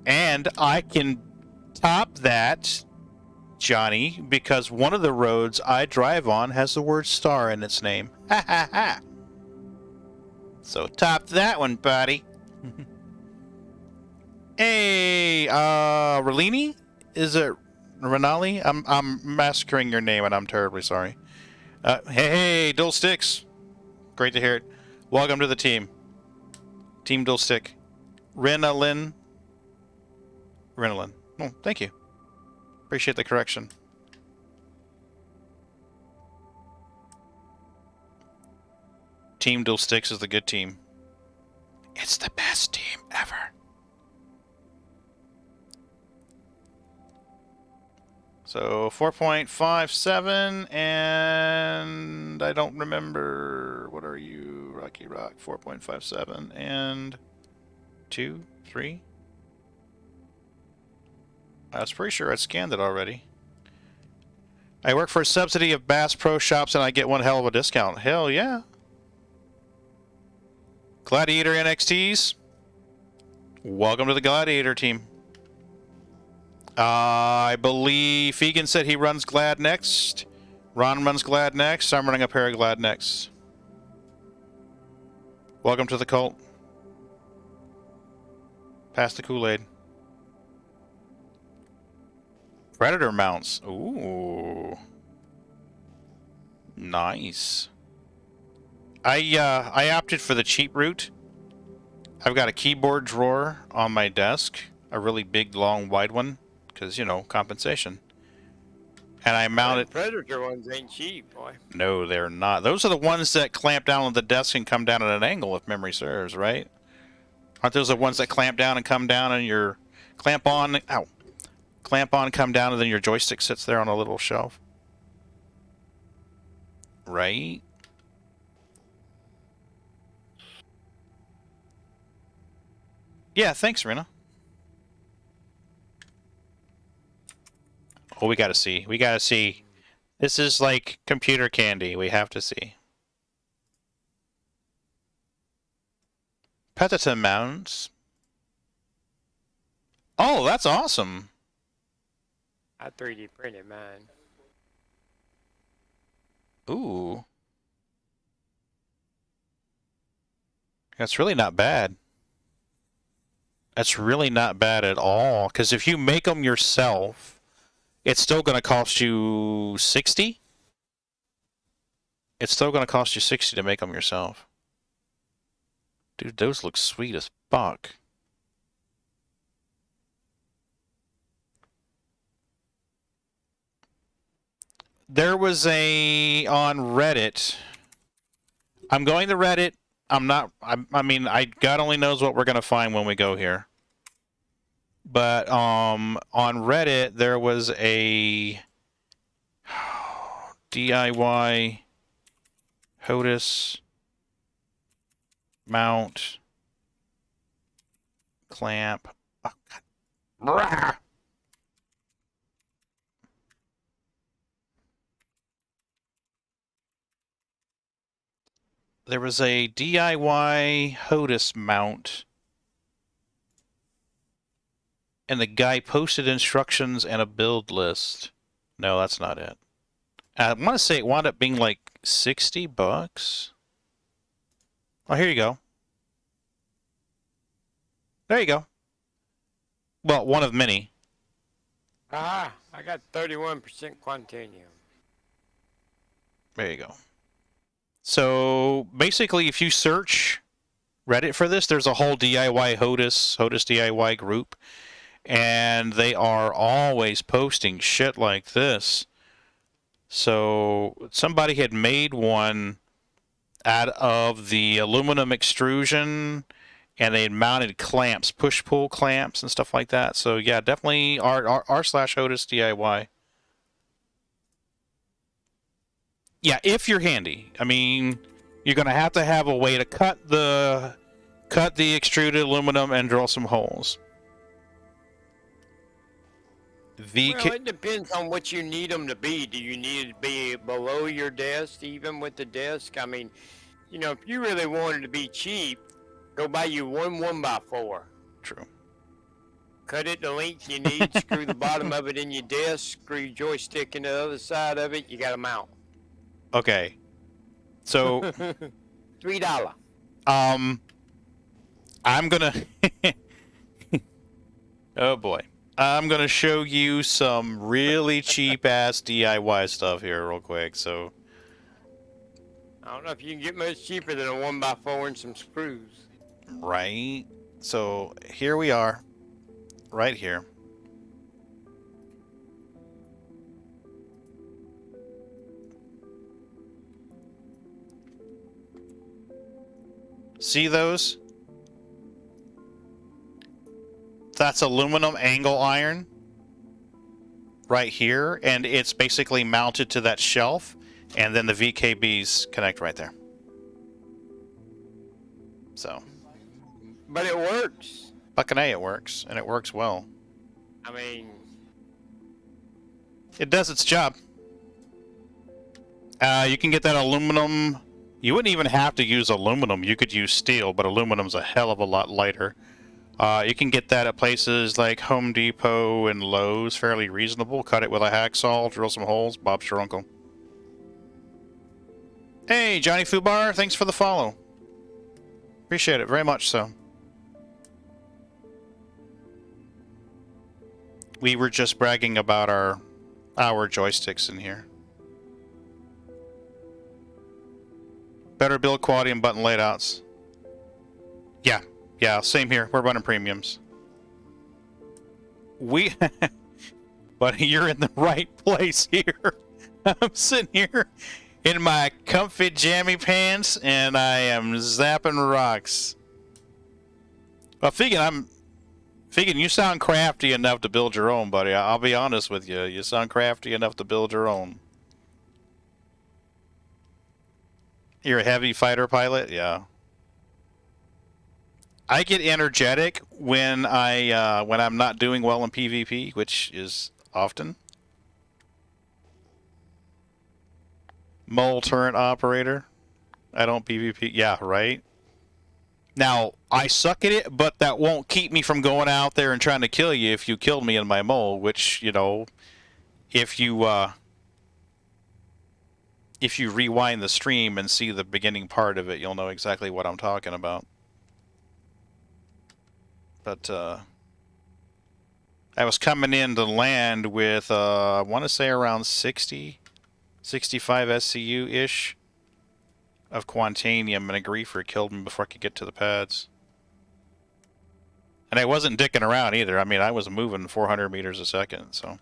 And I can top that, Johnny, because one of the roads I drive on has the word star in its name. Ha ha ha! So top that one, buddy. Hey, Relini? Is it Renali? I'm massacring your name and I'm terribly sorry. Hey, Dual Sticks. Great to hear it. Welcome to the team. Team Dual Stick. Renalyn. Oh, thank you. Appreciate the correction. Team Dual Sticks is the good team. It's the best team ever. So 4.57, and I don't remember. What are you, Rocky Rock? 4.57 and 2, 3. I was pretty sure I scanned it already. I work for a subsidy of Bass Pro Shops, and I get one hell of a discount. Hell yeah. Gladiator NXTs. Welcome to the Gladiator team. I believe Fegan said he runs Glad next. Ron runs Glad next. I'm running a pair of Glad next. Welcome to the cult. Pass the Kool-Aid. Predator mounts. Ooh. Nice. I opted for the cheap route. I've got a keyboard drawer on my desk. A really big, long, wide one. Because, you know, compensation. And I mounted... Predator ones ain't cheap, boy. No, they're not. Those are the ones that clamp down on the desk and come down at an angle, if memory serves, right? Aren't those the ones that clamp down and come down and your... Clamp on... Ow. Clamp on, come down, and then your joystick sits there on a little shelf. Right? Yeah, thanks, Rena. Oh, we gotta see. We gotta see. This is like computer candy. We have to see. Predator mounts. Oh, that's awesome. I 3D printed mine. Ooh. That's really not bad. That's really not bad at all. Because if you make them yourself, it's still going to cost you 60. It's still going to cost you 60 to make them yourself. Dude, those look sweet as fuck. There was a on Reddit. I'm going to Reddit. I'm not. I mean, God only knows what we're gonna find when we go here. But on Reddit there was a DIY HOTAS mount clamp. Oh, God. There was a DIY HOTAS mount, and the guy posted instructions and a build list. No, that's not it. I want to say it wound up being like 60 bucks. Oh, here you go. There you go. Well, one of many. Ah, I got 31% quantanium. There you go. So basically, if you search Reddit for this, there's a whole DIY HOTAS DIY group, and they are always posting shit like this. So somebody had made one out of the aluminum extrusion, and they had mounted clamps, push-pull clamps and stuff like that. So yeah, definitely r/HOTAS DIY. Yeah, if you're handy. I mean, you're going to have a way to cut the extruded aluminum and drill some holes. Well, it depends on what you need them to be. Do you need it to be below your desk, even with the desk? I mean, you know, if you really wanted to be cheap, go buy you one 1x4. True. Cut it the length you need, screw the bottom of it in your desk, screw your joystick in the other side of it, you got a mount. Okay. So $3. I'm gonna oh boy. I'm gonna show you some really cheap ass DIY stuff here real quick. So I don't know if you can get much cheaper than a 1x4 and some screws. right. So here we are. Right here. See those? That's aluminum angle iron right here, and it's basically mounted to that shelf, and then the VKBs connect right there. So. But it works. Fucking A, it works, and it works well. I mean, it does its job. You can get that aluminum. You wouldn't even have to use aluminum. You could use steel, but aluminum's a hell of a lot lighter. You can get that at places like Home Depot and Lowe's, fairly reasonable. Cut it with a hacksaw, drill some holes. Bob's your uncle. Hey, Johnny Fubar, thanks for the follow. Appreciate it very much so. We were just bragging about our joysticks in here. Better build quality and button layouts. Yeah, same here. We're running premiums. But you're in the right place here. I'm sitting here in my comfy jammy pants, and I am zapping rocks. Well, Fegan, you sound crafty enough to build your own, buddy. I'll be honest with you. You sound crafty enough to build your own. You're a heavy fighter pilot? Yeah. I get energetic when I'm not doing well in PvP, which is often. Mole turret operator. I don't PvP. Yeah, right. Now, I suck at it, but that won't keep me from going out there and trying to kill you if you killed me in my mole, which, you know, if you if you rewind the stream and see the beginning part of it, you'll know exactly what I'm talking about. But I was coming in to land with, I want to say around 60, 65 SCU-ish of Quantanium, and a griefer killed me before I could get to the pads. And I wasn't dicking around either. I mean, I was moving 400 meters a second, so.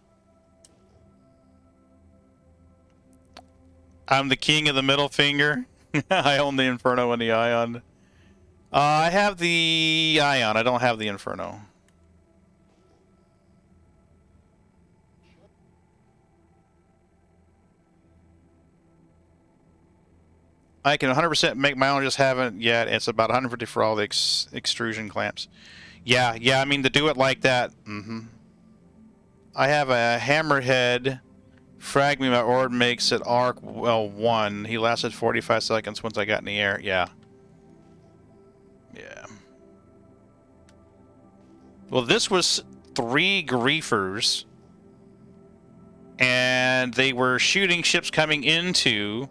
I'm the king of the middle finger. I own the Inferno and the Ion. I have the Ion. I don't have the Inferno. I can 100% make my own, just haven't yet. It's about 150 for all the extrusion clamps. Yeah, I mean, to do it like that. I have a hammerhead frag me. My ord makes it arc well 1. He lasted 45 seconds once I got in the air. Yeah. Well, this was 3 griefers, and they were shooting ships coming into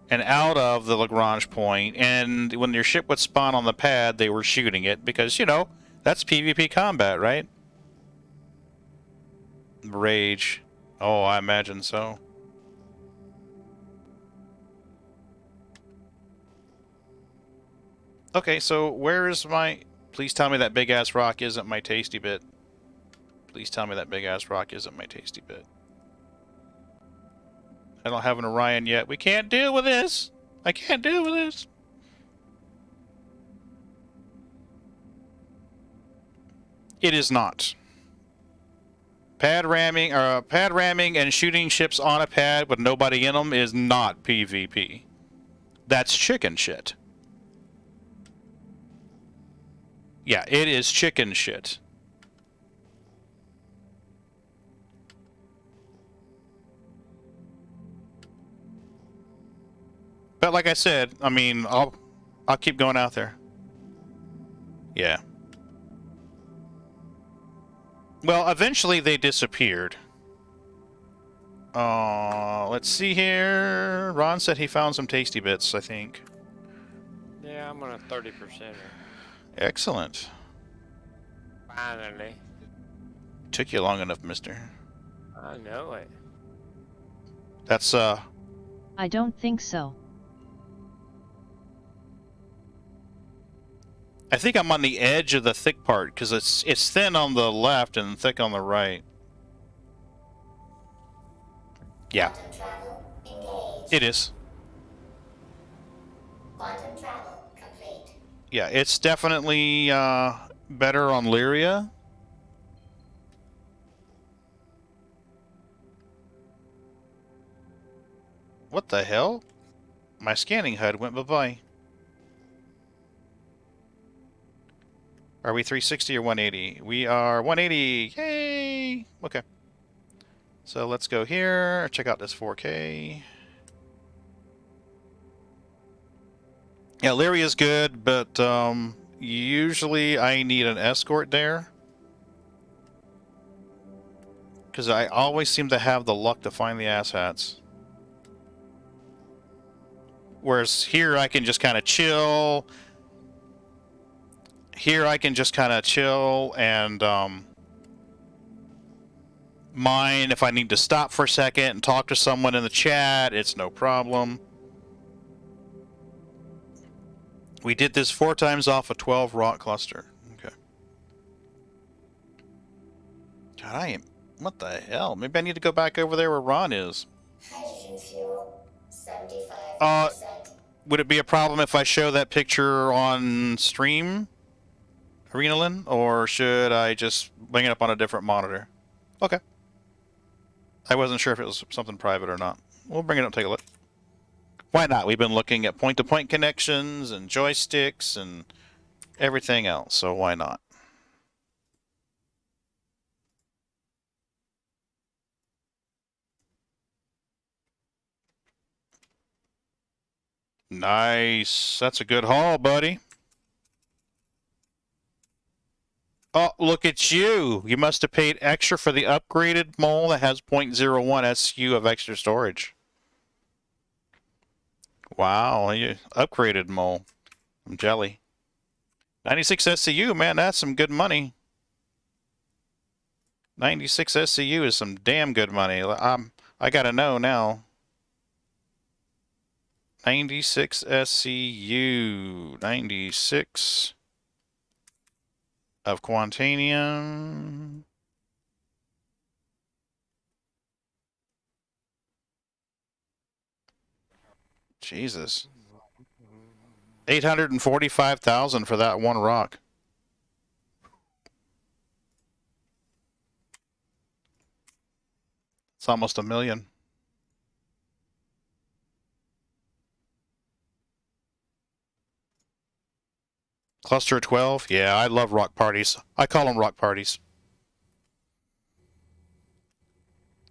and out of the Lagrange point, and when your ship would spawn on the pad, they were shooting it, because, you know, that's PvP combat, right? Rage. Oh, I imagine so. Okay, so where is my... Please tell me that big-ass rock isn't my tasty bit. Please tell me that big-ass rock isn't my tasty bit. I don't have an Orion yet. We can't deal with this! I can't deal with this! It is not. Pad ramming and shooting ships on a pad with nobody in them is not PvP. That's chicken shit. Yeah, it is chicken shit. But like I said, I mean, I'll keep going out there. Yeah. Well, eventually they disappeared. Let's see here. Ron said he found some tasty bits, I think. Yeah, I'm on a 30%. Excellent. Finally. Took you long enough, mister. I know it. That's, I don't think so. I think I'm on the edge of the thick part, because it's thin on the left and thick on the right. Yeah. Quantum travel engaged. It is. Quantum travel complete. Yeah, it's definitely better on Lyria. What the hell? My scanning HUD went bye-bye. Are we 360 or 180? We are 180. Yay! Okay. So let's go here. Check out this 4K. Yeah, Lyria is good, but usually I need an escort there. Because I always seem to have the luck to find the asshats. Whereas here I can just kind of chill. Here I can just kind of chill and mine if I need to stop for a second and talk to someone in the chat. It's no problem. We did this 4 times off a 12 rock cluster. Okay. God, I am... What the hell? Maybe I need to go back over there where Ron is. Hydrogen fuel, 75%. Would it be a problem if I show that picture on stream, Arenalyn, or should I just bring it up on a different monitor? Okay. I wasn't sure if it was something private or not. We'll bring it up and take a look. Why not? We've been looking at point-to-point connections and joysticks and everything else, so why not? Nice. That's a good haul, buddy. Oh, look at you. You must have paid extra for the upgraded mole that has 0.01 SU of extra storage. Wow, you upgraded mole. I'm jelly. 96 SCU, man, that's some good money. 96 SCU is some damn good money. I gotta know now. 96 SCU. 96 of Quantanium. Jesus. 845,000 for that one rock. It's almost $1 million. Cluster 12? Yeah, I love rock parties. I call them rock parties.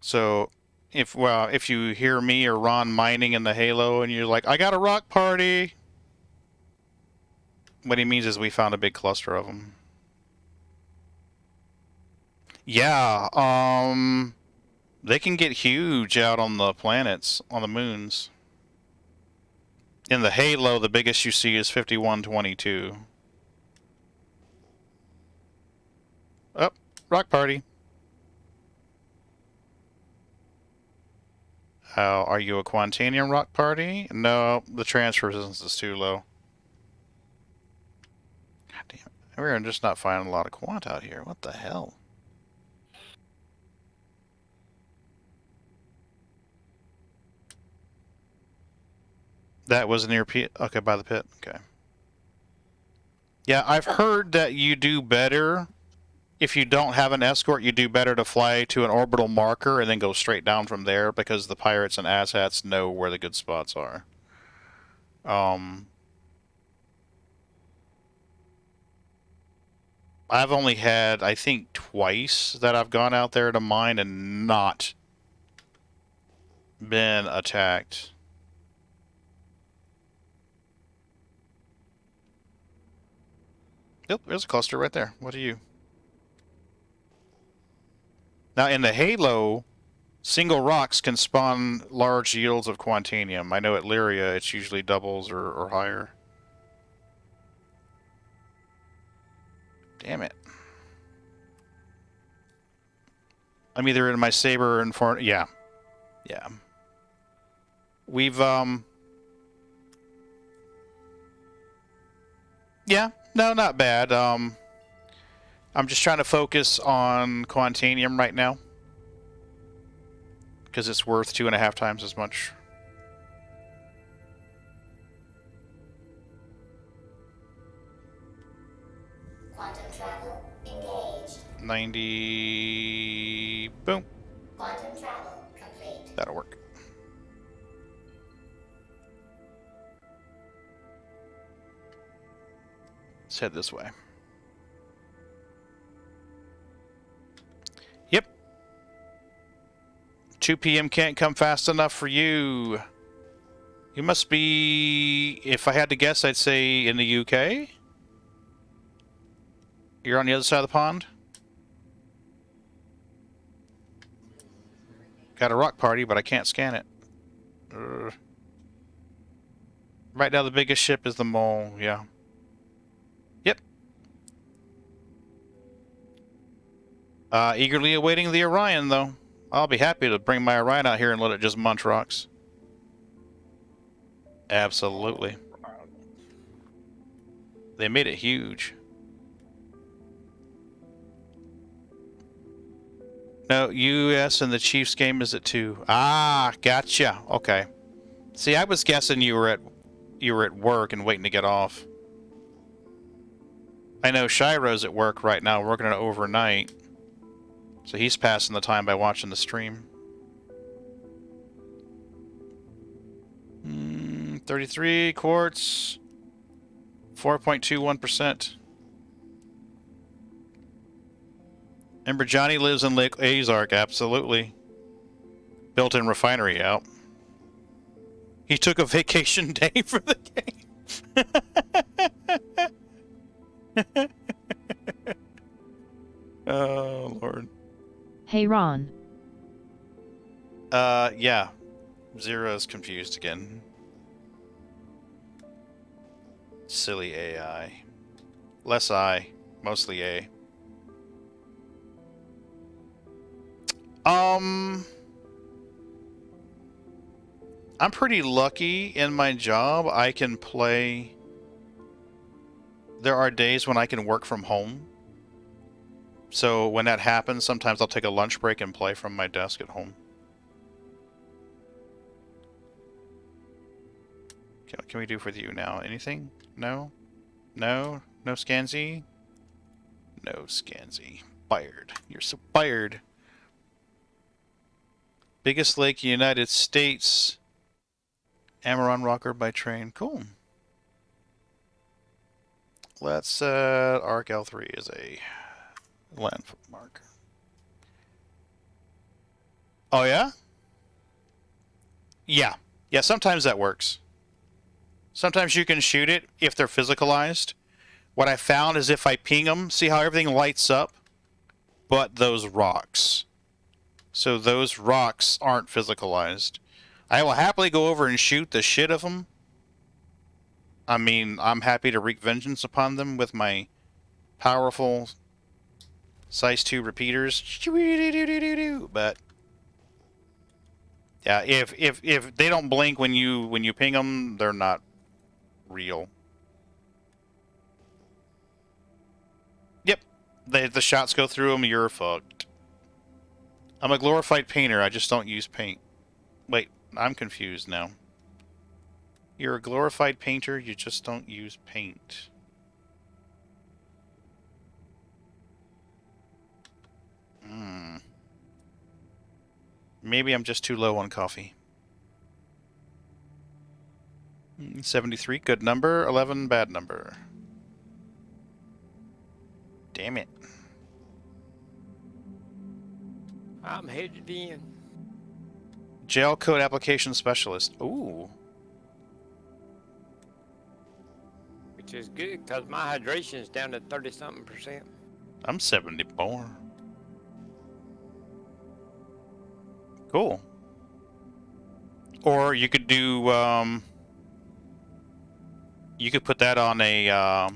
So, if you hear me or Ron mining in the Halo and you're like, I got a rock party, what he means is we found a big cluster of them. Yeah, they can get huge out on the planets, on the moons. In the Halo, the biggest you see is 5122. Oh, rock party. Are you a Quantanium rock party? No, the transfer resistance is too low. God damn it. We're just not finding a lot of quant out here. What the hell? That was near pit. Okay, by the pit. Okay. Yeah, I've heard that you do better if you don't have an escort. You do better to fly to an orbital marker and then go straight down from there because the pirates and asshats know where the good spots are. I've only had, I think, twice that I've gone out there to mine and not been attacked. Yep, there's a cluster right there. What are you? Now, in the Halo, single rocks can spawn large yields of Quantanium. I know at Lyria it's usually doubles or higher. Damn it. I'm either in my Saber or in for yeah. Yeah. We've yeah, no, not bad. I'm just trying to focus on Quantanium right now. Because it's worth 2.5 times as much. Quantum travel engaged. 90... Boom. Quantum travel complete. That'll work. Let's head this way. Yep. 2 p.m. can't come fast enough for you. You must be, if I had to guess, I'd say in the UK? You're on the other side of the pond? Got a rock party, but I can't scan it. Right now the biggest ship is the Mole, yeah. Yep. Eagerly awaiting the Orion, though. I'll be happy to bring my Orion out here and let it just munch rocks. Absolutely. They made it huge. No, US and the Chiefs game is at 2. Ah, gotcha. Okay. See, I was guessing you were at work and waiting to get off. I know Shiro's at work right now, working it overnight. So he's passing the time by watching the stream. 33 quartz. 4.21%. Remember, Johnny lives in Lake Ozark, absolutely. Built-in refinery out. He took a vacation day for the game. Oh, Lord. Hey, Ron. Yeah. Zero's confused again. Silly AI. Less I, mostly A. I'm pretty lucky in my job. I can play. There are days when I can work from home. So when that happens, sometimes I'll take a lunch break and play from my desk at home. What can we do with you now? Anything? No? No? No Scansy? No Scansy. Fired. You're so fired. Biggest lake in the United States. Amaron Rocker by train. Cool. Let's set Arc L3 as a landmark. Oh, yeah? Yeah. Yeah, sometimes that works. Sometimes you can shoot it if they're physicalized. What I found is if I ping them, see how everything lights up? But those rocks. So those rocks aren't physicalized. I will happily go over and shoot the shit of them. I mean, I'm happy to wreak vengeance upon them with my powerful size 2 repeaters. But yeah, if they don't blink when you ping them, they're not real. Yep, the shots go through them. You're fucked. I'm a glorified painter. I just don't use paint. Wait, I'm confused now. You're a glorified painter. You just don't use paint. Maybe I'm just too low on coffee. 73, good number. 11, bad number. Damn it. I'm headed in. Gel Code Application Specialist. Ooh. Which is good, because my hydration is down to 30-something%. I'm 74. Cool. Or you could do, you could put that on a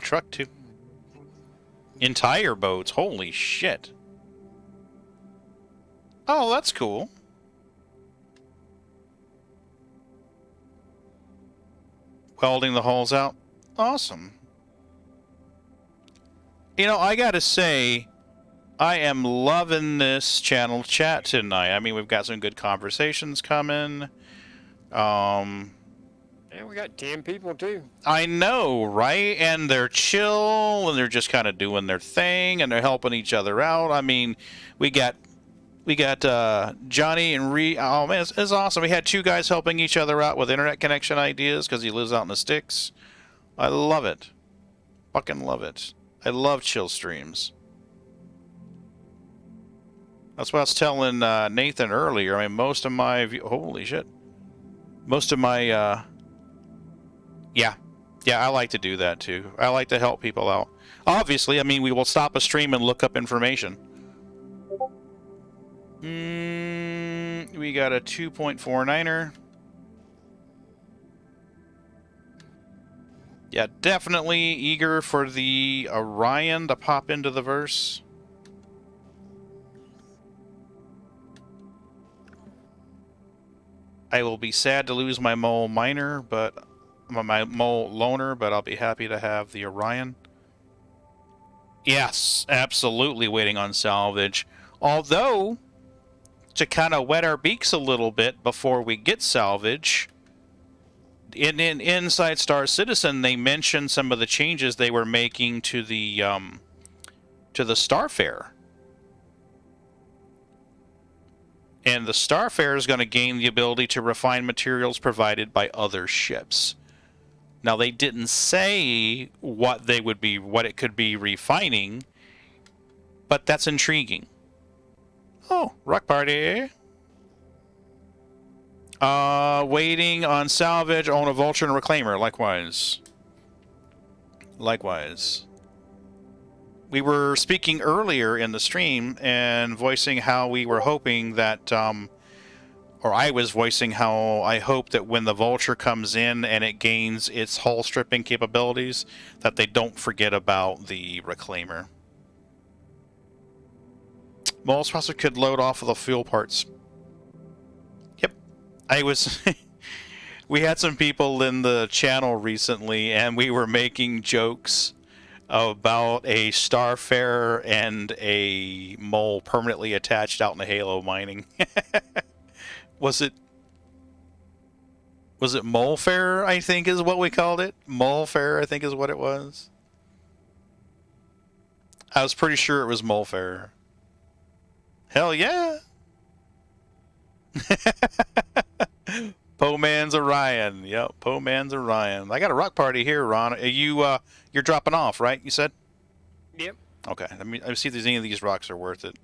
truck too. Entire boats. Holy shit. Oh, that's cool. Welding the holes out. Awesome. You know, I gotta say, I am loving this channel chat tonight. I mean, we've got some good conversations coming. And we got 10 people too. I know, right? And they're chill, and they're just kind of doing their thing, and they're helping each other out. I mean, we got Johnny and Oh man, it's awesome. We had 2 guys helping each other out with internet connection ideas because he lives out in the sticks. I love it. Fucking love it. I love chill streams. That's what I was telling Nathan earlier. I mean, most of my holy shit. Most of my yeah, I like to do that too. I like to help people out. Obviously, I mean, we will stop a stream and look up information. We got a 2.49er. Yeah, definitely eager for the Orion to pop into the verse. I will be sad to lose my mole miner, but my mole loner, but I'll be happy to have the Orion. Yes, absolutely waiting on salvage. Although, to kind of wet our beaks a little bit before we get salvage, in Inside Star Citizen, they mentioned some of the changes they were making to the Starfare. And the Starfare is going to gain the ability to refine materials provided by other ships. Now, they didn't say what it could be refining, but that's intriguing. Oh, rock party. Waiting on salvage on a vulture and a reclaimer. Likewise. Likewise. We were speaking earlier in the stream and voicing how we were hoping that or I was voicing how I hope that when the Vulture comes in and it gains its hull stripping capabilities, that they don't forget about the Reclaimer. Moles also could load off of the fuel parts. Yep. I was... We had some people in the channel recently, and we were making jokes about a Starfarer and a mole permanently attached out in the Halo mining. Was it Molefarer, I think is what we called it? Molefarer, I think is what it was. I was pretty sure it was Molefarer. Hell yeah! Poe-man's Orion. Yep, Poe-man's Orion. I got a rock party here, Ron. Are you, you're dropping off, right? You said? Yep. Okay, let me see if there's any of these rocks are worth it.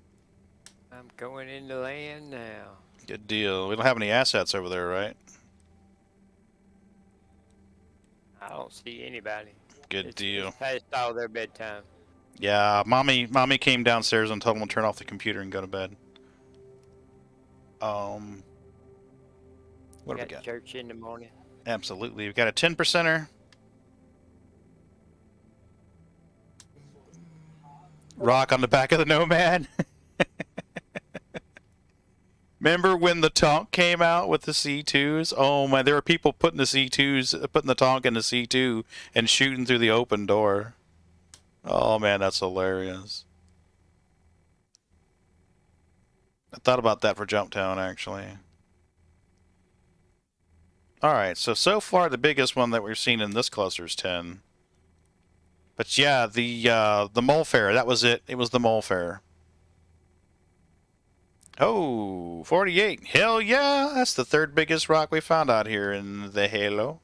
I'm going into land now. Good deal. We don't have any assets over there, right? I don't see anybody. Good deal. It's past all their bedtime. Yeah, mommy came downstairs and told him to turn off the computer and go to bed. What have we got? Church in the morning. Absolutely. We've got a 10%er. Rock on the back of the Nomad. Remember when the Tonk came out with the C2s? Oh man, there were people putting the C2s, putting the Tonk in the C2 and shooting through the open door. Oh man, that's hilarious. I thought about that for Jumptown, actually. Alright, so far the biggest one that we've seen in this cluster is 10. But yeah, the Molefarer, that was it. It was the Molefarer. Oh, 48. Hell yeah! That's the third biggest rock we found out here in the Halo.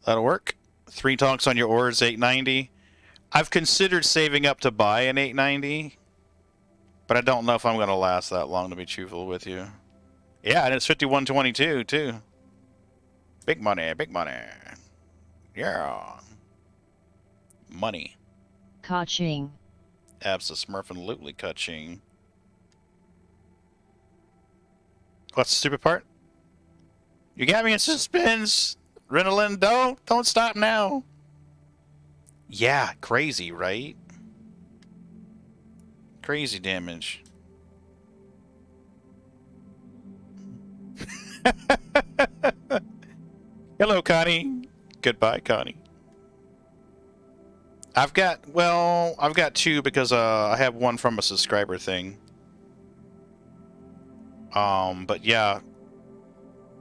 That'll work. 3 tonks on your ores, 890. I've considered saving up to buy an 890. But I don't know if I'm going to last that long, to be truthful with you. Yeah, and it's 5122, too. Big money, big money. Yeah. Money. Ka-ching. Abso-smurfing-lutely ka-ching. What's the stupid part? You got me in suspense! Ritalin, don't stop now! Yeah, crazy, right? Crazy damage. Hello, Connie. Goodbye, Connie. I've got 2 because I have one from a subscriber thing. But yeah.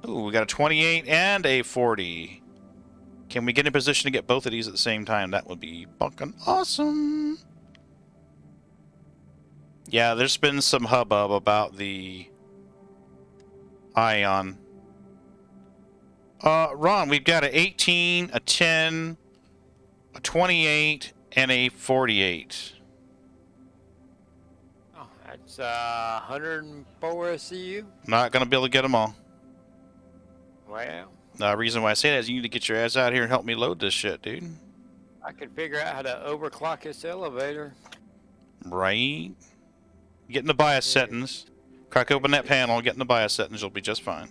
Ooh, we got a 28 and a 40. Can we get in position to get both of these at the same time? That would be fucking awesome. Yeah, there's been some hubbub about the Ion. Ron, we've got an 18, a 10, a 28, and a 48. Oh, that's 104 SCU? Not going to be able to get them all. Well, The reason why I say that is you need to get your ass out here and help me load this shit, dude. I could figure out how to overclock this elevator. Right? Get in the BIOS settings. Crack open that panel, get in the BIOS settings, you'll be just fine.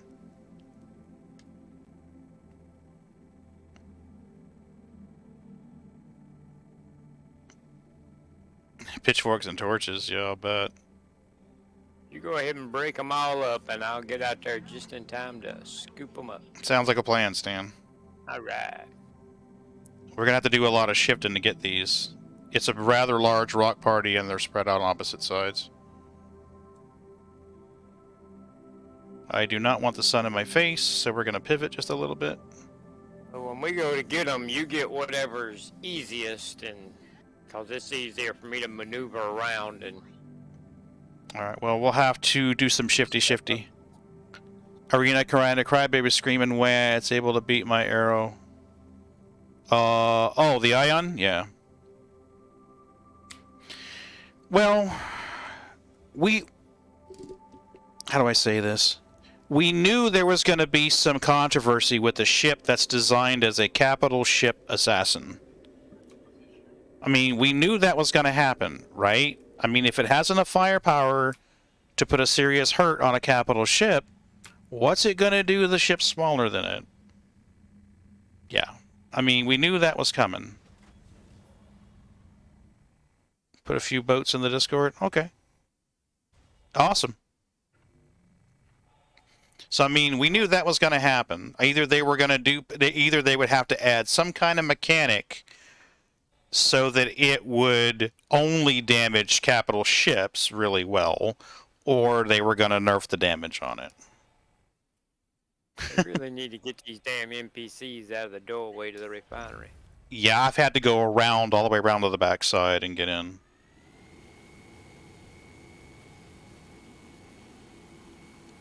Pitchforks and torches, yeah, I'll bet. You go ahead and break them all up, and I'll get out there just in time to scoop them up. Sounds like a plan, Stan. Alright. We're gonna have to do a lot of shifting to get these. It's a rather large rock party, and they're spread out on opposite sides. I do not want the sun in my face, so we're gonna pivot just a little bit. But when we go to get them, you get whatever's easiest, and because it's easier for me to maneuver around. And alright, well, we'll have to do some shifty. Arena crying, a crybaby screaming when it's able to beat my arrow. Oh, the Ion? Yeah. Well, how do I say this? We knew there was going to be some controversy with the ship that's designed as a capital ship assassin. I mean, we knew that was going to happen, right? I mean, if it has enough firepower to put a serious hurt on a capital ship, what's it going to do to the ship smaller than it? Yeah. I mean, we knew that was coming. Put a few boats in the Discord? Okay. Awesome. So, I mean, we knew that was going to happen. Either they would have to add some kind of mechanic so that it would only damage capital ships really well, or they were going to nerf the damage on it. They really need to get these damn NPCs out of the doorway to the refinery. Yeah, I've had to go around, all the way around to the backside and get in.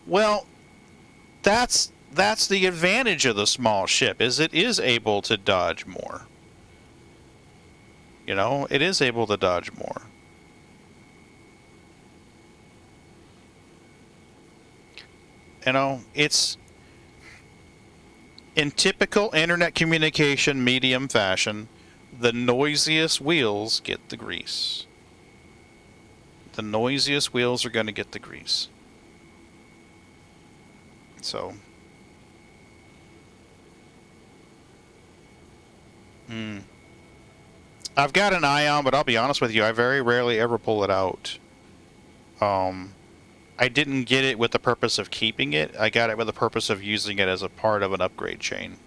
Well, that's the advantage of the small ship, is it is able to dodge more. You know, it is able to dodge more. You know, it's in typical internet communication medium fashion, the noisiest wheels get the grease. The noisiest wheels are going to get the grease. So. I've got an ion, but I'll be honest with you, I very rarely ever pull it out. I didn't get it with the purpose of keeping it. I got it with the purpose of using it as a part of an upgrade chain.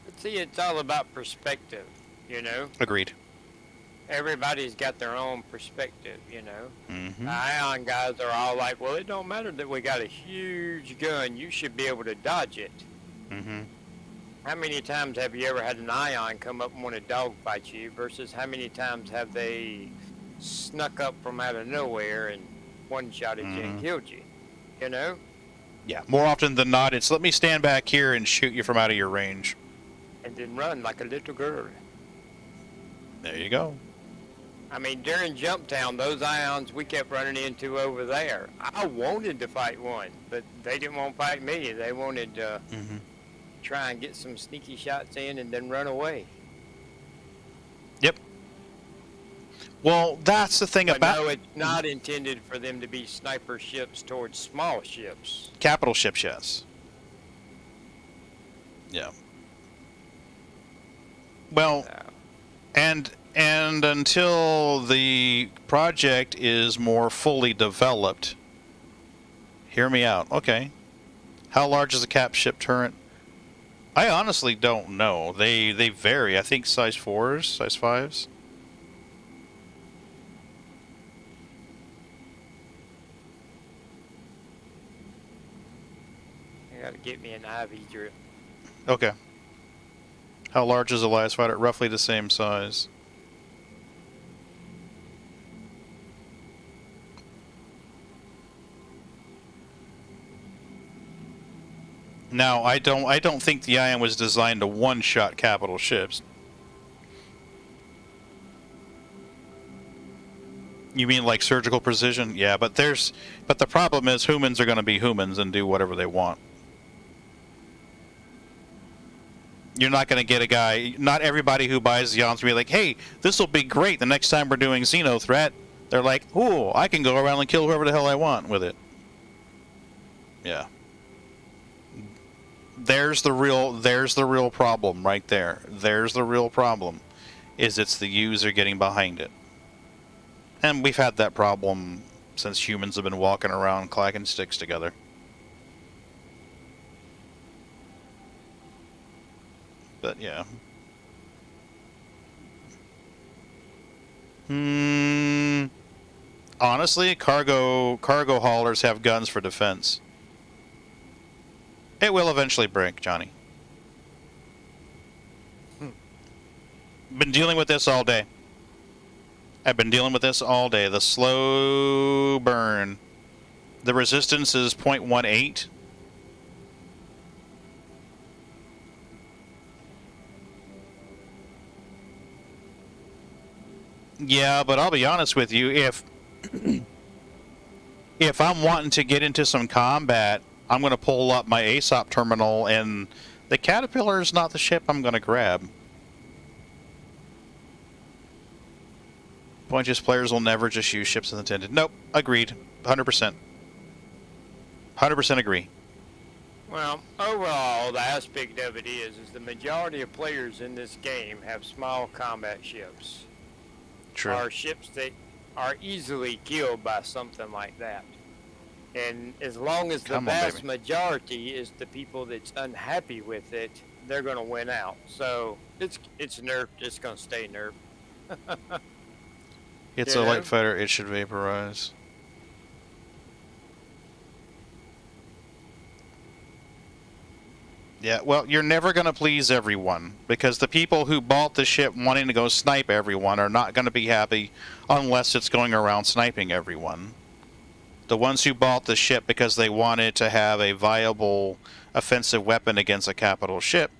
But see, it's all about perspective, you know? Agreed. Everybody's got their own perspective, you know? Mm-hmm. The Ion guys are all like, well, it don't matter that we got a huge gun. You should be able to dodge it. Mm-hmm. How many times have you ever had an Ion come up and want to dogfight you versus how many times have they snuck up from out of nowhere and one-shotted you and killed you? You know? Yeah, more often than not, it's let me stand back here and shoot you from out of your range. And then run like a little girl. There you go. I mean, during Jump Town, those Ions we kept running into over there, I wanted to fight one, but they didn't want to fight me. They wanted to try and get some sneaky shots in and then run away. Yep. Well, that's the thing about... No, it's not intended for them to be sniper ships towards small ships. Capital ships, yes. Yeah. Well, and until the project is more fully developed, hear me out. Okay. How large is a cap ship turret? I honestly don't know. They vary. I think size 4s, size 5s. You gotta get me an IV drip. Okay. How large is a Elias fighter? Roughly the same size. Now, I don't think the Ion was designed to one-shot capital ships. You mean like surgical precision? Yeah, but the problem is humans are going to be humans and do whatever they want. You're not going to get a guy, not everybody who buys the Ions will be like, hey, this will be great the next time we're doing Xeno Threat. They're like, ooh, I can go around and kill whoever the hell I want with it. Yeah. There's the real problem right there. There's the real problem, is it's the user getting behind it. And we've had that problem since humans have been walking around clacking sticks together. But yeah. Honestly, cargo haulers have guns for defense. It will eventually break, Johnny. Been dealing with this all day. I've been dealing with this all day. The slow burn. The resistance is 0.18. Yeah, but I'll be honest with you, if I'm wanting to get into some combat, I'm going to pull up my ASOP terminal, and the Caterpillar is not the ship I'm going to grab. Point is, players will never just use ships as intended. Nope, agreed. 100%. 100% agree. Well, overall, the aspect of it is the majority of players in this game have small combat ships. True. Or ships that are easily killed by something like that. And as long as the vast majority is the people that's unhappy with it, they're going to win out. So it's nerfed. It's going to stay nerfed. It's a light fighter. It should vaporize. Yeah, well, you're never going to please everyone, because the people who bought the ship wanting to go snipe everyone are not going to be happy unless it's going around sniping everyone. The ones who bought the ship because they wanted to have a viable offensive weapon against a capital ship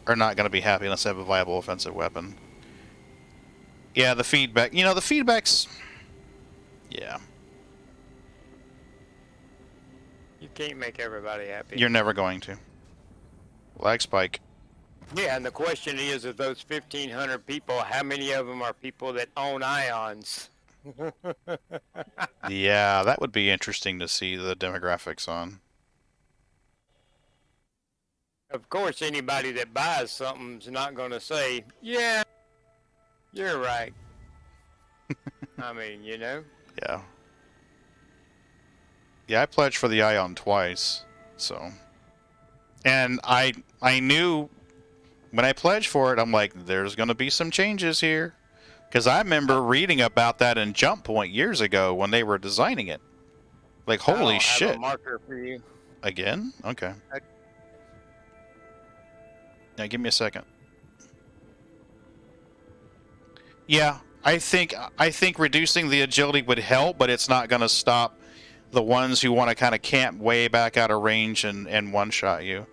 are not going to be happy unless they have a viable offensive weapon. Yeah, the feedback. You know, the feedback's... Yeah. You can't make everybody happy. You're never going to. Lag spike. Yeah, and the question is, of those 1,500 people, how many of them are people that own ions? Yeah, that would be interesting to see the demographics on. Of course, anybody that buys something's not going to say, yeah, you're right. I mean, you know? Yeah. Yeah, I pledged for the Ion twice, so... And I knew when I pledged for it, I'm like, there's going to be some changes here. Because I remember reading about that in Jump Point years ago when they were designing it. Like, holy shit. I have a marker for you. Again? Okay. Now, give me a second. Yeah, I think reducing the agility would help, but it's not going to stop the ones who want to kind of camp way back out of range and one-shot you.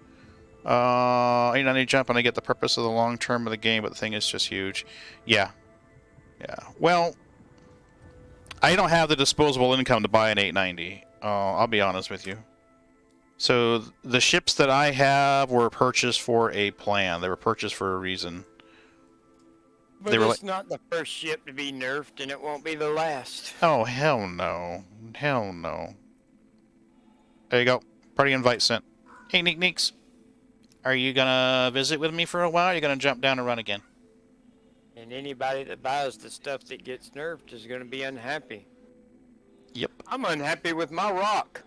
You know, I need to jump and I get the purpose of the long term of the game, but the thing is just huge. Yeah. Yeah. Well, I don't have the disposable income to buy an 890. I'll be honest with you. So the ships that I have were purchased for a plan. They were purchased for a reason. But it's not the first ship to be nerfed, and it won't be the last. Oh, hell no. Hell no. There you go. Party invite sent. Hey, Neek Neeks. Are you going to visit with me for a while, or are you going to jump down and run again? And anybody that buys the stuff that gets nerfed is going to be unhappy. Yep. I'm unhappy with my rock.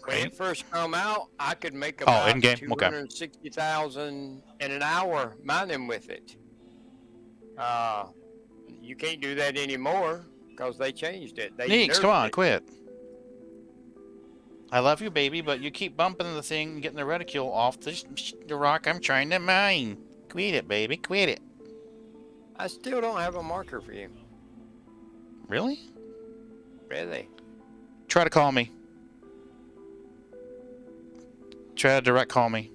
When it first come out, I could make about in-game? Okay. 260,000 in an hour mining with it. You can't do that anymore because they changed it. Neeks, come on, quit. I love you, baby, but you keep bumping the thing and getting the reticule off the rock I'm trying to mine. Quit it, baby, quit it. I still don't have a marker for you. Really? Really? Try to call me. Try to direct call me.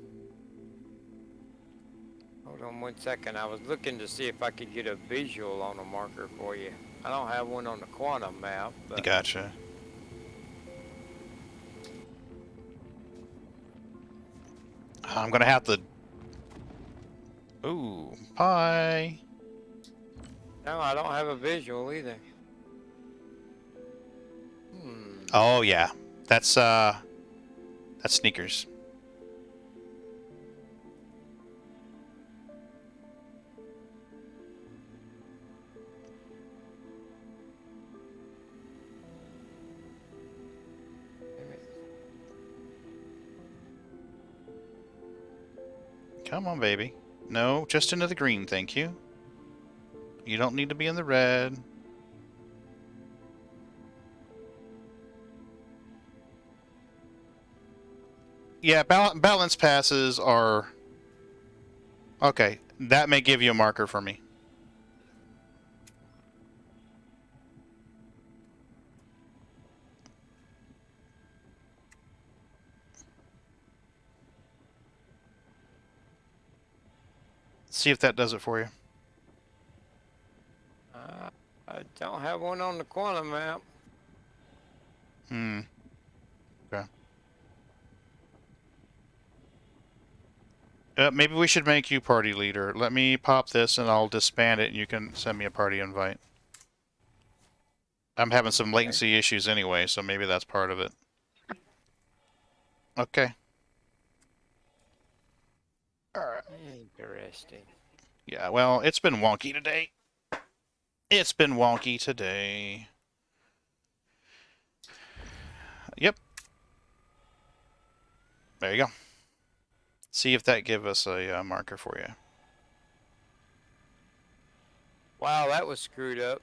Hold on 1 second. I was looking to see if I could get a visual on a marker for you. I don't have one on the quantum map. But... Gotcha. I'm gonna have to... Ooh, pie. No, I don't have a visual either. Oh yeah, that's sneakers. Come on, baby. No, just into the green, thank you. You don't need to be in the red. Yeah, balance passes are... Okay, that may give you a marker for me. See if that does it for you. I don't have one on the quantum map. Okay. Maybe we should make you party leader. Let me pop this and I'll disband it and you can send me a party invite. I'm having some latency issues anyway, so maybe that's part of it. Okay. Alright. Interesting. Yeah, well, it's been wonky today. It's been wonky today. Yep. There you go. See if that give us a marker for you. Wow, that was screwed up.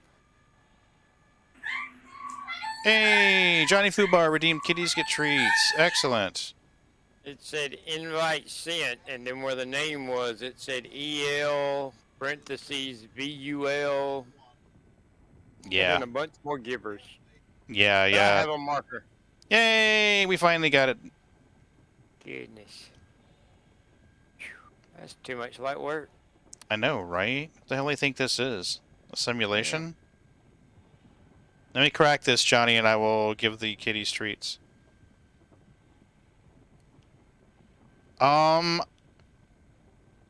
Hey, Johnny Fubar, redeemed kitties get treats. Excellent. It said invite sent, and then where the name was, it said EL parentheses VUL. Yeah. And then a bunch more givers. Yeah, But yeah. I have a marker. Yay! We finally got it. Goodness. Whew, that's too much light work. I know, right? What the hell do you think this is? A simulation? Let me crack this, Johnny, and I will give the kitties treats.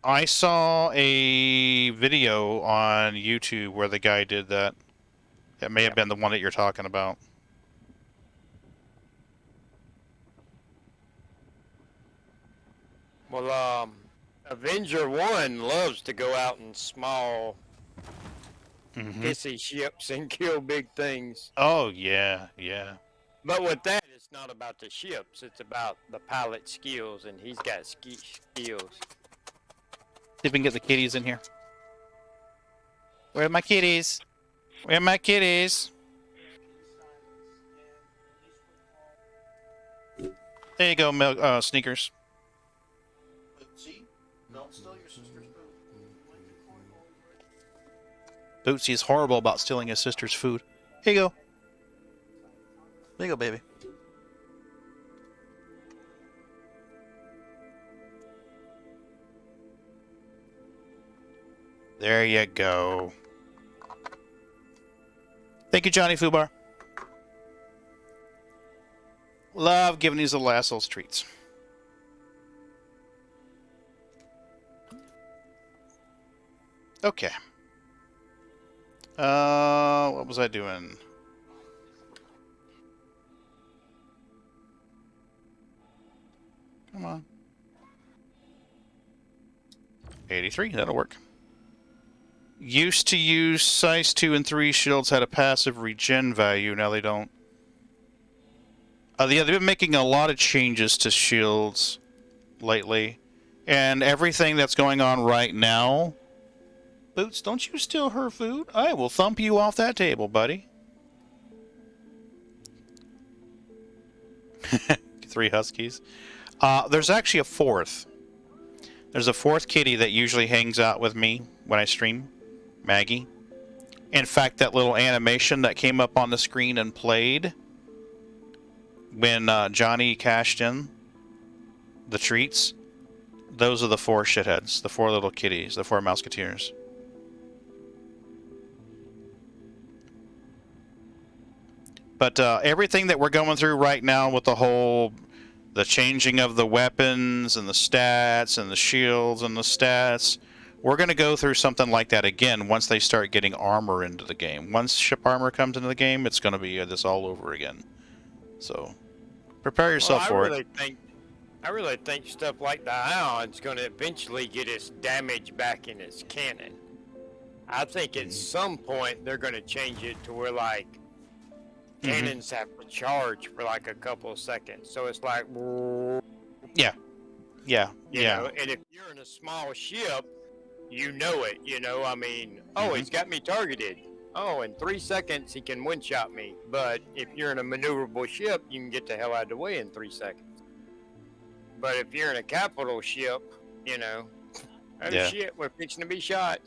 I saw a video on YouTube where the guy did that. It may have been the one that you're talking about. Well, Avenger 1 loves to go out in small, pissy ships and kill big things. Oh, yeah, yeah. But with that, it's not about the ships. It's about the pilot skills, and he's got skills. See if we can get the kitties in here. Where are my kitties? Where are my kitties? There you go, milk, Sneakers. Don't steal your sister's food. Bootsy is horrible about stealing his sister's food. Here you go. There you go, baby. There you go. Thank you, Johnny Fubar. Love giving these little assholes treats. Okay. What was I doing? Come on. 83, that'll work. Used to use size 2 and 3 shields had a passive regen value, now they don't. Yeah, they've been making a lot of changes to shields lately. And everything that's going on right now... Boots, don't you steal her food? I will thump you off that table, buddy. 3 huskies. There's actually a 4th. There's a 4th kitty that usually hangs out with me when I stream. Maggie. In fact, that little animation that came up on the screen and played when Johnny cashed in the treats, those are the 4 shitheads, the 4 little kitties, the 4 Mouseketeers. But everything that we're going through right now with the changing of the weapons and the stats and the shields and the stats, we're going to go through something like that again once they start getting armor into the game. Once ship armor comes into the game, it's going to be this all over again. So, prepare yourself for it. I really think stuff like the Iron's going to eventually get its damage back in its cannon. I think at some point they're going to change it to where, like, cannons have to charge for like a couple of seconds. So it's like... Yeah. Yeah. You know, and if you're in a small ship, you know it, you know, I mean, oh, he's got me targeted. Oh, in 3 seconds he can one-shot me. But if you're in a maneuverable ship, you can get the hell out of the way in 3 seconds. But if you're in a capital ship, you know, oh shit, we're fixing to be shot.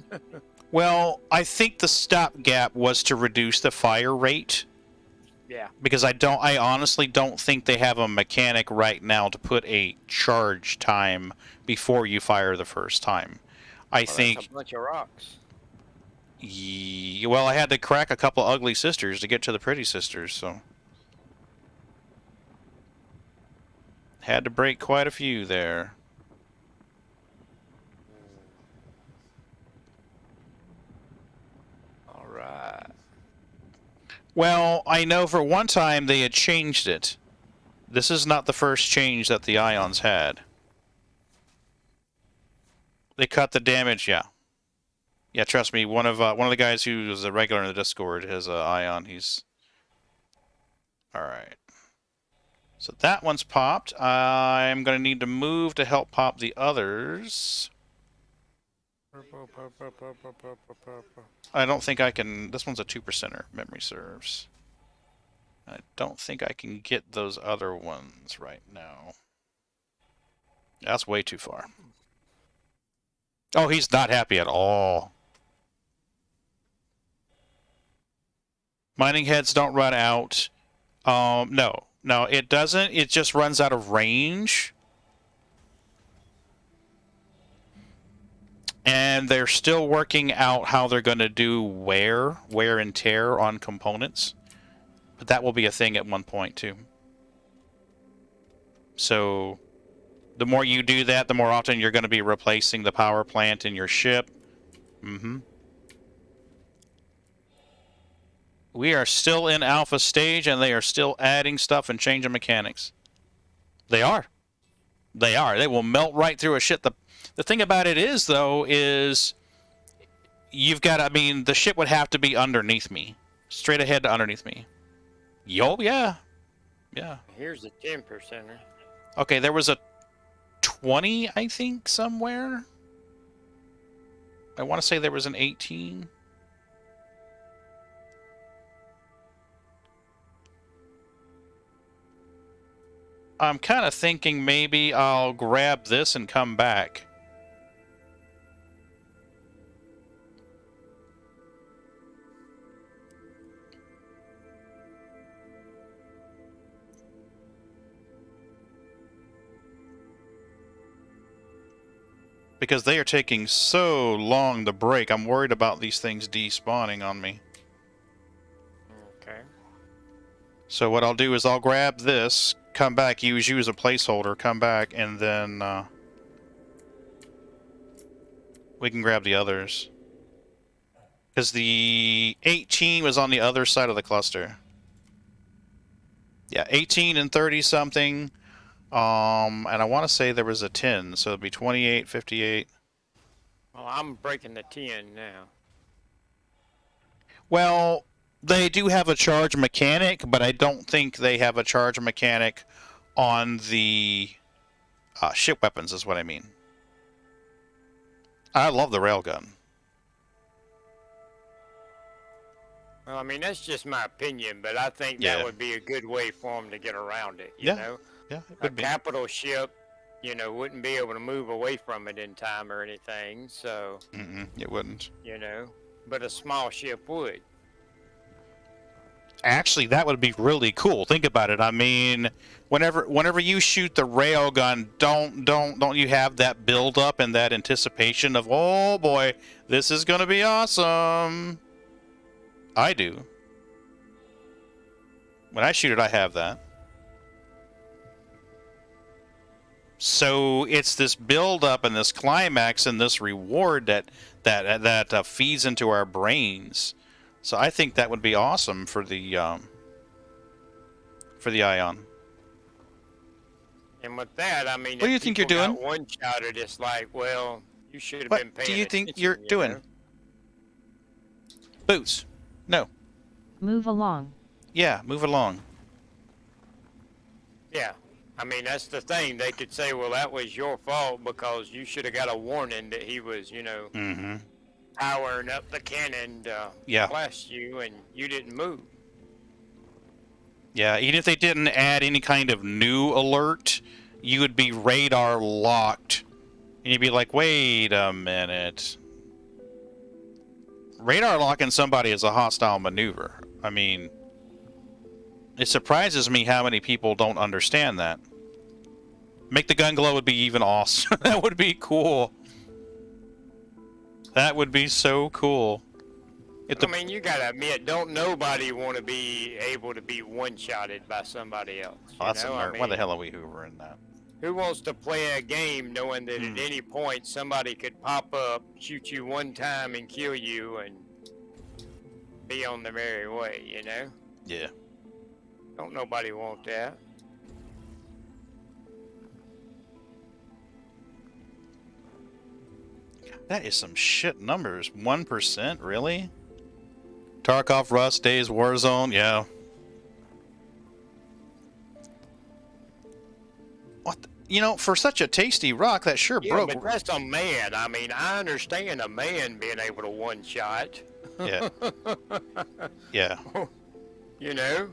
Well, I think the stopgap was to reduce the fire rate. Yeah. Because I honestly don't think they have a mechanic right now to put a charge time before you fire the first time. I think that's a bunch of rocks. Well, I had to crack a couple ugly sisters to get to the pretty sisters, so had to break quite a few there. Right. Well, I know for one time they had changed it. This is not the first change that the ions had. They cut the damage, yeah. Yeah, trust me. One of the guys who was a regular in the Discord has an ion. He's all right. So that one's popped. I'm gonna need to move to help pop the others. I don't think I can. This one's a 2%er. Memory serves. I don't think I can get those other ones right now. That's way too far. Oh, he's not happy at all. Mining heads don't run out. No, it doesn't. It just runs out of range. And they're still working out how they're going to do wear and tear on components. But that will be a thing at one point, too. So, the more you do that, the more often you're going to be replacing the power plant in your ship. Mm-hmm. We are still in alpha stage, and they are still adding stuff and changing mechanics. They are. They are. They will melt right through a ship. The thing about it is, though, is you've got, I mean, the ship would have to be underneath me. Straight ahead to underneath me. Yo, yeah. Yeah. Here's a 10%er. Okay, there was a 20, I think, somewhere. I want to say there was an 18. I'm kind of thinking maybe I'll grab this and come back. Because they are taking so long to break, I'm worried about these things despawning on me. Okay. So what I'll do is I'll grab this, come back, use you as a placeholder, come back, and then we can grab the others. Because the 18 was on the other side of the cluster. Yeah, 18 and 30-something. And I want to say there was a 10, so it'd be 28, 58. Well, I'm breaking the 10 now. Well, they do have a charge mechanic, but I don't think they have a charge mechanic on the ship weapons, is what I mean. I love the railgun. Well, I mean, that's just my opinion, but I think that would be a good way for them to get around it, you know? Yeah, it would be. A capital ship, you know, wouldn't be able to move away from it in time or anything, so... it wouldn't. You know, but a small ship would. Actually, that would be really cool. Think about it. I mean, whenever you shoot the railgun, don't you have that build up and that anticipation of, oh boy, this is gonna be awesome? I do. When I shoot it, I have that. So it's this build up and this climax and this reward that feeds into our brains. So I think that would be awesome for the Ion. And with that, I mean, what do you think you're doing? One shouted, it's like, well, you should have been paying What do you think attention, you're doing? know? Boots. No. Move along. Yeah, move along. Yeah. I mean, that's the thing. They could say, well, that was your fault because you should have got a warning that he was, you know, powering up the cannon to blast you, and you didn't move. Yeah, even if they didn't add any kind of new alert, you would be radar locked. And you'd be like, wait a minute. Radar locking somebody is a hostile maneuver. I mean, it surprises me how many people don't understand that. Make the gun glow would be even awesome. That would be cool. That would be so cool. I mean, you gotta admit, don't nobody want to be able to be one-shotted by somebody else. Oh, that's a nerd. I mean, Why the hell are we hoovering that? Who wants to play a game knowing that at any point somebody could pop up, shoot you one time, and kill you? And be on the merry way, you know? Yeah. Don't nobody want that. That is some shit numbers. 1%? Really? Tarkov, Rust, Days, Warzone, yeah. What the, you know, for such a tasty rock, that sure Yeah, broke. but that's a man. I mean, I understand a man being able to one-shot. Yeah. Yeah. You know?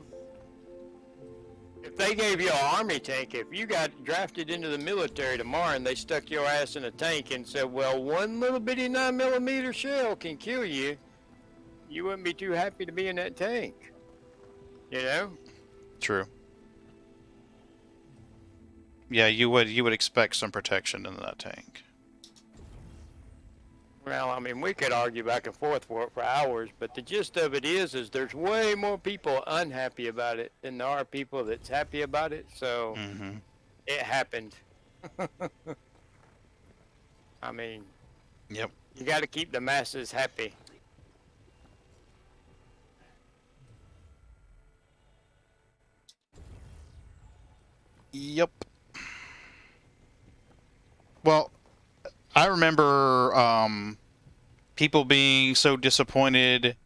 If they gave you an army tank, if you got drafted into the military tomorrow and they stuck your ass in a tank and said, well, one little bitty 9mm shell can kill you, you wouldn't be too happy to be in that tank. You know? True. Yeah, you would expect some protection in that tank. Well, I mean, we could argue back and forth for hours, but the gist of it is there's way more people unhappy about it than there are people that's happy about it, so it happened. I mean, yep. You got to keep the masses happy. Yep. Well, I remember people being so disappointed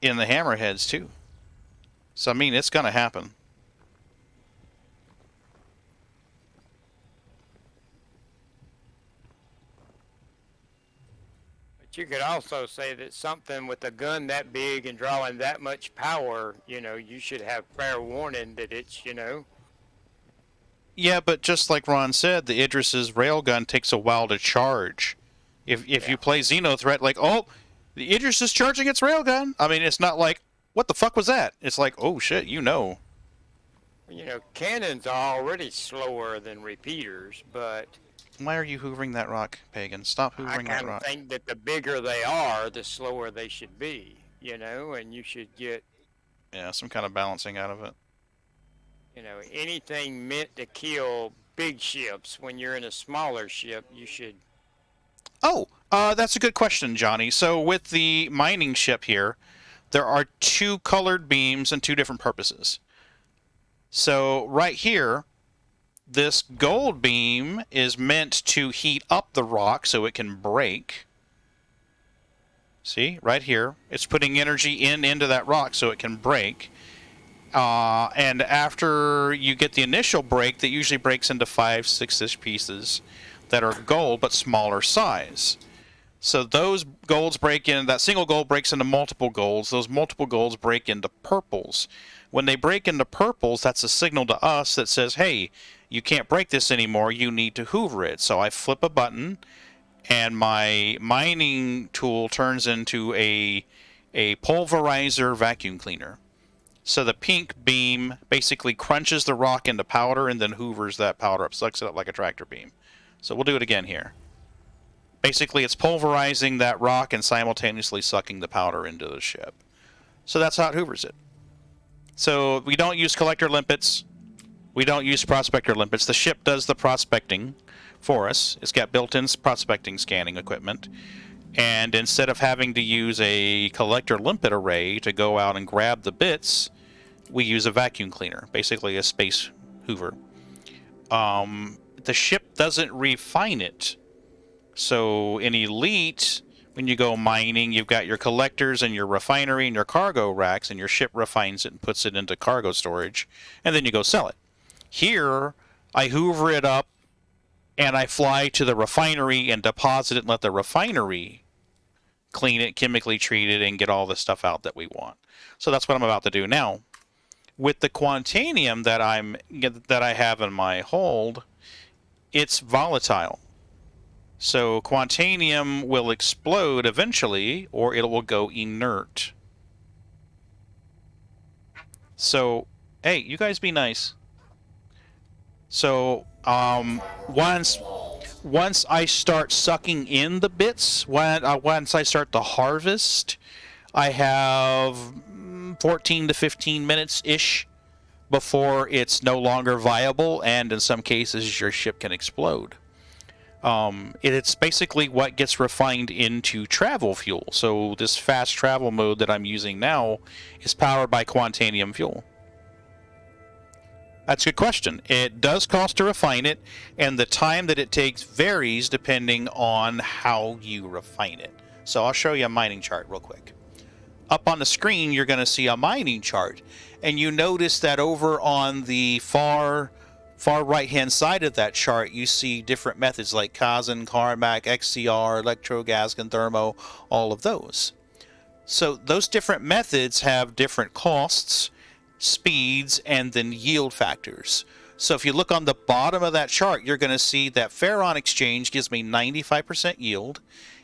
in the hammerheads too. So I mean, it's gonna happen. But you could also say that something with a gun that big and drawing that much power, you know, you should have fair warning that it's, you know. Yeah, but just like Ron said, the Idris's railgun takes a while to charge. If you play Xenothreat, like, oh, the Idris is charging its railgun. I mean, it's not like, what the fuck was that? It's like, oh shit, you know. You know, cannons are already slower than repeaters, but... Why are you hoovering that rock, Pagan? Stop hoovering that I rock. think that the bigger they are, the slower they should be, you know, and you should get... Yeah, some kind of balancing out of it. You know, anything meant to kill big ships, when you're in a smaller ship, you should... Oh, that's a good question, Johnny. So with the mining ship here, there are two colored beams and two different purposes. So right here, this gold beam is meant to heat up the rock so it can break. See, right here, it's putting energy into that rock so it can break. And after you get the initial break, that usually breaks into 5, 6-ish pieces that are gold but smaller size. So those golds break in, that single gold breaks into multiple golds. Those multiple golds break into purples. When they break into purples, that's a signal to us that says, hey, you can't break this anymore, you need to hoover it. So I flip a button, and my mining tool turns into a pulverizer vacuum cleaner. So the pink beam basically crunches the rock into powder and then hoovers that powder up, sucks it up like a tractor beam. So we'll do it again here. Basically, it's pulverizing that rock and simultaneously sucking the powder into the ship. So that's how it hoovers it. So we don't use collector limpets. We don't use prospector limpets. The ship does the prospecting for us. It's got built-in prospecting scanning equipment. And instead of having to use a collector limpet array to go out and grab the bits, we use a vacuum cleaner, basically a space hoover. The ship doesn't refine it. So in Elite, when you go mining, you've got your collectors and your refinery and your cargo racks, and your ship refines it and puts it into cargo storage, and then you go sell it. Here, I hoover it up, and I fly to the refinery and deposit it and let the refinery clean it, chemically treat it, and get all the stuff out that we want. So that's what I'm about to do now. With the Quantanium that I have in my hold, it's volatile. So Quantanium will explode eventually, or it will go inert. So, hey, you guys be nice. So, once I start sucking in the bits, once I start to harvest, I have 14 to 15 minutes-ish before it's no longer viable, and in some cases, your ship can explode. It's basically what gets refined into travel fuel. So this fast travel mode that I'm using now is powered by Quantanium fuel. That's a good question. It does cost to refine it, and the time that it takes varies depending on how you refine it. So I'll show you a mining chart real quick. Up on the screen, you're going to see a mining chart, and you notice that over on the far right-hand side of that chart, you see different methods like Kazan, Carmack, XCR, Electrogaskin, Thermo, all of those. So those different methods have different costs, speeds, and then yield factors. So if you look on the bottom of that chart, you're going to see that Ferron Exchange gives me 95% yield.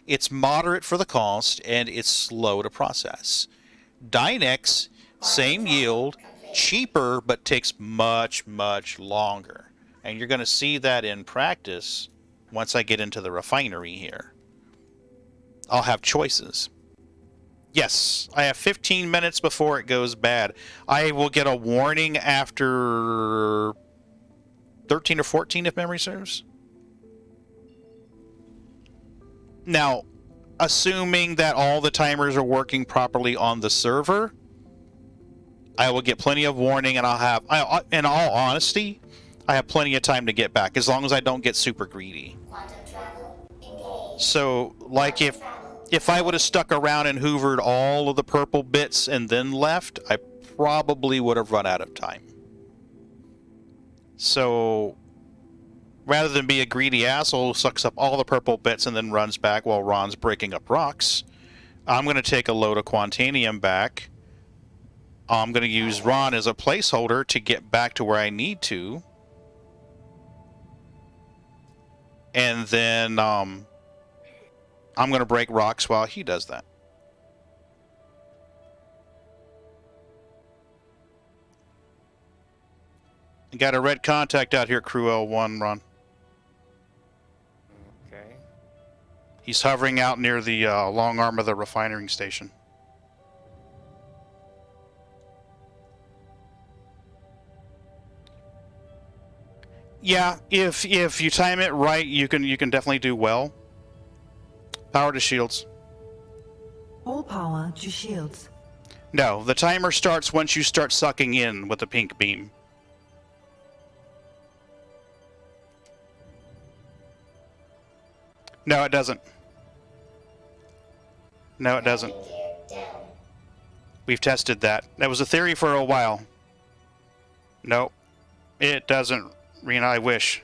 It's moderate for the cost, and it's slow to process. Dynex, same yield, cheaper, but takes much, much longer. And you're going to see that in practice once I get into the refinery here. I'll have choices. Yes, I have 15 minutes before it goes bad. I will get a warning after 13 or 14 if memory serves. Now, assuming that all the timers are working properly on the server, I will get plenty of warning, and I'll have, in all honesty, I have plenty of time to get back, as long as I don't get super greedy. So, like if I would have stuck around and hoovered all of the purple bits and then left, I probably would have run out of time. So, rather than be a greedy asshole who sucks up all the purple bits and then runs back while Ron's breaking up rocks, I'm going to take a load of Quantanium back. I'm going to use Ron as a placeholder to get back to where I need to. And then I'm going to break rocks while he does that. You got a red contact out here, Crew L1, Ron. Okay. He's hovering out near the long arm of the refining station. Yeah, if you time it right, you can definitely do well. Power to shields. All power to shields. No, the timer starts once you start sucking in with the pink beam. No, it doesn't. No, it doesn't. We've tested that. That was a theory for a while. Nope. It doesn't. Rena, I wish.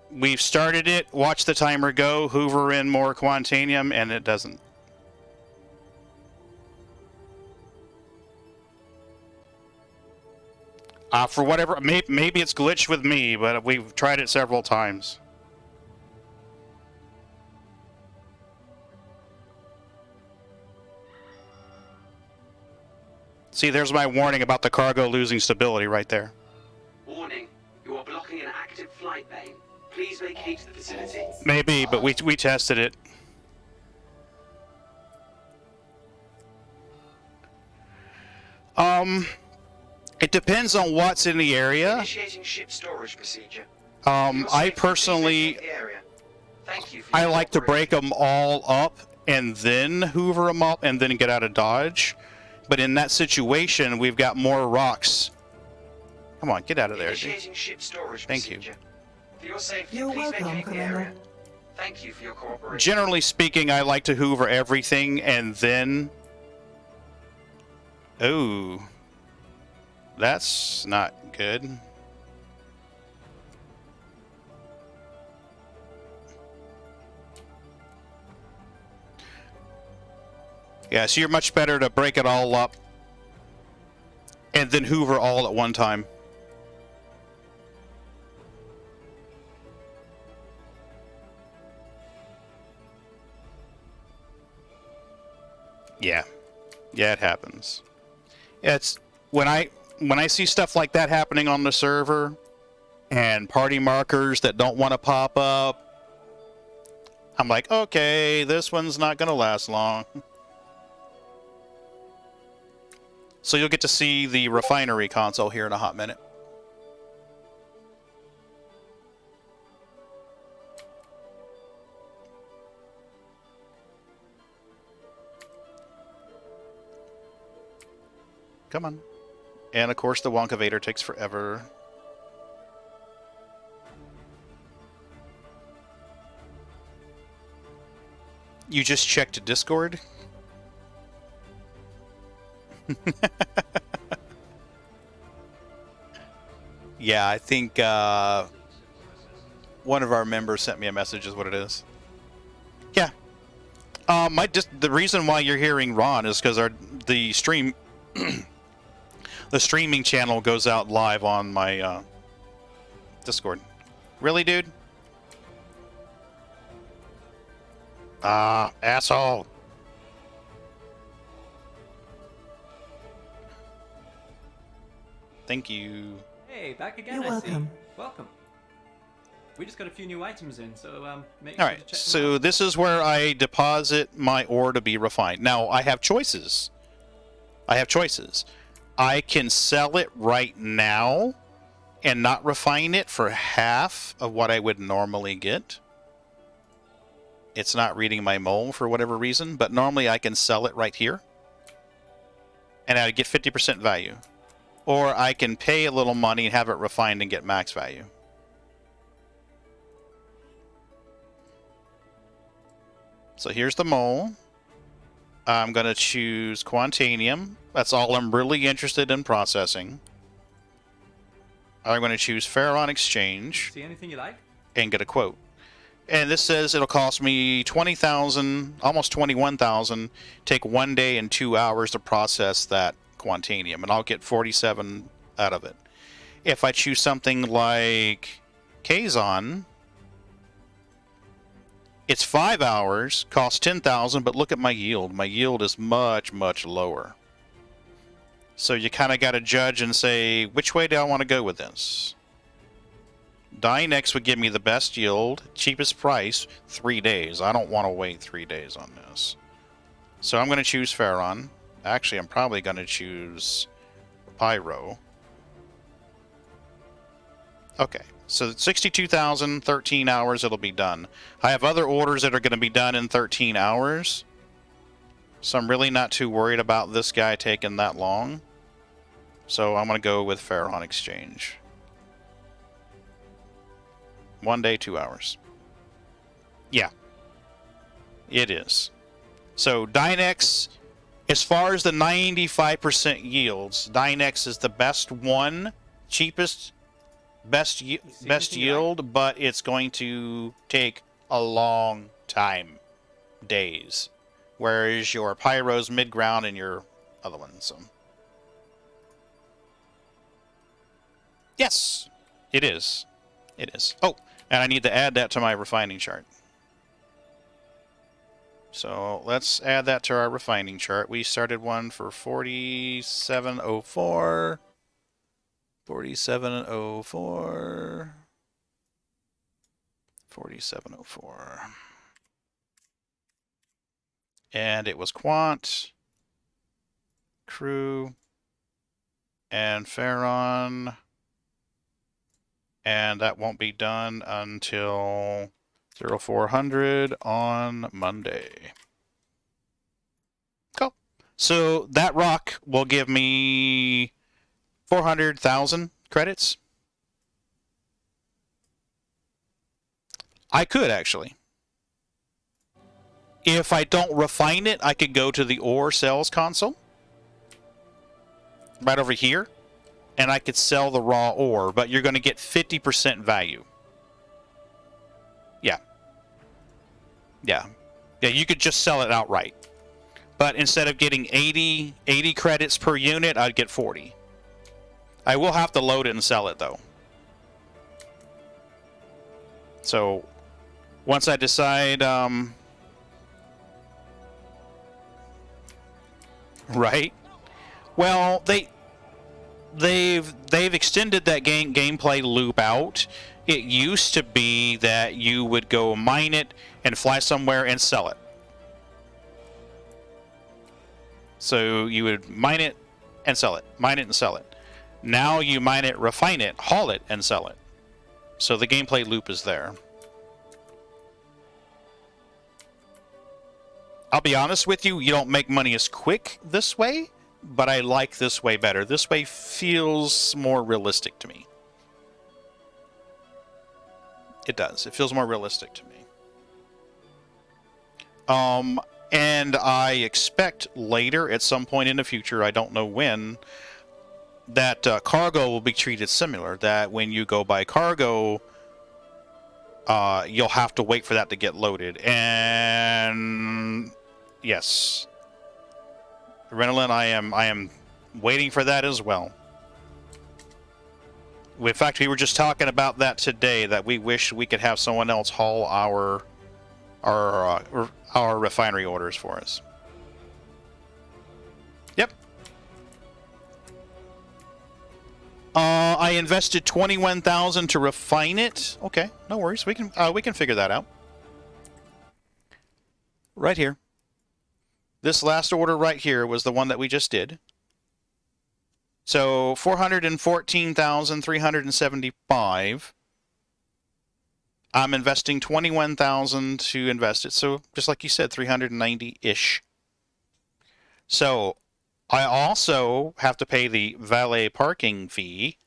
We've started it, watch the timer go, hoover in more Quantanium, and it doesn't. For whatever, maybe it's glitched with me, but we've tried it several times. See, there's my warning about the cargo losing stability right there. Warning, you are blocking an active flight lane. Please vacate the facility. Maybe, but we tested it. It depends on what's in the area. Initiating ship storage procedure. I personally, I like to break them all up and then hoover them up and then get out of dodge. But in that situation, we've got more rocks. Come on, get out of there. Initiating ship storage Thank you. procedure. For your safety, You're please welcome, vacate the Commander. area. Thank you for your cooperation. Generally speaking, I like to hoover everything and then... Ooh. That's not good. Yeah, so you're much better to break it all up and then hoover all at one time. Yeah. Yeah, it happens. It's when I see stuff like that happening on the server and party markers that don't want to pop up, I'm like, okay, this one's not going to last long. So you'll get to see the refinery console here in a hot minute. Come on. And of course the Wonkavator takes forever. You just checked Discord? Yeah, I think one of our members sent me a message is what it is. Yeah. The reason why you're hearing Ron is because the stream the streaming channel goes out live on my Discord. Really, dude? Asshole. Thank you. Hey, back again. You're I welcome. See. Welcome. We just got a few new items in, so make All sure to right, check so them out. this is where I deposit my ore to be refined. Now, I have choices. I can sell it right now and not refine it for half of what I would normally get. It's not reading my mole for whatever reason, but normally I can sell it right here. And I'd get 50% value. Or I can pay a little money and have it refined and get max value. So here's the mole. I'm going to choose Quantanium. That's all I'm really interested in processing. I'm going to choose Ferron Exchange. See anything you like? And get a quote. And this says it'll cost me 20,000, almost 21,000. Take 1 day and 2 hours to process that Quantanium, and I'll get 47 out of it. If I choose something like Kazon, it's 5 hours, costs 10,000, but look at my yield. My yield is much, much lower. So you kind of got to judge and say, which way do I want to go with this? Dynex would give me the best yield, cheapest price, 3 days. I don't want to wait 3 days on this. So I'm going to choose Ferron. Actually, I'm probably going to choose Pyro. Okay, so 62,000, 13 hours, it'll be done. I have other orders that are going to be done in 13 hours. So I'm really not too worried about this guy taking that long. So I'm going to go with Ferron Exchange. 1 day, 2 hours. Yeah. It is. So Dynex, as far as the 95% yields, Dynex is the best one, cheapest, best yield, but it's going to take a long time, days. Whereas your Pyro's mid-ground and your other one, so. Yes, it is. It is. Oh, and I need to add that to my refining chart. So let's add that to our refining chart. We started one for 4704. 4704. 4704. And it was Quant, Crew, and Ferron. And that won't be done until 0400 on Monday. Cool. So that rock will give me 400,000 credits. I could actually. If I don't refine it, I could go to the ore sales console. Right over here. And I could sell the raw ore, but you're going to get 50% value. Yeah. Yeah. Yeah, you could just sell it outright. But instead of getting 80 credits per unit, I'd get 40. I will have to load it and sell it, though. So, once I decide, right? Well, they've extended that gameplay loop out. It used to be that you would go mine it and fly somewhere and sell it. So you would mine it and sell it, mine it and sell it. Now you mine it, refine it, haul it, and sell it. So the gameplay loop is there. I'll be honest with you, you don't make money as quick this way, but I like this way better. This way feels more realistic to me. It does. It feels more realistic to me. And I expect later, at some point in the future, I don't know when, that cargo will be treated similar. That when you go buy cargo, you'll have to wait for that to get loaded. And yes, Renelin, I am waiting for that as well. In fact, we were just talking about that today. That we wish we could have someone else haul our refinery orders for us. Yep. I invested 21,000 to refine it. Okay, no worries. We can figure that out. Right here. This last order right here was the one that we just did. So 414,375. I'm investing 21,000 to invest it. So just like you said, 390-ish. So I also have to pay the valet parking fee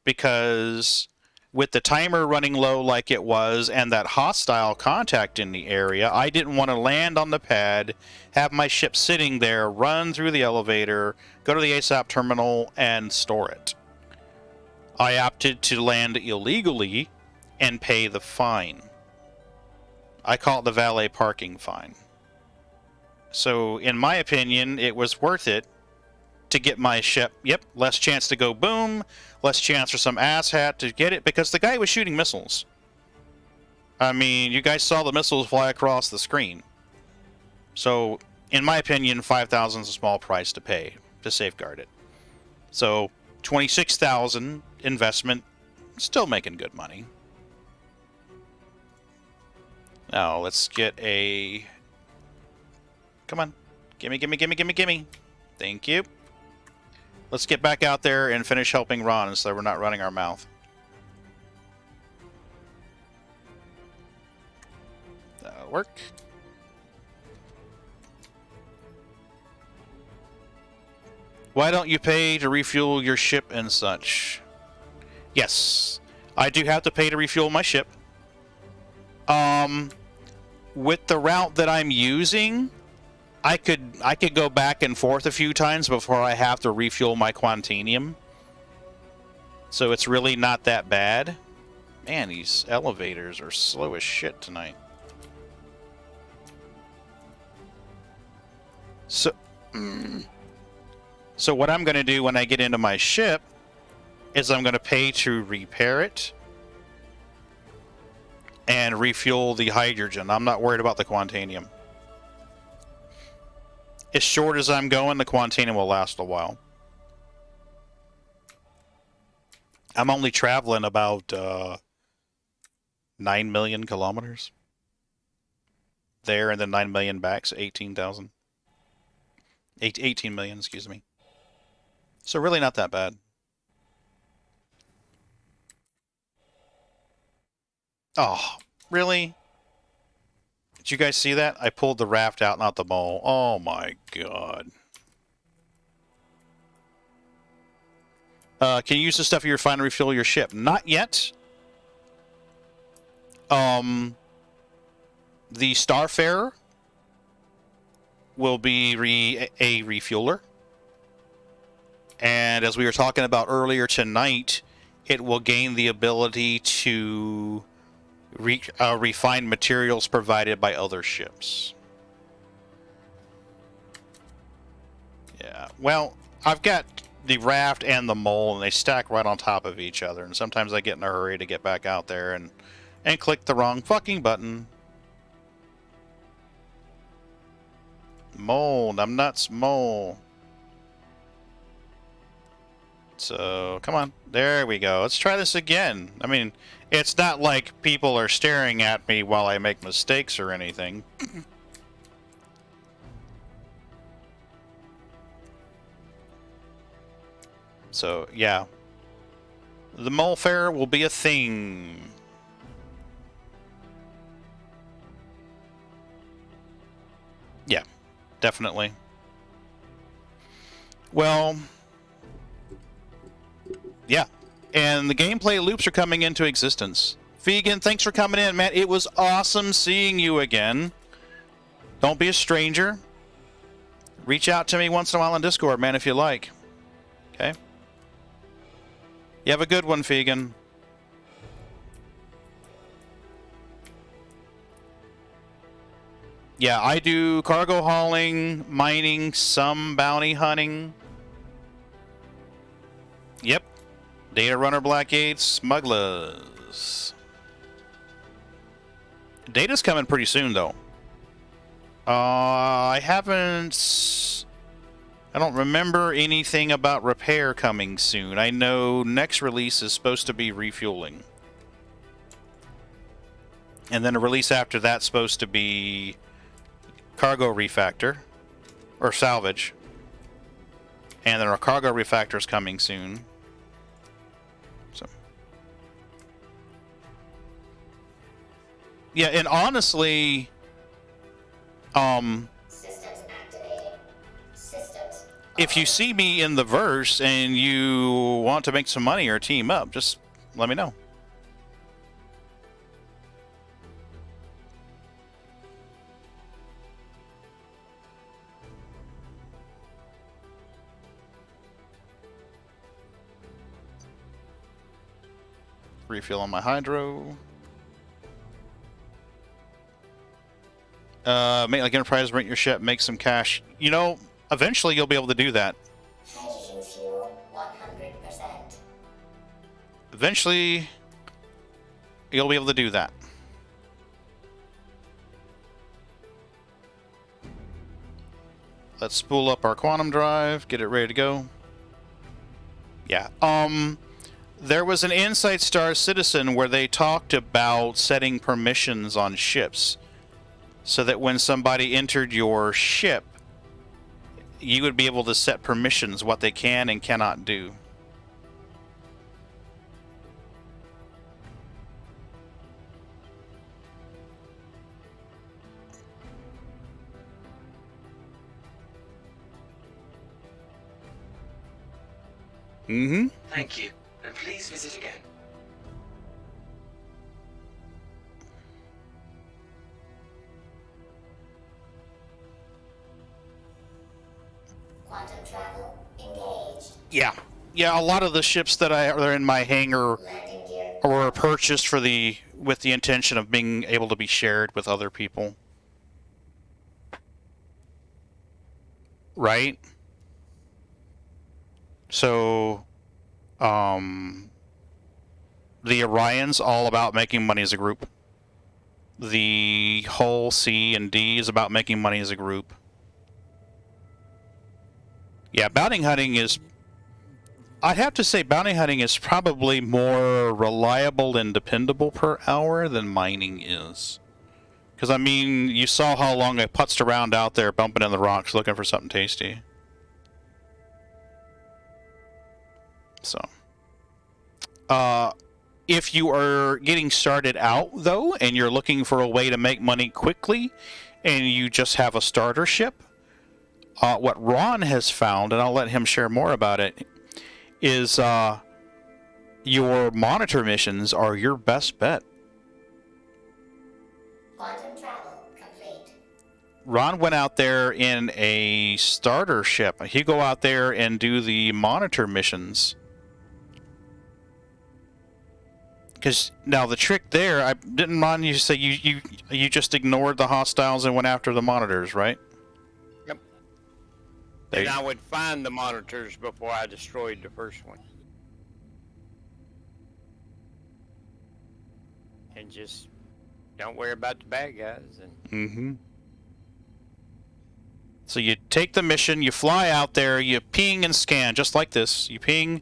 because with the timer running low like it was and that hostile contact in the area, I didn't want to land on the pad, have my ship sitting there, run through the elevator, go to the ASAP terminal, and store it. I opted to land illegally and pay the fine. I call it the valet parking fine. So, in my opinion, it was worth it to get my ship, less chance to go boom, less chance for some asshat to get it, because the guy was shooting missiles. I mean, you guys saw the missiles fly across the screen. So, in my opinion, 5,000 is a small price to pay to safeguard it. So, 26,000 investment, still making good money. Now, let's get a... Come on. Gimme, gimme, gimme, gimme, gimme. Thank you. Let's get back out there and finish helping Ron so we're not running our mouth. That'll work. Why don't you pay to refuel your ship and such? Yes, I do have to pay to refuel my ship. With the route that I'm using, I could go back and forth a few times before I have to refuel my Quantanium. So it's really not that bad. Man, these elevators are slow as shit tonight. So what I'm going to do when I get into my ship is I'm going to pay to repair it and refuel the hydrogen. I'm not worried about the Quantanium. As short as I'm going, the Quantanium will last a while. I'm only traveling about 9 million kilometers. There and then 9 million back, so 18,000. 18 million, excuse me. So really not that bad. Oh, really? Did you guys see that? I pulled the raft out, not the mole. Oh my god. Can you use the stuff you refine to refuel your ship? Not yet. The Starfarer will be a refueler. And as we were talking about earlier tonight, it will gain the ability to refine materials provided by other ships. Yeah, well, I've got the raft and the mole, and they stack right on top of each other, and sometimes I get in a hurry to get back out there and click the wrong fucking button. Mole, I'm nuts, mole. So, come on. There we go. Let's try this again. I mean, it's not like people are staring at me while I make mistakes or anything. So, yeah. The mole fair will be a thing. Yeah, definitely. Well, yeah. And the gameplay loops are coming into existence. Vegan, thanks for coming in, man. It was awesome seeing you again. Don't be a stranger. Reach out to me once in a while on Discord, man, if you like. Okay? You have a good one, Vegan. Yeah, I do cargo hauling, mining, some bounty hunting. Yep. Data runner, black gates, smugglers. Data's coming pretty soon, though. I don't remember anything about repair coming soon. I know next release is supposed to be refueling. And then a release after that's supposed to be cargo refactor. Or salvage. And then our cargo refactor is coming soon. So. Yeah, and honestly... Systems activated. Systems. If you see me in the verse and you want to make some money or team up, just let me know. Refuel on my hydro. Make like Enterprise, rent your ship, make some cash. You know, eventually you'll be able to do that. Hydrogen fuel 100%. Eventually, you'll be able to do that. Let's spool up our quantum drive, get it ready to go. Yeah. There was an Insight Star Citizen where they talked about setting permissions on ships, so that when somebody entered your ship, you would be able to set permissions, what they can and cannot do. Mm-hmm. Thank you, and please visit again. Quantum travel engaged. Yeah. Yeah, a lot of the ships that are in my hangar Landing gear. were purchased with the intention of being able to be shared with other people. Right? So, the Orion's all about making money as a group. The whole C and D is about making money as a group. Yeah, bounty hunting is... I'd have to say bounty hunting is probably more reliable and dependable per hour than mining is. Because, I mean, you saw how long I putzed around out there bumping in the rocks looking for something tasty. So, if you are getting started out, though, and you're looking for a way to make money quickly, and you just have a starter ship, what Ron has found, and I'll let him share more about it, is your monitor missions are your best bet. Quantum travel complete. Ron went out there in a starter ship. He'd go out there and do the monitor missions. Because now the trick there, didn't Ron you say you just ignored the hostiles and went after the monitors, right? Yep. And I would find the monitors before I destroyed the first one. And just don't worry about the bad guys. And So you take the mission, you fly out there, you ping and scan, just like this. You ping,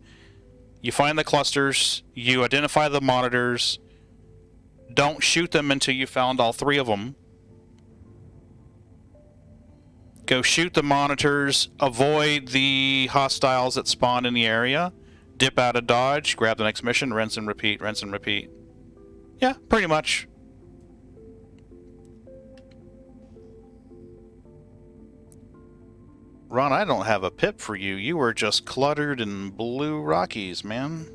you find the clusters, you identify the monitors. Don't shoot them until you found all three of them. Go shoot the monitors, avoid the hostiles that spawn in the area, dip out of dodge, grab the next mission, rinse and repeat, rinse and repeat. Yeah, pretty much. Ron, I don't have a pip for you. You were just cluttered in blue Rockies, man.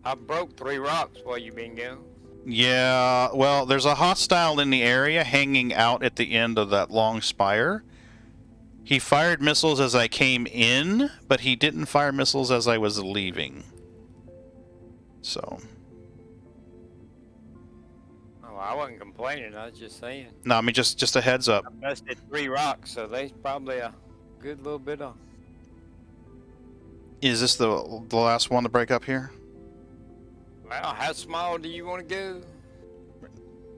I broke 3 rocks while you been gone. Yeah, well, there's a hostile in the area hanging out at the end of that long spire. He fired missiles as I came in, but he didn't fire missiles as I was leaving. So... Oh, I wasn't complaining. I was just saying. No, I mean, just a heads up. I busted 3 rocks, so there's probably a good little bit of... Is this the last one to break up here? Well, how small do you want to go?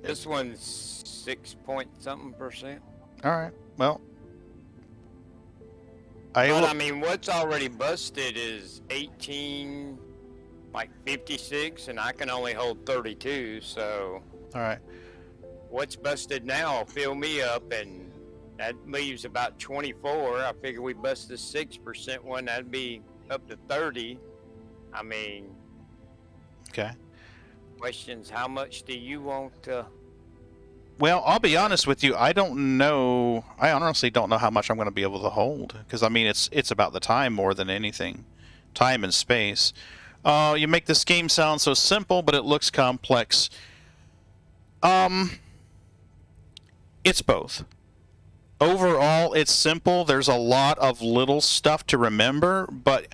This one's 6 point something%. Alright, well... I mean, what's already busted is 18, like 56, and I can only hold 32, so... Alright. What's busted now will fill me up, and that leaves about 24. I figure we bust the 6% one, that'd be up to 30. I mean... Okay. Questions, how much do you want to... Well, I'll be honest with you. I don't know. I honestly don't know how much I'm going to be able to hold. Because, I mean, it's about the time more than anything. Time and space. You make this game sound so simple, but it looks complex. It's both. Overall, it's simple. There's a lot of little stuff to remember, but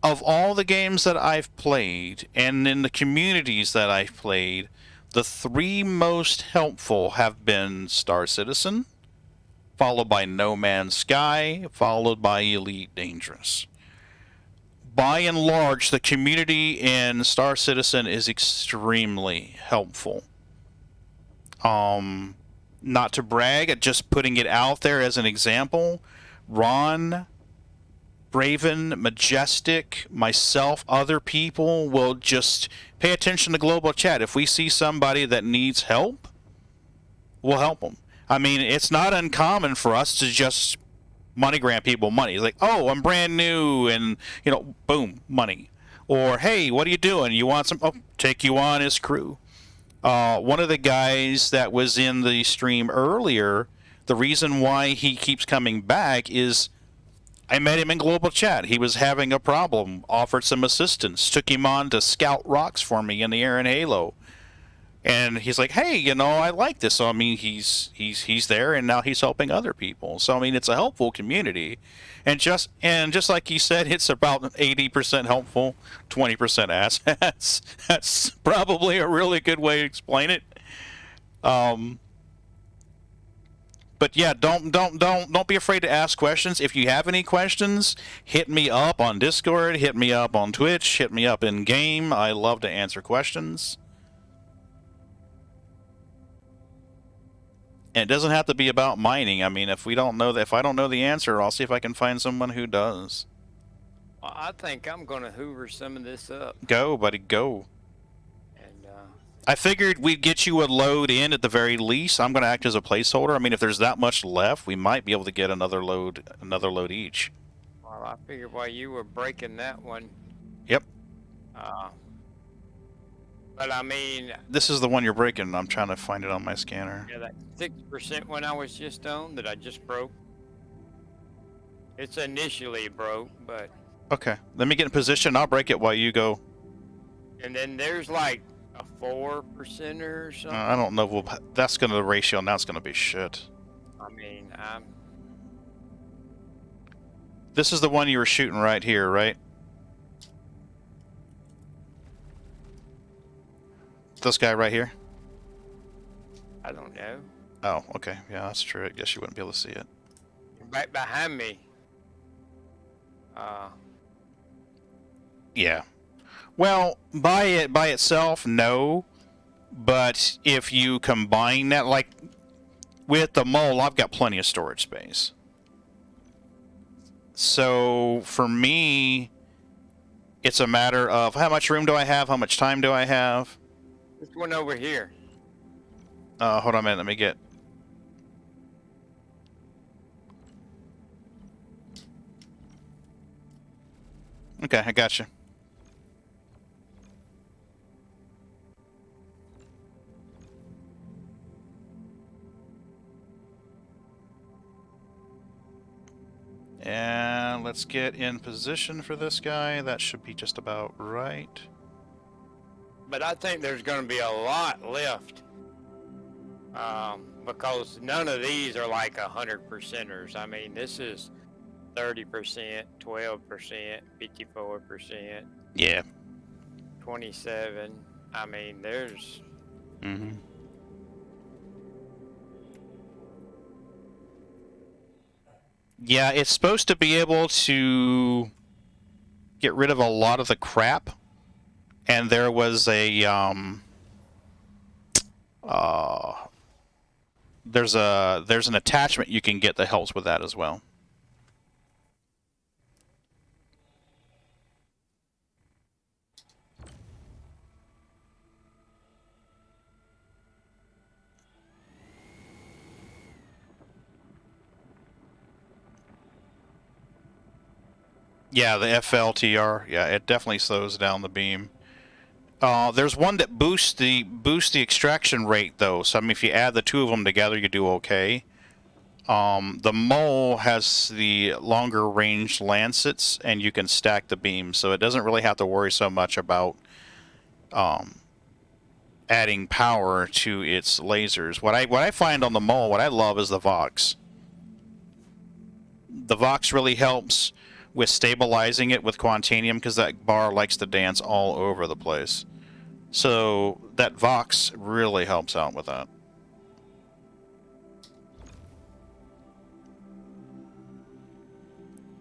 of all the games that I've played, and in the communities that I've played, the 3 most helpful have been Star Citizen, followed by No Man's Sky, followed by Elite Dangerous. By and large, the community in Star Citizen is extremely helpful. Not to brag, just putting it out there as an example, Ron, Braven, Majestic, myself, other people will just pay attention to global chat. If we see somebody that needs help, we'll help them. I mean, it's not uncommon for us to just money grant people money. It's like, oh, I'm brand new, and, you know, boom, money. Or, hey, what are you doing? You want some? Oh, take you on as crew. One of the guys that was in the stream earlier, the reason why he keeps coming back is I met him in global chat. He was having a problem, offered some assistance, took him on to scout rocks for me in the air in Halo. And he's like, hey, you know, I like this. So, I mean, he's there, and now he's helping other people. So, I mean, it's a helpful community. And just like you said, it's about 80% helpful, 20% ass. That's probably a really good way to explain it. But yeah, don't be afraid to ask questions. If you have any questions, hit me up on Discord, hit me up on Twitch, hit me up in game. I love to answer questions. And it doesn't have to be about mining. I mean, if I don't know the answer, I'll see if I can find someone who does. Well, I think I'm going to hoover some of this up. Go, buddy, go. And I figured we'd get you a load in at the very least. I'm going to act as a placeholder. I mean, if there's that much left, we might be able to get another load each. Well, I figured while you were breaking that one. Yep. But I mean, this is the one you're breaking. I'm trying to find it on my scanner. Yeah, that 6% one I was just on that I just broke. It's initially broke, but... Okay, let me get in position. I'll break it while you go. And then there's like a 4% or something. I don't know. That's going to the ratio, and that's going to be shit. I mean, This is the one you were shooting right here, right? This guy right here? I don't know. Oh, okay. Yeah, that's true. I guess you wouldn't be able to see it. Right behind me. Yeah. Well, by itself, no. But if you combine that, like with the mole, I've got plenty of storage space. So for me, it's a matter of how much room do I have? How much time do I have? This one over here. Hold on a minute. Let me get... Okay, I got you. And let's get in position for this guy. That should be just about right. But I think there's going to be a lot left. Because none of these are like 100%ers. I mean, this is 30%, 12%, 54%. Yeah. 27. I mean, there's... Mm-hmm. Yeah, it's supposed to be able to get rid of a lot of the crap. And there was a, there's an attachment you can get that helps with that as well. Yeah, the FLTR. Yeah, it definitely slows down the beam. There's one that boosts the extraction rate though. So I mean, if you add the two of them together, you do okay. The mole has the longer range lancets, and you can stack the beams, so it doesn't really have to worry so much about adding power to its lasers. What I find on the mole, what I love is the Vox. The Vox really helps with stabilizing it with Quantanium because that bar likes to dance all over the place. So that Vox really helps out with that.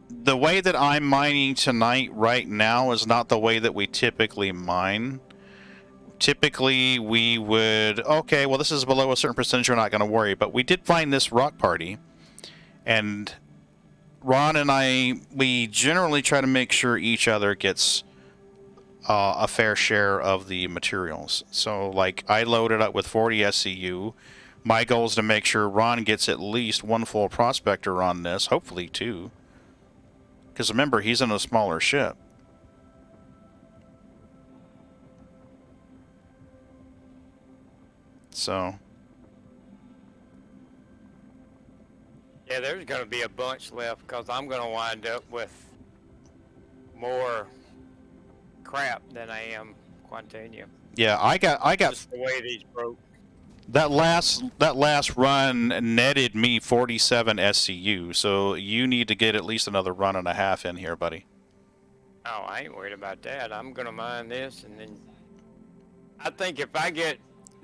The way that I'm mining tonight right now is not the way that we typically mine. Typically we would, okay, well this is below a certain percentage, we're not going to worry. But we did find this rock party, and Ron and I, we generally try to make sure each other gets a fair share of the materials. So like I loaded up with 40 SCU. My goal is to make sure Ron gets at least one full prospector on this, hopefully two. Because remember, he's in a smaller ship. So. Yeah, there's going to be a bunch left because I'm going to wind up with more crap than I am Quantanium. Yeah, I got just the way these broke. That last run netted me 47 SCU, so you need to get at least another run and a half in here, buddy. Oh, I ain't worried about that. I'm gonna mine this, and then I think if I get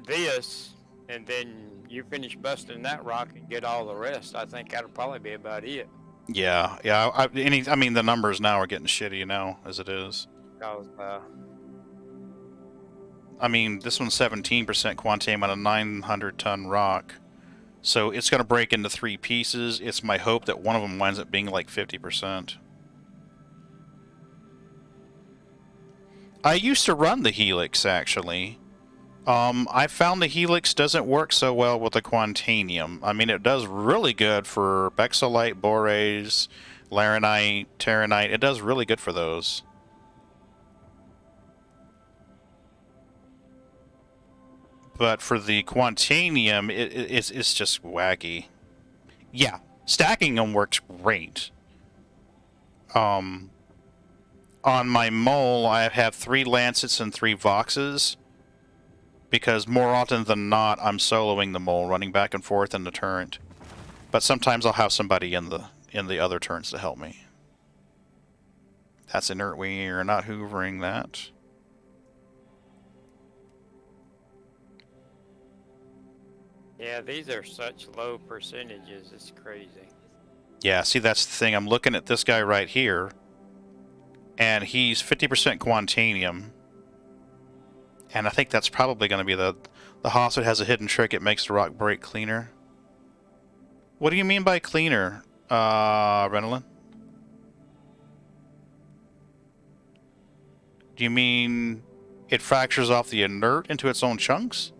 this, and then you finish busting that rock and get all the rest, I think that'll probably be about it. Yeah, yeah. I mean, the numbers now are getting shitty now, as it is. Because, I mean, this one's 17% Quantanium on a 900-ton rock. So it's going to break into 3 pieces. It's my hope that one of them winds up being like 50%. I used to run the Helix, actually. I found the Helix doesn't work so well with the Quantanium. I mean, it does really good for Bexolite, Borates, Laranite, Terranite. It does really good for those. But for the Quantanium, it's just wacky. Yeah, stacking them works great. On my mole, I have 3 Lancets and 3 Voxes. Because more often than not, I'm soloing the mole, running back and forth in the turret. But sometimes I'll have somebody in the other turns to help me. That's inert. We are not hoovering that. yeah, these are such low percentages. It's crazy. Yeah, see, that's the thing. I'm looking at this guy right here, and he's 50% Quantanium. And I think that's probably going to be the hosas has a hidden trick. It makes the rock break cleaner. What do you mean by cleaner, Renelin? Do you mean it fractures off the inert into its own chunks?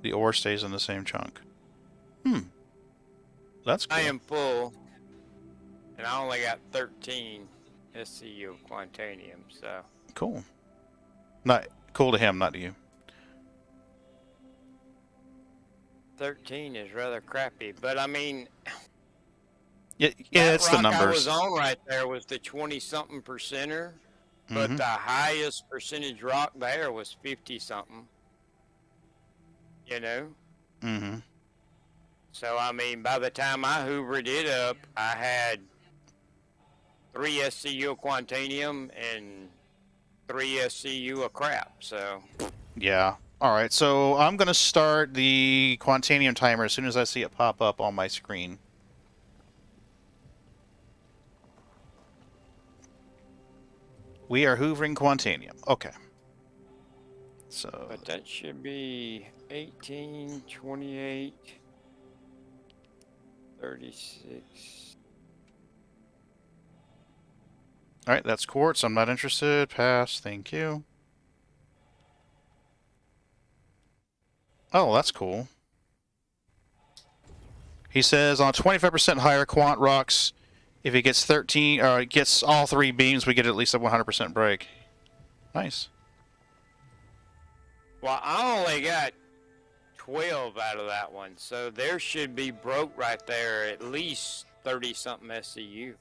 The ore stays in the same chunk. That's cool. I am full, and I only got 13 SCU of Quantanium, so. Cool. Not cool to him, not to you. 13 is rather crappy, but I mean, Yeah, That it's the rock I was numbers. on right there was the 20-something percenter, but the highest percentage rock there was 50-something. You know? Mm-hmm. So, I mean, by the time I hoovered it up, I had 3 SCU of Quantanium and 3 SCU of crap, so... Yeah. All right, so I'm going to start the Quantanium timer as soon as I see it pop up on my screen. We are hoovering Quantanium. Okay. So... But that should be 18, 28, 36... All right, that's quartz. I'm not interested. Pass. Thank you. Oh, that's cool. He says on 25% higher quant rocks, if he gets 13 or gets all 3 beams, we get at least a 100% break. Nice. Well, I only got 12 out of that one, so there should be broke right there at least 30-something SCU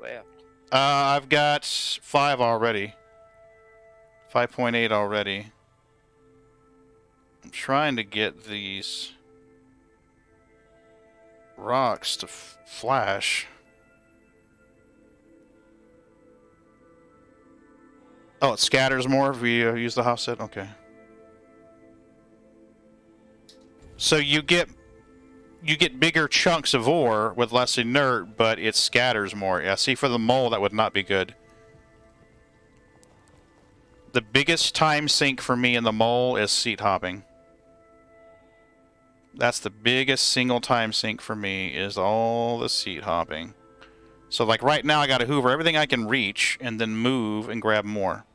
left. I've got 5 already. 5.8 already. I'm trying to get these rocks to flash. Oh, it scatters more if we use the house set? Okay. So you get bigger chunks of ore with less inert, but it scatters more. Yeah, see, for the mole, that would not be good. The biggest time sink for me in the mole is seat hopping. That's the biggest single time sink for me, is all the seat hopping. So, like, right now I gotta hoover everything I can reach and then move and grab more.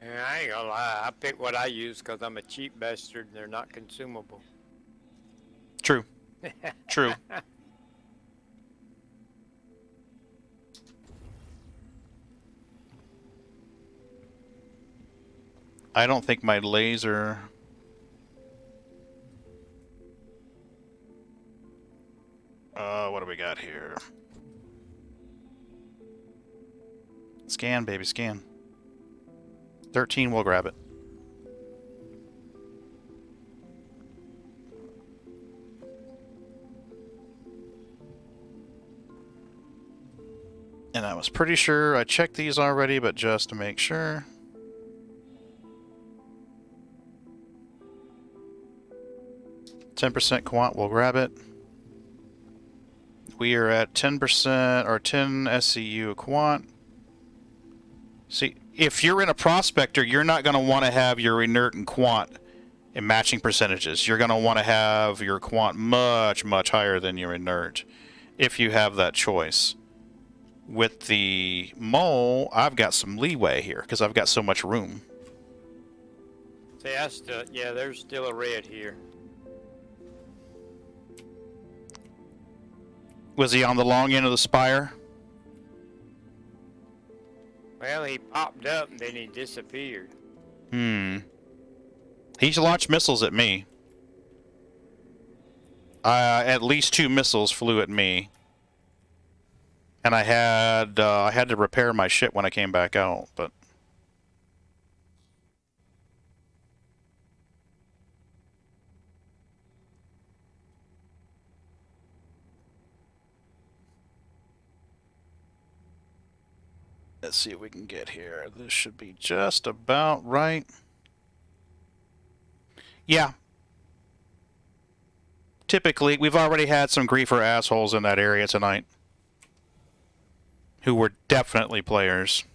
Yeah, I ain't gonna lie. I pick what I use because I'm a cheap bastard and they're not consumable. True. True. I don't think my laser... what do we got here? Scan, baby, scan. 13, we'll grab it. And I was pretty sure I checked these already, but just to make sure. %, quant, we'll grab it. We are at 10% or 10 SCU quant. See, if you're in a prospector, you're not going to want to have your inert and quant in matching percentages. You're going to want to have your quant much, much higher than your inert if you have that choice. With the mole, I've got some leeway here because I've got so much room. See, yeah, there's still a red here. Was he on the long end of the spire? Well, he popped up and then he disappeared. He's launched missiles at me. At least 2 missiles flew at me. And I had to repair my ship when I came back out, but... Let's see what we can get here. This should be just about right. Yeah. Typically, we've already had some griefer assholes in that area tonight. Who were definitely players.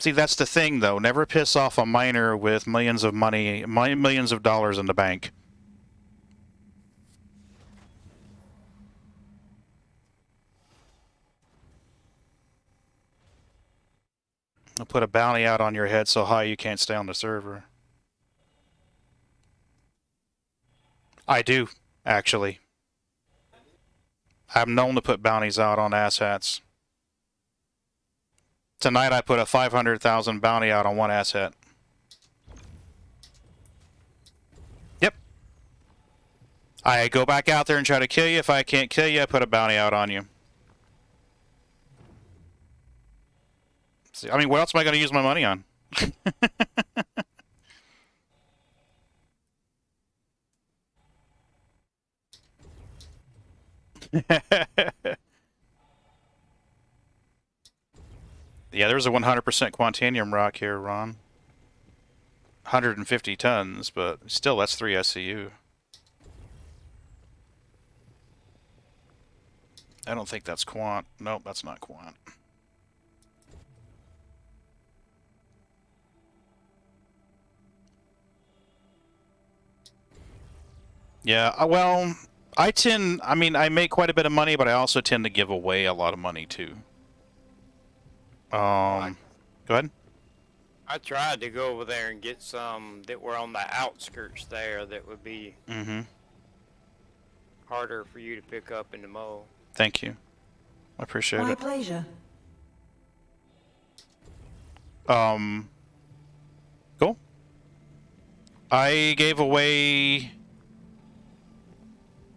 See, that's the thing, though. Never piss off a miner with millions of money, millions of dollars in the bank. I'll put a bounty out on your head so high you can't stay on the server. I do, actually. I'm known to put bounties out on asshats. Tonight I put a 500,000 bounty out on one asset. Yep. I go back out there and try to kill you. If I can't kill you, I put a bounty out on you. See, I mean, what else am I going to use my money on? Yeah, there's a 100% Quantanium rock here, Ron. 150 tons, but still, that's 3 SCU. I don't think that's Quant. Nope, that's not Quant. Yeah, well, I mean, I make quite a bit of money, but I also tend to give away a lot of money, too. Go ahead. I tried to go over there and get some that were on the outskirts there that would be harder for you to pick up in the mow. Thank you. I appreciate My it. pleasure. Cool. I gave away...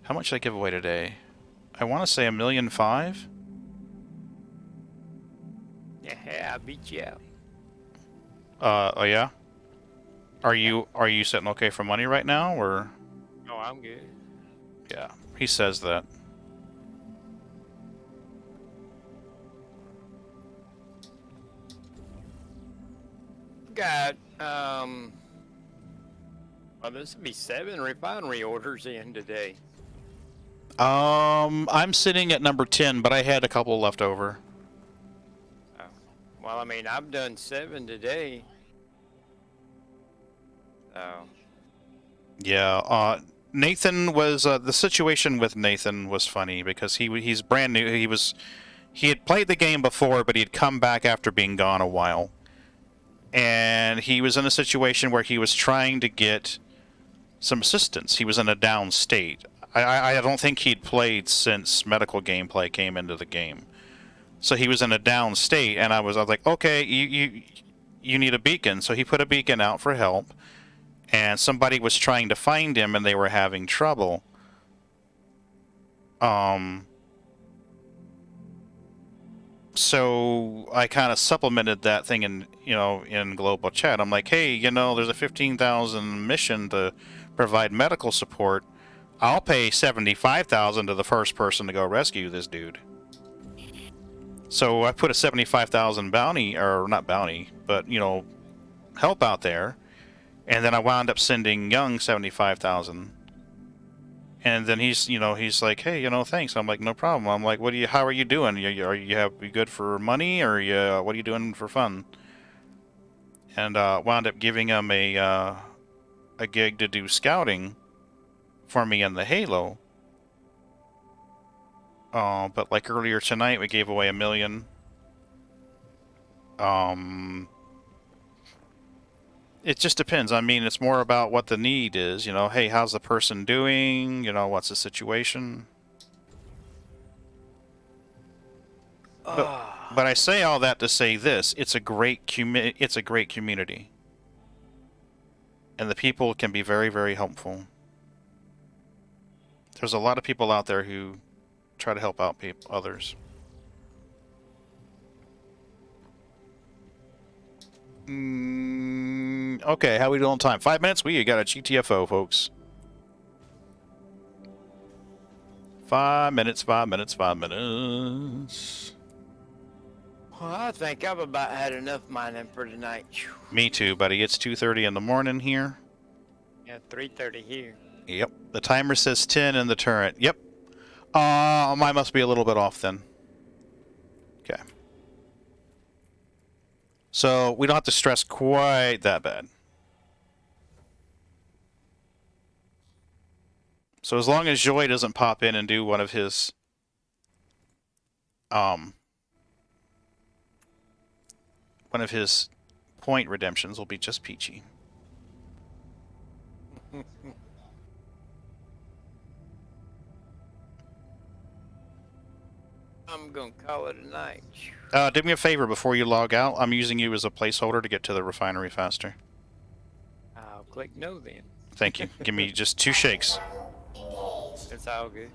How much did I give away today? I want to say $1.5 million. Yeah, I beat you out. Oh yeah? Are you sitting okay for money right now, or? Oh, I'm good. Yeah, he says that. Got well, this will be 7 refinery orders in today. I'm sitting at number 10, but I had a couple left over. Oh. Well, I mean, I've done 7 today. So. Yeah, Nathan was the situation with Nathan was funny because he's brand new. He had played the game before, but he'd come back after being gone a while, and he was in a situation where he was trying to get some assistance. He was in a down state. I don't think he'd played since medical gameplay came into the game, so he was in a down state. And I was like, okay, you need a beacon. So he put a beacon out for help. And somebody was trying to find him, and they were having trouble. So I kind of supplemented that thing in global chat. I'm like, hey, there's a 15,000 mission to provide medical support. I'll pay 75,000 to the first person to go rescue this dude. So I put a 75,000 bounty, or not bounty, but help out there. And then I wound up sending Young 75,000. And then he's like, hey, thanks. I'm like, no problem. I'm like, how are you doing? Are you good for money, or what are you doing for fun? And wound up giving him a gig to do scouting for me in the Halo. But like earlier tonight, we gave away $1 million. It just depends. I mean, it's more about what the need is. Hey, how's the person doing? What's the situation? But I say all that to say this: it's a great community, and the people can be very, very helpful. There's a lot of people out there who try to help out others. Okay, how we doing on time? 5 minutes? We got a GTFO, folks. 5 minutes, 5 minutes, 5 minutes. Well, I think I've about had enough mining for tonight. Me too, buddy. It's 2:30 in the morning here. Yeah, 3:30 here. Yep. The timer says 10 in the turret. Yep. Mine must be a little bit off then. Okay. So we don't have to stress quite that bad. So as long as Joy doesn't pop in and do one of his point redemptions, will be just peachy. I'm gonna call it a night. Do me a favor before you log out. I'm using you as a placeholder to get to the refinery faster. I'll click no then. Thank you. Give me just 2 shakes. It's all good.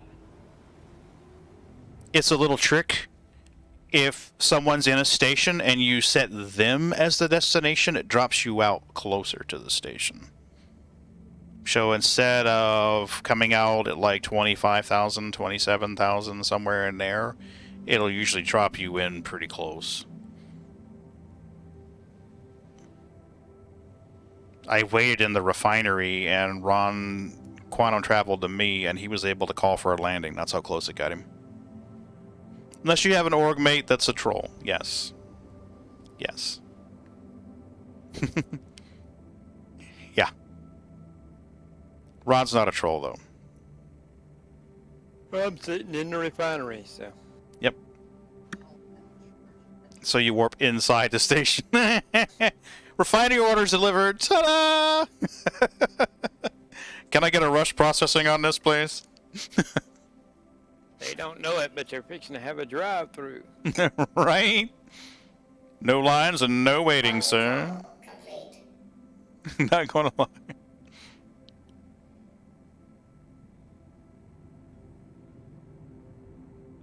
It's a little trick. If someone's in a station and you set them as the destination, it drops you out closer to the station. So instead of coming out at like 25,000, 27,000, somewhere in there, it'll usually drop you in pretty close. I waited in the refinery and Ron quantum traveled to me and he was able to call for a landing. That's how close it got him. Unless you have an org mate that's a troll. Yes. Yes. Yeah. Ron's not a troll, though. Well, I'm sitting in the refinery, so. Yep. So you warp inside the station. Refinery orders delivered. Ta-da! Can I get a rush processing on this, please? They don't know it, but they're fixing to have a drive-through. Right? No lines and no waiting, sir. Not gonna lie.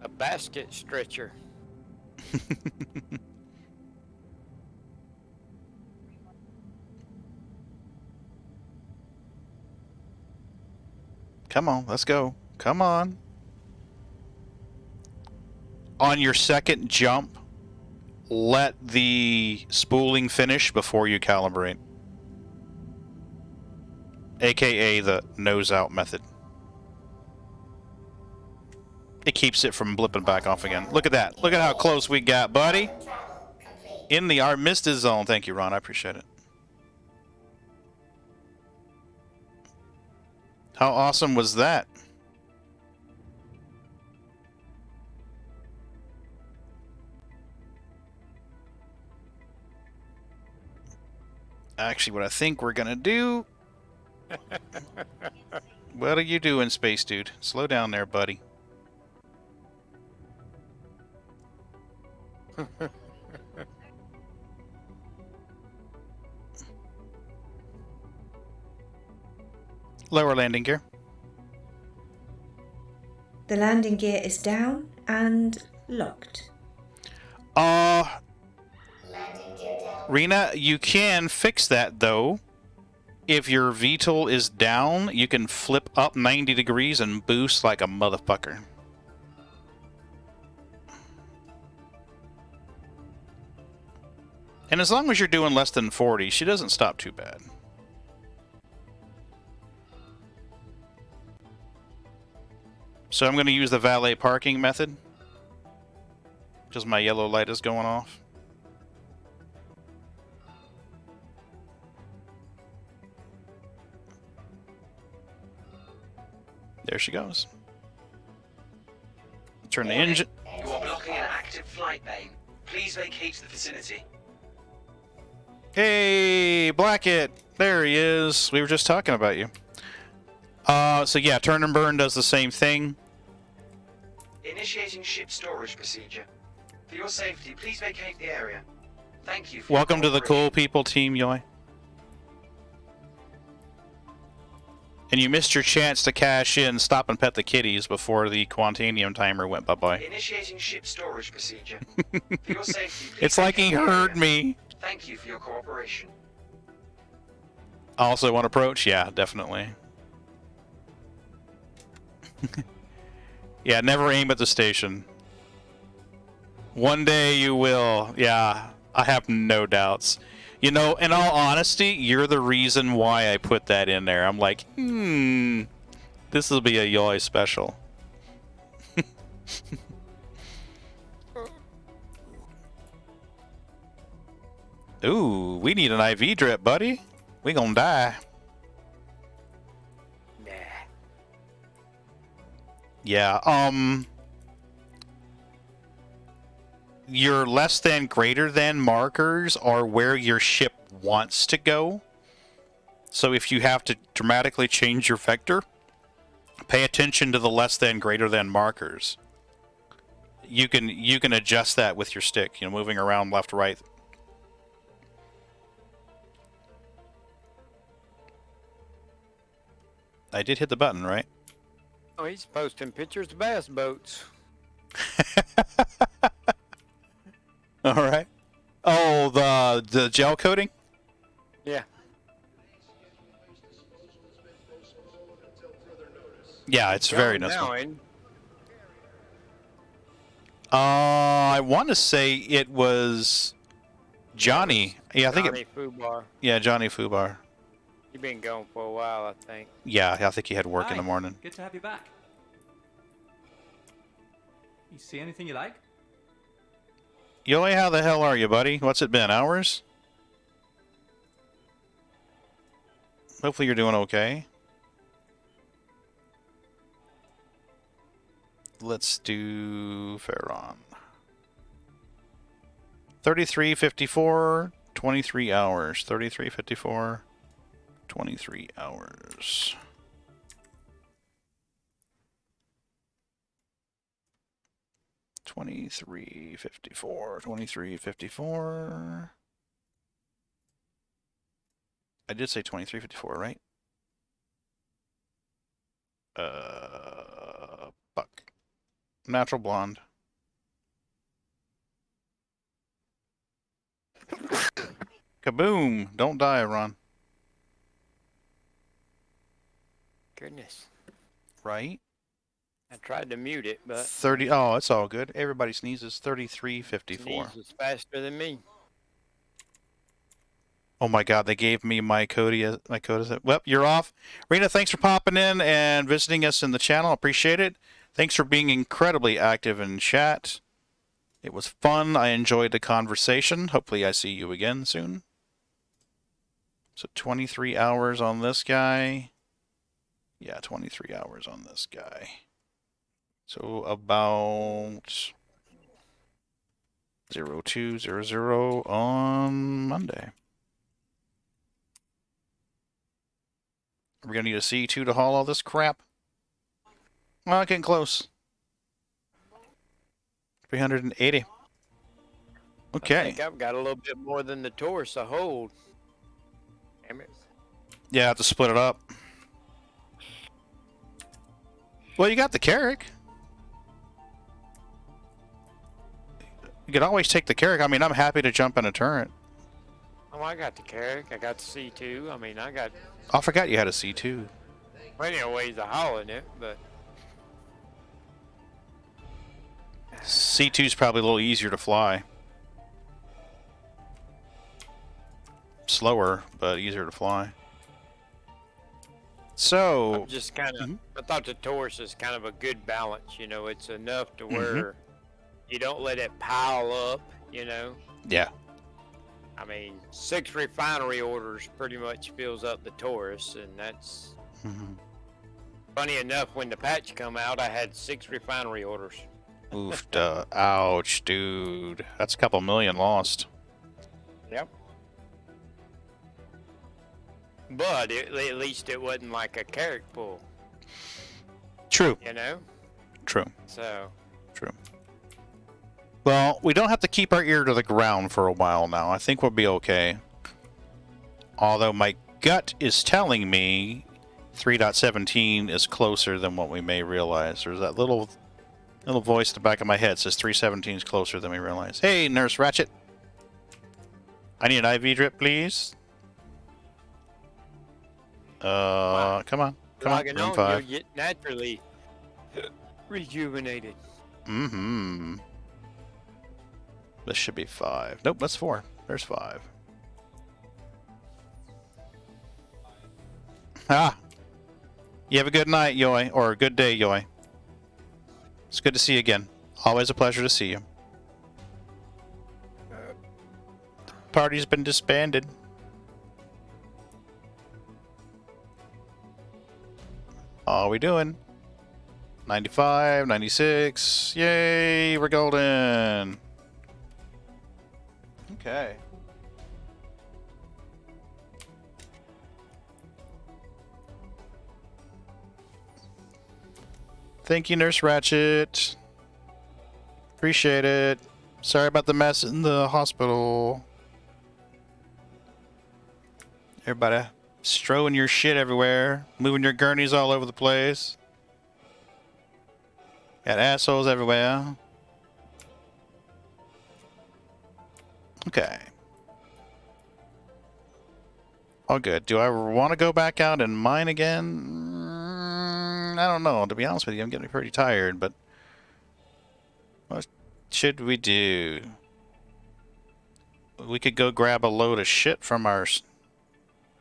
A basket stretcher. Come on, let's go. Come on. On your second jump, let the spooling finish before you calibrate. AKA the nose out method. It keeps it from blipping back off again. Look at that. Look at how close we got, buddy. In the armistice zone. Thank you, Ron. I appreciate it. How awesome was that? Actually, what I think we're gonna do... What are you doing, Space Dude? Slow down there, buddy. Lower landing gear. The landing gear is down and locked. Rena, you can fix that, though. If your VTOL is down, you can flip up 90 degrees and boost like a motherfucker. And as long as you're doing less than 40, she doesn't stop too bad. So I'm going to use the valet parking method. Just my yellow light is going off. There she goes. Turn the engine. You are blocking an active flight lane. Please vacate the vicinity. Hey, Blackett. There he is. We were just talking about you. So yeah, turn and burn does the same thing. Initiating ship storage procedure. For your safety, please vacate the area. Thank you for Welcome to the cool people team, Yoy. And you missed your chance to cash in, stop and pet the kitties before the Quantanium timer went bye-bye. Initiating ship storage procedure. For your safety, please It's like he vacate the heard area. me. Thank you for your cooperation. Also want approach? Yeah, definitely. Yeah, never aim at the station. One day you will. Yeah, I have no doubts. You know, in all honesty, you're the reason why I put that in there. I'm like, this will be a Yoy special. Ooh, we need an IV drip, buddy. We gonna die. Nah. Yeah, your less than greater than markers are where your ship wants to go. So if you have to dramatically change your vector, pay attention to the less than greater than markers. you can adjust that with your stick. You know, moving around left, right. I did hit the button, right? Oh, he's posting pictures of bass boats. All right. Oh, the gel coating? Yeah. Yeah, it's very nice. Now in. I want to say it was Johnny. Yeah, I think Johnny Fubar. Yeah, Johnny Fubar. You've been gone for a while, I think. Yeah, I think he had work in the Hi, morning. Good to have you back. You see anything you like? Yoey, how the hell are you, buddy? What's it been, hours? Hopefully you're doing okay. Let's do Pharaon. 33:54, 23 hours. 33:54, 23 hours. $23.54. I did say 23:54, right? Buck. Natural blonde. Kaboom! Don't die, Ron. Goodness. Right? I tried to mute it, but 30. Oh, it's all good. Everybody sneezes. 33:54. sneeze is faster than me. Oh my God, they gave me my Cody. Well, you're off. Rena, thanks for popping in and visiting us in the channel. Appreciate it. Thanks for being incredibly active in chat. It was fun. I enjoyed the conversation. Hopefully I see you again soon. So 23 hours on this guy. Yeah, 23 hours on this guy. So about 0200 on Monday. Are we going to need a C2 to haul all this crap? Well, getting close. 380. Okay. I think I've got a little bit more than the Taurus to hold. Damn it. Yeah, I have to split it up. Well, you got the Carrack. You could always take the Carrack. I mean, I'm happy to jump in a turret. Oh, I got the Carrack. I got the C2. I mean, I got I forgot you had a C2. plenty of ways of hauling it, but C2 is probably a little easier to fly. Slower, but easier to fly. So, I'm just kind of, I thought the Taurus is kind of a good balance, you know, it's enough to where you don't let it pile up, you know. Yeah. I mean, 6 refinery orders pretty much fills up the Taurus, and that's funny enough. When the patch come out, I had 6 refinery orders. Oof, ouch, dude. That's a couple million lost. Yep. But at least it wasn't like a Carrack pull. True. You know? True. So. True. Well, we don't have to keep our ear to the ground for a while now. I think we'll be okay. Although my gut is telling me 3.17 is closer than what we may realize. There's that little voice at the back of my head that says 3.17 is closer than we realize. Hey, Nurse Ratchet. I need an IV drip, please. Come on. Come on, Logging room on, 5. you'll get naturally rejuvenated. This should be 5. Nope, that's 4. There's 5. Ah! You have a good night, Yoy, or a good day, Yoy. It's good to see you again. Always a pleasure to see you. The party's been disbanded. How are we doing? 95, 96. Yay, we're golden. Okay. Thank you, Nurse Ratchet. Appreciate it. Sorry about the mess in the hospital. Everybody strowing your shit everywhere, moving your gurneys all over the place. Got assholes everywhere. Okay. All good. Do I want to go back out and mine again? I don't know. To be honest with you, I'm getting pretty tired, but what should we do? We could go grab a load of shit from our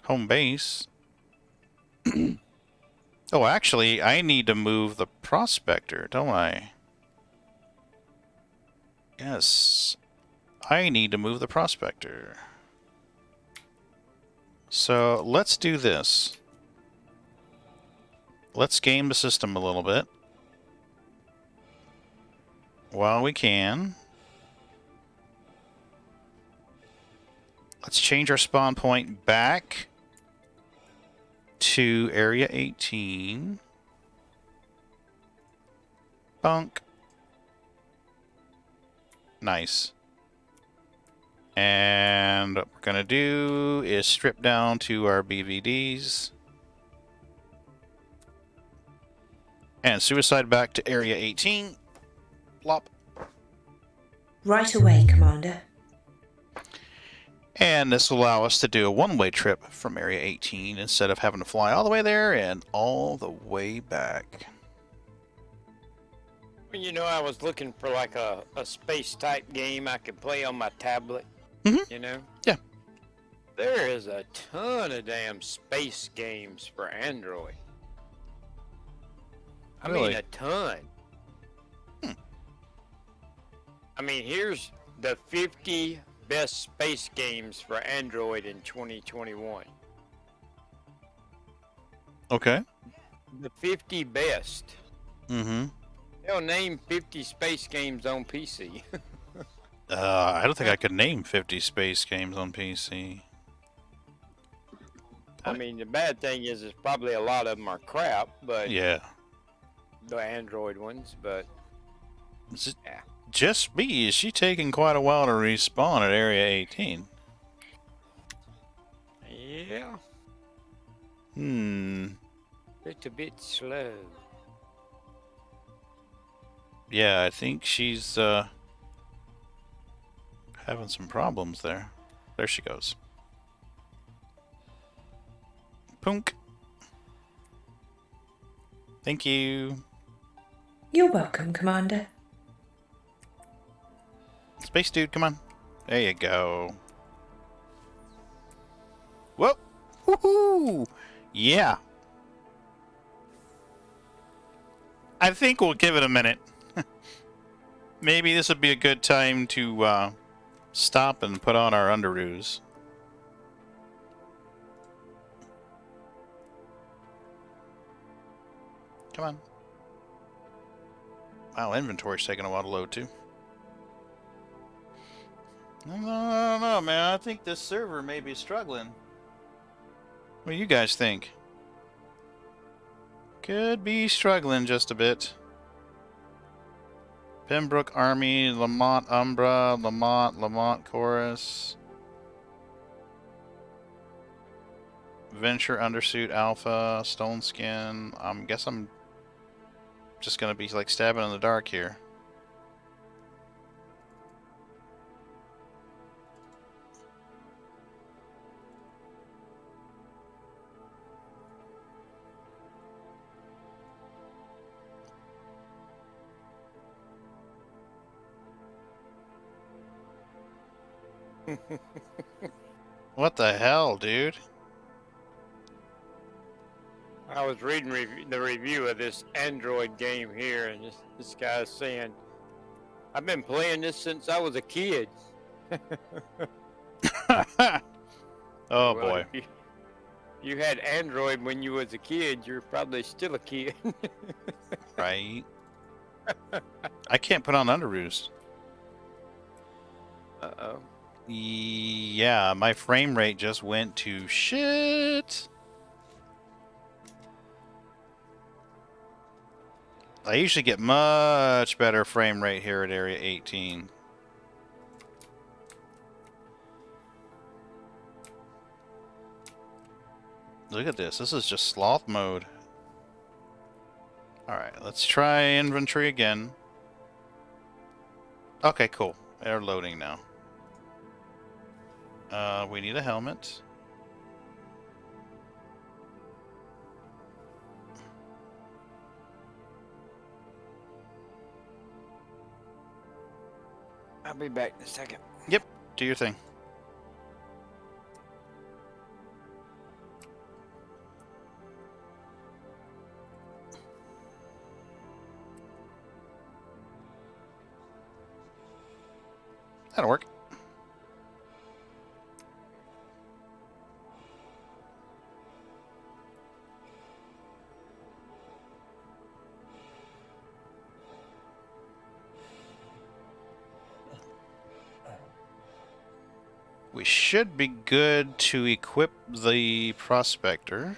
home base. Oh, actually, I need to move the prospector, don't I? Yes. I need to move the prospector. So, let's do this. Let's game the system a little bit. While we can. Let's change our spawn point back to Area 18. Bunk. Nice. And what we're going to do is strip down to our BVDs. And suicide back to Area 18. Plop. Right away, Commander. And this will allow us to do a one-way trip from Area 18 instead of having to fly all the way there and all the way back. Well, you know, I was looking for like a space-type game I could play on my tablet. Mm-hmm. You know? Yeah. There is a ton of damn space games for Android. I Really? mean, a ton. I mean, here's the 50 best space games for Android in 2021. Okay. The 50 best. Mm-hmm. They'll name 50 space games on PC. I don't think I could name 50 space games on PC. I mean, the bad thing is probably a lot of them are crap, but Yeah. the Android ones, but Is it yeah. just me? Is she taking quite a while to respawn at Area 18? Yeah, It's a bit slow. Yeah, I think she's having some problems there. There she goes. Punk. Thank you. You're welcome, Commander. Space dude, come on. There you go. Whoa! Woohoo! Yeah. I think we'll give it a minute. Maybe this would be a good time to stop and put on our underoos. Come on. Wow, inventory's taking a while to load too. I don't know, man. I think this server may be struggling. What do you guys think? Could be struggling just a bit. Pembroke Army, Lamont Umbra, Lamont Chorus. Venture Undersuit Alpha, Stone Skin. Guess I'm just gonna be like stabbing in the dark here. What the hell, dude? I was reading the review of this Android game here, and this guy's saying, I've been playing this since I was a kid. Oh, Well, boy. if you had Android when you was a kid, you're probably still a kid. Right. I can't put on underoos. Uh-oh. Yeah, my frame rate just went to shit. I usually get much better frame rate here at Area 18. Look at this. This is just sloth mode. Alright, let's try inventory again. Okay, cool. They're loading now. We need a helmet. I'll be back in a second. Yep, do your thing. That'll work. We should be good to equip the prospector.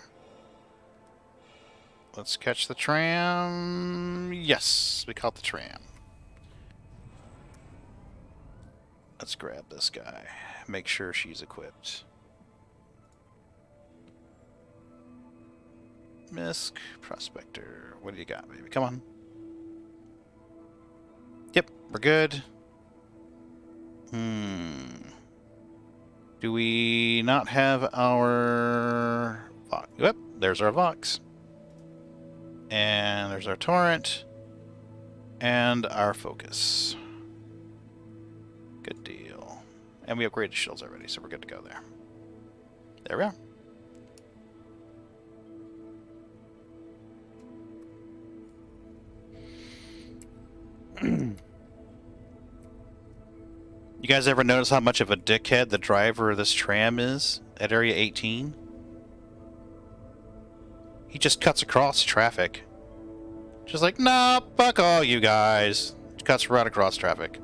Let's catch the tram. Yes, we caught the tram. Let's grab this guy. Make sure she's equipped. Misk, prospector. What do you got, baby? Come on. Yep, we're good. Do we not have our Vox? Yep, there's our Vox. And there's our torrent. And our focus. Good deal. And we upgraded shields already, so we're good to go there. There we are. You guys ever notice how much of a dickhead the driver of this tram is at Area 18? He just cuts across traffic. Just like, nah, fuck all you guys. Cuts right across traffic.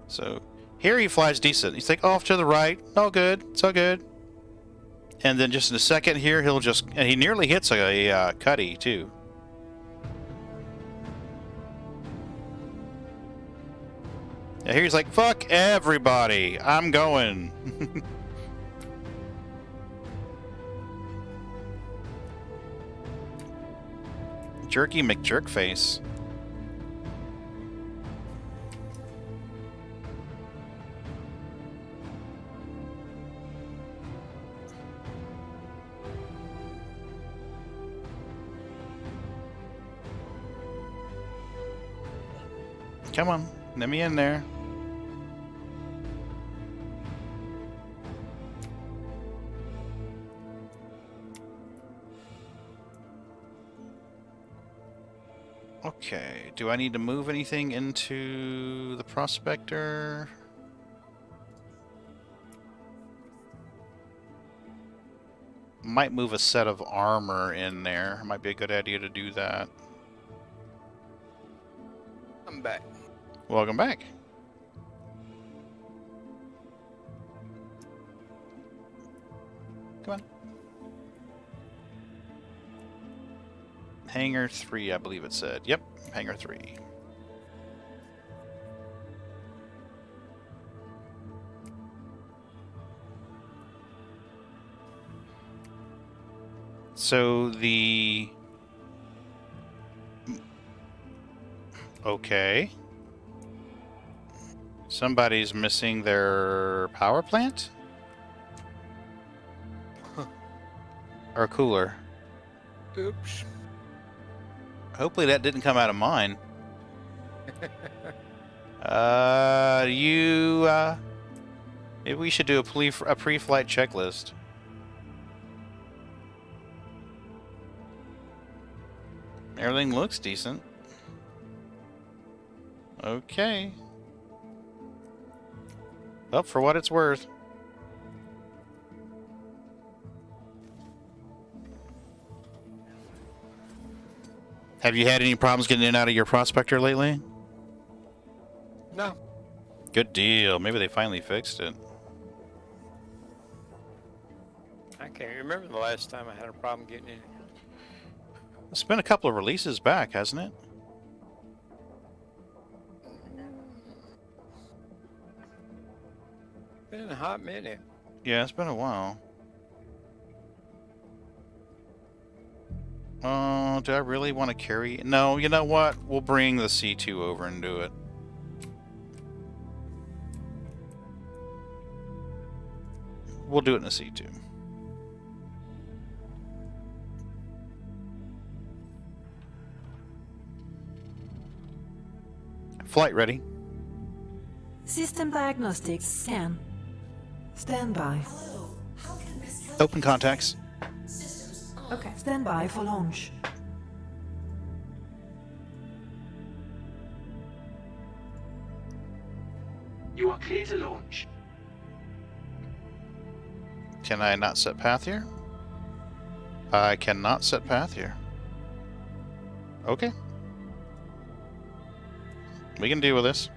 So, here he flies decent. He's like, off to the right. All good. It's all good. And then just in a second here, he'll just... And he nearly hits a cutty, too. Yeah, here he's like, fuck everybody. I'm going. Jerky McJerkface. Come on, let me in there. Okay, do I need to move anything into the prospector? Might move a set of armor in there. Might be a good idea to do that. I'm back. Welcome back. Come on. Hangar 3, I believe it said. Yep, Hangar 3. So the... Okay. Somebody's missing their power plant? Or cooler. Oops. Hopefully that didn't come out of mine. Maybe we should do a pre-flight checklist. Everything looks decent. Okay. Well, for what it's worth. Have you had any problems getting in and out of your prospector lately? No. Good deal. Maybe they finally fixed it. I can't remember the last time I had a problem getting in. It's been a couple of releases back, hasn't it? Been a hot minute. Yeah, it's been a while. Do I really want to carry? No, you know what? We'll bring the C2 over and do it. We'll do it in a C2. Flight ready. System diagnostics scan. Standby. Open contacts. Okay. Standby for launch. You are clear to launch. Can I not set path here? I cannot set path here. Okay. We can deal with this.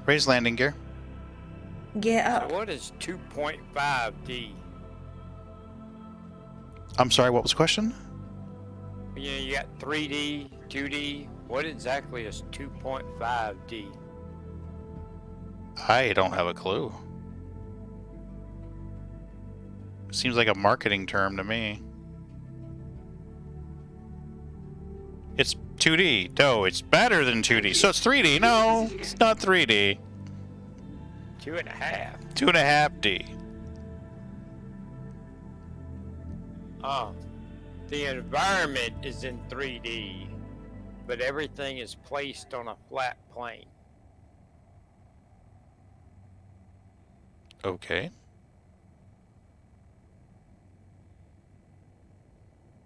Raise landing gear. Gear up. So what is 2.5D? I'm sorry, what was the question? You got 3D, 2D. What exactly is 2.5D? I don't have a clue. Seems like a marketing term to me. It's 2D. No, it's better than 2D. So it's 3D. No, it's not 3D. 2.5. 2.5D. Oh. The environment is in 3D, but everything is placed on a flat plane. Okay.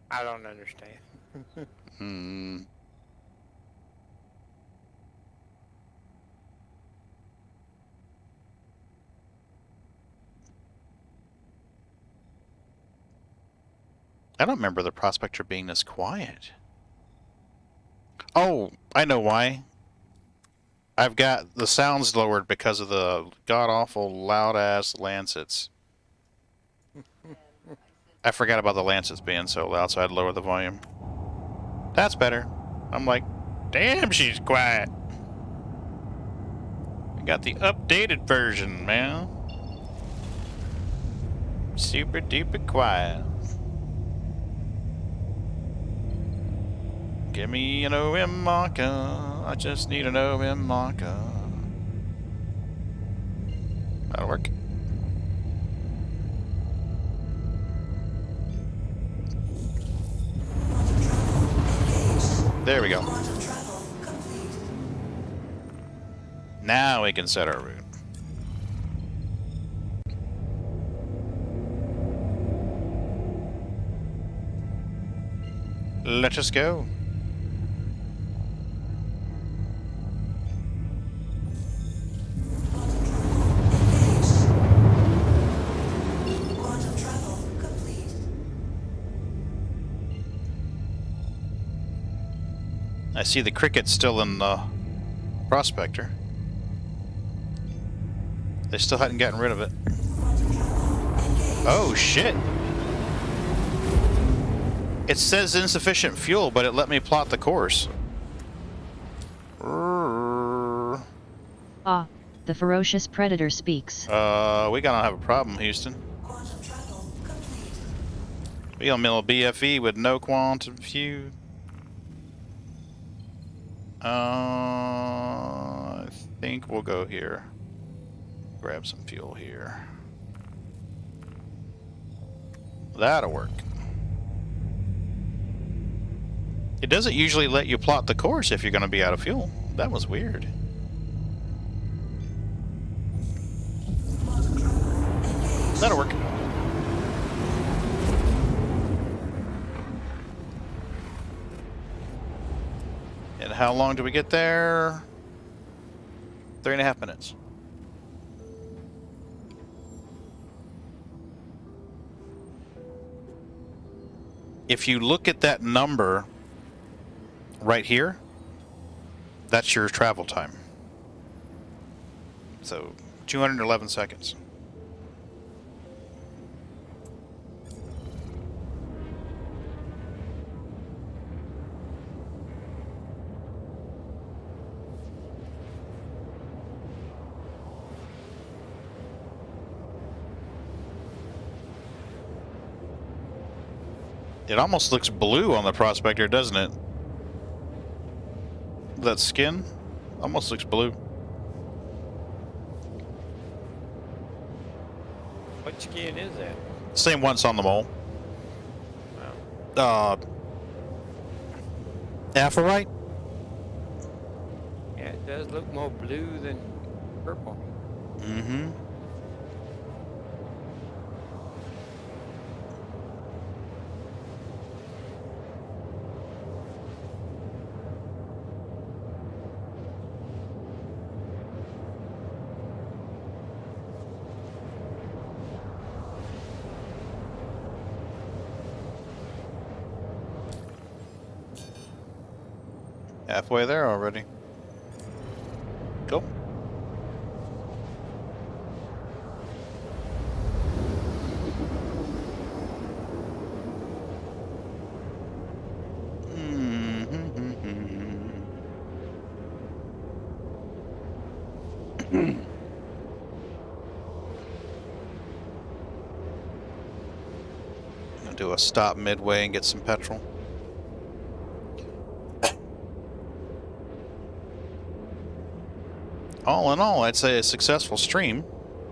I don't understand. Hmm. I don't remember the Prospector being this quiet. Oh, I know why. I've got the sounds lowered because of the god-awful loud-ass Lancets. I forgot about the Lancets being so loud, so I'd lower the volume. That's better. I'm like, damn, she's quiet. I got the updated version, man. Super duper quiet. Give me an OM marker. I just need an OM marker. That'll work. There we go. Now we can set our route. Let us go. I see the cricket still in the Prospector. They still hadn't gotten rid of it. Oh shit! It says insufficient fuel, but it let me plot the course. Ah, the ferocious predator speaks. We gonna have a problem, Houston. We on mill BFE with no quantum fuel. I think we'll go here. Grab some fuel here. That'll work. It doesn't usually let you plot the course if you're going to be out of fuel. That was weird. That'll work. And how long do we get there? 3.5 minutes. If you look at that number right here, that's your travel time. So 211 seconds. It almost looks blue on the Prospector, doesn't it? That skin almost looks blue. What skin is that? Same one's on the mole. Aphorite? Yeah, it does look more blue than purple. Mm-hmm. Halfway there already. Go. I'll do a stop midway and get some petrol. All in all, I'd say a successful stream.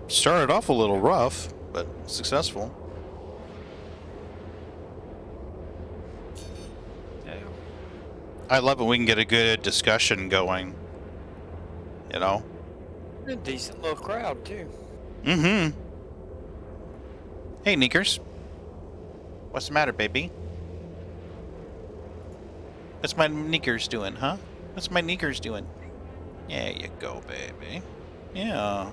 Started off a little rough, but successful. Yeah. I love it when we can get a good discussion going. You know? A decent little crowd, too. Mm-hmm. Hey, Neekers. What's the matter, baby? What's my Neekers doing, huh? What's my Neekers doing? There you go, baby. Yeah.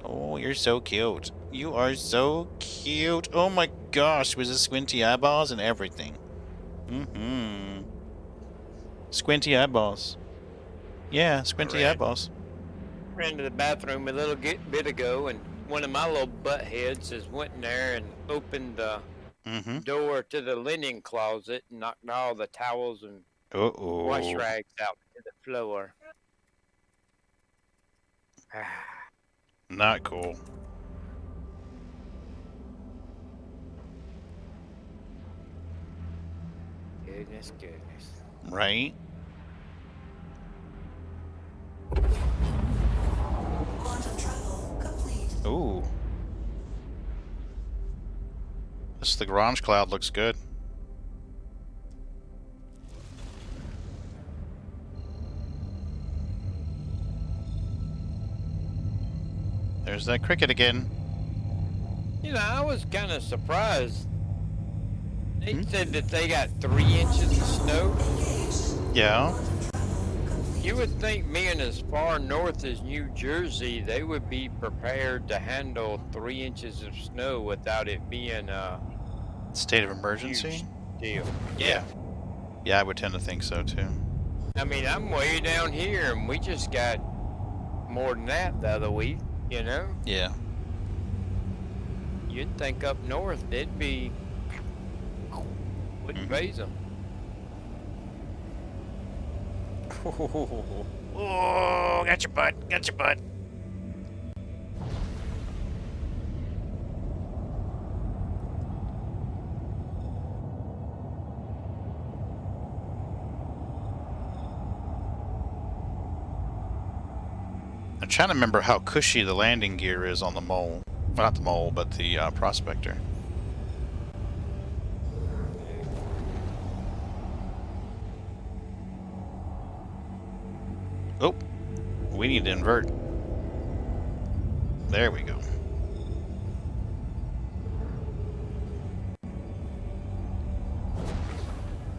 Oh, you're so cute. You are so cute. Oh my gosh, with the squinty eyeballs and everything. Mm-hmm. Squinty eyeballs. Yeah, squinty eyeballs. Ran to the bathroom a little bit ago, and one of my little butt heads has went in there and opened the door to the linen closet and knocked all the towels and wash rags out to the floor. Not cool. Goodness, goodness. Right? Ooh. The garage cloud looks good. There's that cricket again. You know, I was kind of surprised. They said that they got 3 inches of snow. Yeah. You would think being as far north as New Jersey, they would be prepared to handle 3 inches of snow without it being a state of emergency deal. Yeah. Yeah, I would tend to think so too. I mean, I'm way down here, and we just got more than that the other week, you know? Yeah. You'd think up north, they'd be... wouldn't phase them. Oh, got your butt, got your butt. I'm trying to remember how cushy the landing gear is on the mole. Well, not the mole, but the Prospector. Oh, we need to invert. There we go.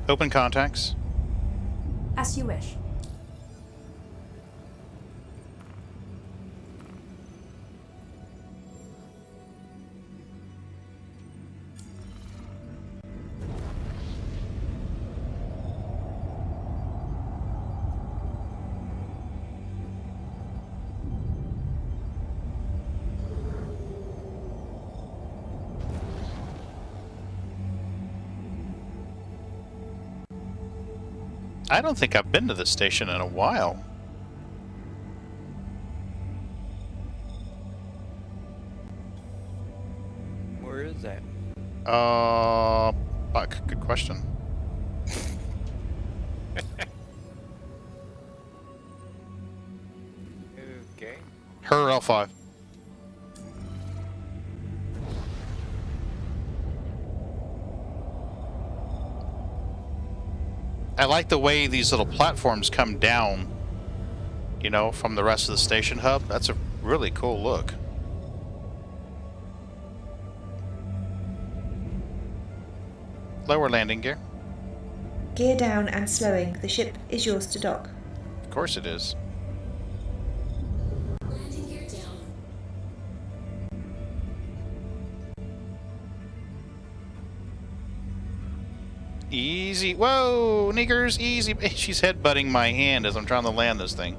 Open contacts. As you wish. I don't think I've been to this station in a while. Where is that? Fuck, good question. Okay. Her L5. I like the way these little platforms come down, you know, from the rest of the station hub. That's a really cool look. Lower landing gear. Gear down and slowing. The ship is yours to dock. Of course it is. Landing gear down. Easy. Whoa, niggers, easy. She's headbutting my hand as I'm trying to land this thing.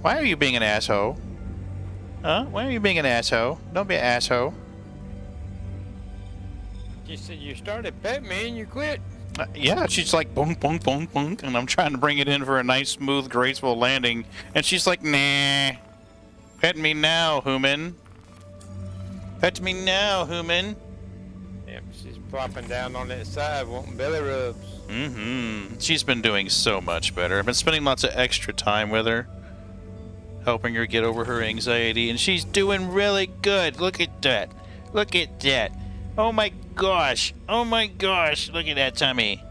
Why are you being an asshole? Huh? Why are you being an asshole? Don't be an asshole. You said you started petting me and you quit. Yeah, she's like boom, boom, boom, boom, and I'm trying to bring it in for a nice, smooth, graceful landing, and she's like, nah. Pet me now, human. Pet me now, human. Yep, she's plopping down on that side, wanting belly rubs. Mm-hmm. She's been doing so much better. I've been spending lots of extra time with her, helping her get over her anxiety, and she's doing really good. Look at that. Look at that. Oh my gosh. Oh my gosh. Look at that tummy.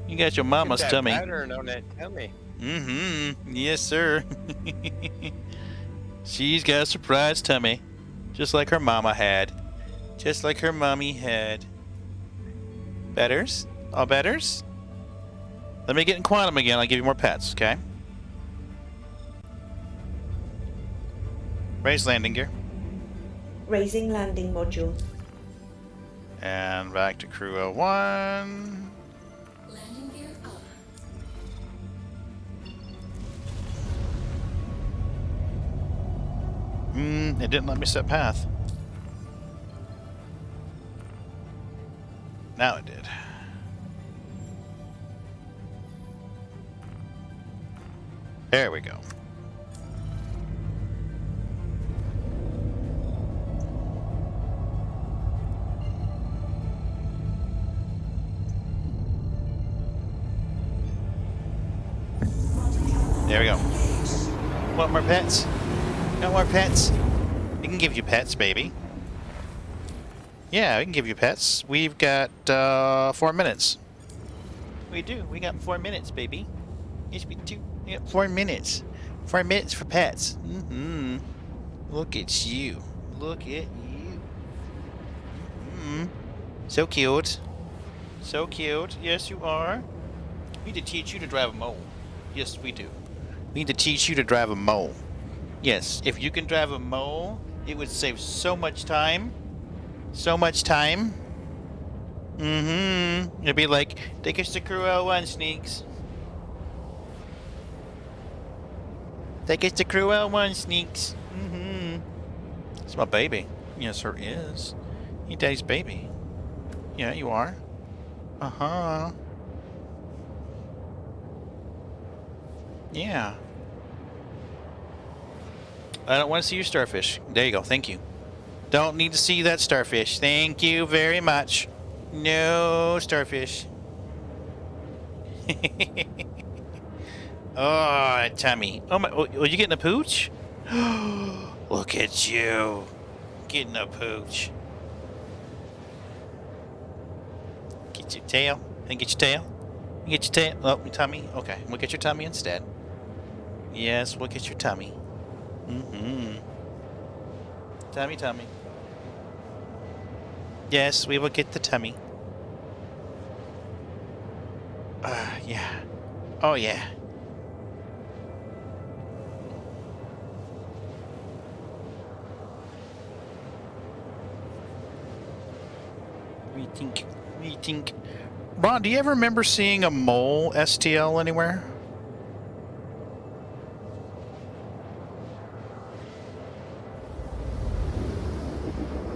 You got your mama's Look at that tummy. pattern on that tummy. Mm-hmm. Yes, sir. She's got a surprise tummy. Just like her mama had. Just like her mommy had. Betters? All betters? Let me get in quantum again. I'll give you more pets, okay? Raise landing gear. Raising landing module. And back to crew 01. Landing gear up. It didn't let me set path. Now it did. There we go. There we go. Want more pets? Got more pets? We can give you pets, baby. Yeah, we can give you pets. We've got 4 minutes. We do. We got 4 minutes, baby. Yes, we do. We got 4 minutes. 4 minutes for pets. Mm-hmm. Look at you. Look at you. Mm-hmm. So cute. So cute. Yes, you are. We need to teach you to drive a mole. Yes, we do. We need to teach you to drive a mole. Yes, if you can drive a mole, it would save so much time. So much time. Mm-hmm. It'd be like, take us to crew L1, Sneaks. Take us to crew L1, Sneaks. Mm-hmm. It's my baby. Yes, sir is. You daddy's baby. Yeah, you are. Uh-huh. Yeah. I don't want to see your starfish. There you go. Thank you. Don't need to see that starfish. Thank you very much. No starfish. Oh, tummy. Oh my! Oh, you getting a pooch? Look at you, getting a pooch. Get your tail. And get your tail. Get your tail. Oh, your tummy. Okay, we'll get your tummy instead. Yes, we'll get your tummy. Mm-hmm. Tummy, tummy. Yes, we will get the tummy. Yeah. Oh, yeah. What do you think? What do you think? Ron, do you ever remember seeing a mole STL anywhere?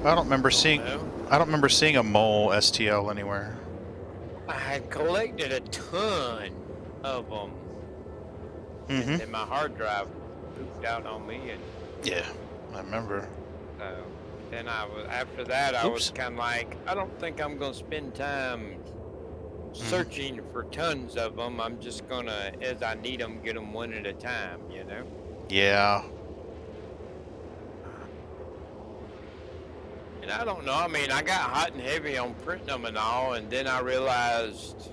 I don't remember seeing. I don't remember seeing a mole STL anywhere. I had collected a ton. of them. Mm-hmm. And then my hard drive pooped out on me, and Yeah, I remember. so then after that I was Oops. kind of like, I don't think I'm gonna spend time searching for tons of them. I'm just gonna, as I need them, get them one at a time, you know? Yeah. And I don't know, I mean, I got hot and heavy on printing them and all, and then I realized,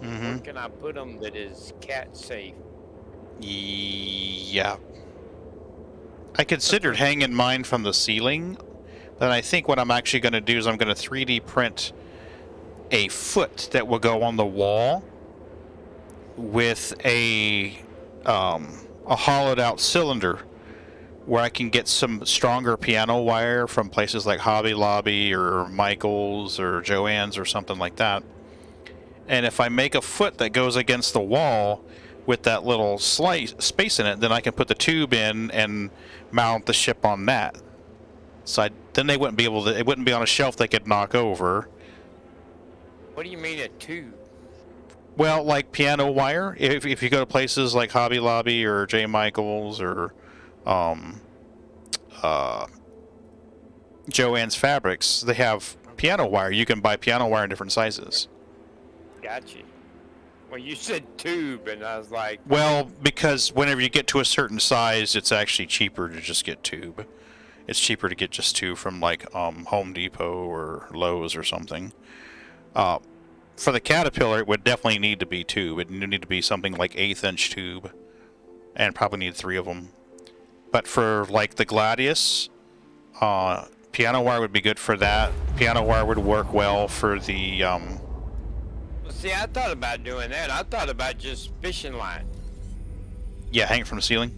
Mm-hmm. where can I put them that is cat safe? Yeah. I considered hanging mine from the ceiling, but I think what I'm actually going to do is I'm going to 3D print a foot that will go on the wall with a hollowed out cylinder where I can get some stronger piano wire from places like Hobby Lobby or Michael's or Joann's or something like that. And if I make a foot that goes against the wall with that little space in it, then I can put the tube in and mount the ship on that. So then they wouldn't be able to, it wouldn't be on a shelf they could knock over. What do you mean a tube? Well, like piano wire. If you go to places like Hobby Lobby or J. Michael's or Joann's Fabrics, they have piano wire. You can buy piano wire in different sizes. Gotcha. Well, you said tube, and I was like... Well, because whenever you get to a certain size, it's actually cheaper to just get tube. It's cheaper to get just two from like Home Depot or Lowe's or something. For the Caterpillar, it would definitely need to be tube. It would need to be something like 1/8 inch tube, and probably need 3 of them. But for like the Gladius, piano wire would be good for that. Piano wire would work well for the. See, I thought about doing that. I thought about just fishing line. Yeah, hang it from the ceiling.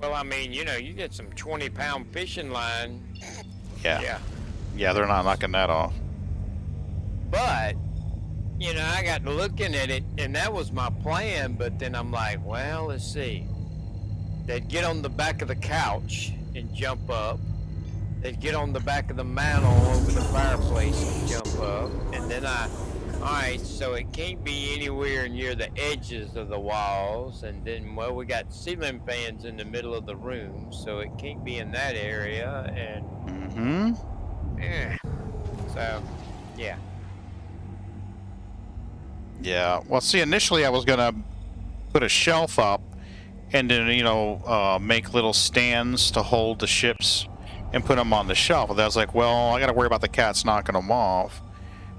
Well, I mean, you know, you get some 20-pound fishing line. Yeah. Yeah, they're not knocking that off. But, you know, I got looking at it, and that was my plan, but then I'm like, well, let's see. They'd get on the back of the couch and jump up. They'd get on the back of the mantle over the fireplace and jump up. And then alright, so it can't be anywhere near the edges of the walls. And then, well, we got ceiling fans in the middle of the room, so it can't be in that area. And, so, yeah. Yeah, well, see, initially I was going to put a shelf up and then, you know, make little stands to hold the ships and put them on the shelf. But I was like, well, I got to worry about the cats knocking them off.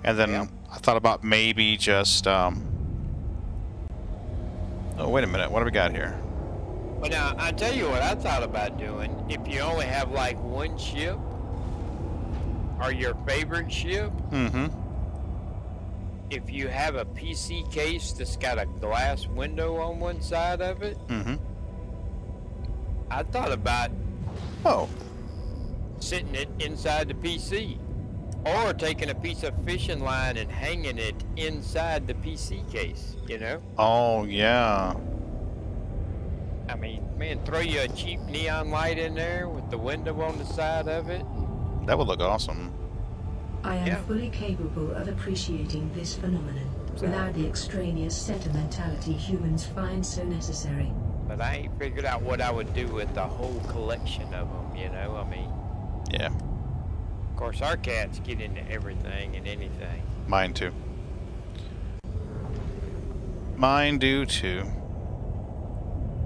And then I thought about maybe just, oh, wait a minute, what do we got here? But now, I tell you what I thought about doing. If you only have like one ship, or your favorite ship, if you have a PC case that's got a glass window on one side of it, I thought about sitting it inside the PC, or taking a piece of fishing line and hanging it inside the PC case, you know? Oh, yeah. I mean, man, throw you a cheap neon light in there with the window on the side of it. That would look awesome. I am fully capable of appreciating this phenomenon without the extraneous sentimentality humans find so necessary. But I ain't figured out what I would do with the whole collection of them, you know? I mean... Yeah. Of course, our cats get into everything and anything. Mine too. Mine do too.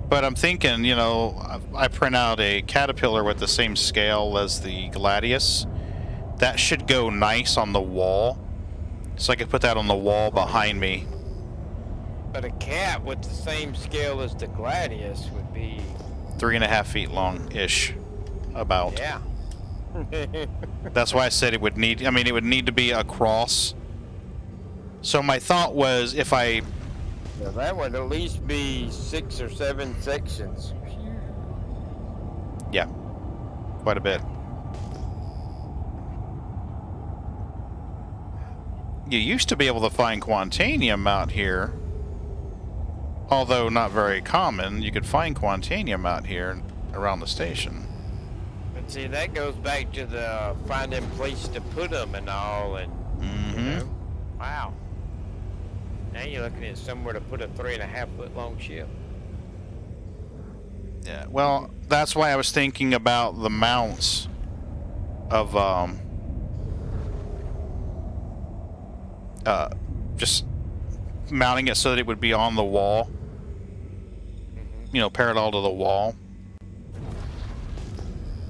But I'm thinking, you know, I print out a Caterpillar with the same scale as the Gladius. That should go nice on the wall. So I could put that on the wall behind me. But a cat with the same scale as the Gladius would be... 3.5 feet long-ish. About. Yeah. That's why I said it would need, I mean, it would need to be across. So my thought was if I... Well, that would at least be 6 or 7 sections. Yeah. Quite a bit. You used to be able to find Quantanium out here. Although not very common, you could find Quantanium out here around the station. But see, that goes back to the finding place to put them and all, and, you know, wow. Now you're looking at somewhere to put a 3.5 foot long ship. Yeah, well, that's why I was thinking about the mounts of just mounting it so that it would be on the wall, you know, parallel to the wall,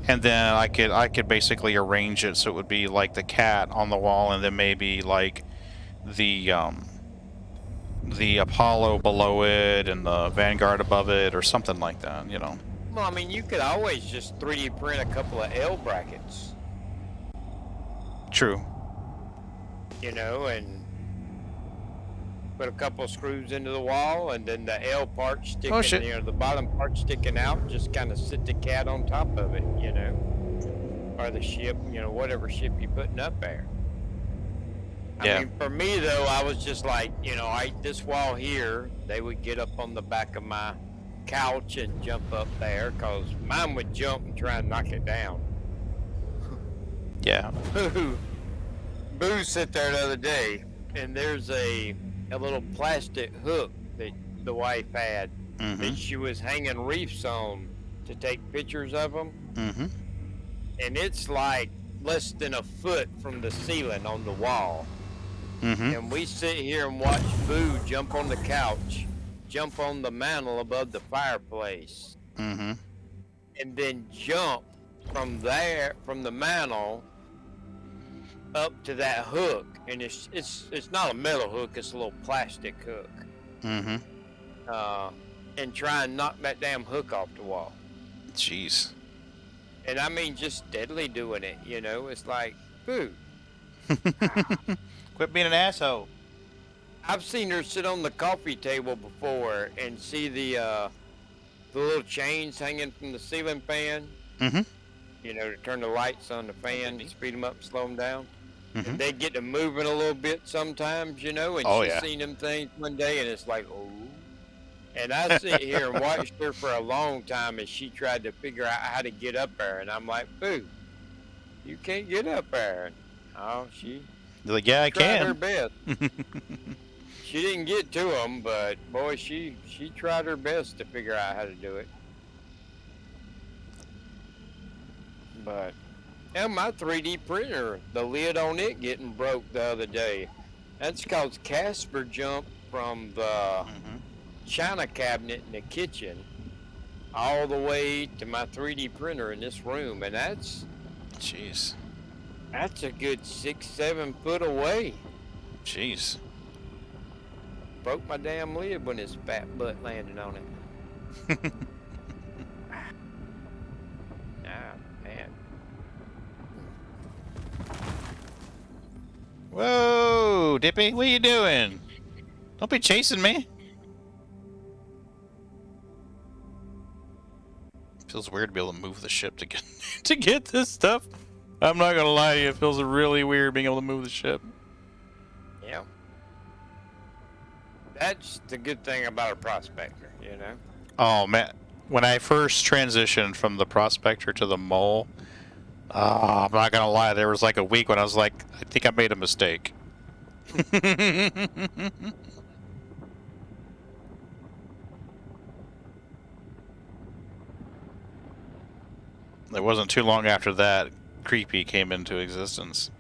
and then I could basically arrange it so it would be like the cat on the wall, and then maybe like the Apollo below it and the Vanguard above it, or something like that, you know. Well, I mean, you could always just 3D print a couple of L brackets. True. You know, and put a couple of screws into the wall, and then the L part sticking, you know, the bottom part sticking out, just kind of sit the cat on top of it, you know, or the ship, you know, whatever ship you're putting up there. I mean, for me though, I was just like, you know, this wall here, they would get up on the back of my couch and jump up there, cause mine would jump and try and knock it down. Yeah. Boo sat there the other day, and there's a little plastic hook that the wife had that she was hanging reefs on to take pictures of them. And it's like less than a foot from the ceiling on the wall. And we sit here and watch Boo jump on the couch, jump on the mantle above the fireplace, and then jump from there, from the mantle up to that hook. And it's not a metal hook, it's a little plastic hook. And try and knock that damn hook off the wall. Jeez. And I mean, just steadily doing it, you know. It's like, Boo. Quit being an asshole. I've seen her sit on the coffee table before and see the little chains hanging from the ceiling fan. You know, to turn the lights on the fan, to speed them up and slow them down. And they get to moving a little bit sometimes, you know. And she's seen them things one day, and it's like, oh. And I sit here and watched her for a long time as she tried to figure out how to get up there. And I'm like, Boo, you can't get up there. And, oh, You're like, yeah, I tried can. her best. She didn't get to them, but boy, she tried her best to figure out how to do it. But yeah, my 3D printer, the lid on it getting broke the other day. That's because Casper jumped from the china cabinet in the kitchen all the way to my 3D printer in this room, and that's a good 6-7 foot away. Jeez. Broke my damn lid when his fat butt landed on it. Ah, man. Whoa, Dippy, what are you doing? Don't be chasing me. Feels weird to be able to move the ship to get to get this stuff. I'm not gonna lie to you, it feels really weird being able to move the ship. Yeah. That's the good thing about a prospector, you know? Oh man, when I first transitioned from the prospector to the mole, I'm not gonna lie, there was like a week when I was like, I think I made a mistake. It wasn't too long after that Creepy came into existence.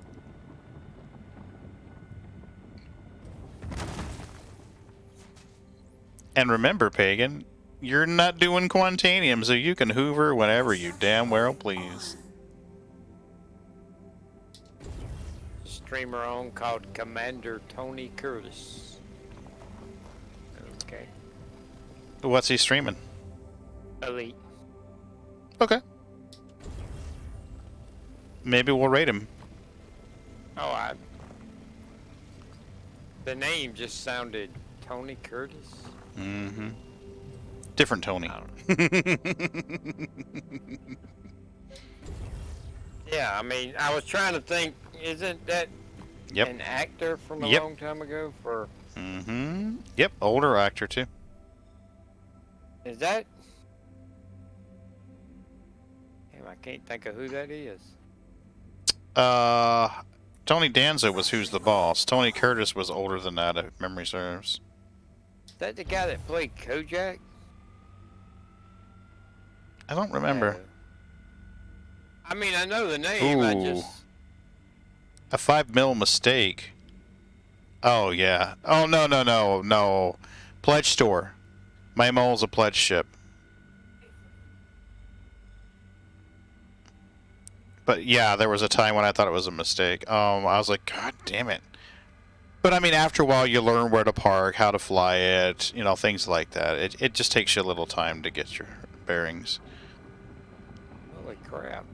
And remember, Pagan, you're not doing Quantanium, so you can hoover whenever you damn well please. Streamer on called Commander Tony Curtis. Okay. What's he streaming? Elite. Okay. Maybe we'll rate him. Oh, the name just sounded Tony Curtis. Mm-hmm. Different Tony. Yeah, I mean, I was trying to think, isn't that an actor from a long time ago for... Mm-hmm. Yep, older actor too. Is that... Damn, I can't think of who that is. Tony Danza was Who's the Boss. Tony Curtis was older than that, if memory serves. Is that the guy that played Kojak? I don't remember. I mean, I know the name. I Ooh. just A 5mm mistake. Oh, yeah. Oh, no. Pledge store. My mole's a pledge ship. But yeah, there was a time when I thought it was a mistake. I was like, God damn it. But I mean, after a while, you learn where to park, how to fly it, you know, things like that. It just takes you a little time to get your bearings. holy crap.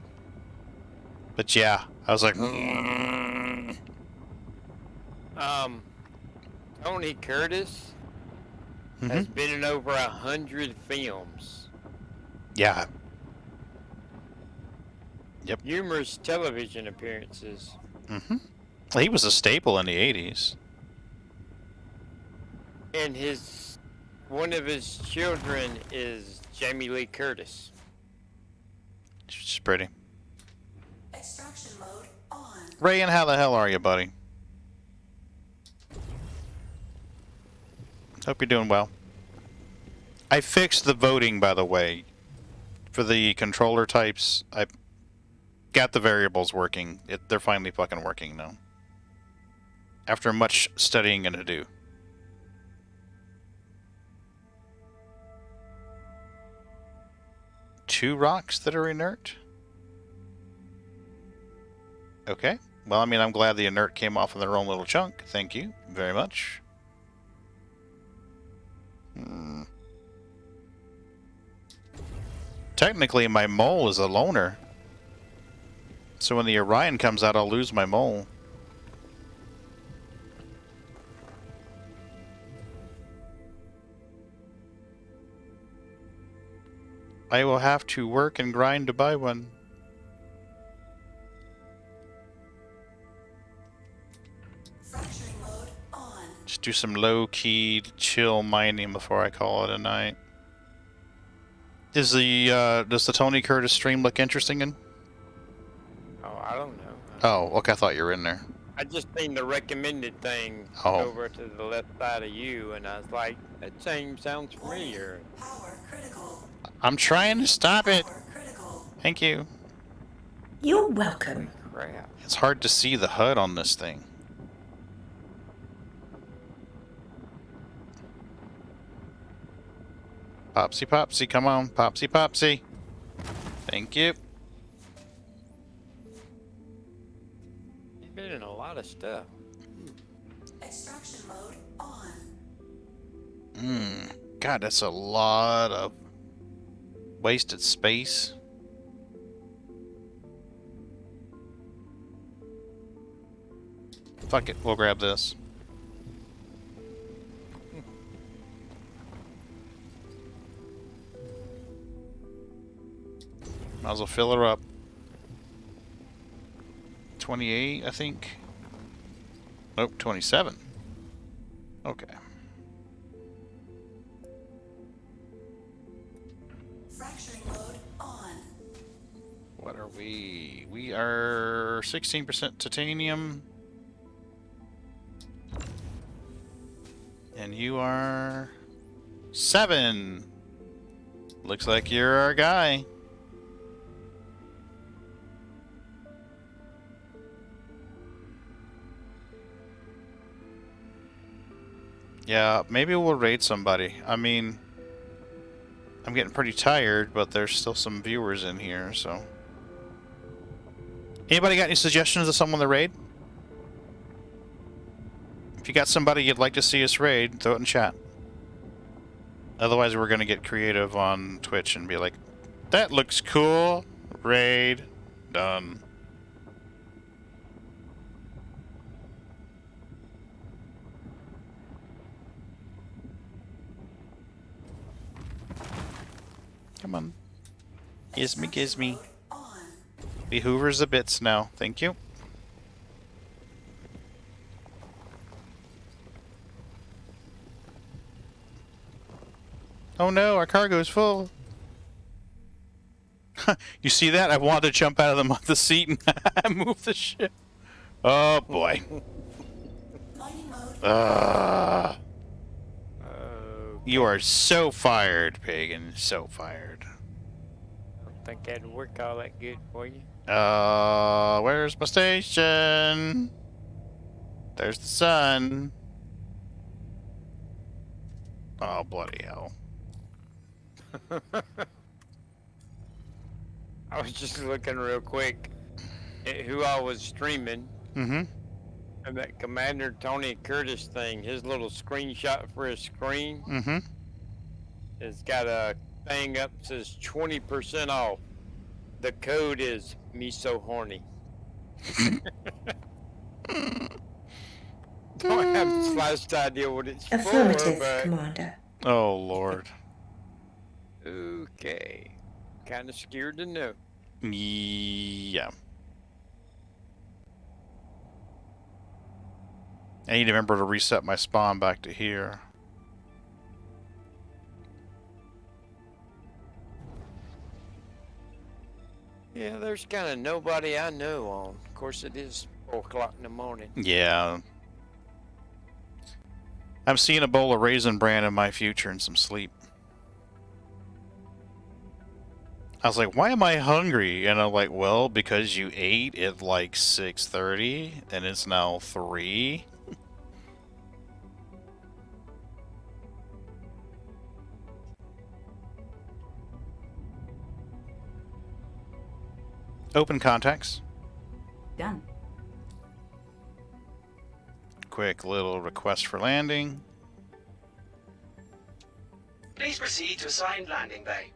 But yeah, I was like, Tony Curtis has been in over 100 films. Yeah. Yep. Numerous television appearances. He was a staple in the 80s. And one of his children is Jamie Lee Curtis. She's pretty. Extraction mode on. Rayan, how the hell are you, buddy? Hope you're doing well. I fixed the voting, by the way. For the controller types, I got the variables working. They're finally fucking working now. After much studying and to-do. Two rocks that are inert? Okay. Well, I mean, I'm glad the inert came off in their own little chunk. Thank you very much. Technically, my mole is a loner. So when the Orion comes out, I'll lose my mole. I will have to work and grind to buy one. Fracturing mode on. Just do some low-key, chill mining before I call it a night. Does the Tony Curtis stream look interesting? Oh, I don't know. Oh, okay, I thought you were in there. I just seen the recommended thing over to the left side of you, and I was like, that name sounds familiar. Power critical. I'm trying to stop it. Thank you. You're welcome. Crap. It's hard to see the HUD on this thing. Popsy, Popsy, come on. Popsy, Popsy. Thank you. You've been in a lot of stuff. Extraction mode on. God, that's a lot of wasted space. Fuck it, we'll grab this. Might as well fill her up. 28, I think. Nope, 27. Okay. Fracturing mode on. What are we? We are 16% titanium. And you are 7. Looks like you're our guy. Yeah, maybe we'll raid somebody. I mean, I'm getting pretty tired, but there's still some viewers in here, so. Anybody got any suggestions of someone to raid? If you got somebody you'd like to see us raid, throw it in chat. Otherwise, we're going to get creative on Twitch and be like, that looks cool. Raid. Done. Come on. Gizme, gizme. The Hoovers a bits now. Thank you. Oh no, our cargo is full. You see that? I wanted to jump out of the seat and move the ship. Oh boy. You are so fired, Pagan. So fired. I don't think that'd work all that good for you. Where's my station? There's the sun. Oh, bloody hell. I was just looking real quick at who I was streaming. Mm-hmm. And that Commander Tony Curtis thing, his little screenshot for his screen, Mm-hmm. has got a thing up that says 20% off. The code is me so horny. Don't have the slightest idea what it's Affirmative, for, but... Commander. Oh, Lord. Okay. Kind of scared to know. Yeah. I need to remember to reset my spawn back to here. Yeah, there's kind of nobody I know on. Of course, it is 4 o'clock in the morning. Yeah. I'm seeing a bowl of Raisin Bran in my future and some sleep. I was like, why am I hungry? And I'm like, well, because you ate at like 6:30 and it's now 3. Open contacts. Done. Quick little request for landing. Please proceed to assigned landing bay.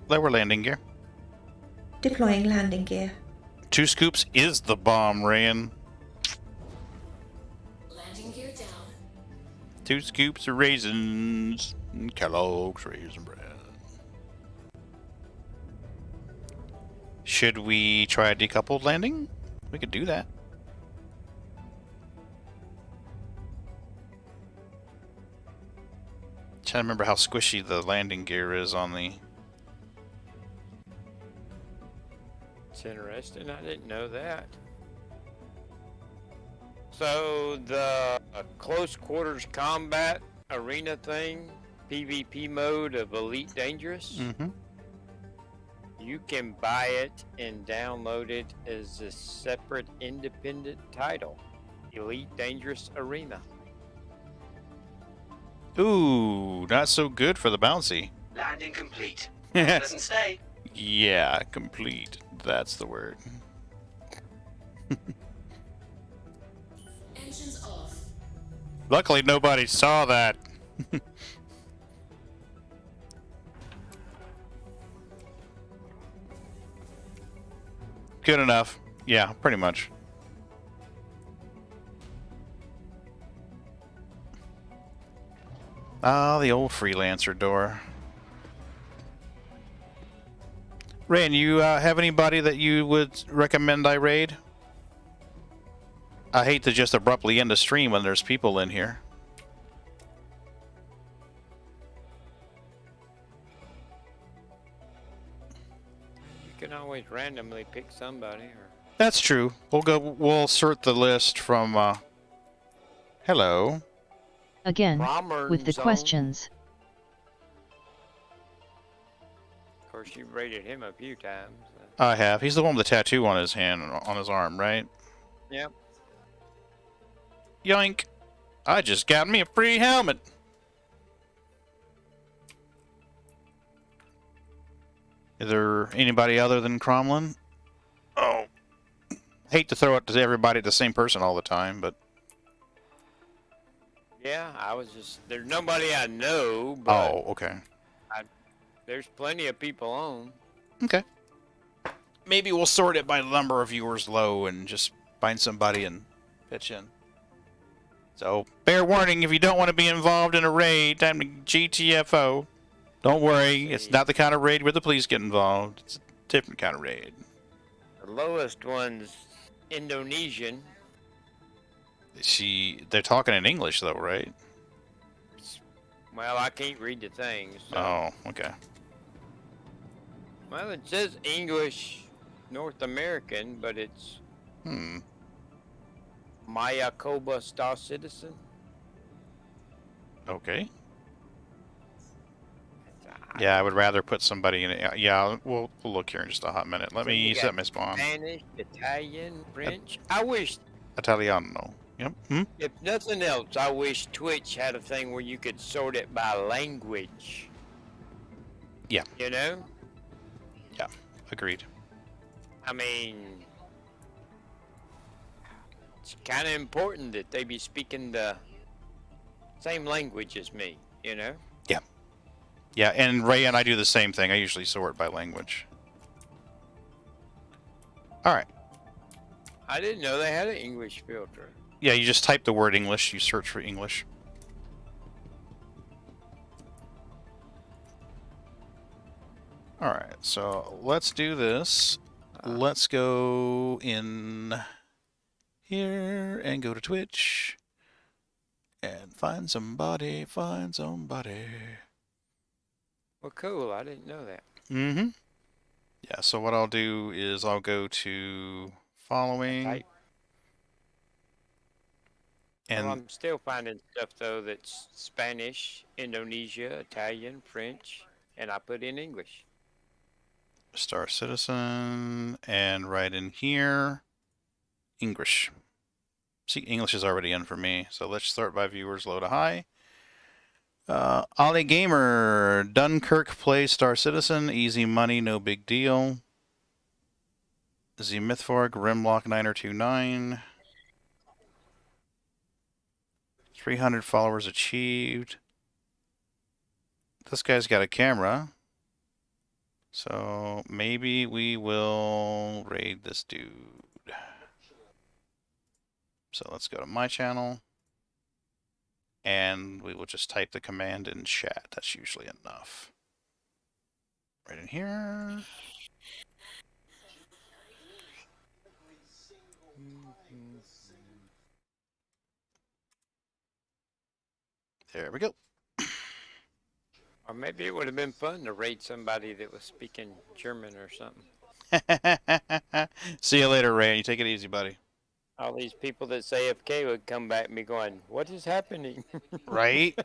Lower landing gear. Deploying landing gear. 2 scoops is the bomb, Rayan. Landing gear down. 2 scoops of raisins. And Kellogg's Raisin Bran. Should we try a decoupled landing? We could do that. Trying to remember how squishy the landing gear is on the... It's interesting. I didn't know that. So the close quarters combat arena thing, PvP mode of Elite Dangerous, Mm-hmm. you can buy it and download it as a separate independent title, Elite Dangerous Arena. Ooh, not so good for the bouncy. Landing complete. Doesn't stay. Yeah, complete. That's the word. Engines off. Luckily, nobody saw that. Good enough. Yeah, pretty much. Ah, the old freelancer door. Rain, you have anybody that you would recommend I raid? I hate to just abruptly end a stream when there's people in here. You can always randomly pick somebody. Or... That's true. We'll sort the list from, hello. Again, Brommer with the zone. questions. Of course, you've rated him a few times. I have. He's the one with the tattoo on his hand, on his arm, right? Yep. Yoink. I just got me a free helmet. Is there anybody other than Cromlin? Oh. Hate to throw it to everybody, the same person all the time, but... Yeah, I was just... There's nobody I know, but... Oh, okay. There's plenty of people on. Okay. Maybe we'll sort it by the number of viewers low and just find somebody and pitch in. So, fair warning, if you don't want to be involved in a raid, time to GTFO. Don't worry, it's not the kind of raid where the police get involved. It's a different kind of raid. The lowest one's Indonesian. They're talking in English though, right? Well, I can't read the thing. So. Oh, okay. Well, it says English North American, but it's Hmm. Mayakoba Star Citizen. Okay. Yeah, I would rather put somebody in it. Yeah, we'll look here in just a hot minute. Let So me you set got my spawn. Spanish, Italian, French. I wish, Italiano. Yep. Hmm? if nothing else, I wish Twitch had a thing where you could sort it by language. Yeah. You know? Yeah. Agreed. I mean, it's kind of important that they be speaking the same language as me, you know? Yeah. Yeah, and Ray and I do the same thing. I usually sort by language. All right. I didn't know they had an English filter. Yeah, you just type the word English. You search for English. All right, so let's do this. Let's go in here and go to Twitch and find somebody, find somebody. Well, cool. I didn't know that. Mm-hmm. Yeah, so what I'll do is I'll go to following. And well, I'm still finding stuff, though, that's Spanish, Indonesia, Italian, French, and I put in English. Star Citizen, and right in here, English. See, English is already in for me, so let's start by viewers low to high. Ollie Gamer, Dunkirk play Star Citizen, easy money, no big deal. Z Mythfork, Rimlock 9029. 300 followers achieved. This guy's got a camera. So maybe we will raid this dude. So let's go to my channel. And we will just type the command in chat. That's usually enough. Right in here. There we go. Or maybe it would have been fun to raid somebody that was speaking German or something. See you later, Ray. You take it easy, buddy. All these people that say AFK would come back and be going, what is happening? Right?